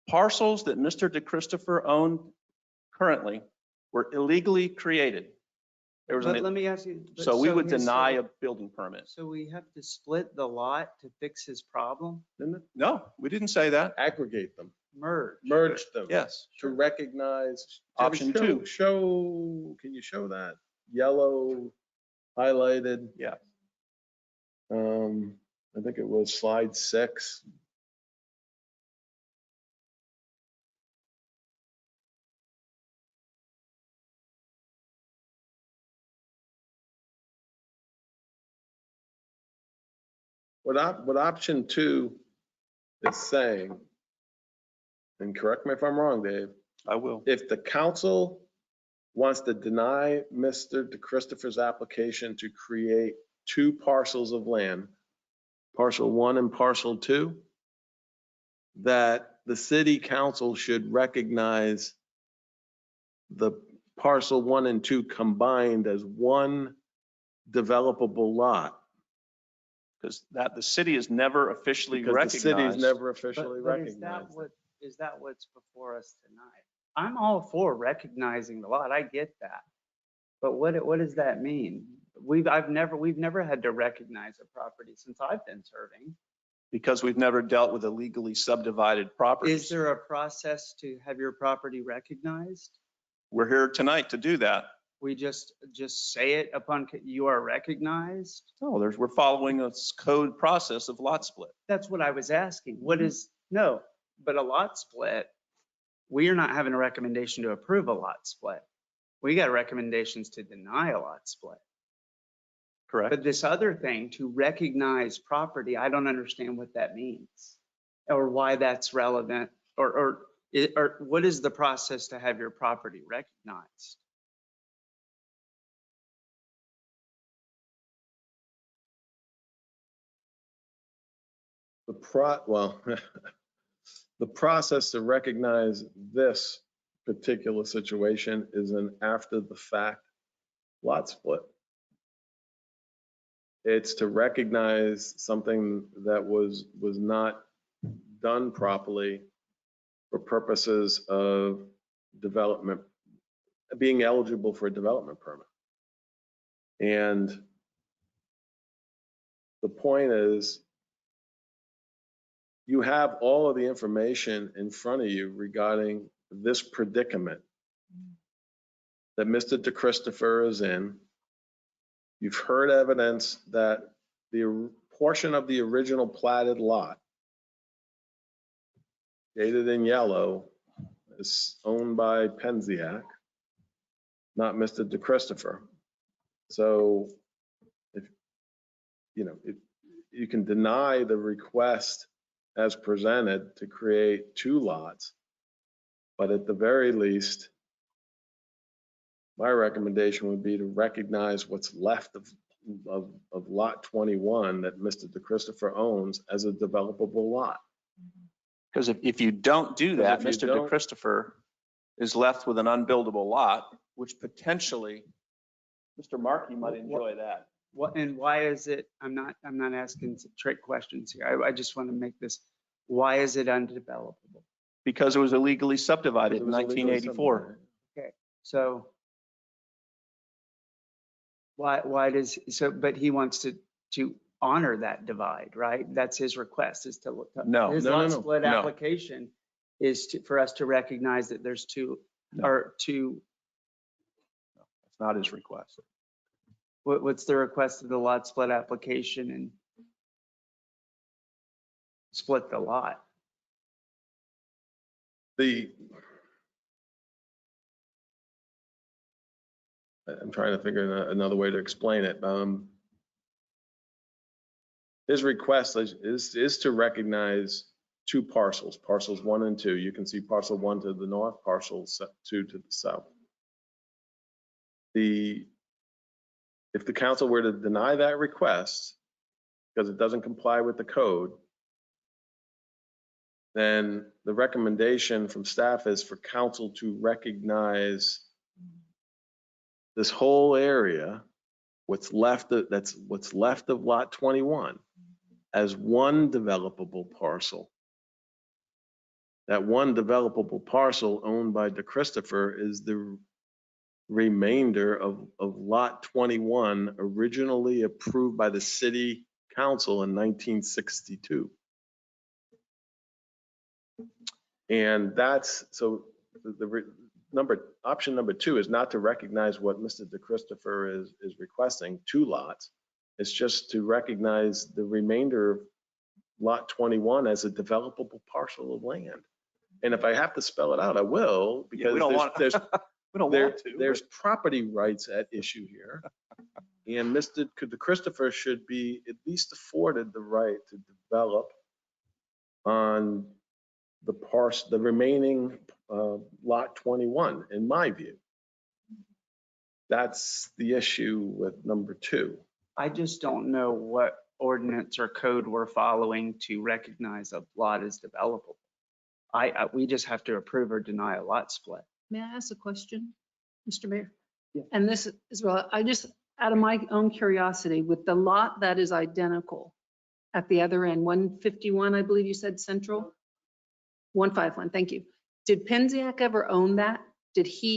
parcels that Mr. DeChristopher owned currently were illegally created. But let me ask you. So we would deny a building permit. So we have to split the lot to fix his problem? No, we didn't say that. Aggregate them. Merge them. Yes. To recognize. Option 2. Can you show that yellow highlighted? Yeah. I think it was slide 6. What option 2 is saying, and correct me if I'm wrong, Dave. I will. If the council wants to deny Mr. DeChristopher's application to create 2 parcels of land, parcel 1 and parcel 2, that the city council should recognize the parcel 1 and 2 combined as one developable lot. Because the city is never officially recognized. The city is never officially But recognized. is that what's before us tonight? I'm all for recognizing the lot. I get that. But what does that mean? We've never had to recognize a property since I've been serving. Because we've never dealt with illegally subdivided properties. Is there a process to have your property recognized? We're here tonight to do that. We just say it upon you are recognized? No, we're following a code process of lot split. That's what I was asking. No, but a lot split, we are not having a recommendation to approve a lot split. We got recommendations to deny a lot split. Correct. But this other thing, to recognize property, I don't understand what that means or why that's relevant or what is the process to have your property recognized? The process to recognize this particular situation is an after the fact lot split. It's to recognize something that was not done properly for purposes of development, being eligible for a development permit. And the point is, you have all of the information in front of you regarding this predicament that Mr. DeChristopher is in. You've heard evidence that the portion of the original platted lot, dated in yellow, is owned by Penziak, not Mr. DeChristopher. So if you can deny the request as presented to create 2 lots, but at the very least, my recommendation would be to recognize what's left of lot 21 that Mr. DeChristopher owns as a developable lot. Because if you don't do that, Mr. DeChristopher is left with an unbuildable lot, which potentially, Mr. Markey might enjoy that. What, and why is it, I'm not asking trick questions here. I just want to make this, why is it undevelopable? Because it was illegally subdivided in It was illegally 1984. subdivided. Okay, so why does, so, but he wants to honor that divide, right? That's his request, is to look. No, His no, lot no, no, split no. application is for us to recognize that there's two, or two, It's not his request. what's the request of the lot split application and split the lot? I'm trying to figure another way to explain it. His request is to recognize 2 parcels, parcels 1 and 2. You can see parcel 1 to the north, parcel 2 to the south. If the council were to deny that request because it doesn't comply with the code, then the recommendation from staff is for council to recognize this whole area, what's left of lot 21, as one developable parcel. That one developable parcel owned by DeChristopher is the remainder of lot 21, originally approved by the city council in 1962. And that's, so option number 2 is not to recognize what Mr. DeChristopher is requesting, 2 lots. It's just to recognize the remainder of lot 21 as a developable parcel of land. And if I have to spell it out, I will, because we don't want to. There's property rights at issue here. And Mr. DeChristopher should be at least afforded the right to develop on the remaining lot 21, in my view. That's the issue with number 2. I just don't know what ordinance or code we're following to recognize a lot as developable. We just have to approve or deny a lot split. May I ask a question, Mr. Mayor? Yeah. And this as well, I just, out of my own curiosity, with the lot that is identical at the other end, 151, I believe you said Central? 151, thank you. Did Penziak ever own that?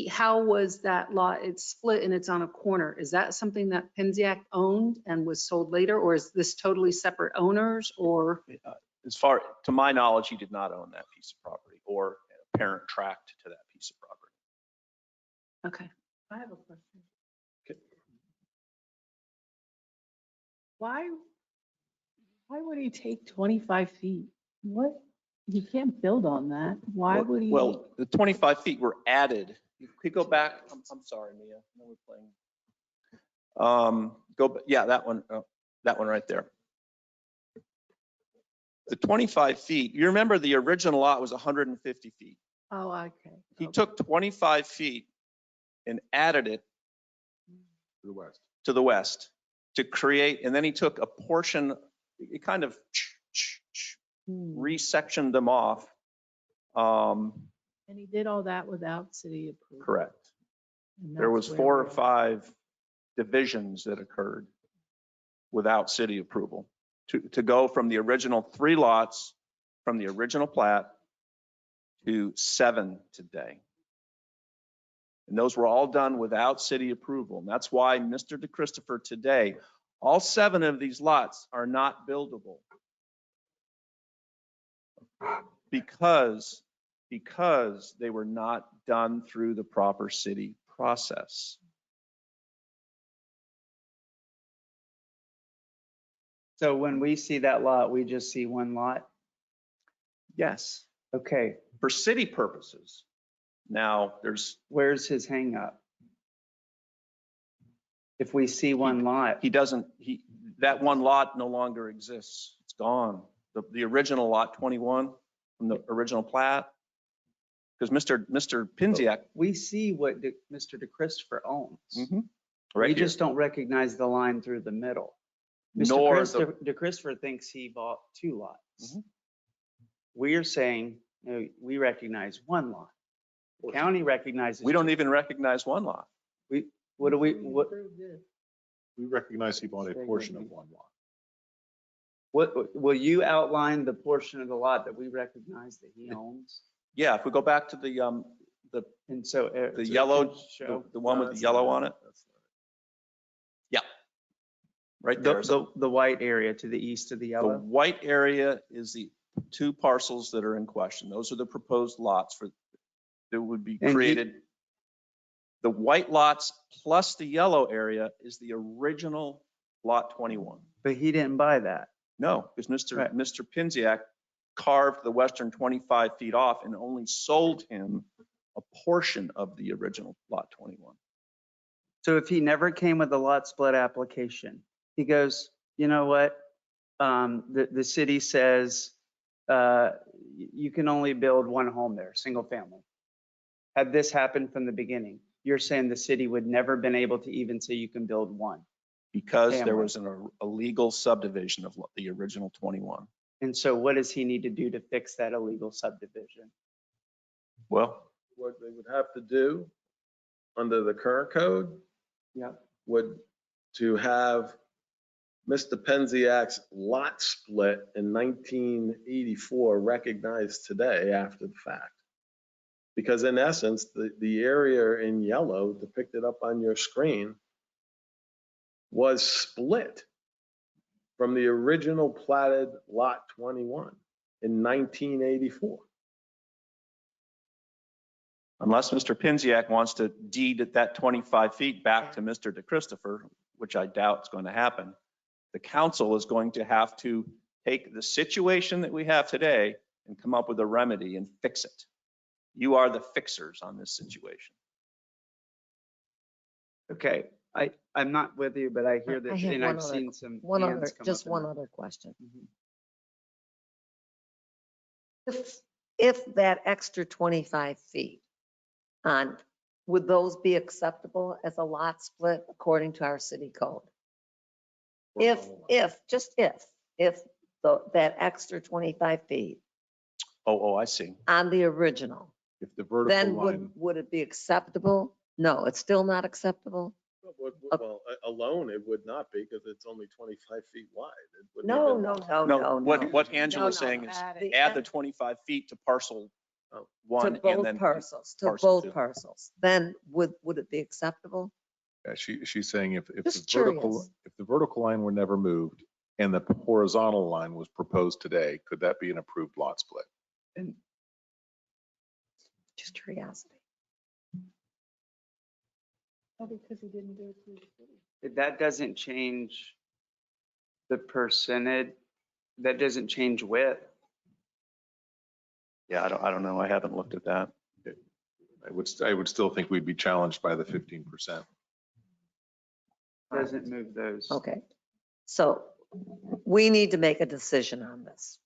How was that lot? It's split and it's on a corner. Is that something that Penziak owned and was sold later, or is this totally separate owners, or? As far to my knowledge, he did not own that piece of property or a parent tract to that piece of property. Okay, I have a question. Okay. Why would he take 25 feet? What? You can't build on that. Why would he? Well, the 25 feet were added. You could go back. I'm sorry, Mia. No, we're playing. Yeah, that one right there. The 25 feet, you remember the original lot was 150 feet. Oh, okay. He took 25 feet and added it to the west to create, and then he took a portion, it kind of resectioned them off. And he did all that without city approval. Correct. And There that's was where 4 or we're at. 5 divisions that occurred. without city approval, to go from the original 3 lots from the original plat to 7 today. And those were all done without city approval. And that's why Mr. DeChristopher today, all 7 of these lots are not buildable. Because they were not done through the proper city process. So when we see that lot, we just see one lot? Yes, Okay, for city purposes. Now, where's his hang up? If we see one lot, that one lot no longer exists. It's gone. The original lot 21 from the original plat. Because Mr. Pinziak. we see what Mr. DeChristopher owns. Right We here. just don't recognize the line through the middle. Mr. Nor DeChristopher thinks he bought 2 lots. We're saying, no, we recognize 1 lot. The county recognizes. We don't even recognize 1 lot. We recognize he bought a portion of 1 lot. What, will you outline the portion of the lot that we recognize that he owns? Yeah, if we go back to the And so. the yellow, the one with the yellow on it. Yeah. Right there. The white area to the east of the The yellow? white area is the 2 parcels that are in question. Those are the proposed lots that would be created. The white lots plus the yellow area is the original lot 21. But he didn't buy that. No, because Mr. Pinziak carved the western 25 feet off and only sold him a portion of the original lot 21. So if he never came with a lot split application, he goes, you know what? The city says you can only build 1 home there, single family. Had this happened from the beginning, you're saying the city would never been able to even say you can build 1? Because there family. was a legal subdivision of the original 21. And so what does he need to do to fix that illegal subdivision? Well, What they would have to do under the current code would to have Mr. Penziak's lot split in 1984 recognized today after the fact. Because in essence, the area in yellow depicted up on your screen was split from the original platted lot 21 in 1984. unless Mr. Pinziak wants to deed that 25 feet back to Mr. DeChristopher, which I doubt is going to happen, the council is going to have to take the situation that we have today and come up with a remedy and fix it. You are the fixers on this situation. Okay, I'm not with you, but I hear that, I have and one I've other- seen some One hands other, come just up in one that. other question. If that extra 25 feet on, would those be acceptable as a lot split according to our city code? Just if that extra 25 feet Oh, I see. on the original, If the vertical then line, would it be acceptable? No, it's still not acceptable? Well, alone, it would not be because it's only 25 feet wide. It wouldn't No, even- no, no, no, no. What No, Angela's no. saying is The add the 25 feet to parcel To 1 and both then parcels, to parcel both 2. parcels. Then would it be acceptable? she's saying if the Just vertical, curious. if the vertical line were never moved and the horizontal line was proposed today, could that be an approved lot split? Just curiosity. Oh, because he didn't do it through the city. That doesn't change the percentage, that doesn't change width. Yeah, I don't know. I haven't looked at that. I would still think we'd be challenged by the 15%. Doesn't move those. Okay, so we need to make a decision on this.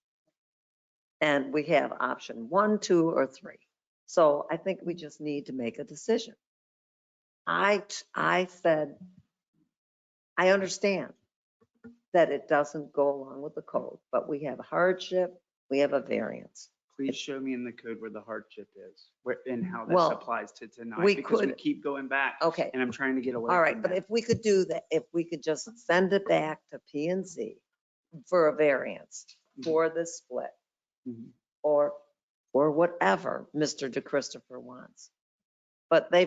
And we have option 1, 2, or 3. So I think we just need to make a decision. I said, I understand that it doesn't go along with the code, but we have a hardship, we have a variance. Please show me in the code where the hardship is, where, and how this Well, applies to tonight, we because we could- keep going back. Okay. And I'm trying to get away All from right, but that. if we could do that, if we could just send it back to P and Z for a variance for this split Mhm. or whatever Mr. DeChristopher wants. But they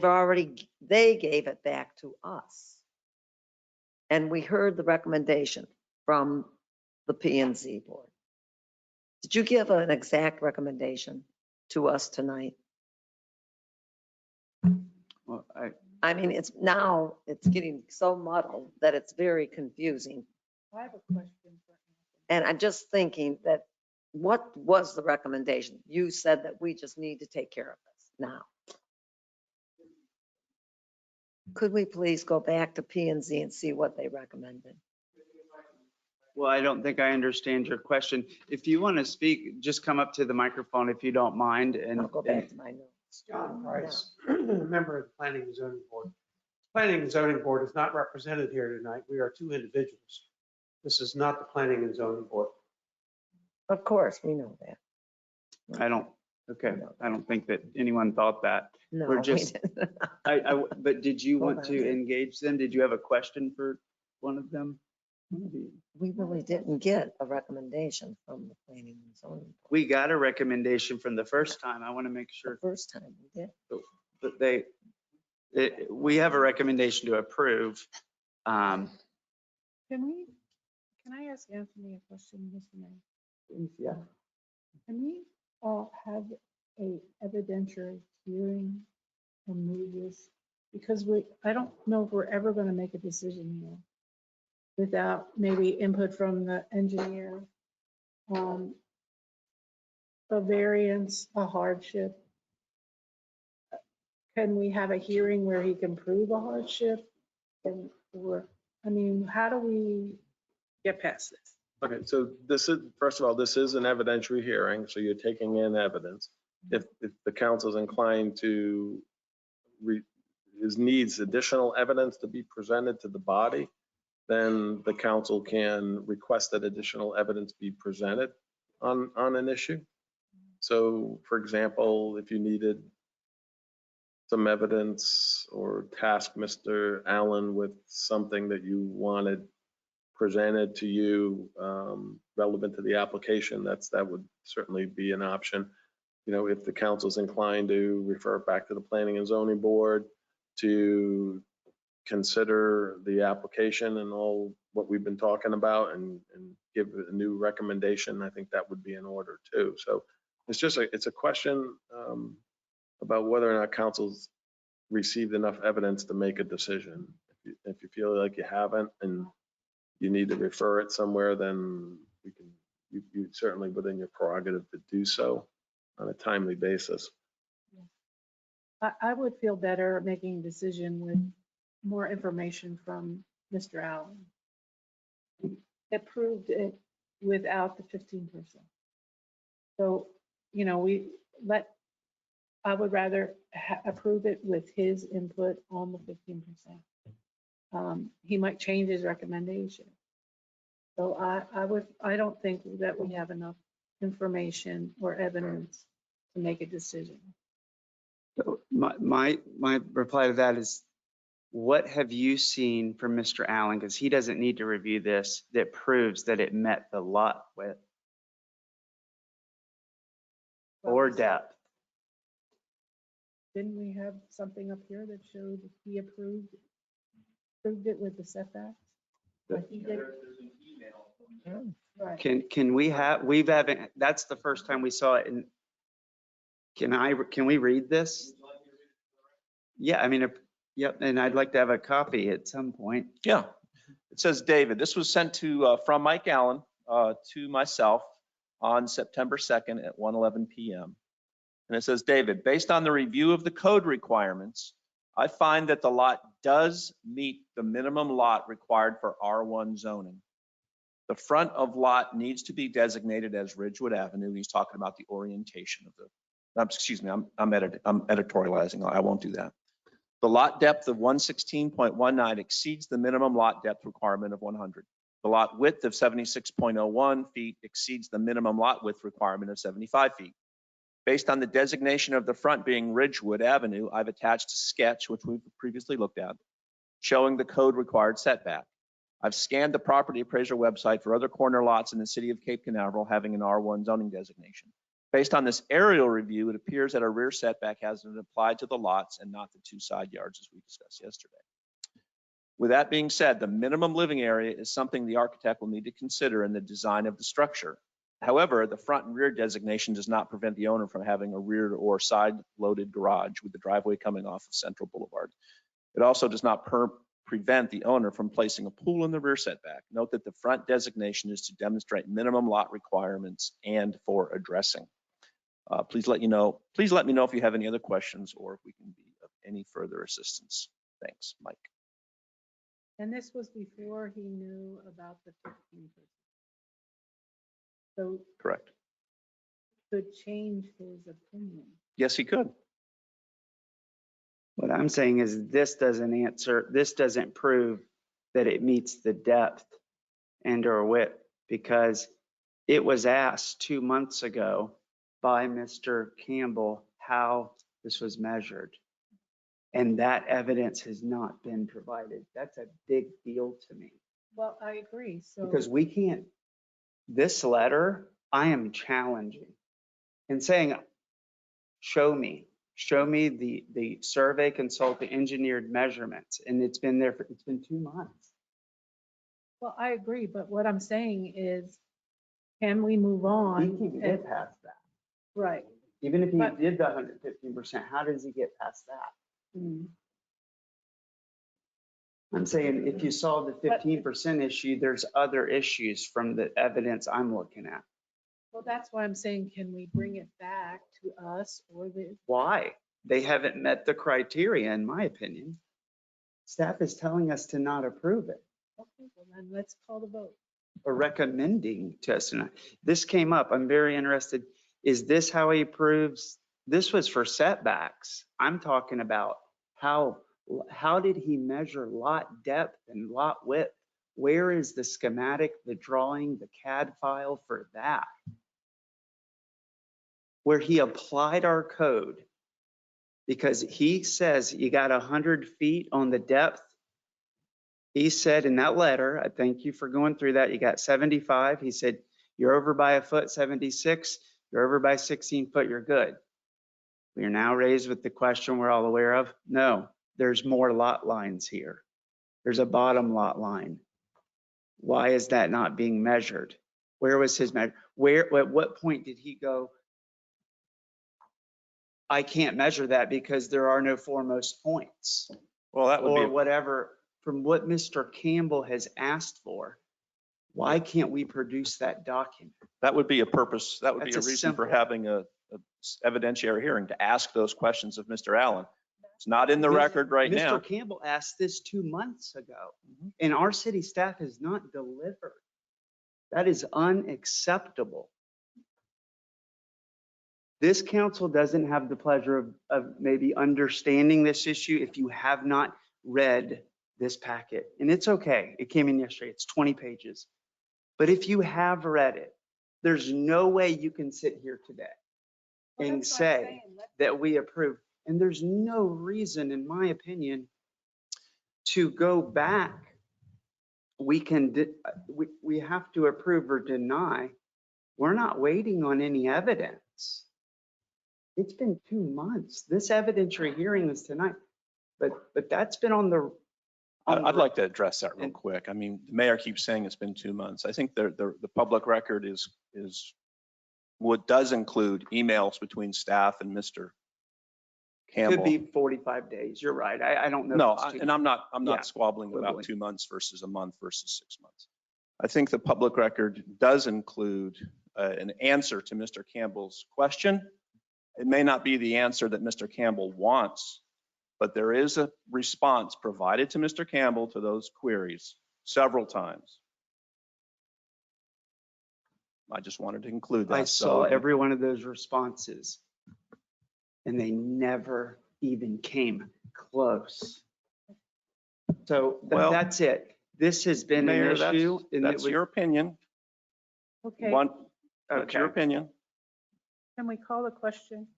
gave it back to us. And we heard the recommendation from the P and Z board. Did you give an exact recommendation to us tonight? Well, I mean, it's getting so muddled that it's very confusing. I have a question for And I'm just thinking that, what was the recommendation? You said that we just need to take care of this now. Could we please go back to P and Z and see what they recommended? Well, I don't think I understand your question. If you want to speak, just come up to the microphone if you don't mind, and I'll go back to my notes. John Price, member of the Planning and Zoning Board. Planning and Zoning Board is not represented here tonight. We are two individuals. This is not the Planning and Zoning Board. Of course, we know that. I don't think that anyone thought that. No, We're we just, didn't. but did you Hold want on. to engage them? Did you have a question for one of them? We really didn't get a recommendation from the Planning and Zoning Board. We got a recommendation from the first time. I want to make The sure first time we did. that we have a recommendation to approve. Can I ask Anthony a question, Mr. Mayor? Yeah. Can we have a evidentiary hearing and move this? Because I don't know if we're ever going to make a decision here without maybe input from the engineer, a variance, a hardship. Can we have a hearing where he can prove a hardship? How do we get past this? Okay, so first of all, this is an evidentiary hearing, so you're taking in evidence. If the council's inclined to needs additional evidence to be presented to the body, then the council can request that additional evidence be presented on an issue. So, for example, if you needed some evidence or task Mr. Allen with something that you wanted presented to you relevant to the application, that would certainly be an option. You know, if the council's inclined to refer it back to the Planning and Zoning Board to consider the application and all what we've been talking about and give a new recommendation, I think that would be in order too. So it's a question about whether or not council's received enough evidence to make a decision. If you feel like you haven't and you need to refer it somewhere, then you certainly within your prerogative to do so on a timely basis. I would feel better making a decision with more information from Mr. Allen. Approved it without the 15%. So, I would rather approve it with his input on the 15%. He might change his recommendation. So I don't think that we have enough information or evidence to make a decision. So my reply to that is, what have you seen from Mr. Allen, because he doesn't need to review this, that proves that it met the lot width or depth? Didn't we have something up here that showed that he approved it with the setbacks? Like he did? Right. Can we have, that's the first time we saw it. And can we read this? Yeah, yep, and I'd like to have a copy at some point. Yeah. It says, David, this was sent from Mike Allen to myself on September 2nd at 1:11 p.m. And it says, David, based on the review of the code requirements, I find that the lot does meet the minimum lot required for R1 zoning. The front of lot needs to be designated as Ridgewood Avenue. He's talking about the orientation of excuse me, I'm editorializing. I won't do that. The lot depth of 116.19 exceeds the minimum lot depth requirement of 100. The lot width of 76.01 feet exceeds the minimum lot width requirement of 75 feet. Based on the designation of the front being Ridgewood Avenue, I've attached a sketch, which we've previously looked at, showing the code required setback. I've scanned the property appraiser website for other corner lots in the city of Cape Canaveral having an R1 zoning designation. Based on this aerial review, it appears that a rear setback has been applied to the lots and not the 2 side yards as we discussed yesterday. With that being said, the minimum living area is something the architect will need to consider in the design of the structure. However, the front and rear designation does not prevent the owner from having a rear or side loaded garage with the driveway coming off of Central Boulevard. It also does not prevent the owner from placing a pool in the rear setback. Note that the front designation is to demonstrate minimum lot requirements and for addressing. Please let me know if you have any other questions or if we can be of any further assistance. Thanks, Mike. And this was before he knew about the 15%. So Correct. could change his opinion. Yes, he could. What I'm saying is this doesn't prove that it meets the depth and or width, because it was asked 2 months ago by Mr. Campbell how this was measured. And that evidence has not been provided. That's a big deal to me. Well, I agree. So Because we can't, this letter, I am challenging and saying, show me the survey consultant engineered measurements. And it's been 2 months. well, I agree, but what I'm saying is, can we move on? He can't get past that. Right. Even if he But- did the 115%, how does he get past that? I'm saying if you solve the 15% issue, there's other issues from the evidence I'm looking at. Well, that's why I'm saying, can we bring it back to us or the, Why? They haven't met the criteria, in my opinion. Staff is telling us to not approve it okay, well then let's call the vote. or recommending to us tonight. This came up. I'm very interested. Is this how he approves? This was for setbacks. I'm talking about how did he measure lot depth and lot width? Where is the schematic, the drawing, the CAD file for that? Where he applied our code, because he says you got 100 feet on the depth. He said in that letter, I thank you for going through that, you got 75. He said, you're over by a foot, 76. You're over by 16 foot, you're good. We are now raised with the question we're all aware of. No, there's more lot lines here. There's a bottom lot line. Why is that not being measured? Where was his measure? At what point did he go, I can't measure that because there are no foremost points? Well, that would Or be, whatever, from what Mr. Campbell has asked for, why can't we produce that document? that would be a purpose, that would be a That's a reason for simple- having a evidentiary hearing to ask those questions of Mr. Allen. It's not in the record right now. Mr. Campbell asked this 2 months ago, and our city staff has not delivered. That is unacceptable. This council doesn't have the pleasure of maybe understanding this issue if you have not read this packet. And it's okay. It came in yesterday. It's 20 pages. But if you have read it, there's no way you can sit here today Well, and that's what I'm say saying. that we approve. And there's no reason, in my opinion, to go back. We have to approve or deny. We're not waiting on any evidence. It's been 2 months. This evidentiary hearing is tonight, but that's been on the. I'd like to address that real quick. I mean, the mayor keeps saying it's been 2 months. I think the public record is what does include emails between staff and Mr. Campbell. Could be 45 days. You're right. I don't know. No, if it's too- and I'm not Yeah, squabbling about quibbling. 2 months versus a month versus 6 months. I think the public record does include an answer to Mr. Campbell's question. It may not be the answer that Mr. Campbell wants, but there is a response provided to Mr. Campbell to those queries several times. I just wanted to include that. I saw every one of those responses, and they never even came close. So Well, that's it. This has been Mayor, an issue. and it that's was- your opinion. Okay. That's your Okay. opinion. Can we call the question?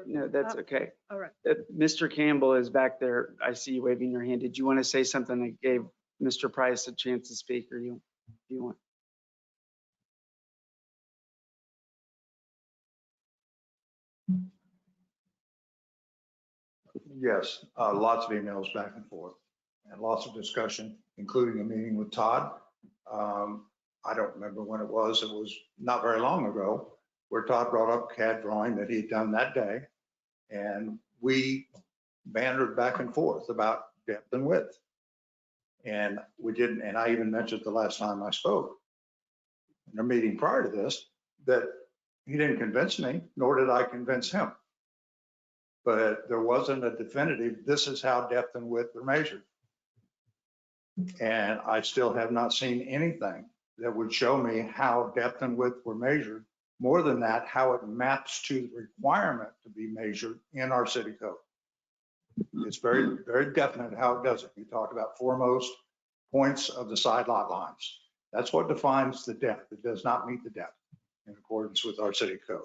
No, that's okay. All right. Mr. Campbell is back there. I see you waving your hand. Did you want to say something that gave Mr. Price a chance to speak, or you want? Yes, lots of emails back and forth and lots of discussion, including a meeting with Todd. I don't remember when it was. It was not very long ago where Todd brought up CAD drawing that he'd done that day. And we bantered back and forth about depth and width. And we didn't, and I even mentioned the last time I spoke in a meeting prior to this, that he didn't convince me, nor did I convince him. But there wasn't a definitive, this is how depth and width are measured. And I still have not seen anything that would show me how depth and width were measured. More than that, how it maps to the requirement to be measured in our city code. It's very, very definite how it does it. You talked about foremost points of the side lot lines. That's what defines the depth. It does not meet the depth in accordance with our city code.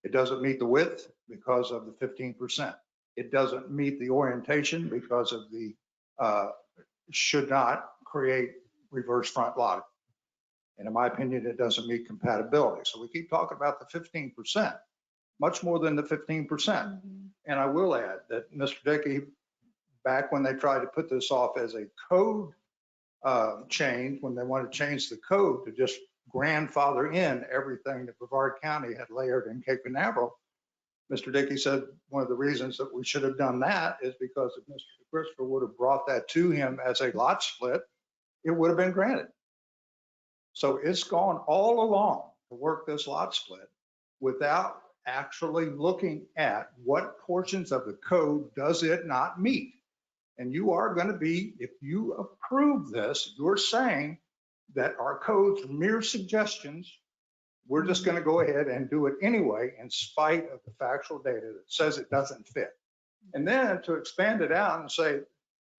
It doesn't meet the width because of the 15%. It doesn't meet the orientation because of the should not create reverse front lot. And in my opinion, it doesn't meet compatibility. So we keep talking about the 15%, much more than the 15%. And I will add that Mr. Dickey, back when they tried to put this off as a code change, when they wanted to change the code to just grandfather in everything that Brevard County had layered in Cape Canaveral, Mr. Dickey said one of the reasons that we should have done that is because if Mr. Christopher would have brought that to him as a lot split, it would have been granted. So it's gone all along to work this lot split without actually looking at what portions of the code does it not meet. And you are going to be, if you approve this, you're saying that our code's mere suggestions, we're just going to go ahead and do it anyway in spite of the factual data that says it doesn't fit. And then to expand it out and say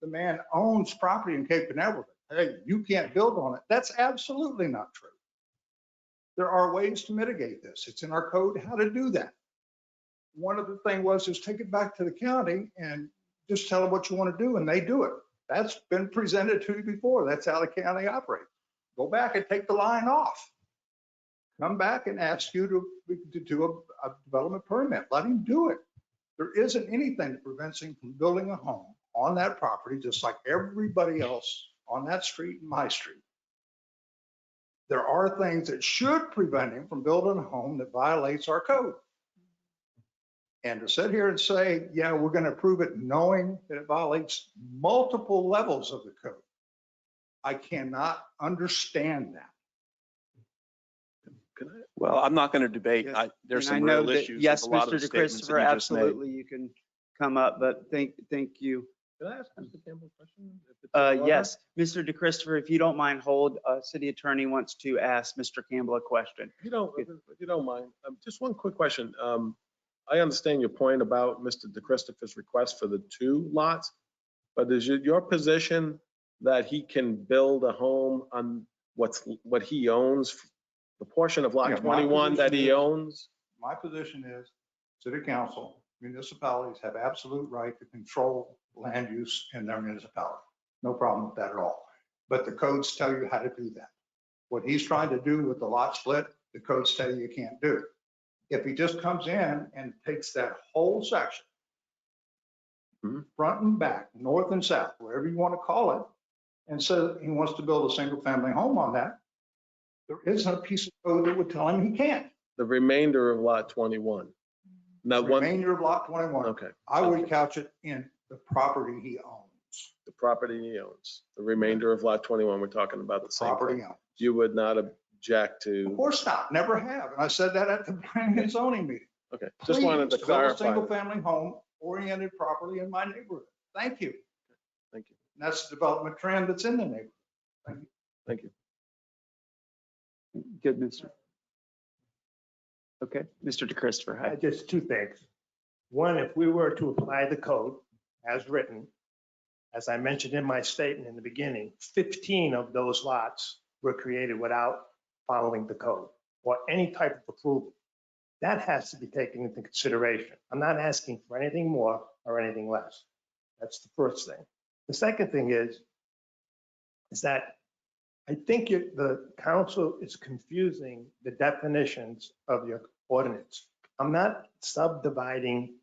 the man owns property in Cape Canaveral, hey, you can't build on it. That's absolutely not true. There are ways to mitigate this. It's in our code how to do that. One of the things was just take it back to the county and just tell them what you want to do and they do it. That's been presented to you before. That's how the county operates. Go back and take the line off. Come back and ask you to do a development permit. Let him do it. There isn't anything that prevents him from building a home on that property, just like everybody else on that street and my street. There are things that should prevent him from building a home that violates our code. And to sit here and say, yeah, we're going to approve it knowing that it violates multiple levels of the code, I cannot understand that. Well, I'm not going to debate. Yes. There's And some I know real that, issues yes, with a lot of Mr. the statements that DeChristopher, you just made. absolutely, you can come up, but thank you. Can I ask Mr. Campbell a question? If it's in order? Yes, Mr. DeChristopher, if you don't mind, hold. City Attorney wants to ask Mr. Campbell a question. If you don't mind, just one quick question. I understand your point about Mr. DeChristopher's request for the 2 lots, but is it your position that he can build a home on what he owns, the portion of lot Yeah, my 21 that he position is- owns? My position is city council, municipalities have absolute right to control land use in their municipality. No problem with that at all. But the codes tell you how to do that. What he's trying to do with the lot split, the codes tell you can't do. If he just comes in and takes that whole section, front and back, north and south, wherever you want to call it, and says he wants to build a single family home on that, there isn't a piece of code that would tell him he can't. The remainder of lot 21. The remainder of lot 21. Okay. I would couch it in the property he owns. The property he owns. The remainder of lot 21, we're talking about the same Property thing. owned. You would not object Of to, course not, never have. And I said that at the planning and zoning meeting. okay, just wanted to Please build a clarify. single family home oriented properly in my neighborhood. Thank you. Thank you. And that's the development trend that's in the neighborhood. Thank you. Thank you. Good, Mr. Okay, Mr. DeChristopher, hi. Just 2 things. One, if we were to apply the code as written, as I mentioned in my statement in the beginning, 15 of those lots were created without following the code. or any type of approval. That has to be taken into consideration. I'm not asking for anything more or anything less. That's the first thing. The second thing is that I think the council is confusing the definitions of your ordinance. I'm not subdividing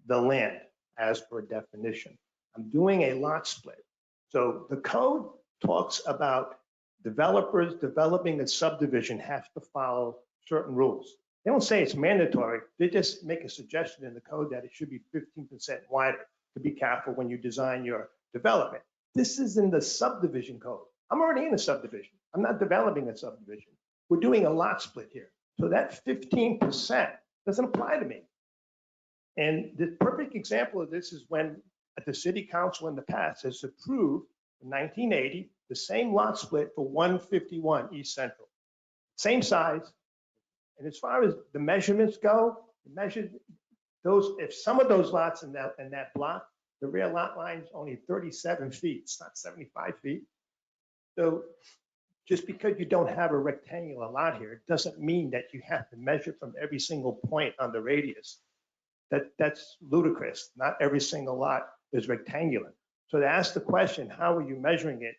the land as per definition. I'm doing a lot split. So the code talks about developers developing a subdivision have to follow certain rules. They don't say it's mandatory. They just make a suggestion in the code that it should be 15% wider to be careful when you design your development. This is in the subdivision code. I'm already in a subdivision. I'm not developing a subdivision. We're doing a lot split here. So that 15% doesn't apply to me. And the perfect example of this is when the city council in the past has approved in 1980, the same lot split for 151 East Central. Same size. And as far as the measurements go, if some of those lots in that block, the rear lot line is only 37 feet. It's not 75 feet. So just because you don't have a rectangular lot here, it doesn't mean that you have to measure from every single point on the radius. That's ludicrous. Not every single lot is rectangular. So to ask the question, how are you measuring it?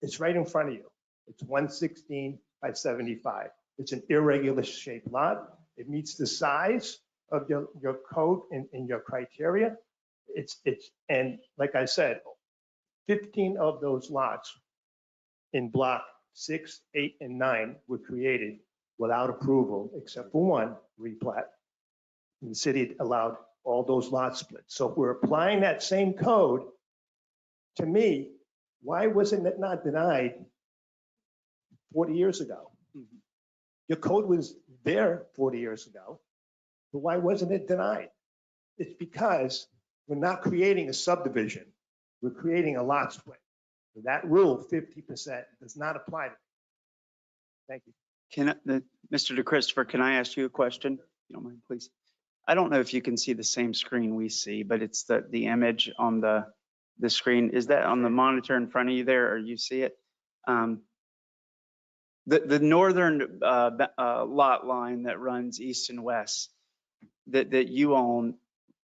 It's right in front of you. It's 116 by 75. It's an irregular shaped lot. It meets the size of your code and your criteria. And like I said, 15 of those lots in block 6, 8, and 9 were created without approval, except for one replat. And the city allowed all those lot splits. So if we're applying that same code, to me, why wasn't it not denied 40 years ago? Your code was there 40 years ago, but why wasn't it denied? It's because we're not creating a subdivision. We're creating a lot split. So that rule, 50%, does not apply to me. Thank you. Mr. DeChristopher, can I ask you a question? If you don't mind, please. I don't know if you can see the same screen we see, but it's the image on the screen. Is that on the monitor in front of you there, or you see it? The northern lot line that runs east and west that you own,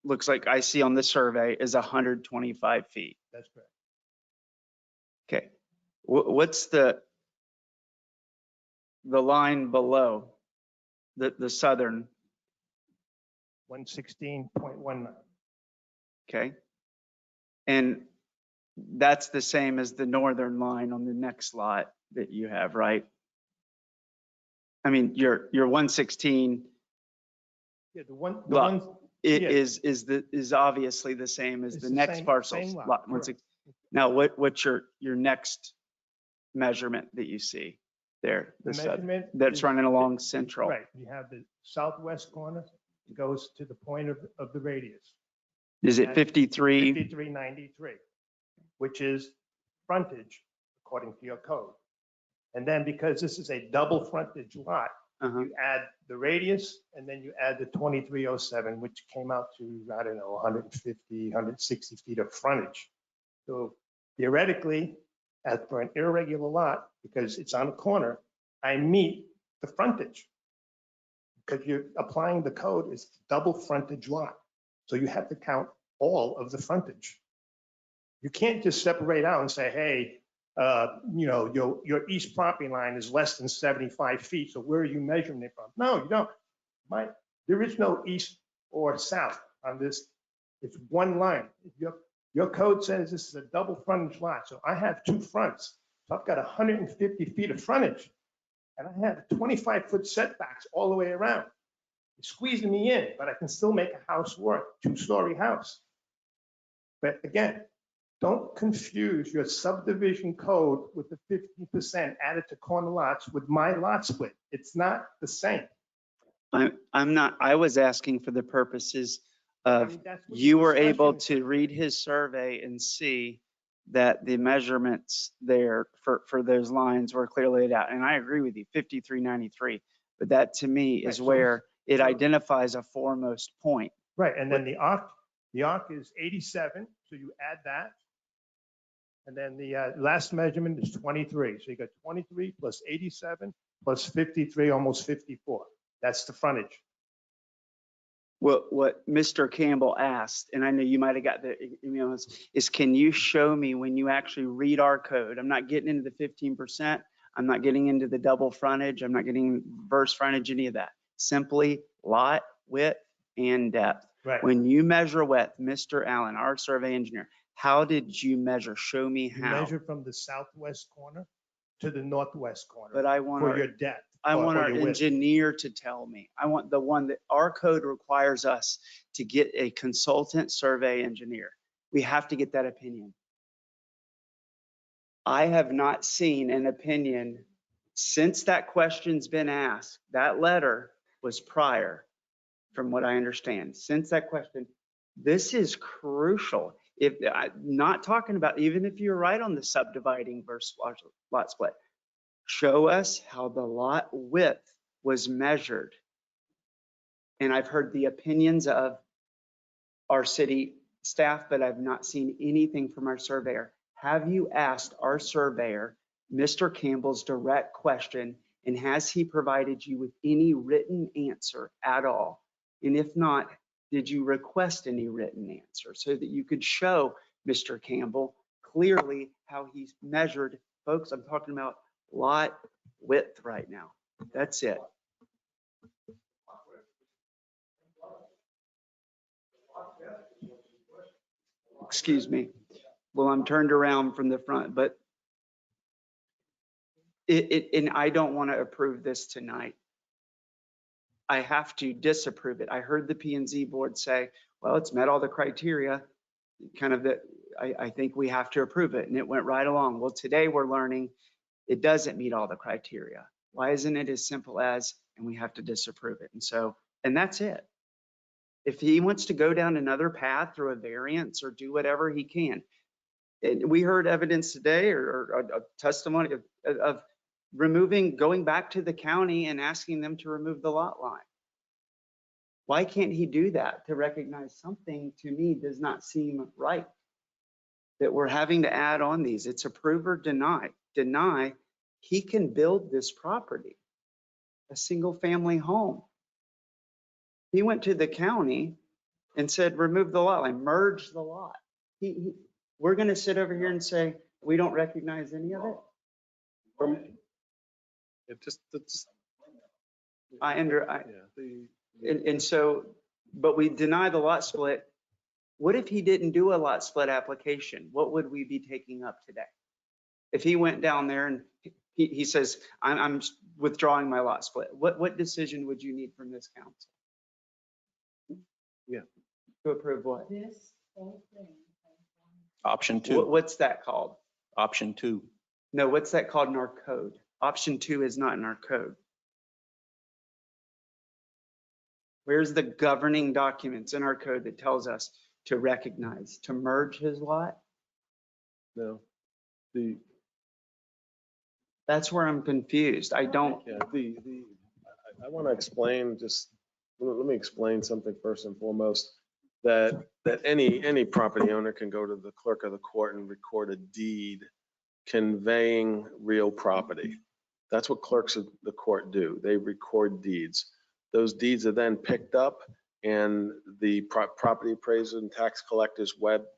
looks like I see on the survey, is 125 feet. That's correct. Okay. What's the line below the southern? 116.19. Okay. And that's the same as the northern line on the next lot that you have, right? I mean, your 116 Yeah, the one is obviously the same as the next parcel. Lot 116. Now, what's your next measurement that you see there? The measurement that's running along Central. Right. You have the southwest corner. It goes to the point of the radius. Is it 53? 5393, which is frontage according to your code. And then because this is a double frontage lot, you add the radius and then you add the 2307, which came out to, I don't know, 150, 160 feet of frontage. So theoretically, as for an irregular lot, because it's on a corner, I meet the frontage. Because you're applying the code, it's double frontage lot. So you have to count all of the frontage. You can't just separate out and say, hey, your east property line is less than 75 feet. So where are you measuring it from? No, you don't. There is no east or south on this. It's one line. Your code says this is a double frontage lot. So I have two fronts. So I've got 150 feet of frontage. And I have 25-foot setbacks all the way around. It's squeezing me in, but I can still make a house work, two-story house. But again, don't confuse your subdivision code with the 50% added to corner lots with my lot split. It's not the same. I'm not, I was asking for the purposes of, you were able to read his survey and see that the measurements there for those lines were clearly laid out. And I agree with you, 5393. But that to me is where it identifies a foremost point. Right, and then the arc is 87, so you add that. And then the last measurement is 23. So you got 23 plus 87 plus 53, almost 54. That's the frontage. What Mr. Campbell asked, and I know you might have got the emails, is can you show me when you actually read our code? I'm not getting into the 15%. I'm not getting into the double frontage. I'm not getting verse frontage, any of that. Simply lot width and depth. Right. When you measure width, Mr. Allen, our survey engineer, how did you measure? Show me You how. measure from the southwest corner to the northwest corner. But I want for your depth. I want or our your width. engineer to tell me. I want the one that our code requires us to get a consultant survey engineer. We have to get that opinion. I have not seen an opinion since that question's been asked. That letter was prior, from what I understand. Since that question, this is crucial. If I'm not talking about, even if you're right on the subdividing versus lot split, show us how the lot width was measured. And I've heard the opinions of our city staff, but I've not seen anything from our surveyor. Have you asked our surveyor, Mr. Campbell's direct question, and has he provided you with any written answer at all? And if not, did you request any written answer so that you could show Mr. Campbell clearly how he's measured? Folks, I'm talking about lot width right now. That's it. Excuse me. Well, I'm turned around from the front, but and I don't want to approve this tonight. I have to disapprove it. I heard the P&Z board say, well, it's met all the criteria, kind of that I think we have to approve it. And it went right along. Well, today we're learning it doesn't meet all the criteria. Why isn't it as simple as, and we have to disapprove it? And so, and that's it. If he wants to go down another path through a variance or do whatever he can. And we heard evidence today or a testimony of removing, going back to the county and asking them to remove the lot line. Why can't he do that? To recognize something to me does not seem right. That we're having to add on these. It's approve or deny. Deny, he can build this property, a single family home. He went to the county and said, remove the lot line, merge the lot. We're going to sit over here and say, we don't recognize any of it? It just, it's. And so, but we deny the lot split. What if he didn't do a lot split application? What would we be taking up today? If he went down there and he says, I'm withdrawing my lot split, what decision would you need from this council? Yeah. To approve what? This whole thing. Option 2. What's that called? Option 2. No, what's that called in our code? Option 2 is not in our code. Where's the governing documents in our code that tells us to recognize, to merge his lot? No. That's where I'm confused. I don't. Yeah, I want to explain, let me explain something first and foremost, that any property owner can go to the clerk of the court and record a deed conveying real property. That's what clerks of the court do. They record deeds. Those deeds are then picked up and the property appraiser and tax collector's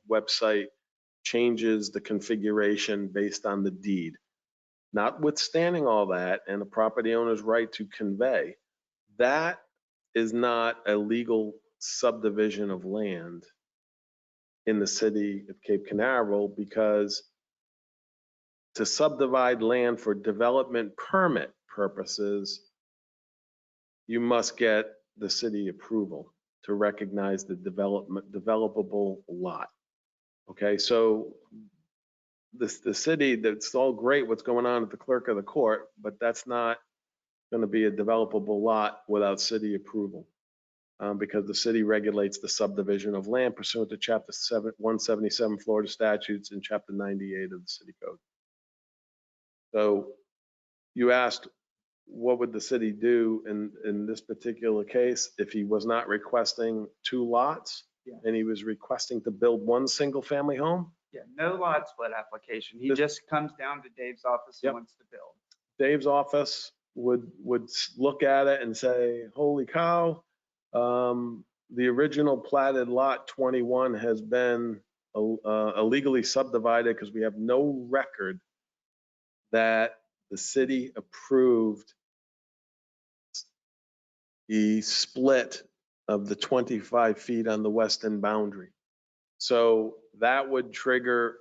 website changes the configuration based on the deed. Notwithstanding all that and the property owner's right to convey, that is not a legal subdivision of land in the city of Cape Canaveral, because to subdivide land for development permit purposes, you must get the city approval to recognize the developable lot. Okay, so the city, that's all great what's going on at the clerk of the court, but that's not going to be a developable lot without city approval, because the city regulates the subdivision of land pursuant to Chapter 177 Florida statutes and Chapter 98 of the city code. So you asked, what would the city do in this particular case if he was not requesting 2 lots? Yeah. And he was requesting to build 1 single family home? Yeah, no lot split application. He just comes down to Dave's office and wants to build. Dave's office would look at it and say, holy cow, the original platted lot 21 has been illegally subdivided because we have no record that the city approved the split of the 25 feet on the western boundary. So that would trigger,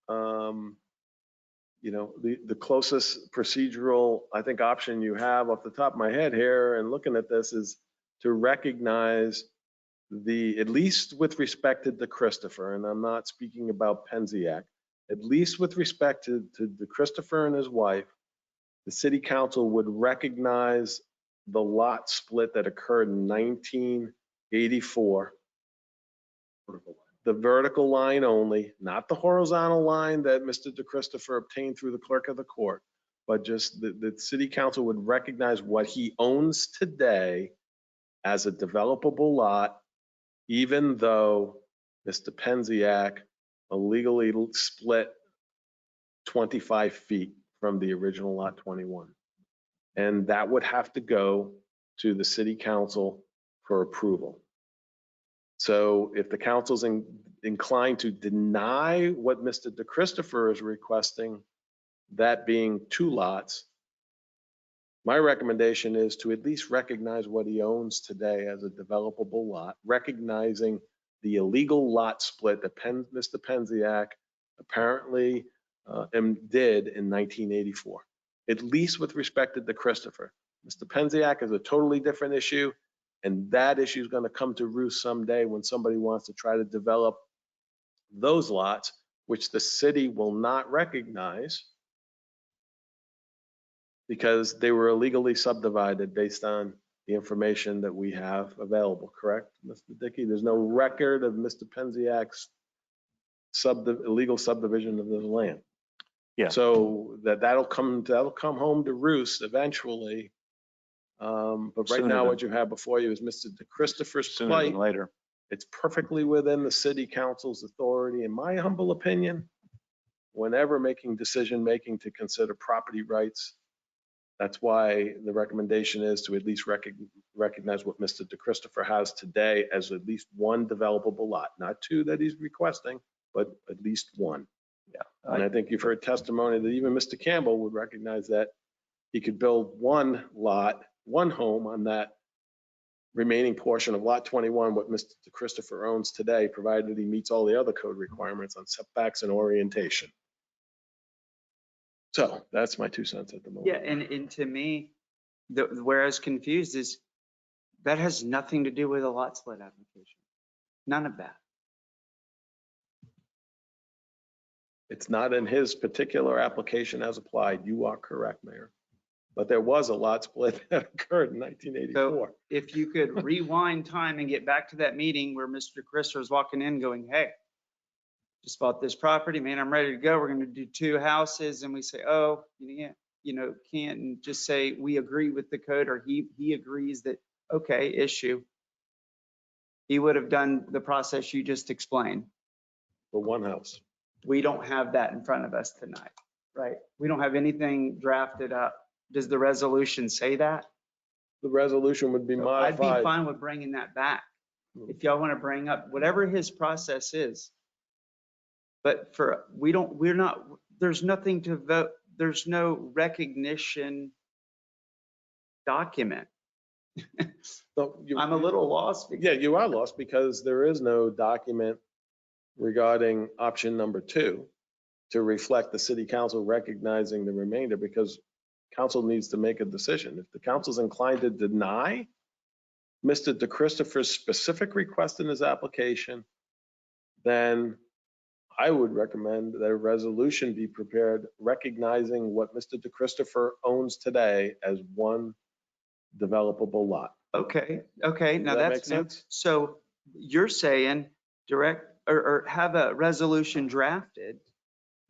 the closest procedural, I think, option you have off the top of my head here and looking at this is to recognize at least with respect to De Christopher, and I'm not speaking about Penziak, at least with respect to De Christopher and his wife, the city council would recognize the lot split that occurred in 1984. The vertical line only, not the horizontal line that Mr. De Christopher obtained through the clerk of the court, but just the city council would recognize what he owns today as a developable lot, even though Mr. Penziak illegally split 25 feet from the original lot 21. And that would have to go to the city council for approval. So if the council's inclined to deny what Mr. De Christopher is requesting, that being 2 lots, my recommendation is to at least recognize what he owns today as a developable lot, recognizing the illegal lot split that Mr. Penziak apparently did in 1984, at least with respect to De Christopher. Mr. Penziak is a totally different issue, and that issue is going to come to roost someday when somebody wants to try to develop those lots, which the city will not recognize because they were illegally subdivided based on the information that we have available, correct, Mr. Dickey? There's no record of Mr. Penziak's illegal subdivision of the land. Yeah. So that'll come home to roost eventually. But right Sooner now, than- what you have before you is Mr. De Christopher's Sooner than plight. later. It's perfectly within the city council's authority, in my humble opinion, whenever making decision-making to consider property rights. That's why the recommendation is to at least recognize what Mr. De Christopher has today as at least 1 developable lot, not 2 that he's requesting, but at least 1. Yeah. And I think you've heard testimony that even Mr. Campbell would recognize that he could build 1 lot, 1 home on that remaining portion of lot 21, what Mr. De Christopher owns today, provided he meets all the other code requirements on setbacks and orientation. So that's my 2 cents at the moment. Yeah, and to me, where I was confused is that has nothing to do with a lot split application. None of that. It's not in his particular application as applied. You are correct, Mayor. But there was a lot split that occurred in 1984. So if you could rewind time and get back to that meeting where Mr. Chris was walking in going, hey, just bought this property, man, I'm ready to go. We're going to do 2 houses. And we say, oh, can't just say we agree with the code, or he agrees that, okay, issue. He would have done the process you just explained. For 1 house. We don't have that in front of us tonight, right? We don't have anything drafted up. Does the resolution say that? The resolution would be I'd be modified. fine with bringing that back. If y'all want to bring up whatever his process is. But there's nothing to vote. There's no recognition document. So I'm a little lost. Yeah, you are lost because there is no document regarding option number 2 to reflect the city council recognizing the remainder, because council needs to make a decision. If the council's inclined to deny Mr. De Christopher's specific request in his application, then I would recommend that a resolution be prepared recognizing what Mr. De Christopher owns today as 1 developable lot. Okay, now Does that make that's new. sense? So you're saying direct or have a resolution drafted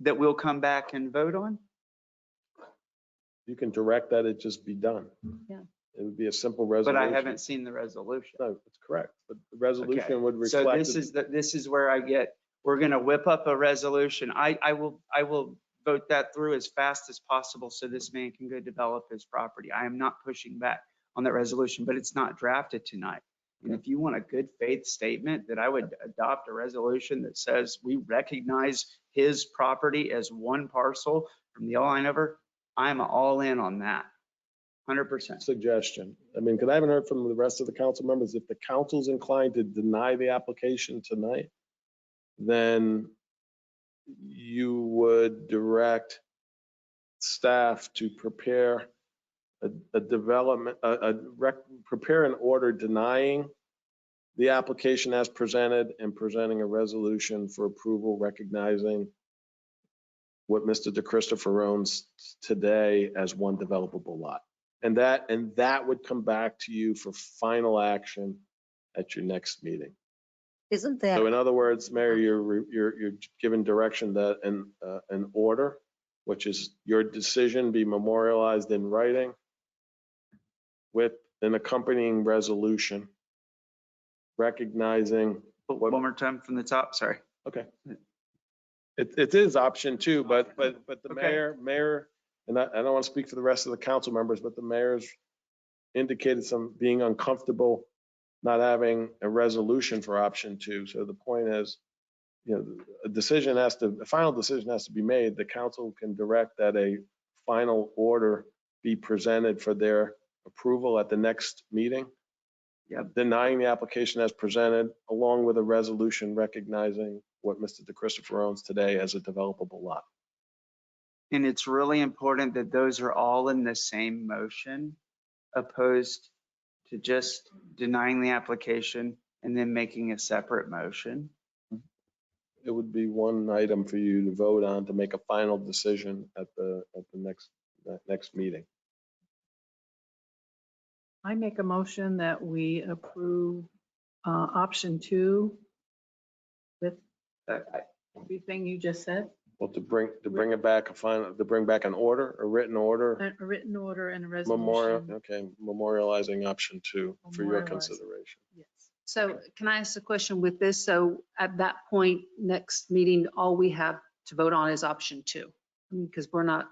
that we'll come back and vote on? You can direct that it just be done. Yeah. It would be a simple But resolution. I haven't seen the resolution. No, that's correct. But the resolution Okay. would So reflect. this is where we're going to whip up a resolution. I will vote that through as fast as possible so this man can go develop his property. I am not pushing back on that resolution, but it's not drafted tonight. And if you want a good faith statement that I would adopt a resolution that says we recognize his property as one parcel from the line over, I'm all in on that. 100%. Suggestion. I mean, because I haven't heard from the rest of the council members. If the council's inclined to deny the application tonight, then you would direct staff to prepare a development, prepare an order denying the application as presented and presenting a resolution for approval recognizing what Mr. DeChristopher owns today as one developable lot. And that would come back to you for final action at your next meeting. Isn't that? So in other words, Mayor, you're given direction that an order, which is your decision, be memorialized in writing with an accompanying resolution recognizing. One more time from the top, sorry. Okay. It is option 2, but the Okay. mayor, and I don't want to speak for the rest of the council members, but the mayor's indicated some being uncomfortable not having a resolution for option 2. So the point is, a final decision has to be made. The council can direct that a final order be presented for their approval at the next meeting. Denying the application as presented, along with a resolution recognizing what Mr. DeChristopher owns today as a developable lot. And it's really important that those are all in the same motion, opposed to just denying the application and then making a separate motion. It would be one item for you to vote on to make a final decision at the next meeting. I make a motion that we approve option 2 with everything you just said. Well, to bring it back to bring back an order, a written order. A written order and a resolution. Memorializing option 2 for your Memorialize. consideration. Yes. So can I ask a question with this? So at that point, next meeting, all we have to vote on is option 2, because we're not,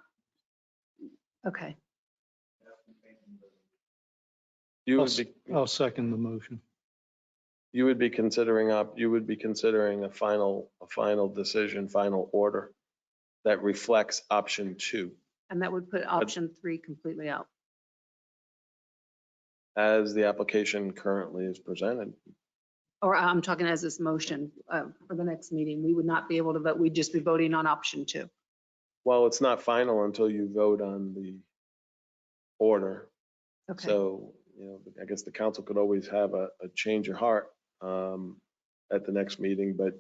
okay. I'll second the motion. You would be considering a final decision, final order that reflects option 2 And that would put option 3 completely out. as the application currently is presented. Or I'm talking as this motion for the next meeting. We would not be able to vote. We'd just be voting on option 2. Well, it's not final until you vote on the order. Okay. So, I guess the council could always have a change of heart at the next meeting, but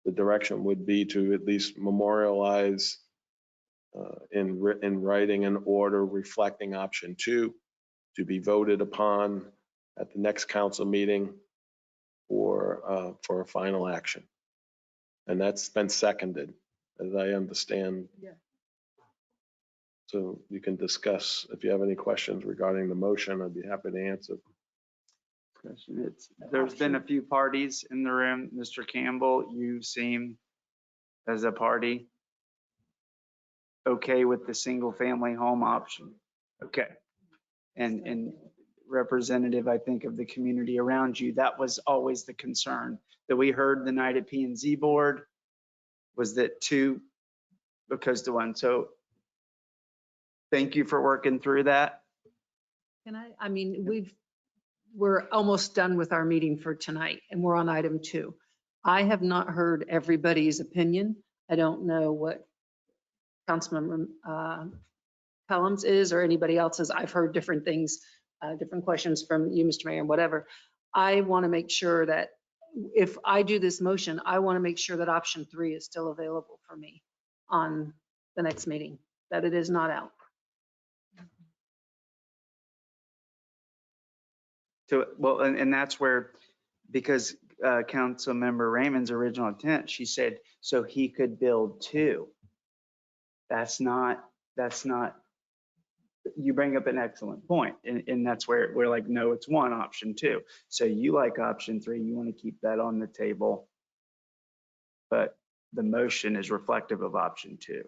the direction would be to at least memorialize in writing an order reflecting option 2 to be voted upon at the next council meeting for a final action. And that's been seconded, as I understand. Yeah. So you can discuss, if you have any questions regarding the motion, I'd be happy to answer. There's been a few parties in the room. Mr. Campbell, you seem as a party okay with the single family home option. Okay. And representative, I think, of the community around you, that was always the concern that we heard the night at P&Z board was that 2 because to 1. So thank you for working through that. Can I mean, we're almost done with our meeting for tonight and we're on item 2. I have not heard everybody's opinion. I don't know what Councilmember Cullums is or anybody else's. I've heard different things, different questions from you, Mr. Mayor, and whatever. I want to make sure that if I do this motion, I want to make sure that option 3 is still available for me on the next meeting, that it is not out. Well, and that's where, because Councilmember Raymond's original intent, she said, so he could build 2. That's not, you bring up an excellent point. And that's where we're like, no, it's 1, option 2. So you like option 3, you want to keep that on the table. But the motion is reflective of option 2.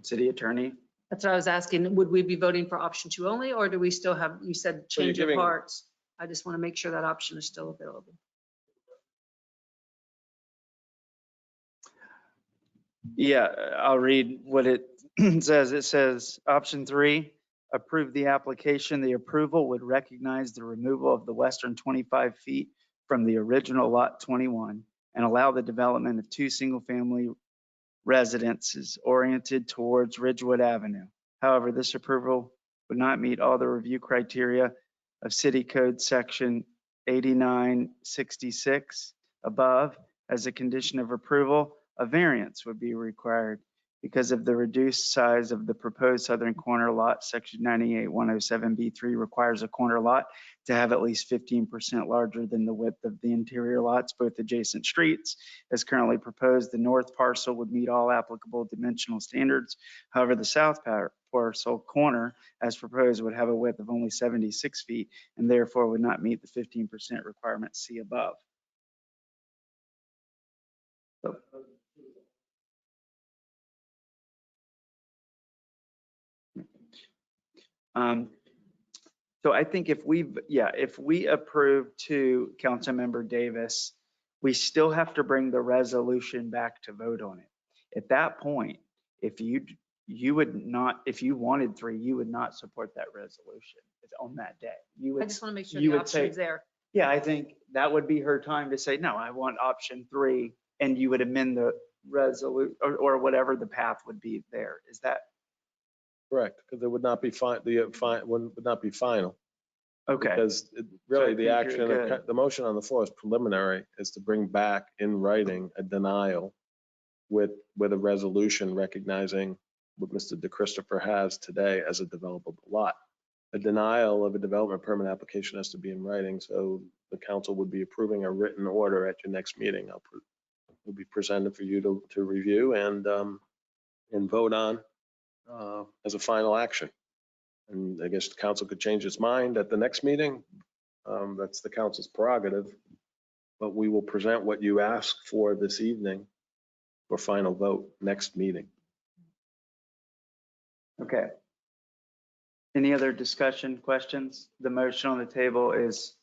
City attorney? That's what I was asking. Would we be voting for option 2 only, or do we still have, you said So you're change of giving- hearts? I just want to make sure that option is still available. Yeah, I'll read what it says. It says, option 3, approve the application. The approval would recognize the removal of the western 25 feet from the original lot 21 and allow the development of 2 single-family residences oriented towards Ridgewood Avenue. However, this approval would not meet all the review criteria of City Code Section 8966 above. As a condition of approval, a variance would be required because of the reduced size of the proposed southern corner lot. Section 98107B3 requires a corner lot to have at least 15% larger than the width of the interior lots, both adjacent streets. As currently proposed, the north parcel would meet all applicable dimensional standards. However, the south parcel corner, as proposed, would have a width of only 76 feet and therefore would not meet the 15% requirement see above. So I think if we approve to Councilmember Davis, we still have to bring the resolution back to vote on it. At that point, if you would not, if you wanted 3, you would not support that resolution on that day. You would. I just want to make sure you the would say- option's there. Yeah, I think that would be her time to say, no, I want option 3, and you would amend the resolution or whatever the path would be there. Is that? Correct, because it would not be would not be final. Okay. Because So I really the think you're action, good. the motion on the floor is preliminary, is to bring back in writing a denial with a resolution recognizing what Mr. DeChristopher has today as a developable lot. A denial of a development permit application has to be in writing, so the council would be approving a written order at your next meeting. Will be presented for you to review and vote on as a final action. And I guess the council could change its mind at the next meeting. That's the council's prerogative. But we will present what you asked for this evening for final vote next meeting. Okay. Any other discussion, questions? The motion on the table is,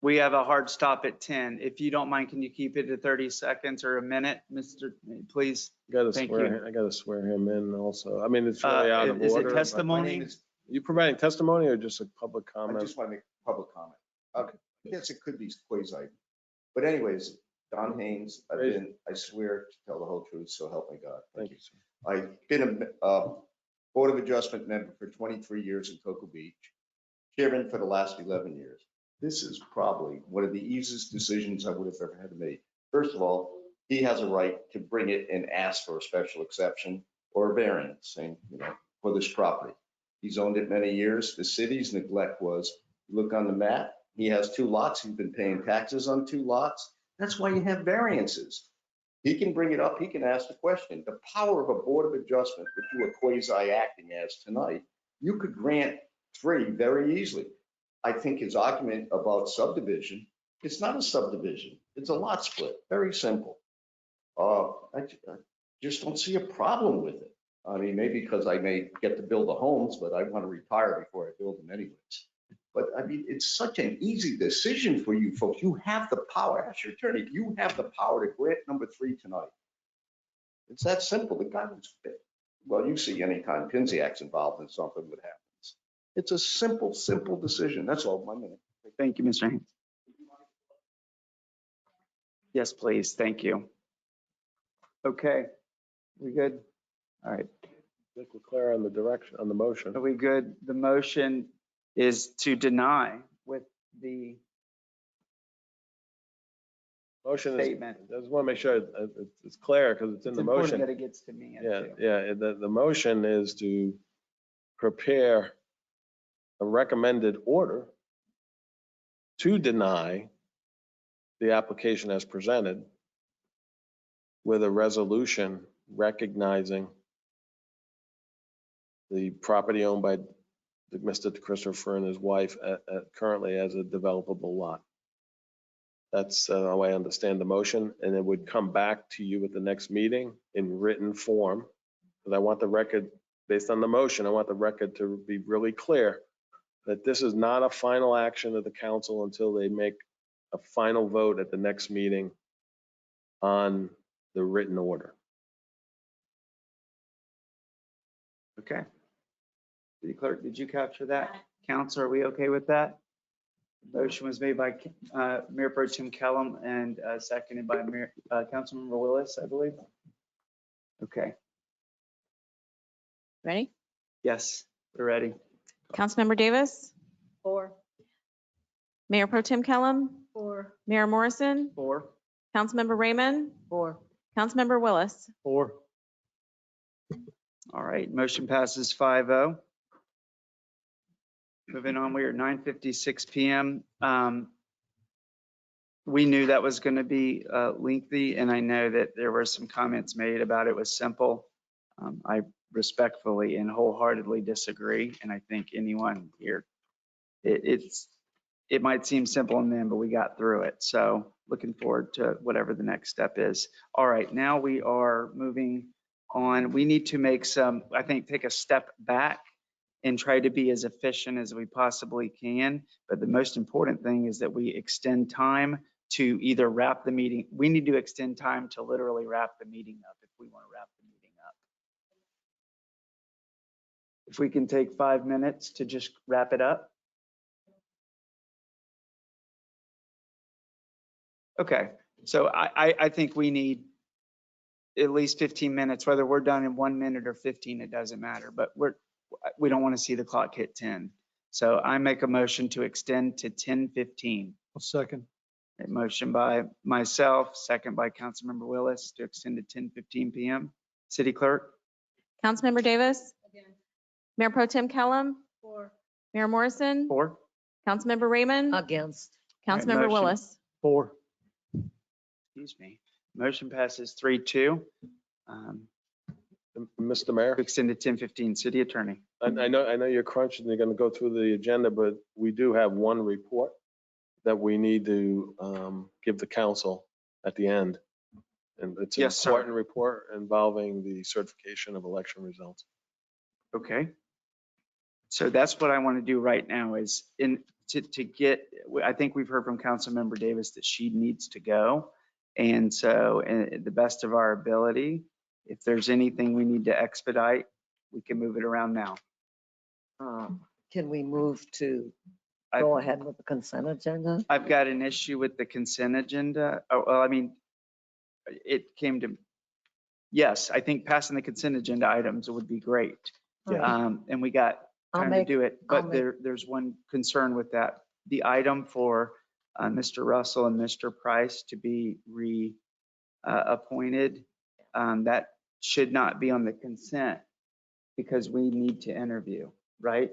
we have a hard stop at 10. If you don't mind, can you keep it to 30 seconds or a minute, Mr. Please? Thank you. I gotta swear him in also. I mean, it's really out of Is order. it but- testimony? You providing testimony or just a public I comment? just want to make a public comment. Okay, yes, it could be quasi. But anyways, Don Haynes, I swear to tell the whole truth, so help me God. Thank you, sir. I've been a Board of Adjustment member for 23 years in Cocoa Beach, chairman for the last 11 years. This is probably one of the easiest decisions I would have ever had to make. First of all, he has a right to bring it and ask for a special exception or a variance, saying, for this property. He's owned it many years. The city's neglect was, look on the map, he has 2 lots. He's been paying taxes on 2 lots. That's why you have variances. He can bring it up. He can ask the question. The power of a Board of Adjustment, which you are quasi acting as tonight, you could grant 3 very easily. I think his argument about subdivision, it's not a subdivision. It's a lot split. Very simple. I just don't see a problem with it. I mean, maybe because I may get to build the homes, but I want to retire before I build them anyways. But I mean, it's such an easy decision for you folks. You have the power. Ask your attorney. You have the power to grant number 3 tonight. It's that simple. The guy was, well, you see anytime Pinziak's involved in something, what happens. It's a simple, simple decision. That's all. 1 minute. Thank you, Mr. Haynes. Yes, please. Thank you. Okay. We good? All right. I think we're clear on the direction, on the motion. Are we good? The motion is to deny with the Motion is, statement. I just want to make sure it's clear because it's in It's the important motion. that it gets to me. Yeah, too. yeah. The motion is to prepare a recommended order to deny the application as presented with a resolution recognizing the property owned by Mr. Christopher and his wife currently as a developable lot. That's the way I understand the motion, and it would come back to you at the next meeting in written form. Because I want the record, based on the motion, I want the record to be really clear that this is not a final action of the council until they make a final vote at the next meeting on the written order. Okay. City Clerk, did you capture that? Council, are we okay with that? Motion was made by Mayor Pro Tem Kellum and seconded by Councilmember Willis, I believe. Okay, Ready? yes, we're ready. Councilmember Davis, 4. Mayor Pro Tem Kellum, 4. Mayor Morrison, 4. Councilmember Raymond, 4. Councilmember Willis. 4. All right, motion passes 5-0. Moving on, we are 9:56 p.m. We knew that was going to be lengthy, and I know that there were some comments made about it was simple. I respectfully and wholeheartedly disagree, and I think anyone here, it might seem simple in them, but we got through it. So looking forward to whatever the next step is. All right, now we are moving on. We need to make some, I think, take a step back and try to be as efficient as we possibly can. But the most important thing is that we extend time to either wrap the meeting. We need to extend time to literally wrap the meeting up if we want to wrap the meeting up. If we can take 5 minutes to just wrap it up. Okay, so I think we need at least 15 minutes, whether we're done in 1 minute or 15, it doesn't matter, but we don't want to see the clock hit 10. So I make a motion to extend to 10:15. I'll second. A motion by myself, second by Councilmember Willis to extend to 10:15 p.m. City Clerk? Councilmember Davis, Mayor Pro Tem Kellum, 4. Mayor Morrison, 4. Councilmember Raymond, Against. Councilmember motion. Willis. 4. Excuse me. Motion passes 3-2. Mr. Mayor? To extend to 10:15. City Attorney? I know you're crunching, you're gonna go through the agenda, but we do have one report that we need to give the council at the end. And it's an Yes, sir. important report involving the certification of election results. Okay. So that's what I want to do right now is to get, I think we've heard from Councilmember Davis that she needs to go. And so the best of our ability, if there's anything we need to expedite, we can move it around now. Can we move to go ahead with the consent agenda? I've got an issue with the consent agenda. Oh, well, I mean, it came to, yes, I think passing the consent agenda items would be great. And we got time to do it, but there's one concern with that. The item for Mr. Russell and Mr. Price to be reappointed, that should not be on the consent because we need to interview, right?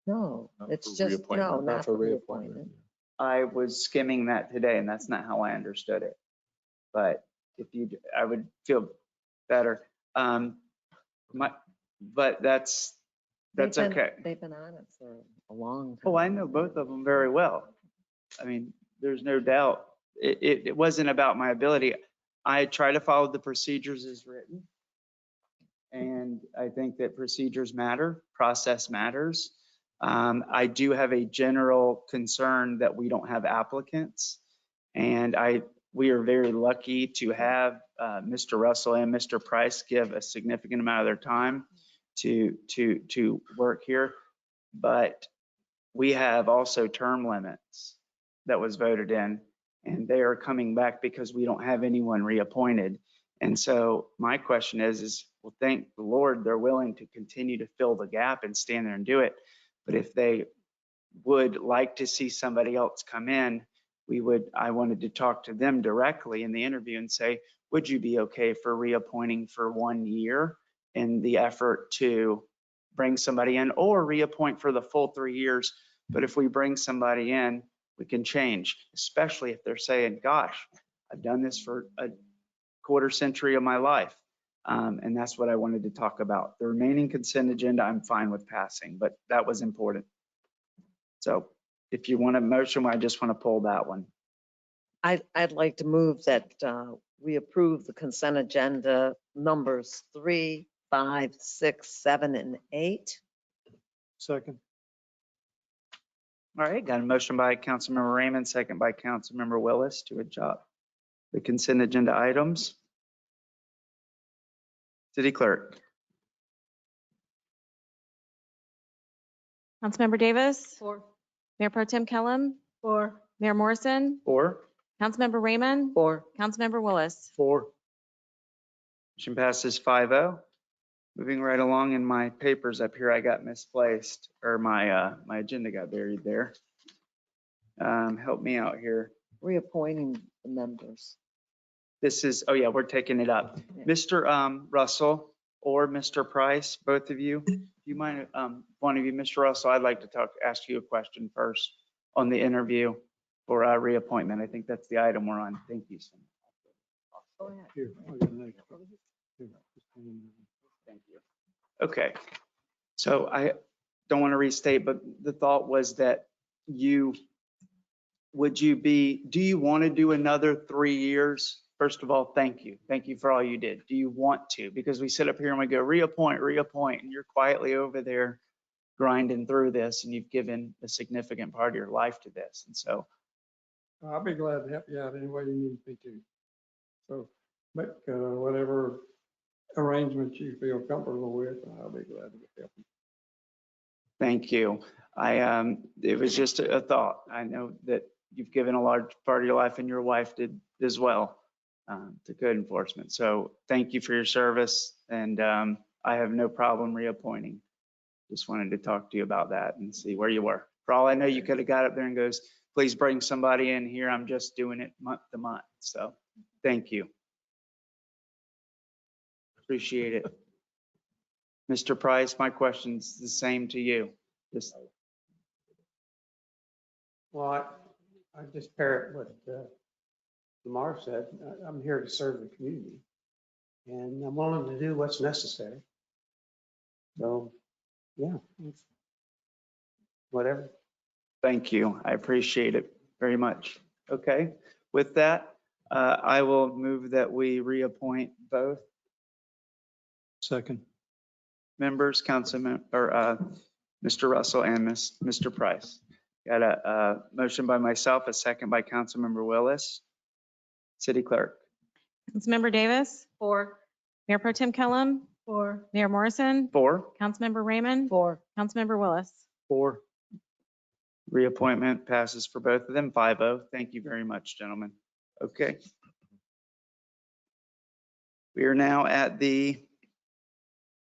No, Not it's for just, reappointment, no, not for reappointment. I was skimming that today and that's not how I understood it. But I would feel better. But that's okay. They've been on it for a long time. Oh, I know both of them very well. I mean, there's no doubt. It wasn't about my ability. I try to follow the procedures as written. And I think that procedures matter, process matters. I do have a general concern that we don't have applicants. And we are very lucky to have Mr. Russell and Mr. Price give a significant amount of their time to work here. But we have also term limits that was voted in, and they are coming back because we don't have anyone reappointed. And so my question is, well, thank the Lord, they're willing to continue to fill the gap and stand there and do it. But if they would like to see somebody else come in, I wanted to talk to them directly in the interview and say, would you be okay for reappointing for 1 year in the effort to bring somebody in, or reappoint for the full 3 years? But if we bring somebody in, we can change, especially if they're saying, gosh, I've done this for a quarter century of my life. And that's what I wanted to talk about. The remaining consent agenda, I'm fine with passing, but that was important. So if you want a motion, I just want to pull that one. I'd like to move that we approve the consent agenda numbers 3, 5, 6, 7, and 8. Second. All right, got a motion by Councilmember Raymond, second by Councilmember Willis to adopt the consent agenda items. City Clerk. Councilmember Davis, 4. Mayor Pro Tem Kellum, 4. Mayor Morrison, 4. Councilmember Raymond, 4. Councilmember Willis. 4. Motion passes 5-0. Moving right along in my papers up here, I got misplaced, or my agenda got buried there. Help me out here. Reappointing the members. This is, oh yeah, we're taking it up. Mr. Russell or Mr. Price, both of you, do you mind, one of you, Mr. Russell, I'd like to ask you a question first on the interview for reappointment. I think that's the item we're on. Thank you so much. Here, I got an extra. Here, just hand them. Thank you. Okay. So I don't want to restate, but the thought was that do you want to do another 3 years? First of all, thank you. Thank you for all you did. Do you want to? Because we sit up here and we go reappoint, and you're quietly over there grinding through this, and you've given a significant part of your life to this. And so, I'll be glad to help you out any way you need me to. So make whatever arrangements you feel comfortable with, I'll be glad to help you. thank you. It was just a thought. I know that you've given a large part of your life, and your wife did as well, to code enforcement. So thank you for your service, and I have no problem reappointing. Just wanted to talk to you about that and see where you were. For all I know, you could have got up there and goes, please bring somebody in here. I'm just doing it month to month. So thank you. Appreciate it. Mr. Price, my question's the same to you. Just Well, I just parrot what Lamar said. I'm here to serve the community, and I'm willing to do what's necessary. So, yeah, whatever. thank you. I appreciate it very much. Okay. With that, I will move that we reappoint both Second. members, Mr. Russell and Mr. Price. Got a motion by myself, a second by Councilmember Willis. City Clerk. Councilmember Davis, 4. Mayor Pro Tem Kellum, 4. Mayor Morrison, 4. Councilmember Raymond, 4. Councilmember Willis. 4. Reappointment passes for both of them, 5-0. Thank you very much, gentlemen. Okay. We are now at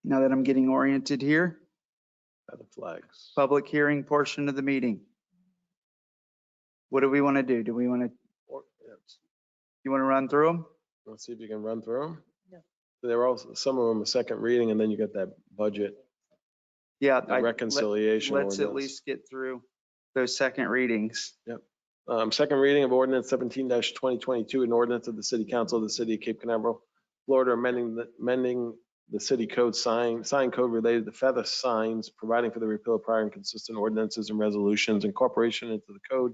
now that I'm getting oriented here, By the flags. public hearing portion of the meeting. What do we want to do? Do we want to, you want to run through them? Let's see if you can run through them. Yeah. There were also some of them a second reading, and then you got that budget Yeah. reconciliation. Let's at ordinance. least get through those second readings. Second reading of ordinance 17-2022, an ordinance of the City Council of the City of Cape Canaveral, Florida, amending the city code sign code related to feather signs, providing for the repeal of prior and consistent ordinances and resolutions, incorporation into the code,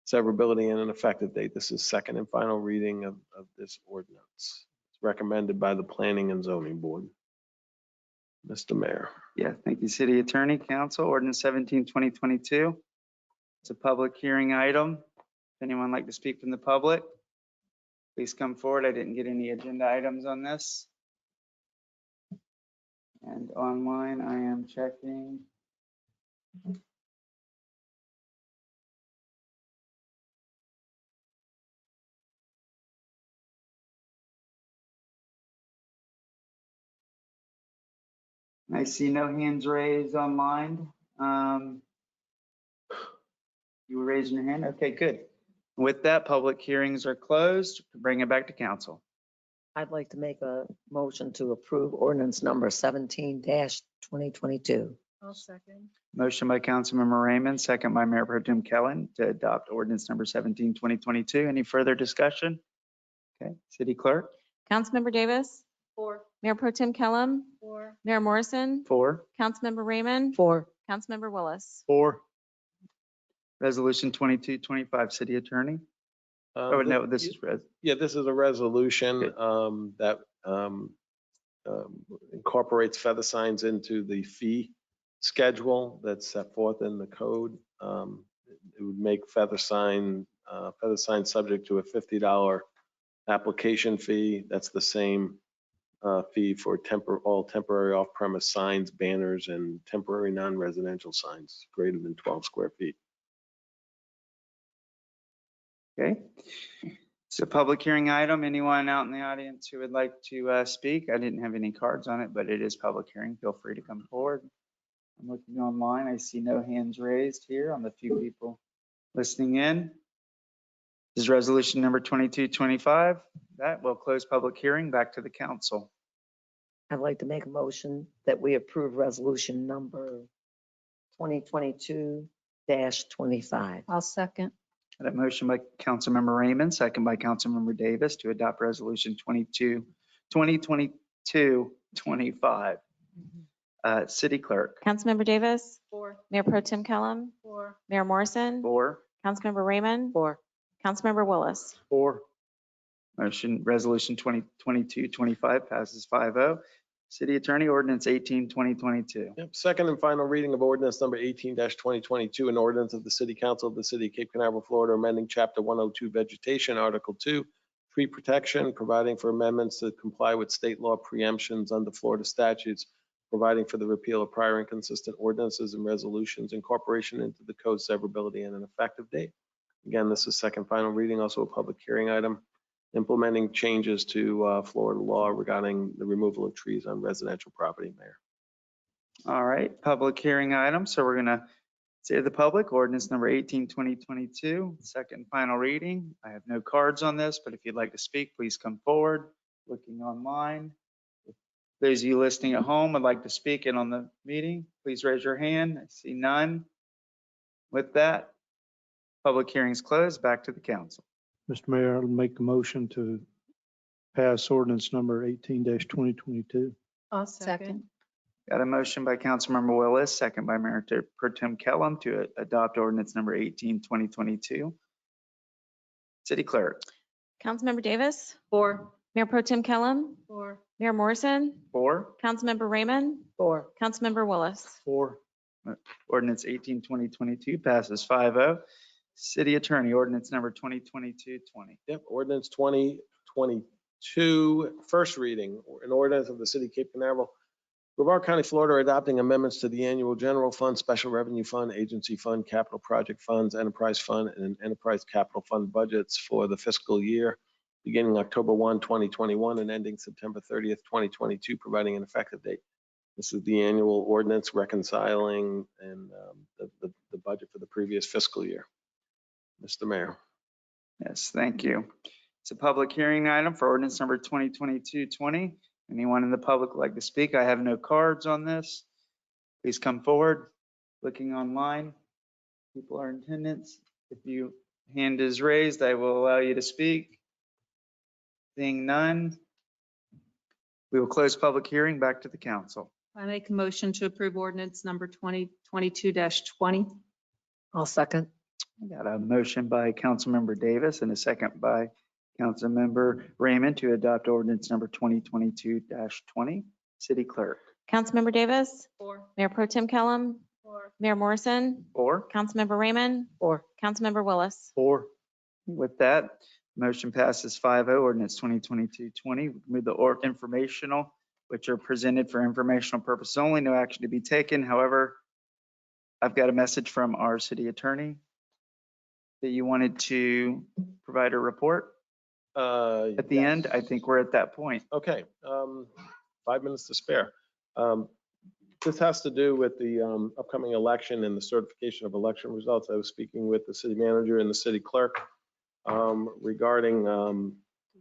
severability, and an effective date. This is second and final reading of this ordinance. It's recommended by the Planning and Zoning Board. Mr. Mayor. Yeah, thank you, City Attorney, Council, ordinance 17-2022. It's a public hearing item. If anyone would like to speak from the public, please come forward. I didn't get any agenda items on this. And online, I am checking. I see no hands raised online. You were raising your hand? Okay, good. With that, public hearings are closed. Bring it back to council. I'd like to make a motion to approve ordinance number 17-2022. I'll second. Motion by Councilmember Raymond, second by Mayor Pro Tem Kellen to adopt ordinance number 17-2022. Any further discussion? Okay, City Clerk. Councilmember Davis, 4. Mayor Pro Tem Kellum, 4. Mayor Morrison, 4. Councilmember Raymond, 4. Councilmember Willis. 4. Resolution 2225, City Attorney. Oh, no, this is Yeah, this is a resolution that incorporates feather signs into the fee schedule that's set forth in the code. It would make feather signs subject to a $50 application fee. That's the same fee for all temporary off-premise signs, banners, and temporary non-residential signs greater than 12 square feet. Okay. It's a public hearing item. Anyone out in the audience who would like to speak? I didn't have any cards on it, but it is public hearing. Feel free to come forward. I'm looking online. I see no hands raised here on the few people listening in. This is resolution number 2225. That will close public hearing. Back to the council. I'd like to make a motion that we approve resolution number 2022-25. I'll second. Got a motion by Councilmember Raymond, second by Councilmember Davis to adopt resolution 2022-25. City Clerk. Councilmember Davis, 4. Mayor Pro Tem Kellum, 4. Mayor Morrison, 4. Councilmember Raymond, 4. Councilmember Willis. 4. Resolution 2022-25 passes 5-0. City Attorney Ordinance 18-2022. Yep, second and final reading of ordinance number 18-2022, an ordinance of the City Council of the City of Cape Canaveral, Florida, amending Chapter 102 Vegetation, Article 2, Tree Protection, providing for amendments to comply with state law preemptions under Florida statutes, providing for the repeal of prior inconsistent ordinances and resolutions, incorporation into the code severability, and an effective date. Again, this is second final reading, also a public hearing item, implementing changes to Florida law regarding the removal of trees on residential property, Mayor. All right, public hearing item. So we're going to say to the public, ordinance number 18-2022, second and final reading. I have no cards on this, but if you'd like to speak, please come forward. Looking online. If those of you listening at home would like to speak in on the meeting, please raise your hand. I see none. With that, public hearing's closed. Back to the council. Mr. Mayor, I'll make a motion to pass ordinance number 18-2022. I'll second. Got a motion by Councilmember Willis, second by Mayor Pro Tem Kellum to adopt ordinance number 18-2022. City Clerk. Councilmember Davis, 4. Mayor Pro Tem Kellum, 4. Mayor Morrison, 4. Councilmember Raymond, 4. Councilmember Willis. 4. Ordinance 18-2022 passes 5-0. City Attorney, ordinance number 2022-20. Yep, ordinance 2022, first reading, an ordinance of the City of Cape Canaveral, Brevard County, Florida, adopting amendments to the annual general fund, special revenue fund, agency fund, capital project funds, enterprise fund, and enterprise capital fund budgets for the fiscal year beginning October 1, 2021 and ending September 30th, 2022, providing an effective date. This is the annual ordinance reconciling and the budget for the previous fiscal year. Mr. Mayor. Yes, thank you. It's a public hearing item for ordinance number 2022-20. Anyone in the public would like to speak? I have no cards on this. Please come forward. Looking online, people are in attendance. If your hand is raised, I will allow you to speak. Seeing none, we will close public hearing. Back to the council. I make a motion to approve ordinance number 2022-20. I'll second. I got a motion by Councilmember Davis and a second by Councilmember Raymond to adopt ordinance number 2022-20. City Clerk. Councilmember Davis, 4. Mayor Pro Tem Kellum, 4. Mayor Morrison, 4. Councilmember Raymond, 4. Councilmember Willis. 4. With that, motion passes 5-0. Ordinance 2022-20. Move the informational, which are presented for informational purposes only. No action to be taken. However, I've got a message from our city attorney that you wanted to provide a report at the end. I think we're at that point. Okay, 5 minutes to spare. This has to do with the upcoming election and the certification of election results. I was speaking with the city manager and the city clerk regarding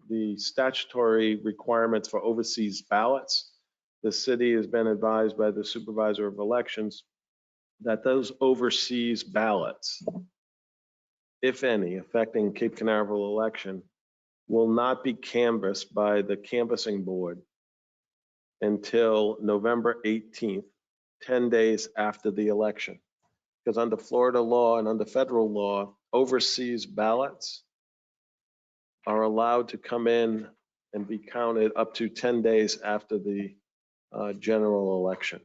the statutory requirements for overseas ballots. The city has been advised by the supervisor of elections that those overseas ballots, if any, affecting Cape Canaveral election, will not be canvassed by the canvassing board until November 18th, 10 days after the election. Because under Florida law and under federal law, overseas ballots are allowed to come in and be counted up to 10 days after the general election.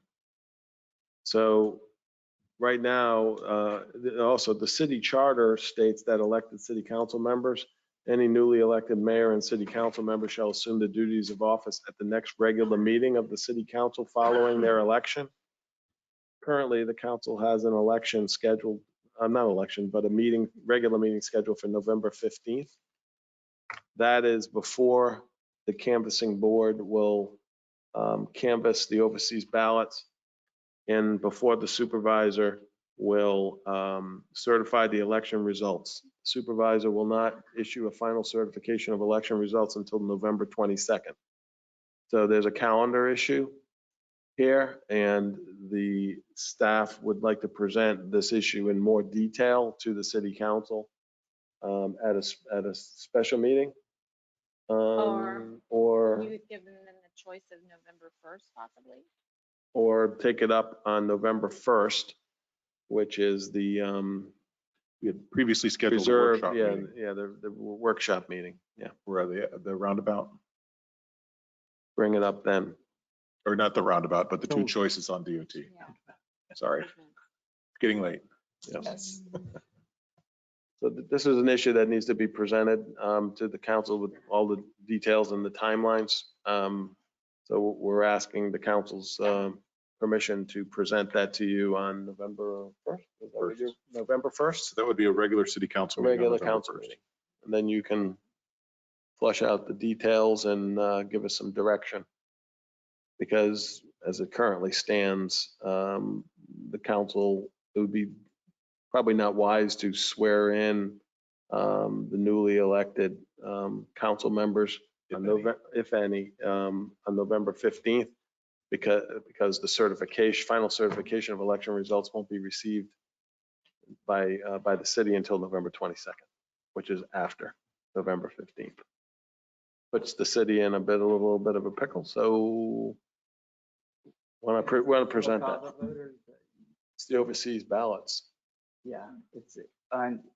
So right now, also the city charter states that elected city council members, any newly elected mayor and city council member shall assume the duties of office at the next regular meeting of the city council following their election. Currently, the council has an election scheduled, not election, but a meeting, regular meeting scheduled for November 15th. That is before the canvassing board will canvass the overseas ballots, and before the supervisor will certify the election results. Supervisor will not issue a final certification of election results until November 22nd. So there's a calendar issue here, and the staff would like to present this issue in more detail to the city council at a special meeting. Or You would give them the choice of November 1st, possibly? or take it up on November 1st, which is the We had previously scheduled a reserve, workshop yeah, meeting. yeah, the workshop meeting. Yeah, We're at the roundabout, bring it up then. or not the roundabout, but the two choices on DOT. Sorry, getting late. Yes. So this is an issue that needs to be presented to the council with all the details and the timelines. So we're asking the council's permission to present that to you on November 1st. Is that what you're- November 1st? So that would be a regular city council meeting on Regular November council 1st. meeting. And then you can flush out the details and give us some direction. Because as it currently stands, the council, it would be probably not wise to swear in the newly elected council members on November, if any, on November 15th, because the final certification of election results won't be received by the city until November 22nd, which is after November 15th. Puts the city in a little bit of a pickle. So want to present that. It's the overseas ballots. Yeah, it's,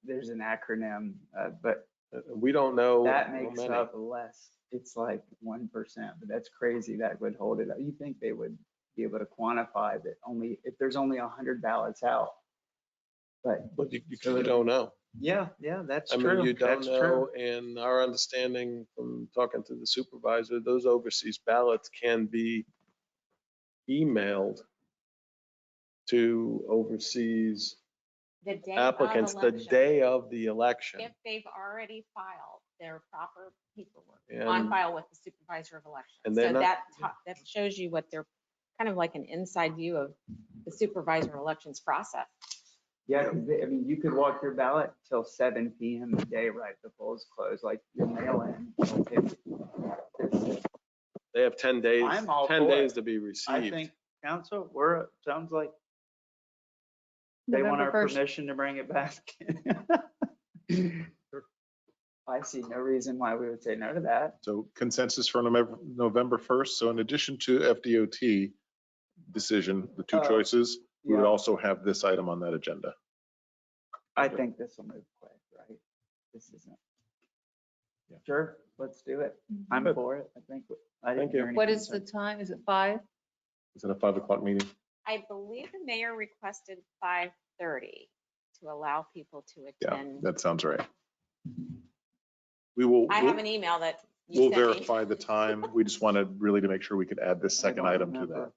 there's an acronym, but We don't know. that how makes many. up less. It's like 1%, but that's crazy. That would hold it up. You think they would be able to quantify that only, if there's only 100 ballots out? But You don't know. yeah, that's I mean, true. you don't That's know, true. and our understanding from talking to the supervisor, those overseas ballots can be emailed to overseas The day applicants of the election, day of the election. if they've already filed their proper paperwork And- on file with the supervisor of elections. And So they're not- that shows you what they're, kind of like an inside view of the supervisor of elections process. Yeah, 'cause I mean, you could walk your ballot till 7 PM the day right the polls close, like your mail-in. They have 10 days, I'm all 10 for days it. to be I received. think council, sounds like they want November our 1st. permission to bring it back. I see no reason why we would say no to that. So consensus for November 1st. So in addition to FDOT decision, the two choices, we would Yeah. also have this item on that agenda. I think this will move quick, right? This isn't. Sure, let's do it. I'm Good. for it. I think. I didn't Thank you. hear any What is the concerns. time? Is it 5? Is it a 5 o'clock meeting? I believe the mayor requested 5:30 to allow people to Yeah, attend. that sounds right. We will, I have an email that you we'll sent me. verify the time. We just wanted really to make sure we could add this second don't item to remember. that.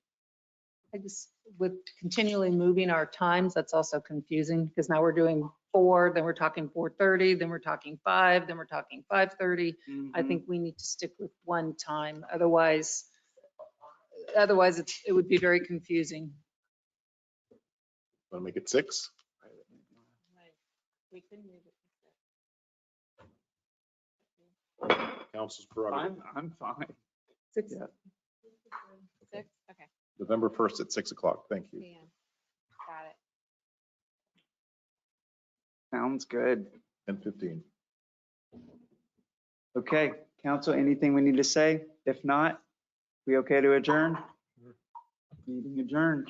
I just, with continually moving our times, that's also confusing because now we're doing 4, then we're talking 4:30, then we're talking 5, then we're talking 5:30. I Mhm. think we need to stick with one time. Otherwise it would be very confusing. Want to make it 6? We could move it. Council's prerogative. I'm fine. 6. Yeah. 6, okay, November 1st at 6 o'clock. Thank you. PM. Got it. Sounds good. And 15. Okay, council, anything we need to say? If not, we okay to adjourn? Meeting adjourned.